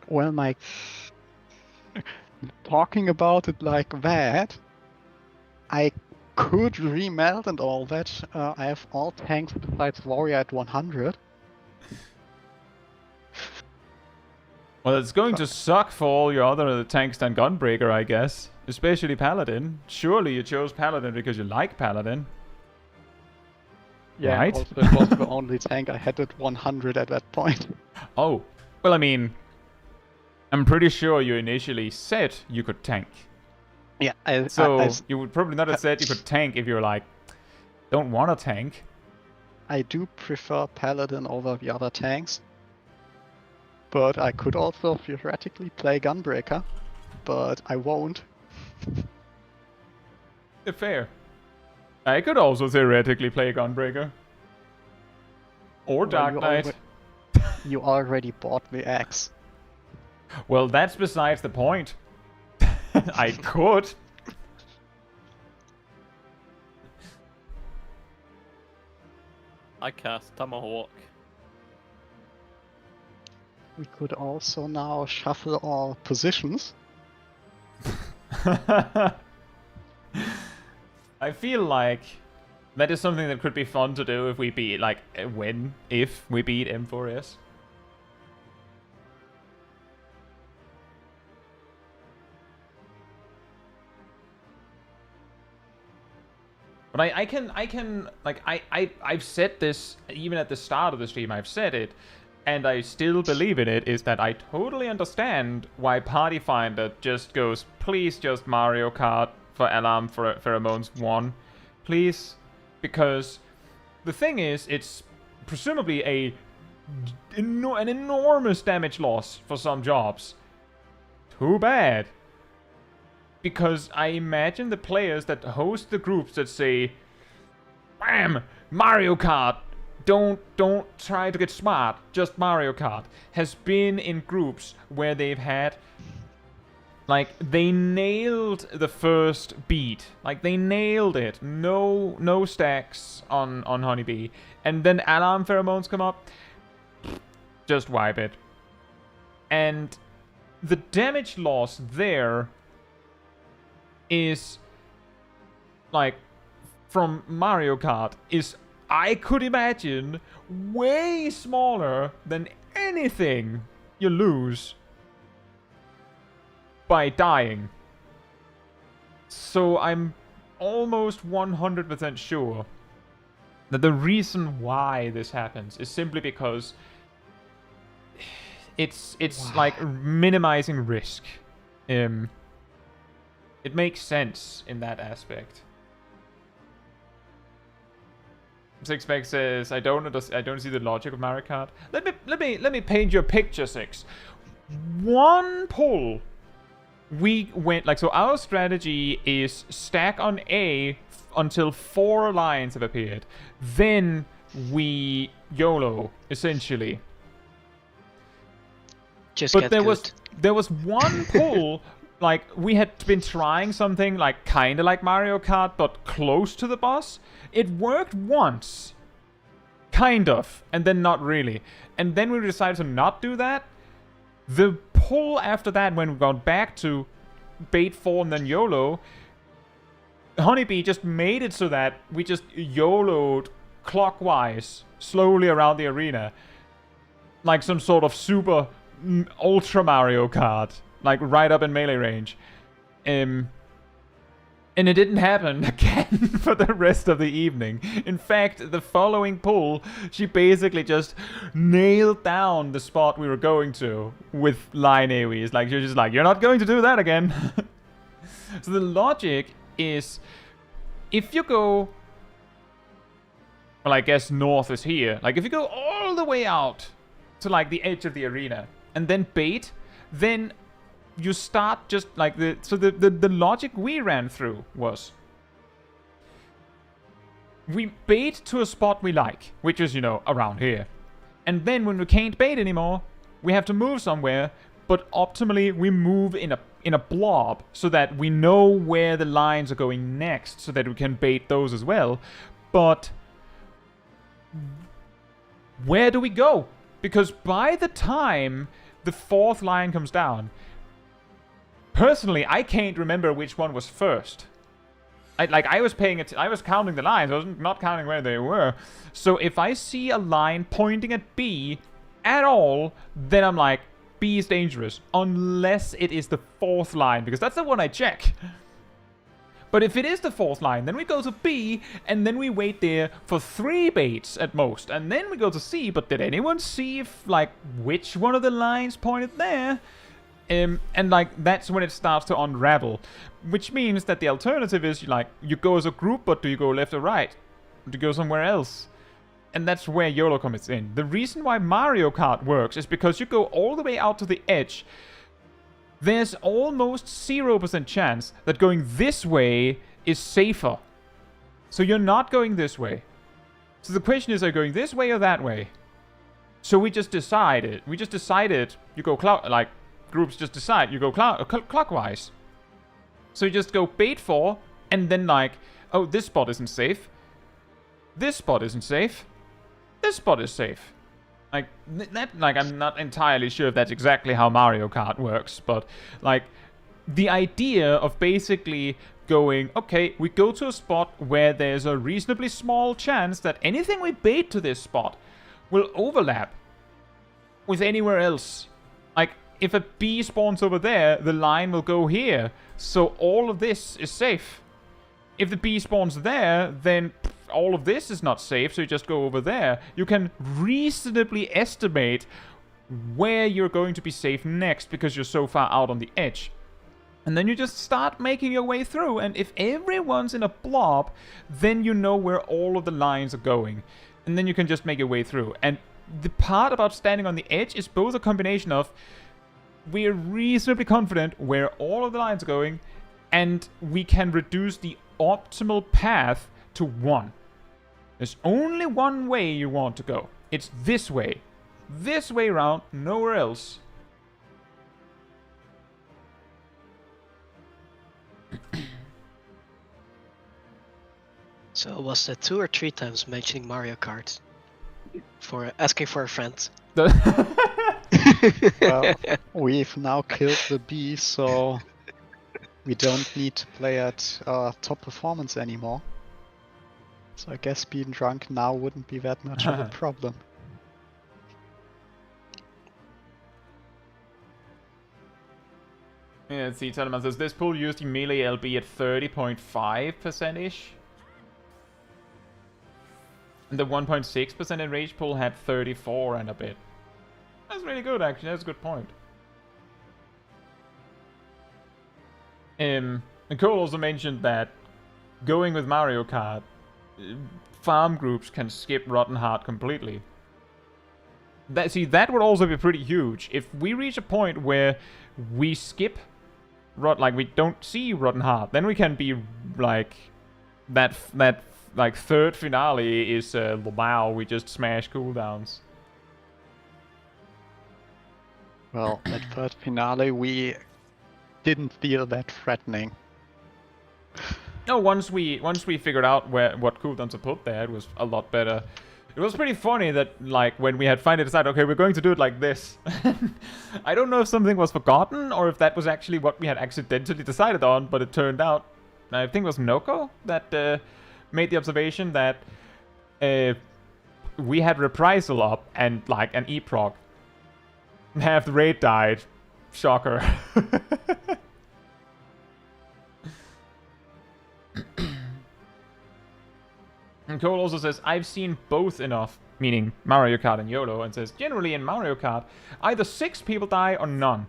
Well, my talking about it like that, I could remelt and all that. I have all tanks besides Warrior at 100. Well, it's going to suck for all your other tanks than Gunbreaker, I guess. Especially Paladin. Surely you chose Paladin because you like Paladin. Yeah, Right. also it was the only tank I had at 100 at that point. Oh. Well, I mean, I'm pretty sure you initially said you could tank. Yeah, So you would probably not have said you could tank if you were like, don't want to tank. I do prefer Paladin over the other tanks. But I could also theoretically play Gunbreaker, but I won't. Fair. I could also theoretically play Gunbreaker. Or Dark Knight. You already bought the axe. Well, that's besides the point. I could. I cast Tomahawk. We could also now shuffle our positions. I feel like that is something that could be fun to do if we beat, like, if we beat M4S. But I've said this even at the start of the stream. I've said it, and I still believe in it. Is that I totally understand why Party Finder just goes, please just Mario Kart for Alarm Pheromones 1, please, because the thing is, it's presumably an enormous damage loss for some jobs. Too bad. Because I imagine the players that host the groups that say, "Bam! Mario Kart! Don't try to get smart, just Mario Kart," has been in groups where they've had, like, they nailed the first beat. Like, they nailed it. No stacks on Honeybee. And then Alarm Pheromones come up, just wipe it. And the damage loss there is, like, from Mario Kart is, I could imagine, way smaller than anything you lose by dying. So I'm almost 100% sure that the reason why this happens is simply because It's like minimizing risk. It makes sense in that aspect. Sixpack says, I don't see the logic of Mario Kart. Let me paint you a picture, Six. One pull, we went like, so our strategy is stack on A until 4 lines have appeared. Then we YOLO, essentially. But there was one pull, like we had been trying something like kind of like Mario Kart, but close to the boss. It worked once, kind of, and then not really. And then we decided to not do that. The pull after that, when we got back to bait 4 and then YOLO, Honeybee just made it so that we just YOLO'd clockwise, slowly around the arena, like some sort of super ultra Mario Kart, like right up in melee range. And it didn't happen again for the rest of the evening. In fact, the following pull, she basically just nailed down the spot we were going to with line AoEs. Like, you're just like, you're not going to do that again. So the logic is, if you go, well, I guess north is here. Like, if you go all the way out to like the edge of the arena and then bait, then you start just like the logic we ran through was, we bait to a spot we like, which is, you know, around here. And then when we can't bait anymore, we have to move somewhere, but optimally we move in a blob so that we know where the lines are going next so that we can bait those as well. But where do we go? Because by the time the 4th line comes down, personally, I can't remember which one was first. I was counting the lines. I was not counting where they were. So if I see a line pointing at B at all, then I'm like, B is dangerous. Unless it is the 4th line, because that's the one I check. But if it is the 4th line, then we go to B, and then we wait there for 3 baits at most. And then we go to C, but did anyone see if, like, which one of the lines pointed there? And, like, that's when it starts to unravel. Which means that the alternative is, like, you go as a group, but do you go left or right? Do you go somewhere else? And that's where YOLO comes in. The reason why Mario Kart works is because you go all the way out to the edge. There's almost 0% chance that going this way is safer. So you're not going this way. So the question is, are you going this way or that way? So we just decided. You go groups just decide. You go clockwise. So you just go bait 4, and then like, oh, this spot isn't safe. This spot isn't safe. This spot is safe. Like, I'm not entirely sure if that's exactly how Mario Kart works, but, like, the idea of basically going, okay, we go to a spot where there's a reasonably small chance that anything we bait to this spot will overlap with anywhere else. Like, if a B spawns over there, the line will go here, so all of this is safe. If the B spawns there, then all of this is not safe, so you just go over there. You can reasonably estimate where you're going to be safe next because you're so far out on the edge. And then you just start making your way through, and if everyone's in a blob, then you know where all of the lines are going. And then you can just make your way through. And the part about standing on the edge is both a combination of, we're reasonably confident where all of the lines are going, and we can reduce the optimal path to 1. There's only one way you want to go. It's this way. This way around, nowhere else. So was that 2 or 3 times mentioning Mario Kart? For asking for a friend? Well, we've now killed the bee, so we don't need to play at top performance anymore. So I guess being drunk now wouldn't be that much of a problem. Yeah, let's see, Telemann says, this pool used in melee LB at 30.5%-ish. And the 1.6% in rage pool had 34 and a bit. That's really good, actually. That's a good point. And Cole also mentioned that going with Mario Kart, farm groups can skip Rotten Heart completely. That would also be pretty huge. If we reach a point where we skip, like we don't see Rotten Heart, then we can be like that like third finale is wow, we just smash cooldowns. Well, at third finale, we didn't feel that threatening. No, once we figured out what cooldowns to put there, it was a lot better. It was pretty funny that, like, when we had finally decided, okay, we're going to do it like this. I don't know if something was forgotten or if that was actually what we had accidentally decided on, but it turned out, I think it was Noko that made the observation that we had reprisal up and, like, an E-prog. Half the raid died. Shocker. And Cole also says, I've seen both enough, meaning Mario Kart and YOLO, and says, generally in Mario Kart, either 6 people die or none.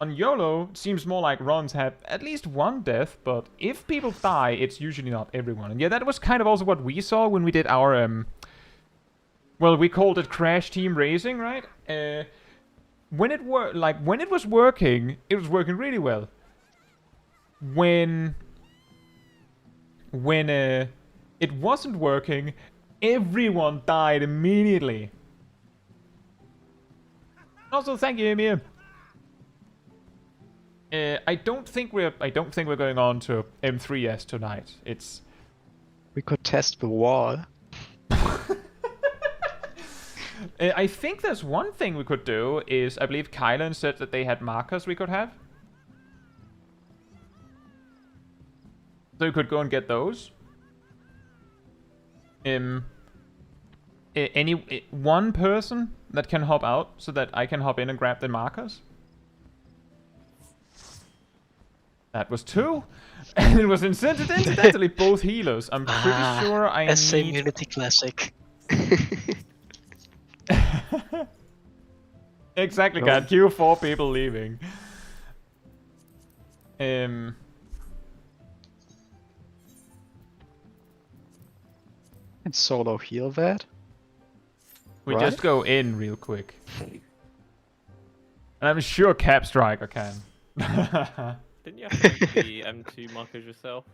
On YOLO, it seems more like runs have at least one death, but if people die, it's usually not everyone. And yeah, that was kind of also what we saw when we did our, well, we called it Crash Team Racing, right? When it was working really well. When it wasn't working, everyone died immediately. Also, thank you, Emir. I don't think we're going on to M3S tonight. We could test the wall. I think there's one thing we could do is, I believe Kylan said that they had markers we could have. So we could go and get those. One person that can hop out so that I can hop in and grab the markers. That was 2. And it was incidentally both healers. I'm pretty sure I need... Same Unity Classic. Exactly, can't queue 4 people leaving. And solo heal that? We just go in real quick. And I'm sure Cap Striker can. Didn't you have to make the M2 markers yourself?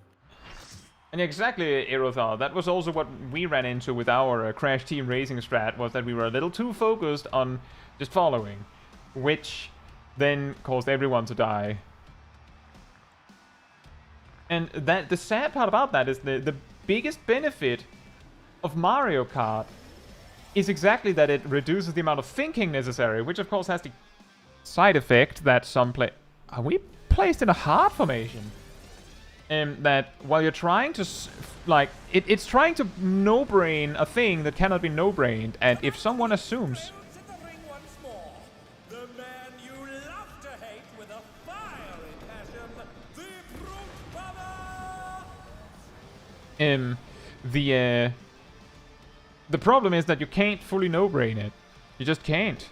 And exactly, Erothar. That was also what we ran into with our Crash Team Racing strat, was that we were a little too focused on just following, which then caused everyone to die. And that the sad part about that is the biggest benefit of Mario Kart is exactly that it reduces the amount of thinking necessary, which of course has the side effect that some are we placed in a hard formation? That while you're trying to, it's trying to no-brain a thing that cannot be no-brained, and if someone assumes... The man you love to hate with a fiery passion, the Brute Baba! The problem is that you can't fully no-brain it. You just can't.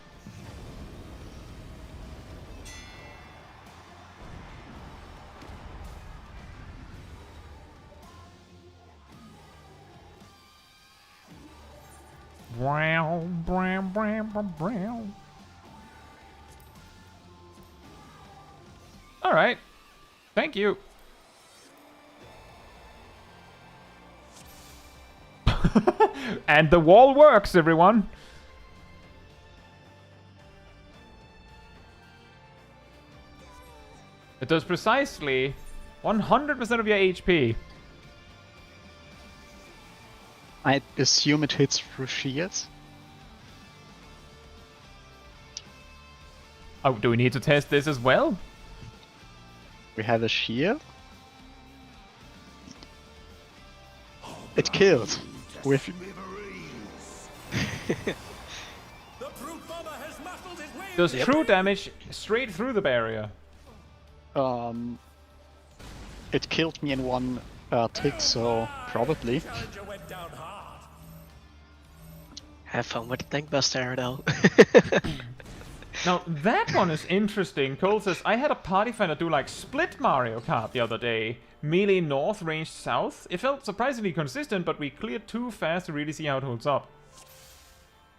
Alright. Thank you. And the wall works, everyone. It does precisely 100% of your HP. I assume it hits through shields. Oh, do we need to test this as well? We have a shield. It kills. With does true damage straight through the barrier. It killed me in one tick, so probably. Have fun with the tank buster, though. Now, that one is interesting. Cole says, I had a party finder do like split Mario Kart the other day. Melee north, range south. It felt surprisingly consistent, but we cleared too fast to really see how it holds up.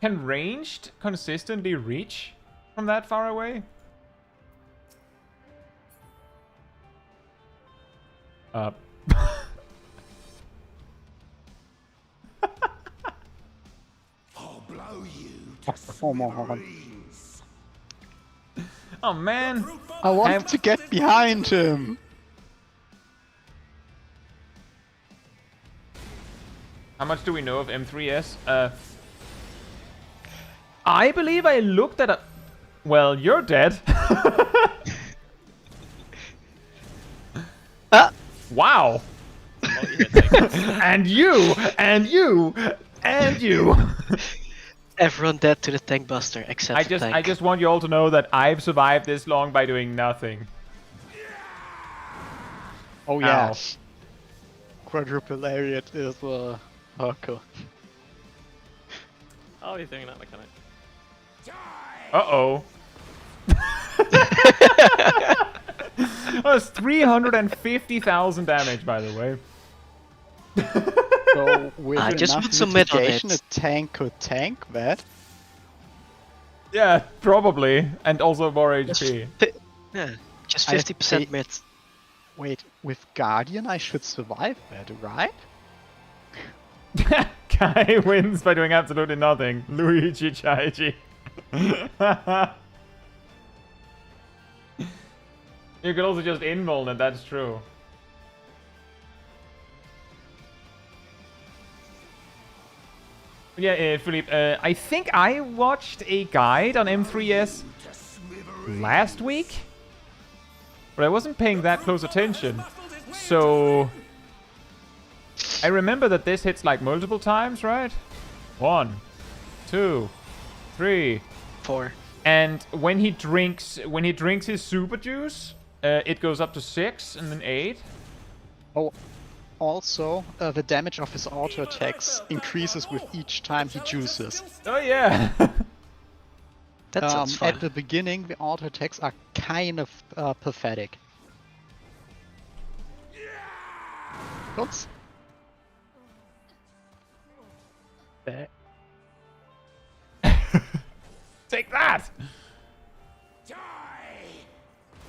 Can ranged consistently reach from that far away? I'll blow you. Come on. Oh man! I want to get behind him. How much do we know of M3S? I believe I looked at a... Well, you're dead. Wow! And you! And you! And you! Everyone dead to the tank buster except the tank. I just want you all to know that I've survived this long by doing nothing. Oh yeah. Quadruple lariat is hardcore. Oh, he's doing that mechanic. Uh-oh. That's 350,000 damage, by the way. So with I just enough put some mid on mitigation, it. a tank could tank that. Yeah, probably. And also more HP. Yeah, just I 50% think- mid. Wait, with Guardian I should survive that, right? Kai wins by doing absolutely nothing. Luigi Chaiji. You could also just invuln it, that's true. Yeah, Philippe, I think I watched a guide on M3S last week, but I wasn't paying that close attention. So I remember that this hits like multiple times, right? 1, 2, 3, 4. and when he drinks his super juice, it goes up to 6 and then 8. Oh, also, the damage of his auto attacks increases with each time he juices. Oh yeah. That sounds fun. At the beginning, the auto attacks are kind of pathetic. Oops. Take that.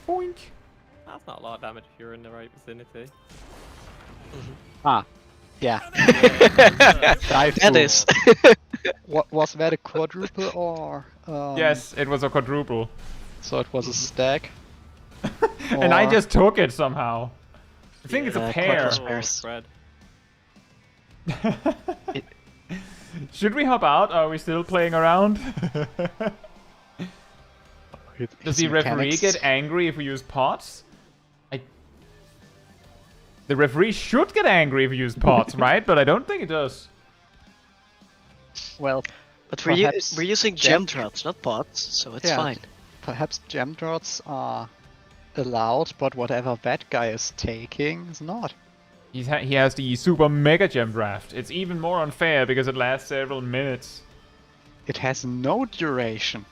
Boink. That's not a lot of damage if you're in the right vicinity. Ah, yeah. That is. What was that, a quadruple or? Yes, it was a quadruple. So it was a stack. And I Or- just took it somehow. I think it's a pair. quadruple. Pairs. Spread. Should we hop out? Are we still playing around? Does the referee get angry if we use pots? The referee should get angry if we use pots, right? But I don't think it does. Well, But perhaps we're using gem drops, not pots, so it's Yeah. fine. perhaps gem drops are allowed, but whatever that guy is taking is not. He has the super mega gem draft. It's even more unfair because it lasts several minutes. It has no duration.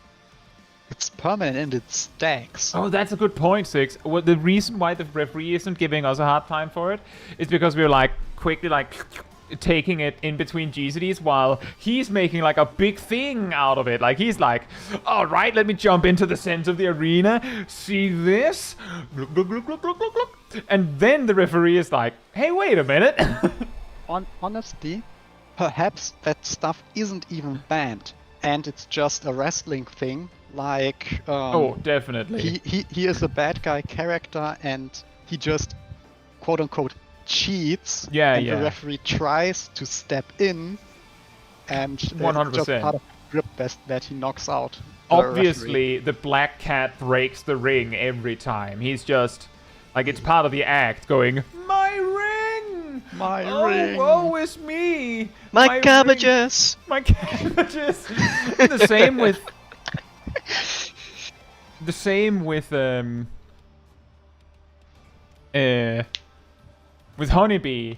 It's permanent and it stacks. Oh, that's a good point, Six. Well, the reason why the referee isn't giving us a hard time for it is because we're like quickly like taking it in between GCDs while he's making like a big thing out of it. Like he's like, all right, let me jump into the center of the arena. See this? Look, look, look, look, look, look, look. And then the referee is like, hey, wait a minute. Honestly, perhaps that stuff isn't even banned, and it's just a wrestling thing. Like, Oh, definitely. he is a bad guy character, and he just quote unquote cheats. Yeah, and yeah. the referee tries to step in, and it's 100%. just part of grip best that he knocks out. the referee. Obviously, the black cat breaks the ring every time. He's just like it's part of the act, going, my ring, My oh, ring. woe is me, My ring, cabbages! my cabbages. The same with with Honeybee.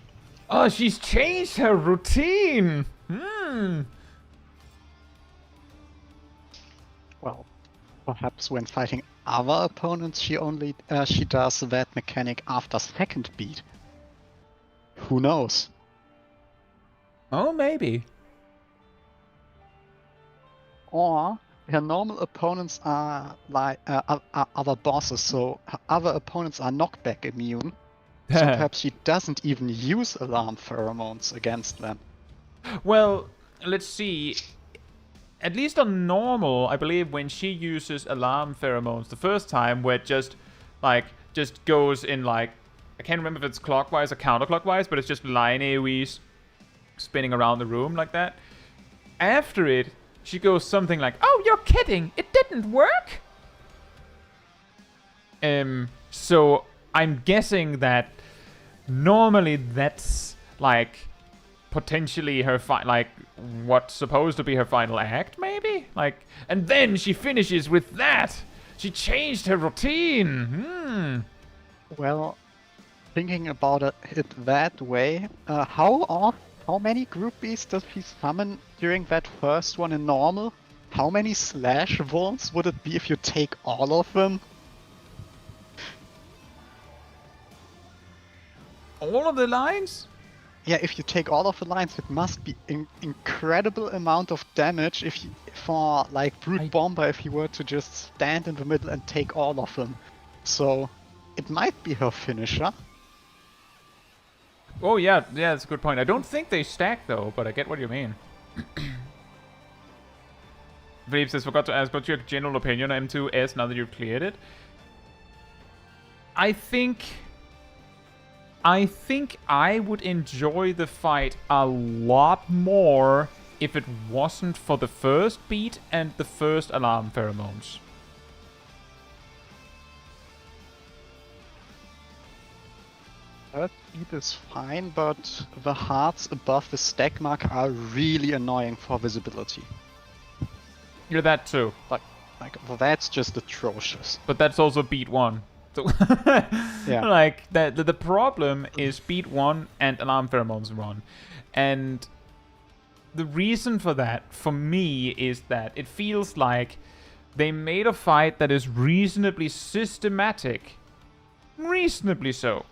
Oh, she's changed her routine. Well, Perhaps when fighting other opponents, she does that mechanic after second beat. Who knows? Oh, maybe. Or her normal opponents are like other bosses, so her other opponents are knockback immune. So perhaps she doesn't even use alarm pheromones against them. Well, let's see. At least on normal, I believe when she uses alarm pheromones the first time, where it just goes in like, I can't remember if it's clockwise or counterclockwise, but it's just line AoEs spinning around the room like that. After it, she goes something like, "Oh, you're kidding! It didn't work!" So I'm guessing that normally that's like potentially her like what's supposed to be her final act, maybe? Like, and then she finishes with that. She changed her routine. Well, thinking about it that way, how many groupies does he summon during that first one in normal? How many slash wolves would it be if you take all of them? All of the lines? Yeah, if you take all of the lines, it must be an incredible amount of damage for like Brute Bomber if he were to just stand in the middle and take all of them. So it might be her finisher. Oh yeah, that's a good point. I don't think they stack though, but I get what you mean. Vape says, forgot to ask, what's your general opinion on M2S now that you've cleared it? I think I would enjoy the fight a lot more if it wasn't for the first beat and the first alarm pheromones. Third beat is fine, but the hearts above the stack mark are really annoying for visibility. You're that too. Like that's just atrocious. But that's also beat 1. So yeah. Like the problem is beat 1 and alarm pheromones 1. And the reason for that, for me, is that it feels like they made a fight that is reasonably systematic. Reasonably so.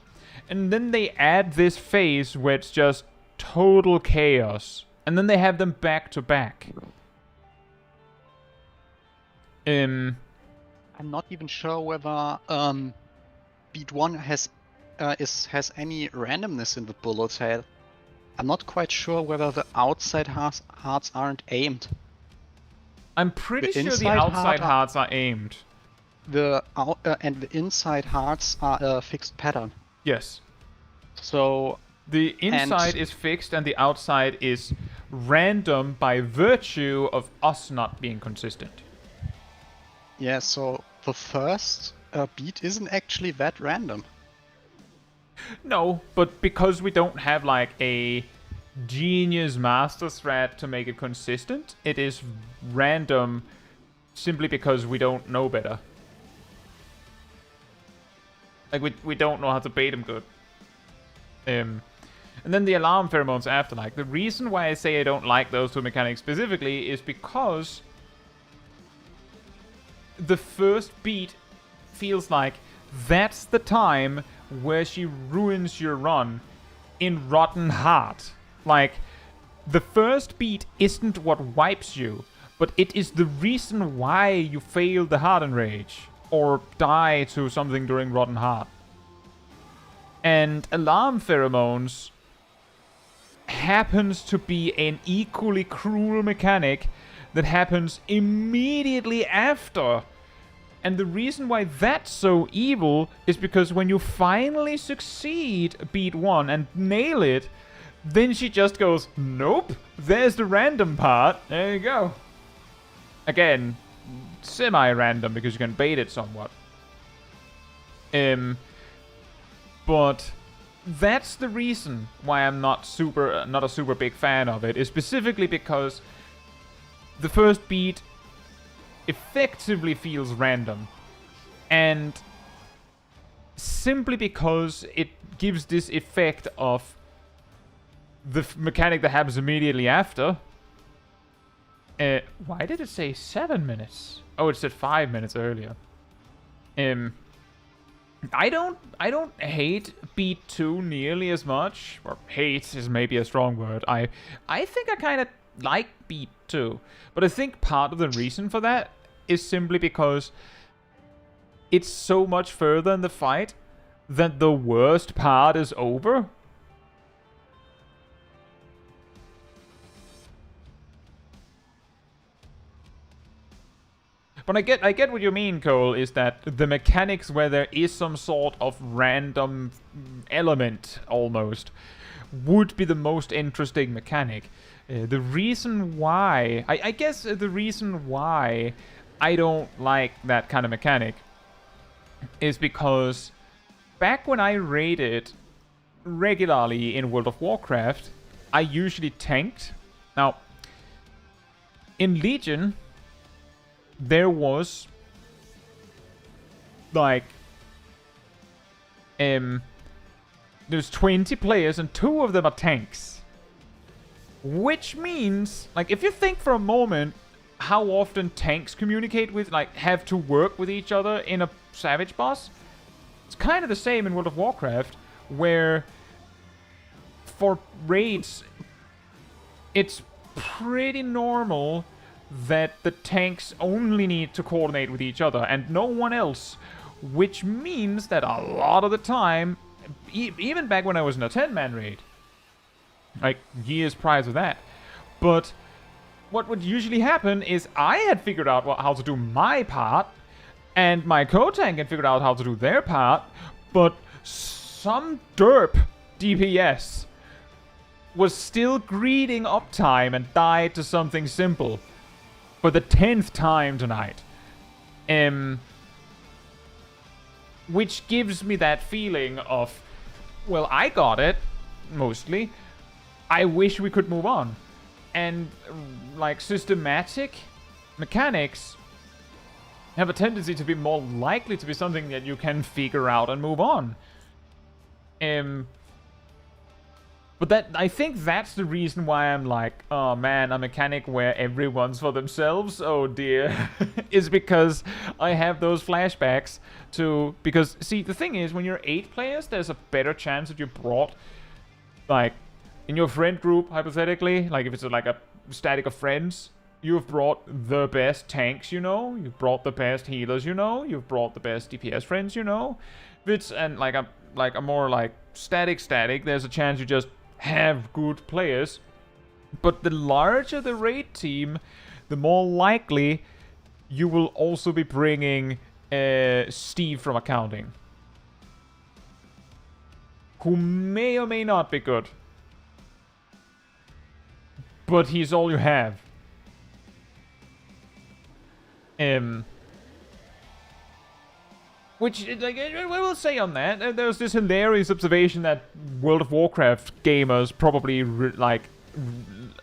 And then they add this phase where it's just total chaos. And then they have them back to back. I'm not even sure whether beat 1 has any randomness in the bullet tail. I'm not quite sure whether the outside hearts aren't aimed. I'm pretty sure the outside hearts are aimed. And the inside hearts are a fixed pattern. Yes. So the inside is fixed and the outside is random by virtue of us not being consistent. Yeah, so the first beat isn't actually that random. No, but because we don't have like a genius master strat to make it consistent, it is random simply because we don't know better. Like we don't know how to bait them good. And then the alarm pheromones after, like, the reason why I say I don't like those two mechanics specifically is because the first beat feels like that's the time where she ruins your run in Rotten Heart. Like, the first beat isn't what wipes you, but it is the reason why you fail the Hardened Rage or die to something during Rotten Heart. And alarm pheromones happens to be an equally cruel mechanic that happens immediately after. And the reason why that's so evil is because when you finally succeed beat 1 and nail it, then she just goes, nope, there's the random part, there you go. Again, semi-random because you can bait it somewhat. But that's the reason why I'm not a super big fan of it, is specifically because the first beat effectively feels random, and simply because it gives this effect of the mechanic that happens immediately after, Why did it say 7 minutes? Oh, it said 5 minutes earlier. I don't hate Beat 2 nearly as much. Or hate is maybe a strong word. I think I kind of like Beat 2. But I think part of the reason for that is simply because it's so much further in the fight that the worst part is over. But I get what you mean, Cole, is that the mechanics where there is some sort of random element, almost, would be the most interesting mechanic. The reason why... I guess the reason why I don't like that kind of mechanic is because back when I raided regularly in World of Warcraft, I usually tanked. Now, in Legion... there was like there's 20 players and 2 of them are tanks, which means, like, if you think for a moment how often tanks communicate with, like, have to work with each other in a Savage boss, it's kind of the same in World of Warcraft, where for raids it's pretty normal that the tanks only need to coordinate with each other and no one else, which means that a lot of the time, even back when I was in a 10-man raid, like years prior to that, but what would usually happen is I had figured out how to do my part, and my co-tank had figured out how to do their part, but some derp DPS was still greeting uptime and died to something simple. For the 10th time tonight. Which gives me that feeling of, well, I got it, mostly. I wish we could move on. And, like, systematic mechanics have a tendency to be more likely to be something that you can figure out and move on. But I think that's the reason why I'm like, oh man, a mechanic where everyone's for themselves, oh dear, is because I have those flashbacks to, because, see, the thing is, when you're 8 players, there's a better chance that you brought, like, in your friend group, hypothetically, like if it's like a static of friends, you've brought the best tanks, you know, you've brought the best healers, you know, you've brought the best DPS friends, you know. If it's, and like a more like static, there's a chance you just have good players, but the larger the raid team, the more likely you will also be bringing Steve from accounting, who may or may not be good, but he's all you have. Which, like, I will say on that, there's this hilarious observation that World of Warcraft gamers probably,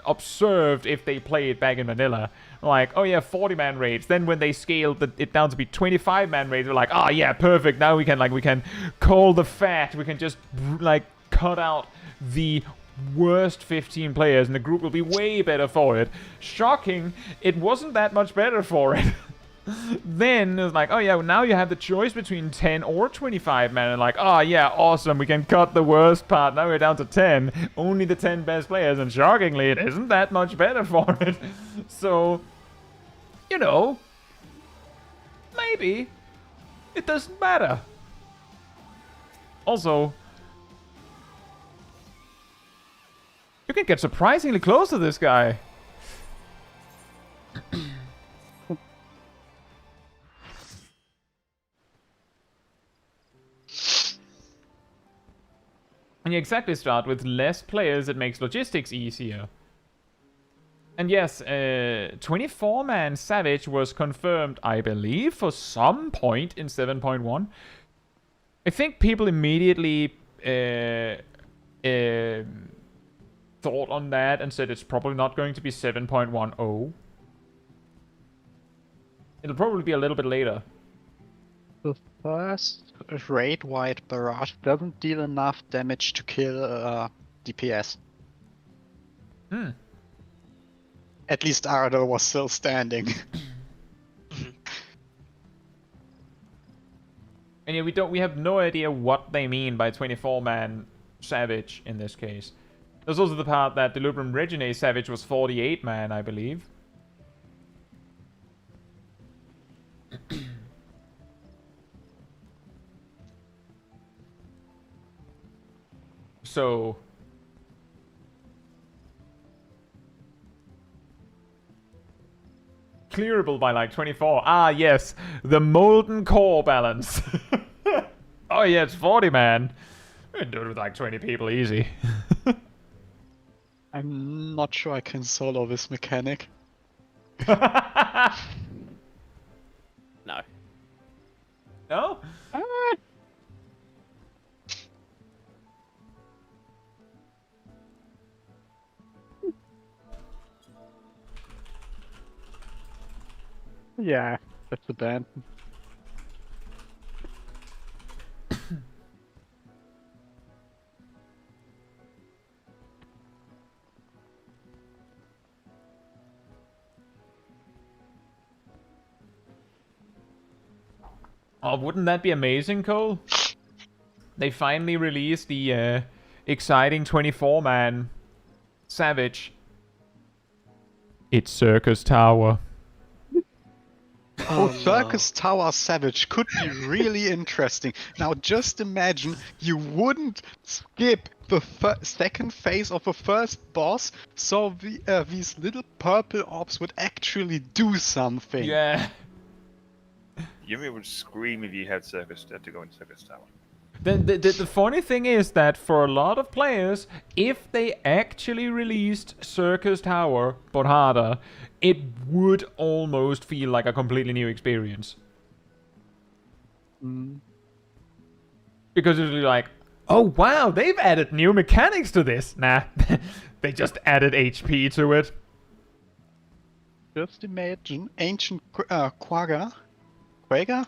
observed if they played back in vanilla. Like, oh yeah, 40-man raids. Then when they scaled it down to be 25-man raids, they're like, oh yeah, perfect. Now we can call the fat. We can just, like, cut out the worst 15 players and the group will be way better for it. Shocking, it wasn't that much better for it. Then it was like, oh yeah, well, now you have the choice between 10 or 25 men, and like, oh yeah, awesome, we can cut the worst part. Now we're down to 10, only the 10 best players, and shockingly, it isn't that much better for it. So, you know, maybe it doesn't matter. Also, you can get surprisingly close to this guy. When you exactly start with less players, it makes logistics easier. And yes, 24-man Savage was confirmed, I believe, for some point in 7.1. I think people immediately thought on that and said it's probably not going to be 7.10. It'll probably be a little bit later. The first raid-wide barrage doesn't deal enough damage to kill DPS. At least Ardo was still standing. And yeah, we have no idea what they mean by 24-man Savage in this case. There's also the part that Deliberation Regine Savage was 48-man, I believe. So... clearable by like 24. Ah, yes. The molten core balance. Oh, yeah, it's 40, man. We can do it with like 20 people easy. I'm not sure I can solo this mechanic. No. No? Yeah, that's the band. Oh, wouldn't that be amazing, Cole? They finally released the exciting 24-man Savage. It's Circus Tower. Oh, Circus Tower Savage could be really interesting. Now just imagine you wouldn't skip the second phase of the first boss, so these little purple orbs would actually do something. Yeah. Yumi would scream if you had to go in Circus Tower. The funny thing is that for a lot of players, if they actually released Circus Tower, but harder, it would almost feel like a completely new experience. Because it would be like, oh wow, they've added new mechanics to this. Nah, they just added HP to it. Just imagine ancient Quagga,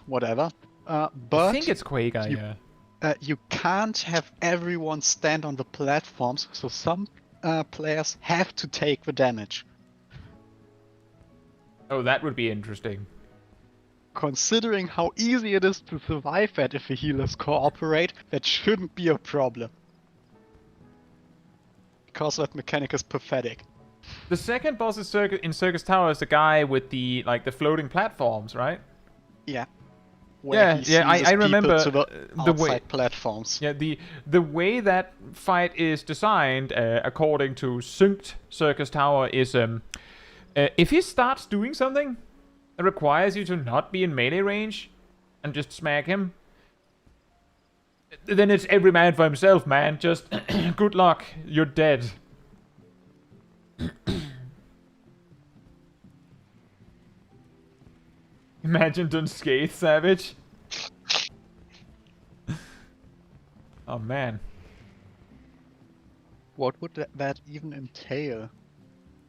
whatever. But I think it's Quagga, yeah. You can't have everyone stand on the platforms, so some players have to take the damage. Oh, that would be interesting. Considering how easy it is to survive that if the healers cooperate, that shouldn't be a problem. Because that mechanic is pathetic. The second boss in Circus Tower is the guy with the floating platforms, right? Yeah. I remember to the the way outside platforms. Yeah, the way that fight is designed, according to Synced Circus Tower, is if he starts doing something that requires you to not be in melee range and just smack him, then it's every man for himself, man. Just good luck, you're dead. Imagine Unscathed Savage. Oh man. What would that even entail?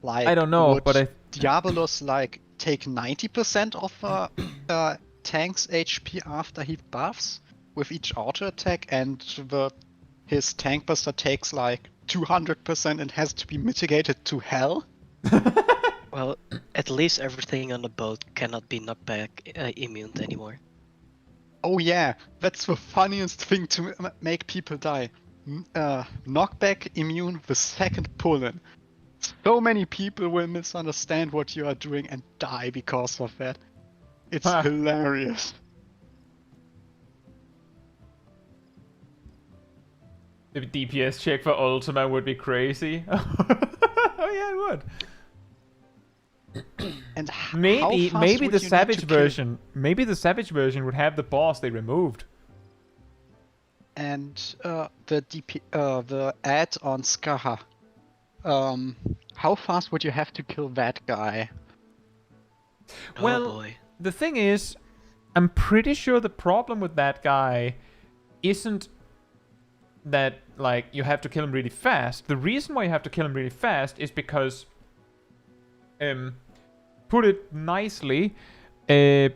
Like, I don't know, would but Diabolus take 90% of tank's HP after he buffs with each auto attack, and his tank buster takes 200% and has to be mitigated to hell? Well, at least everything on the boat cannot be knockback immune anymore. Oh yeah, that's the funniest thing to make people die. Knockback immune the second pull-in. So many people will misunderstand what you are doing and die because of that. It's hilarious. The DPS check for Ultima would be crazy. Oh yeah, it would. And maybe the Savage version, kill? maybe the Savage version would have the boss they removed. And the ad on Skaha. How fast would you have to kill that guy? Well, oh boy. The thing is, I'm pretty sure the problem with that guy isn't that you have to kill him really fast. The reason why you have to kill him really fast is because put it nicely, you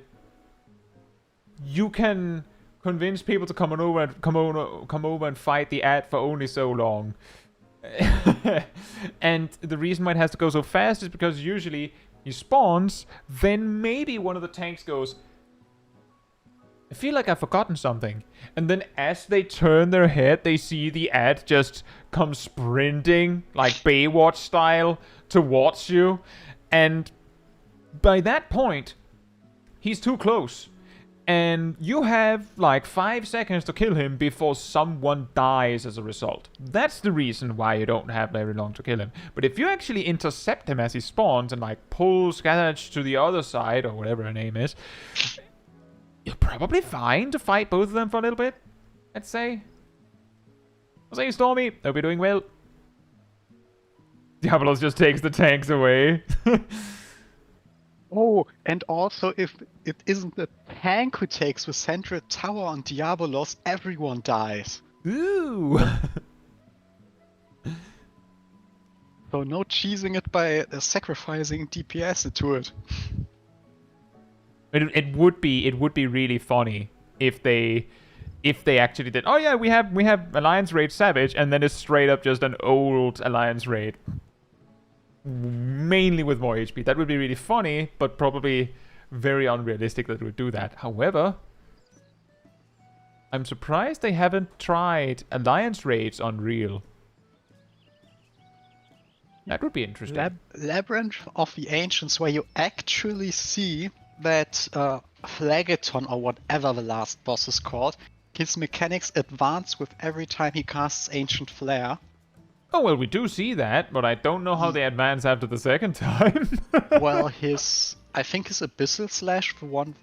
can convince people to come over and fight the ad for only so long. And the reason why it has to go so fast is because usually he spawns, then maybe one of the tanks goes, I feel like I've forgotten something. And then as they turn their head, they see the ad just come sprinting, like Baywatch style, towards you. And by that point, he's too close. And you have like 5 seconds to kill him before someone dies as a result. That's the reason why you don't have very long to kill him. But if you actually intercept him as he spawns and like pull Scatterage to the other side, or whatever her name is, you're probably fine to fight both of them for a little bit, I'd say. I'll say Stormy, hope you're doing well. Diablos just takes the tanks away. Oh, and also if it isn't the tank who takes the central tower on Diabolos, everyone dies. Ooh. So no cheesing it by sacrificing DPS to it. It would be really funny if they actually did. Oh yeah, we have Alliance Raid Savage, and then it's straight up just an old Alliance Raid, mainly with more HP. That would be really funny, but probably very unrealistic that it would do that. However, I'm surprised they haven't tried Alliance Raids on real. That would be interesting. Labyrinth of the Ancients, where you actually see that Phlegeton, or whatever the last boss is called, his mechanics advance with every time he casts Ancient Flare. Oh, well, we do see that, but I don't know how they advance after the second time. Well, I think his Abyssal Slash, the one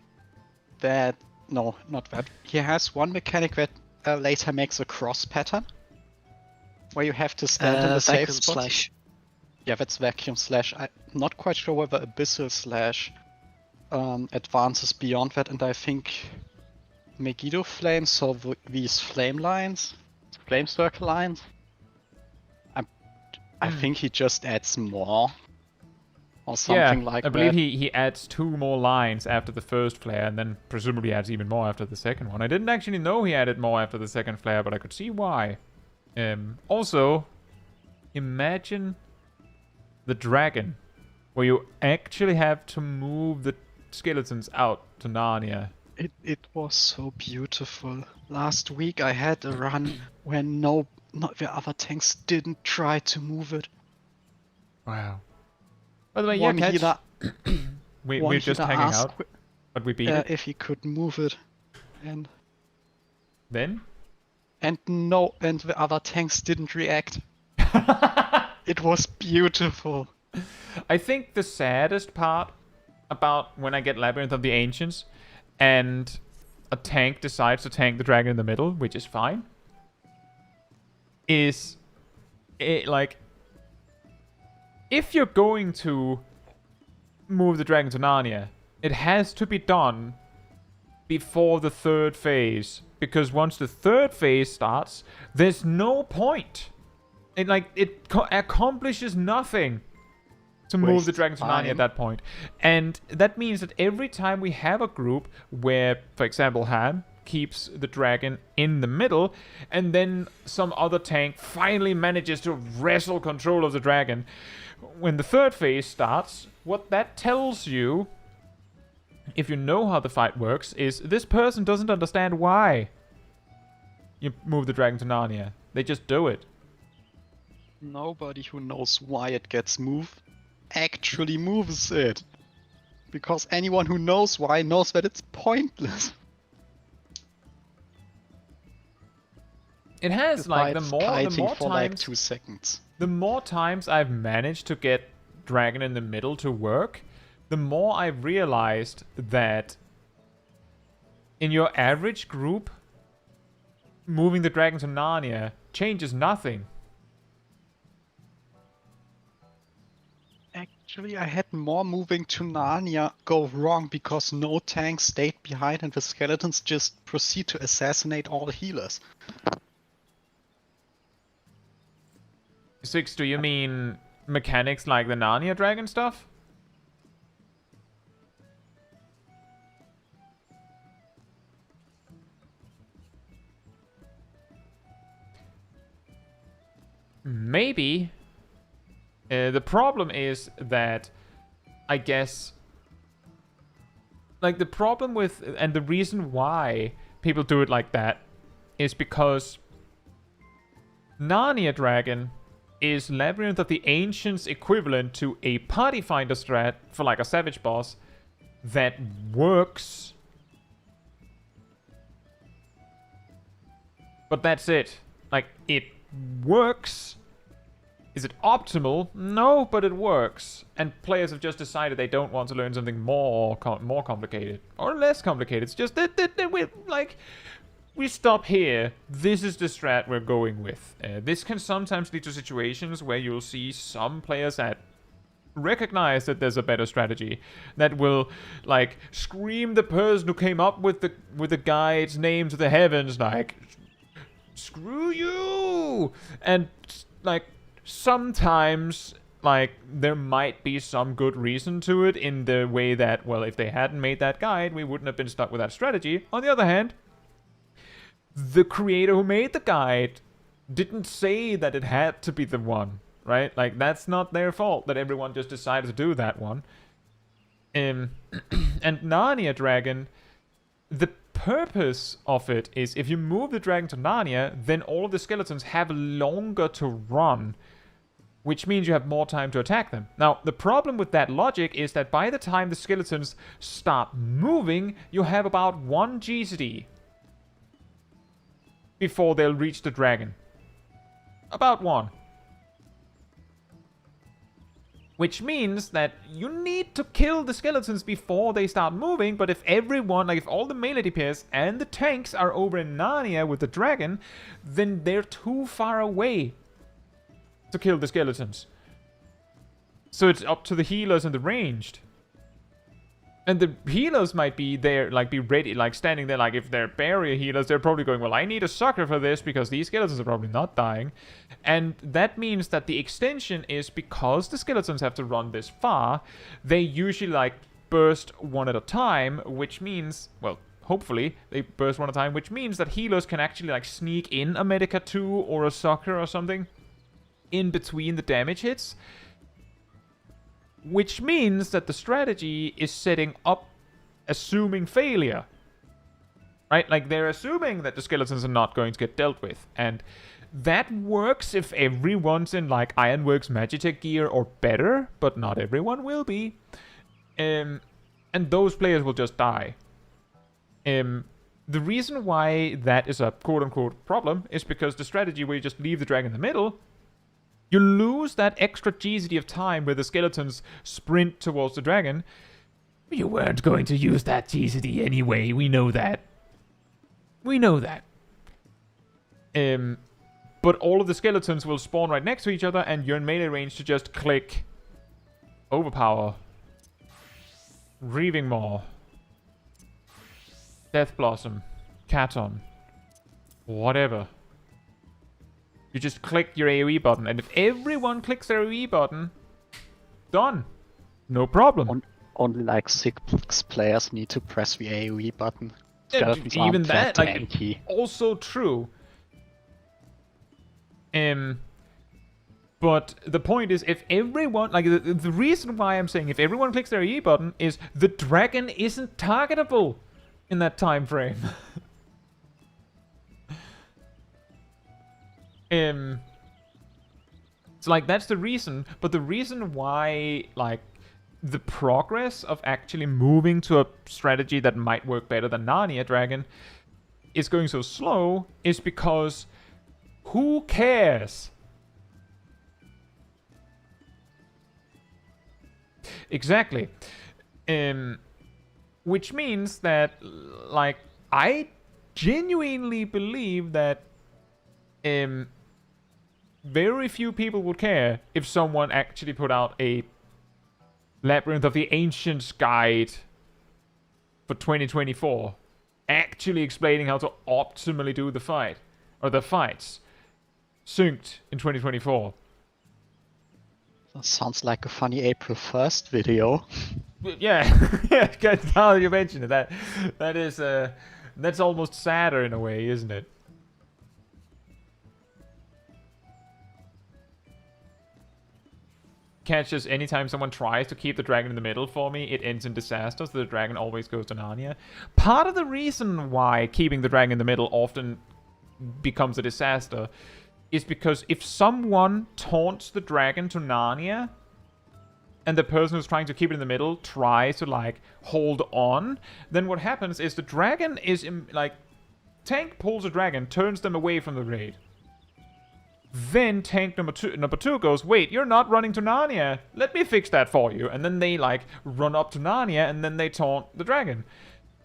that... No, not that. He has one mechanic that later makes a cross pattern, where you have to stand in the safe Vacuum spot. Slash. Yeah, that's Vacuum Slash. I'm not quite sure whether Abyssal Slash advances beyond that, and I think Megiddo Flame, so these flame lines, flame circle lines, I think he just adds more. Or something like that. I believe he adds 2 more lines after the first flare, and then presumably adds even more after the second one. I didn't actually know he added more after the second flare, but I could see why. Also, imagine the dragon, where you actually have to move the skeletons out to Narnia. It was so beautiful. Last week I had a run when the other tanks didn't try to move it. Wow. By the way, One yeah, healer, we're just healer hanging asked out, but we beat it. if he could move it, and Then? no, and the other tanks didn't react. It was beautiful. I think the saddest part about when I get Labyrinth of the Ancients and a tank decides to tank the dragon in the middle, which is fine, is it like, if you're going to move the dragon to Narnia, it has to be done before the 3rd phase, because once the 3rd phase starts, there's no point. It accomplishes nothing to move the dragon to Narnia at that point. And that means that every time we have a group where, for example, Han keeps the dragon in the middle, and then some other tank finally manages to wrestle control of the dragon, when the 3rd phase starts, what that tells you, if you know how the fight works, is this person doesn't understand why you move the dragon to Narnia. They just do it. Nobody who knows why it gets moved actually moves it. Because anyone who knows why knows that it's pointless. It has, like, the more for like times... 2 seconds. The more times I've managed to get dragon in the middle to work, the more I've realized that in your average group, moving the dragon to Narnia changes nothing. Actually, I had more moving to Narnia go wrong because no tanks stayed behind and the skeletons just proceed to assassinate all healers. Six, do you mean mechanics like the Narnia dragon stuff? Maybe. The problem is that, I guess, like the problem with, and the reason why people do it like that is because Narnia Dragon is Labyrinth of the Ancients equivalent to a party finder strat for like a Savage boss that works. But that's it. Like, it works. Is it optimal? No, but it works. And players have just decided they don't want to learn something more complicated. Or less complicated. It's just that we like... We stop here. This is the strat we're going with. This can sometimes lead to situations where you'll see some players that recognize that there's a better strategy that will, like, scream the person who came up with the guide's name to the heavens, like, screw you! And, like, sometimes, like, there might be some good reason to it in the way that, well, if they hadn't made that guide, we wouldn't have been stuck with that strategy. On the other hand, the creator who made the guide didn't say that it had to be the one, right? Like, that's not their fault that everyone just decided to do that one. And Narnia Dragon, the purpose of it is if you move the dragon to Narnia, then all of the skeletons have longer to run, which means you have more time to attack them. Now, the problem with that logic is that by the time the skeletons start moving, you have about 1 GCD before they'll reach the dragon. About 1. Which means that you need to kill the skeletons before they start moving, but if everyone, like if all the melee DPS and the tanks are over in Narnia with the dragon, then they're too far away to kill the skeletons. So it's up to the healers and the ranged. And the healers might be there, like, be ready, like, standing there, like, if they're barrier healers, they're probably going, well, I need a sucker for this, because these skeletons are probably not dying. And that means that the extension is, because the skeletons have to run this far, they usually, like, burst one at a time, which means, well, hopefully, they burst one at a time, which means that healers can actually, like, sneak in a Medica 2 or a sucker or something in between the damage hits. Which means that the strategy is setting up assuming failure. Right? Like, they're assuming that the skeletons are not going to get dealt with. And that works if everyone's in, like, Ironworks Magitech gear or better, but not everyone will be. And those players will just die. The reason why that is a quote-unquote problem is because the strategy where you just leave the dragon in the middle, you lose that extra GCD of time where the skeletons sprint towards the dragon. You weren't going to use that GCD anyway, we know that. We know that. But all of the skeletons will spawn right next to each other and you're in melee range to just click Overpower, Reaving Maw, Death Blossom, Caton, whatever. You just click your AoE button, and if everyone clicks their AoE button, done. No problem. Only like 6 players need to press the AoE button. Skeletons Even aren't that, like, tanky. also true. But the point is, if everyone, like, the reason why I'm saying if everyone clicks their AoE button is the dragon isn't targetable in that time frame. So, like, that's the reason, but the reason why, like, the progress of actually moving to a strategy that might work better than Narnia Dragon is going so slow is because who cares? Exactly. Which means that, like, I genuinely believe that very few people would care if someone actually put out a Labyrinth of the Ancients guide for 2024, actually explaining how to optimally do the fight, or the fights, synced in 2024. That sounds like a funny April 1st video. Yeah, yeah. Now that you mention it, that is that's almost sadder in a way, isn't it? catches anytime someone tries to keep the dragon in the middle for me, it ends in disaster, so the dragon always goes to Narnia. Part of the reason why keeping the dragon in the middle often becomes a disaster is because if someone taunts the dragon to Narnia, and the person who's trying to keep it in the middle tries to, like, hold on, then what happens is the dragon is, like, tank pulls a dragon, turns them away from the raid. Then tank number two goes, wait, you're not running to Narnia. Let me fix that for you. And then they, like, run up to Narnia, and then they taunt the dragon.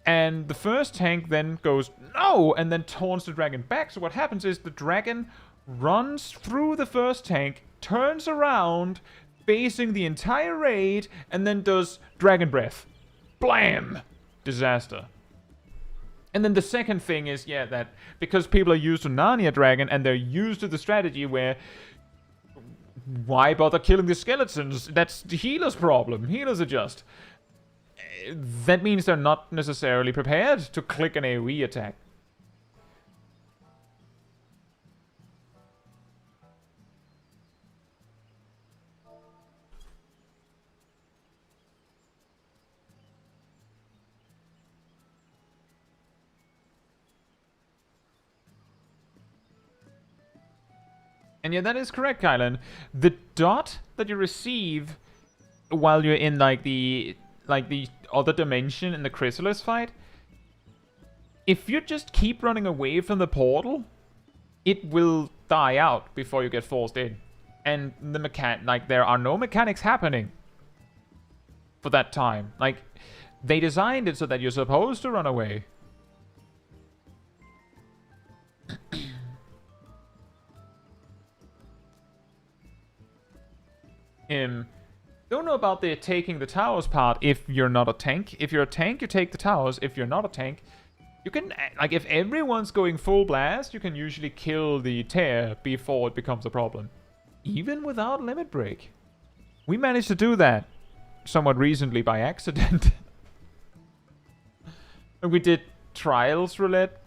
And the first tank then goes, no, and then taunts the dragon back. So what happens is the dragon runs through the first tank, turns around, facing the entire raid, and then does Dragon Breath. Blam! Disaster. And then the second thing is, yeah, that because people are used to Narnia Dragon, and they're used to the strategy where why bother killing the skeletons? That's the healer's problem. Healers adjust. That means they're not necessarily prepared to click an AoE attack. And yeah, that is correct, Kylan. The dot that you receive while you're in like the other dimension in the Chrysalis fight, if you just keep running away from the portal, it will die out before you get forced in. And there are no mechanics happening for that time. Like, they designed it so that you're supposed to run away. Don't know about the taking the towers part if you're not a tank. If you're a tank, you take the towers. If you're not a tank, you can, like, if everyone's going full blast, you can usually kill the tear before it becomes a problem. Even without limit break. We managed to do that somewhat recently by accident. We did trials roulette.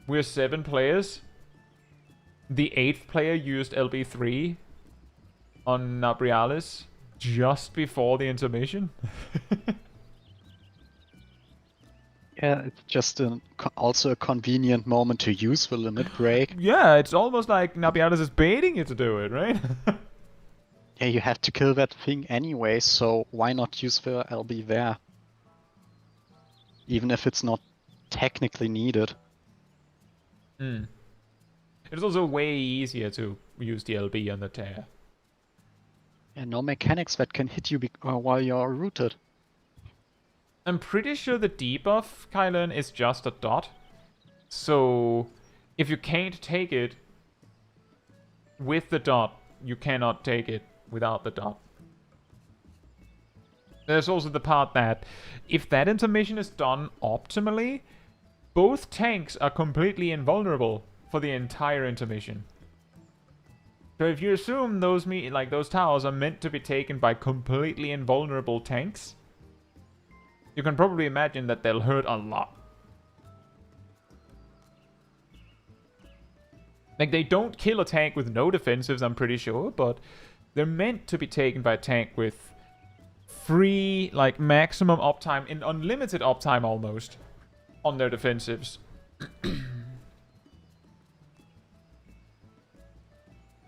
We're 7 players. The 8th player used LB3 on Nabrialis just before the intermission. Yeah, it's just also a convenient moment to use the limit break. Yeah, it's almost like Nabrialis is baiting you to do it, right? Yeah, you have to kill that thing anyway, so why not use the LB there? Even if it's not technically needed. It's also way easier to use the LB on the tear. Yeah, no mechanics that can hit you while you're rooted. I'm pretty sure the debuff, Kylan, is just a dot. So, if you can't take it with the dot, you cannot take it without the dot. There's also the part that, if that intermission is done optimally, both tanks are completely invulnerable for the entire intermission. So if you assume those towers are meant to be taken by completely invulnerable tanks, you can probably imagine that they'll hurt a lot. Like, they don't kill a tank with no defensives, I'm pretty sure, but they're meant to be taken by a tank with free, like, maximum uptime, in unlimited uptime almost, on their defensives.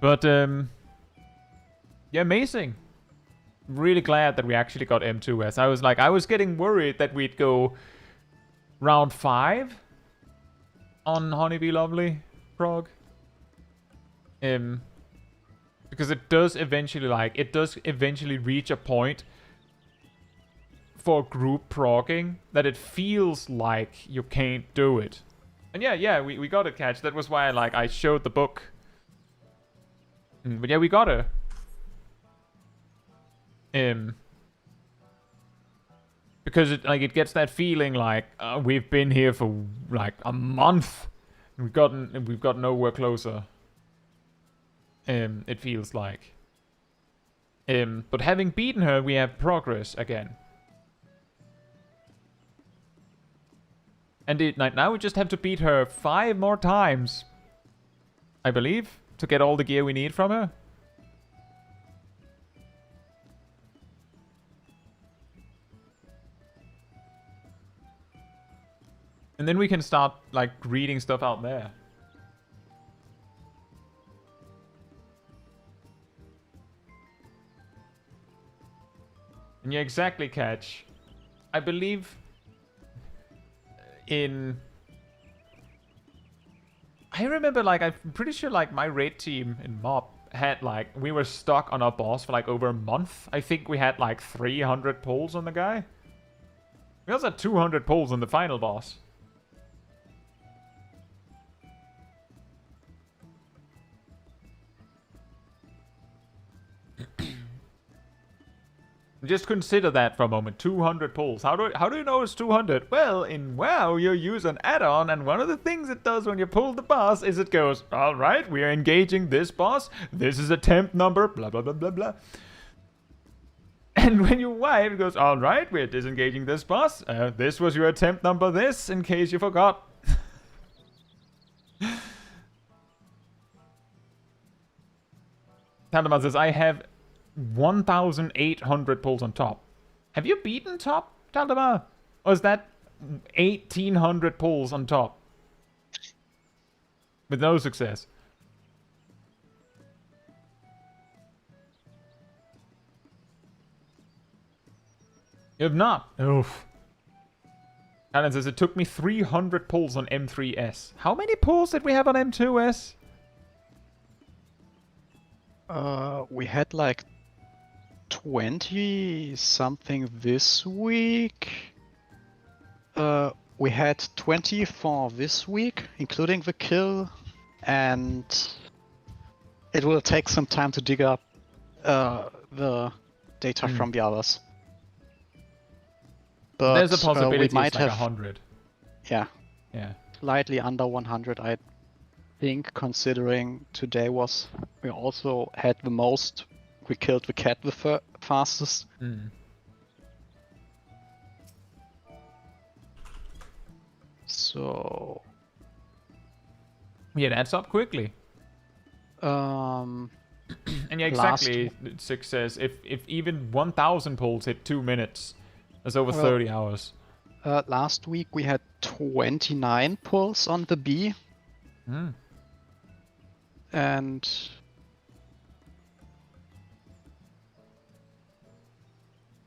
But, yeah, amazing. Really glad that we actually got M2S. I was getting worried that we'd go round 5 on Honeybee Lovely prog. Because it does eventually reach a point for group progging that it feels like you can't do it. And yeah, we got it, Catch. That was why I showed the book. But yeah, we got her. Because it gets that feeling like we've been here for like a month. We've got nowhere closer. It feels like. But having beaten her, we have progress again. And now we just have to beat her 5 more times, I believe, to get all the gear we need from her. And then we can start, like, reading stuff out there. And yeah, exactly, Catch. I believe in... I remember, like, I'm pretty sure, like, my raid team in Mob had, like, we were stuck on our boss for, like, over a month. I think we had, like, 300 pulls on the guy. We also had 200 pulls on the final boss. Just consider that for a moment. 200 pulls. How do you know it's 200? Well, in WoW, you use an add-on, and one of the things it does when you pull the boss is it goes, all right, we are engaging this boss. This is attempt number, blah, blah, blah, blah, blah. And when you wipe, it goes, all right, we're disengaging this boss. This was your attempt number this, in case you forgot. Tandaman says, I have 1,800 pulls on top. Have you beaten top, Taldemar? Or is that 1,800 pulls on top? With no success. You have not? Oof. Alan says, it took me 300 pulls on M3S. How many pulls did we have on M2S? We had like 20 something this week. We had 20 for this week, including the kill, and it will take some time to dig up the data from the others. But there's a possibility we it's might like have 100. Yeah. Yeah. Slightly under 100, I think, considering today was we also had the most. We killed the cat the fastest. Mm. So Yeah, it adds up quickly. um And yeah, exactly. Success. If even 1,000 pulls hit 2 minutes, that's over 30 hours. last week we had 29 pulls on the B. Mm. And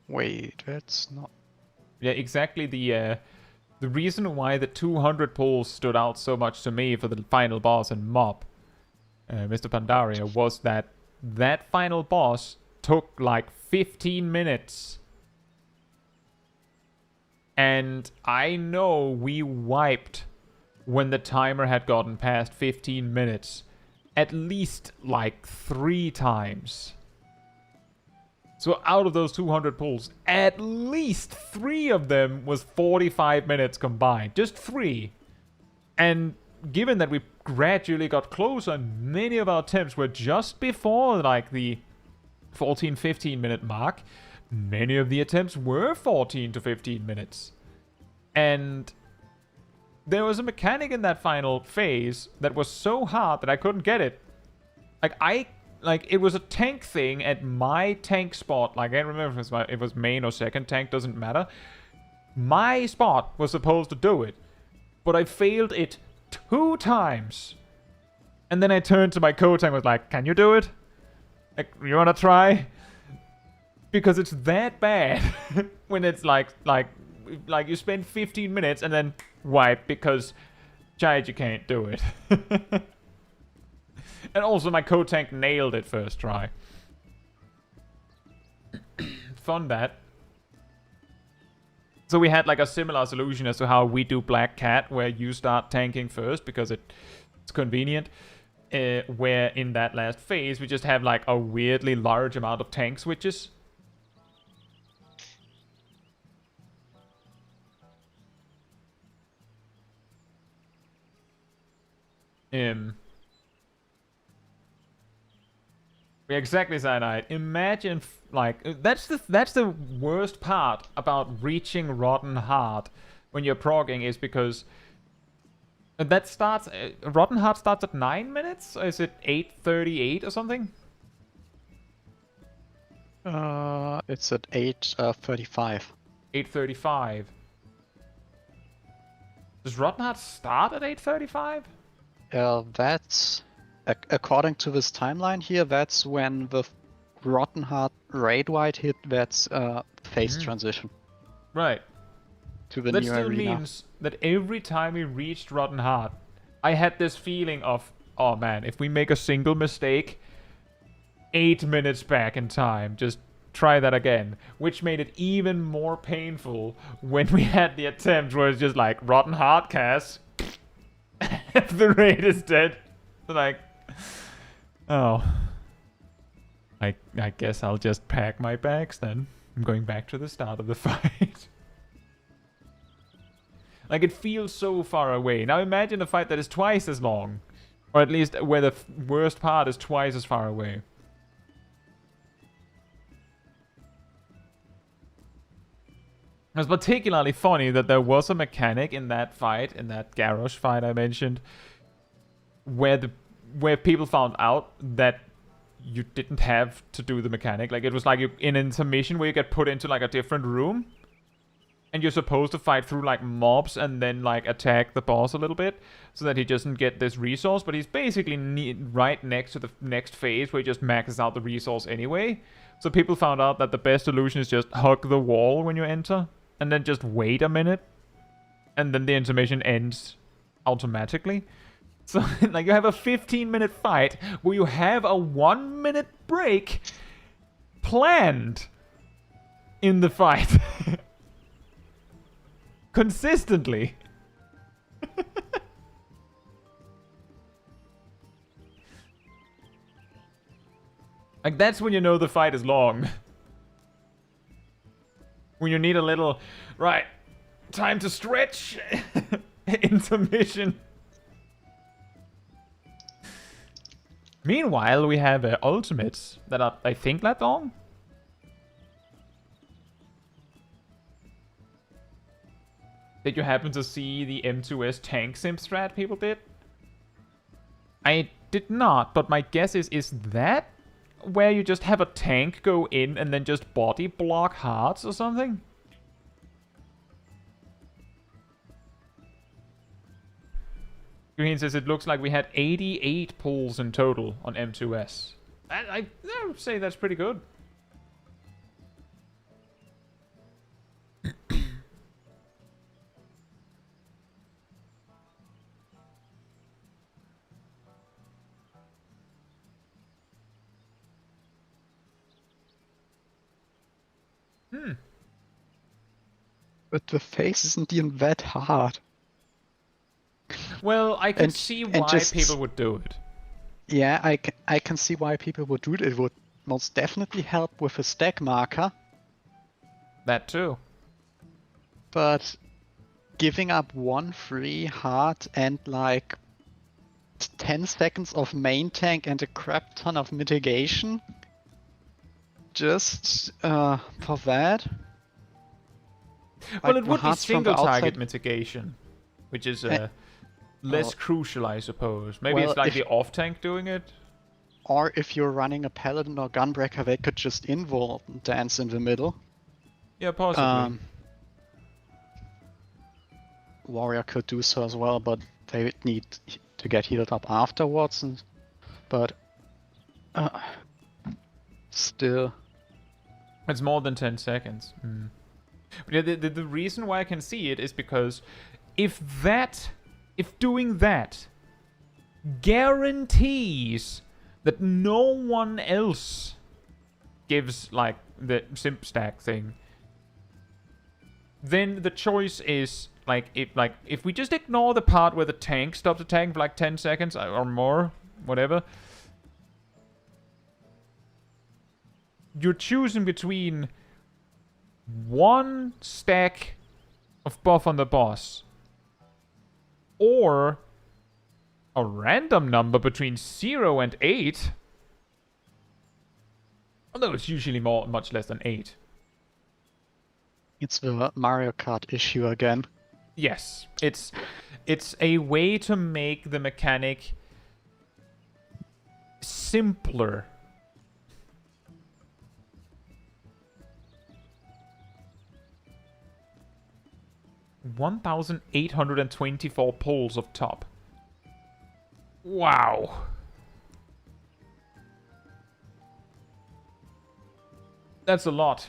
wait, that's not. Yeah, exactly. The reason why the 200 pulls stood out so much to me for the final boss in Mob, Mr. Pandaria, was that final boss took like 15 minutes. And I know we wiped when the timer had gotten past 15 minutes at least like 3 times. So out of those 200 pulls, at least 3 of them was 45 minutes combined. Just 3. And given that we gradually got closer, many of our attempts were just before like the 14-15 minute mark. Many of the attempts were 14 to 15 minutes. And there was a mechanic in that final phase that was so hard that I couldn't get it. Like, it was a tank thing at my tank spot. Like, I can't remember if it was main or second tank, doesn't matter. My spot was supposed to do it. But I failed it 2 times. And then I turned to my co-tank and was like, can you do it? Like, you wanna try? Because it's that bad when it's like you spend 15 minutes and then wipe because Chaiji can't do it. And also my co-tank nailed it first try. Fun that. So we had like a similar solution as to how we do Black Cat, where you start tanking first because it's convenient. Where in that last phase we just have like a weirdly large amount of tank switches. Exactly, Cyanide. Imagine, like, that's the worst part about reaching Rotten Heart when you're progging, is because that starts, Rotten Heart starts at 9 minutes? Or is it 8:38 or something? It's at 8:35. 8:35. Does Rotten Heart start at 8:35? That's according to this timeline here. That's when the Rotten Heart raid wide hit. That's phase transition Right. to the That new still arena. means that every time we reached Rotten Heart, I had this feeling of, oh man, if we make a single mistake, 8 minutes back in time, just try that again. Which made it even more painful when we had the attempt where it's just like, Rotten Heart, Cass. The raid is dead. Like, oh. I guess I'll just pack my bags then. I'm going back to the start of the fight. Like, it feels so far away. Now imagine a fight that is twice as long. Or at least where the worst part is twice as far away. It was particularly funny that there was a mechanic in that fight, in that garage fight I mentioned, where people found out that you didn't have to do the mechanic. Like, it was like in intermission where you get put into like a different room, and you're supposed to fight through like mobs and then like attack the boss a little bit so that he doesn't get this resource. But he's basically right next to the next phase where he just maxes out the resource anyway. So people found out that the best solution is just hug the wall when you enter and then just wait a minute, and then the intermission ends automatically. So like you have a 15-minute fight where you have a 1-minute break planned in the fight. Consistently. Like, that's when you know the fight is long. When you need a little, right, time to stretch. Intermission. Meanwhile, we have ultimates that are, I think, that long. Did you happen to see the M2S tank simp strat people did? I did not, but my guess is that where you just have a tank go in and then just body block hearts or something? Green says it looks like we had 88 pulls in total on M2S. I would say that's pretty good. But the face isn't even that hard. Well, I can And- see and why just- people would do it. Yeah, I can see why people would do it. It would most definitely help with a stack marker, That too. but giving up one free heart and like 10 seconds of main tank and a crap ton of mitigation just for that. Well, Like, it would be hearts from the single target outside- mitigation, which is Eh, less well- crucial, I suppose. Maybe well, it's like if- the off tank doing it. Or if you're running a paladin or gunbreaker, they could just invul dance in the middle. Yeah, possibly. Warrior could do so as well, but they would need to get healed up afterwards. But still, It's more than 10 seconds. But yeah, the reason why I can see it is because if doing that guarantees that no one else gives like the simp stack thing, then the choice is if we just ignore the part where the tank stops attacking for like 10 seconds or more, whatever, you're choosing between one stack of buff on the boss or a random number between 0 and 8. Although it's usually much less than 8. it's the Mario Kart issue again. Yes, it's a way to make the mechanic simpler. 1,824 pulls of top. Wow. That's a lot.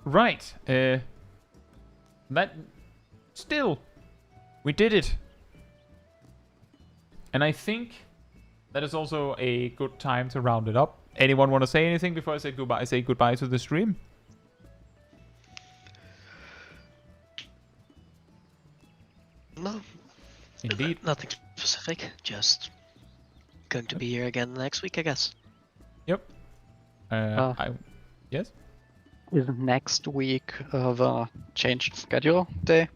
Right. That... Still. We did it. And I think that is also a good time to round it up. Anyone want to say anything before I say goodbye? I say goodbye to the stream. No. Indeed. Nothing specific. Just going to be here again next week, I guess. Yep. Yes? Is next week the changed schedule day?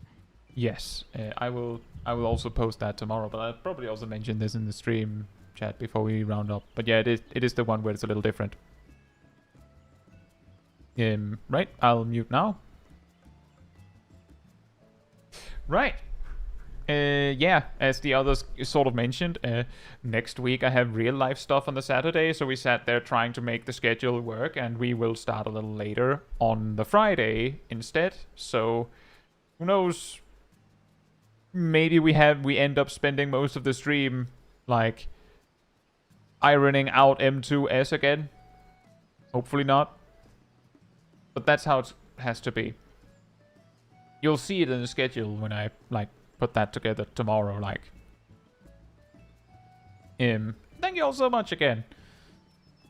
Yes. I will also post that tomorrow, but I'll probably also mention this in the stream chat before we round up. But yeah, it is the one where it's a little different. Right, I'll mute now. Right. Yeah, as the others sort of mentioned, next week I have real life stuff on the Saturday, so we sat there trying to make the schedule work, and we will start a little later on the Friday instead. So who knows? Maybe we end up spending most of the stream like ironing out M2S again. Hopefully not. But that's how it has to be. You'll see it in the schedule when I like put that together tomorrow, like. Thank you all so much again.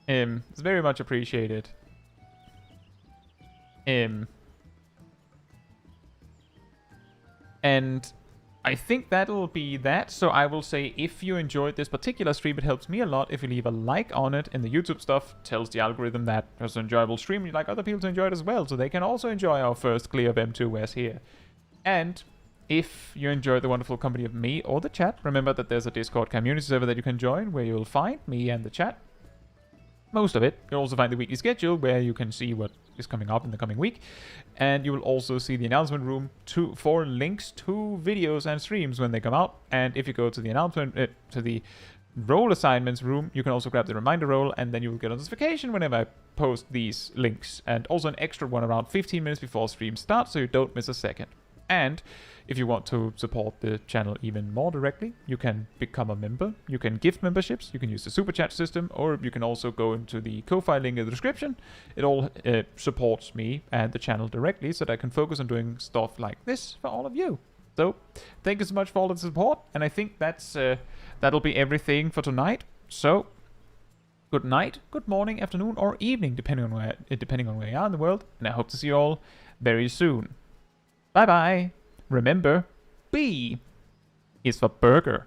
It's very much appreciated. And I think that'll be that. So I will say, if you enjoyed this particular stream, it helps me a lot if you leave a like on it. And the YouTube stuff tells the algorithm that it's an enjoyable stream. You'd like other people to enjoy it as well, so they can also enjoy our first clear of M2S here. And if you enjoyed the wonderful company of me or the chat, remember that there's a Discord community server that you can join, where you'll find me and the chat. Most of it. You'll also find the weekly schedule, where you can see what is coming up in the coming week. And you will also see the announcement room for links to videos and streams when they come out. And if you go to the announcement, to the role assignments room, you can also grab the reminder role, and then you will get a notification whenever I post these links. And also an extra one around 15 minutes before stream starts, so you don't miss a second. And if you want to support the channel even more directly, you can become a member. You can gift memberships, you can use the super chat system, or you can also go into the Ko-Fi link in the description. It all supports me and the channel directly, so that I can focus on doing stuff like this for all of you. So, thank you so much for all the support, and I think that'll be everything for tonight. So, good night, good morning, afternoon, or evening, depending on where you are in the world, and I hope to see you all very soon. Bye bye. Remember, B is for burger.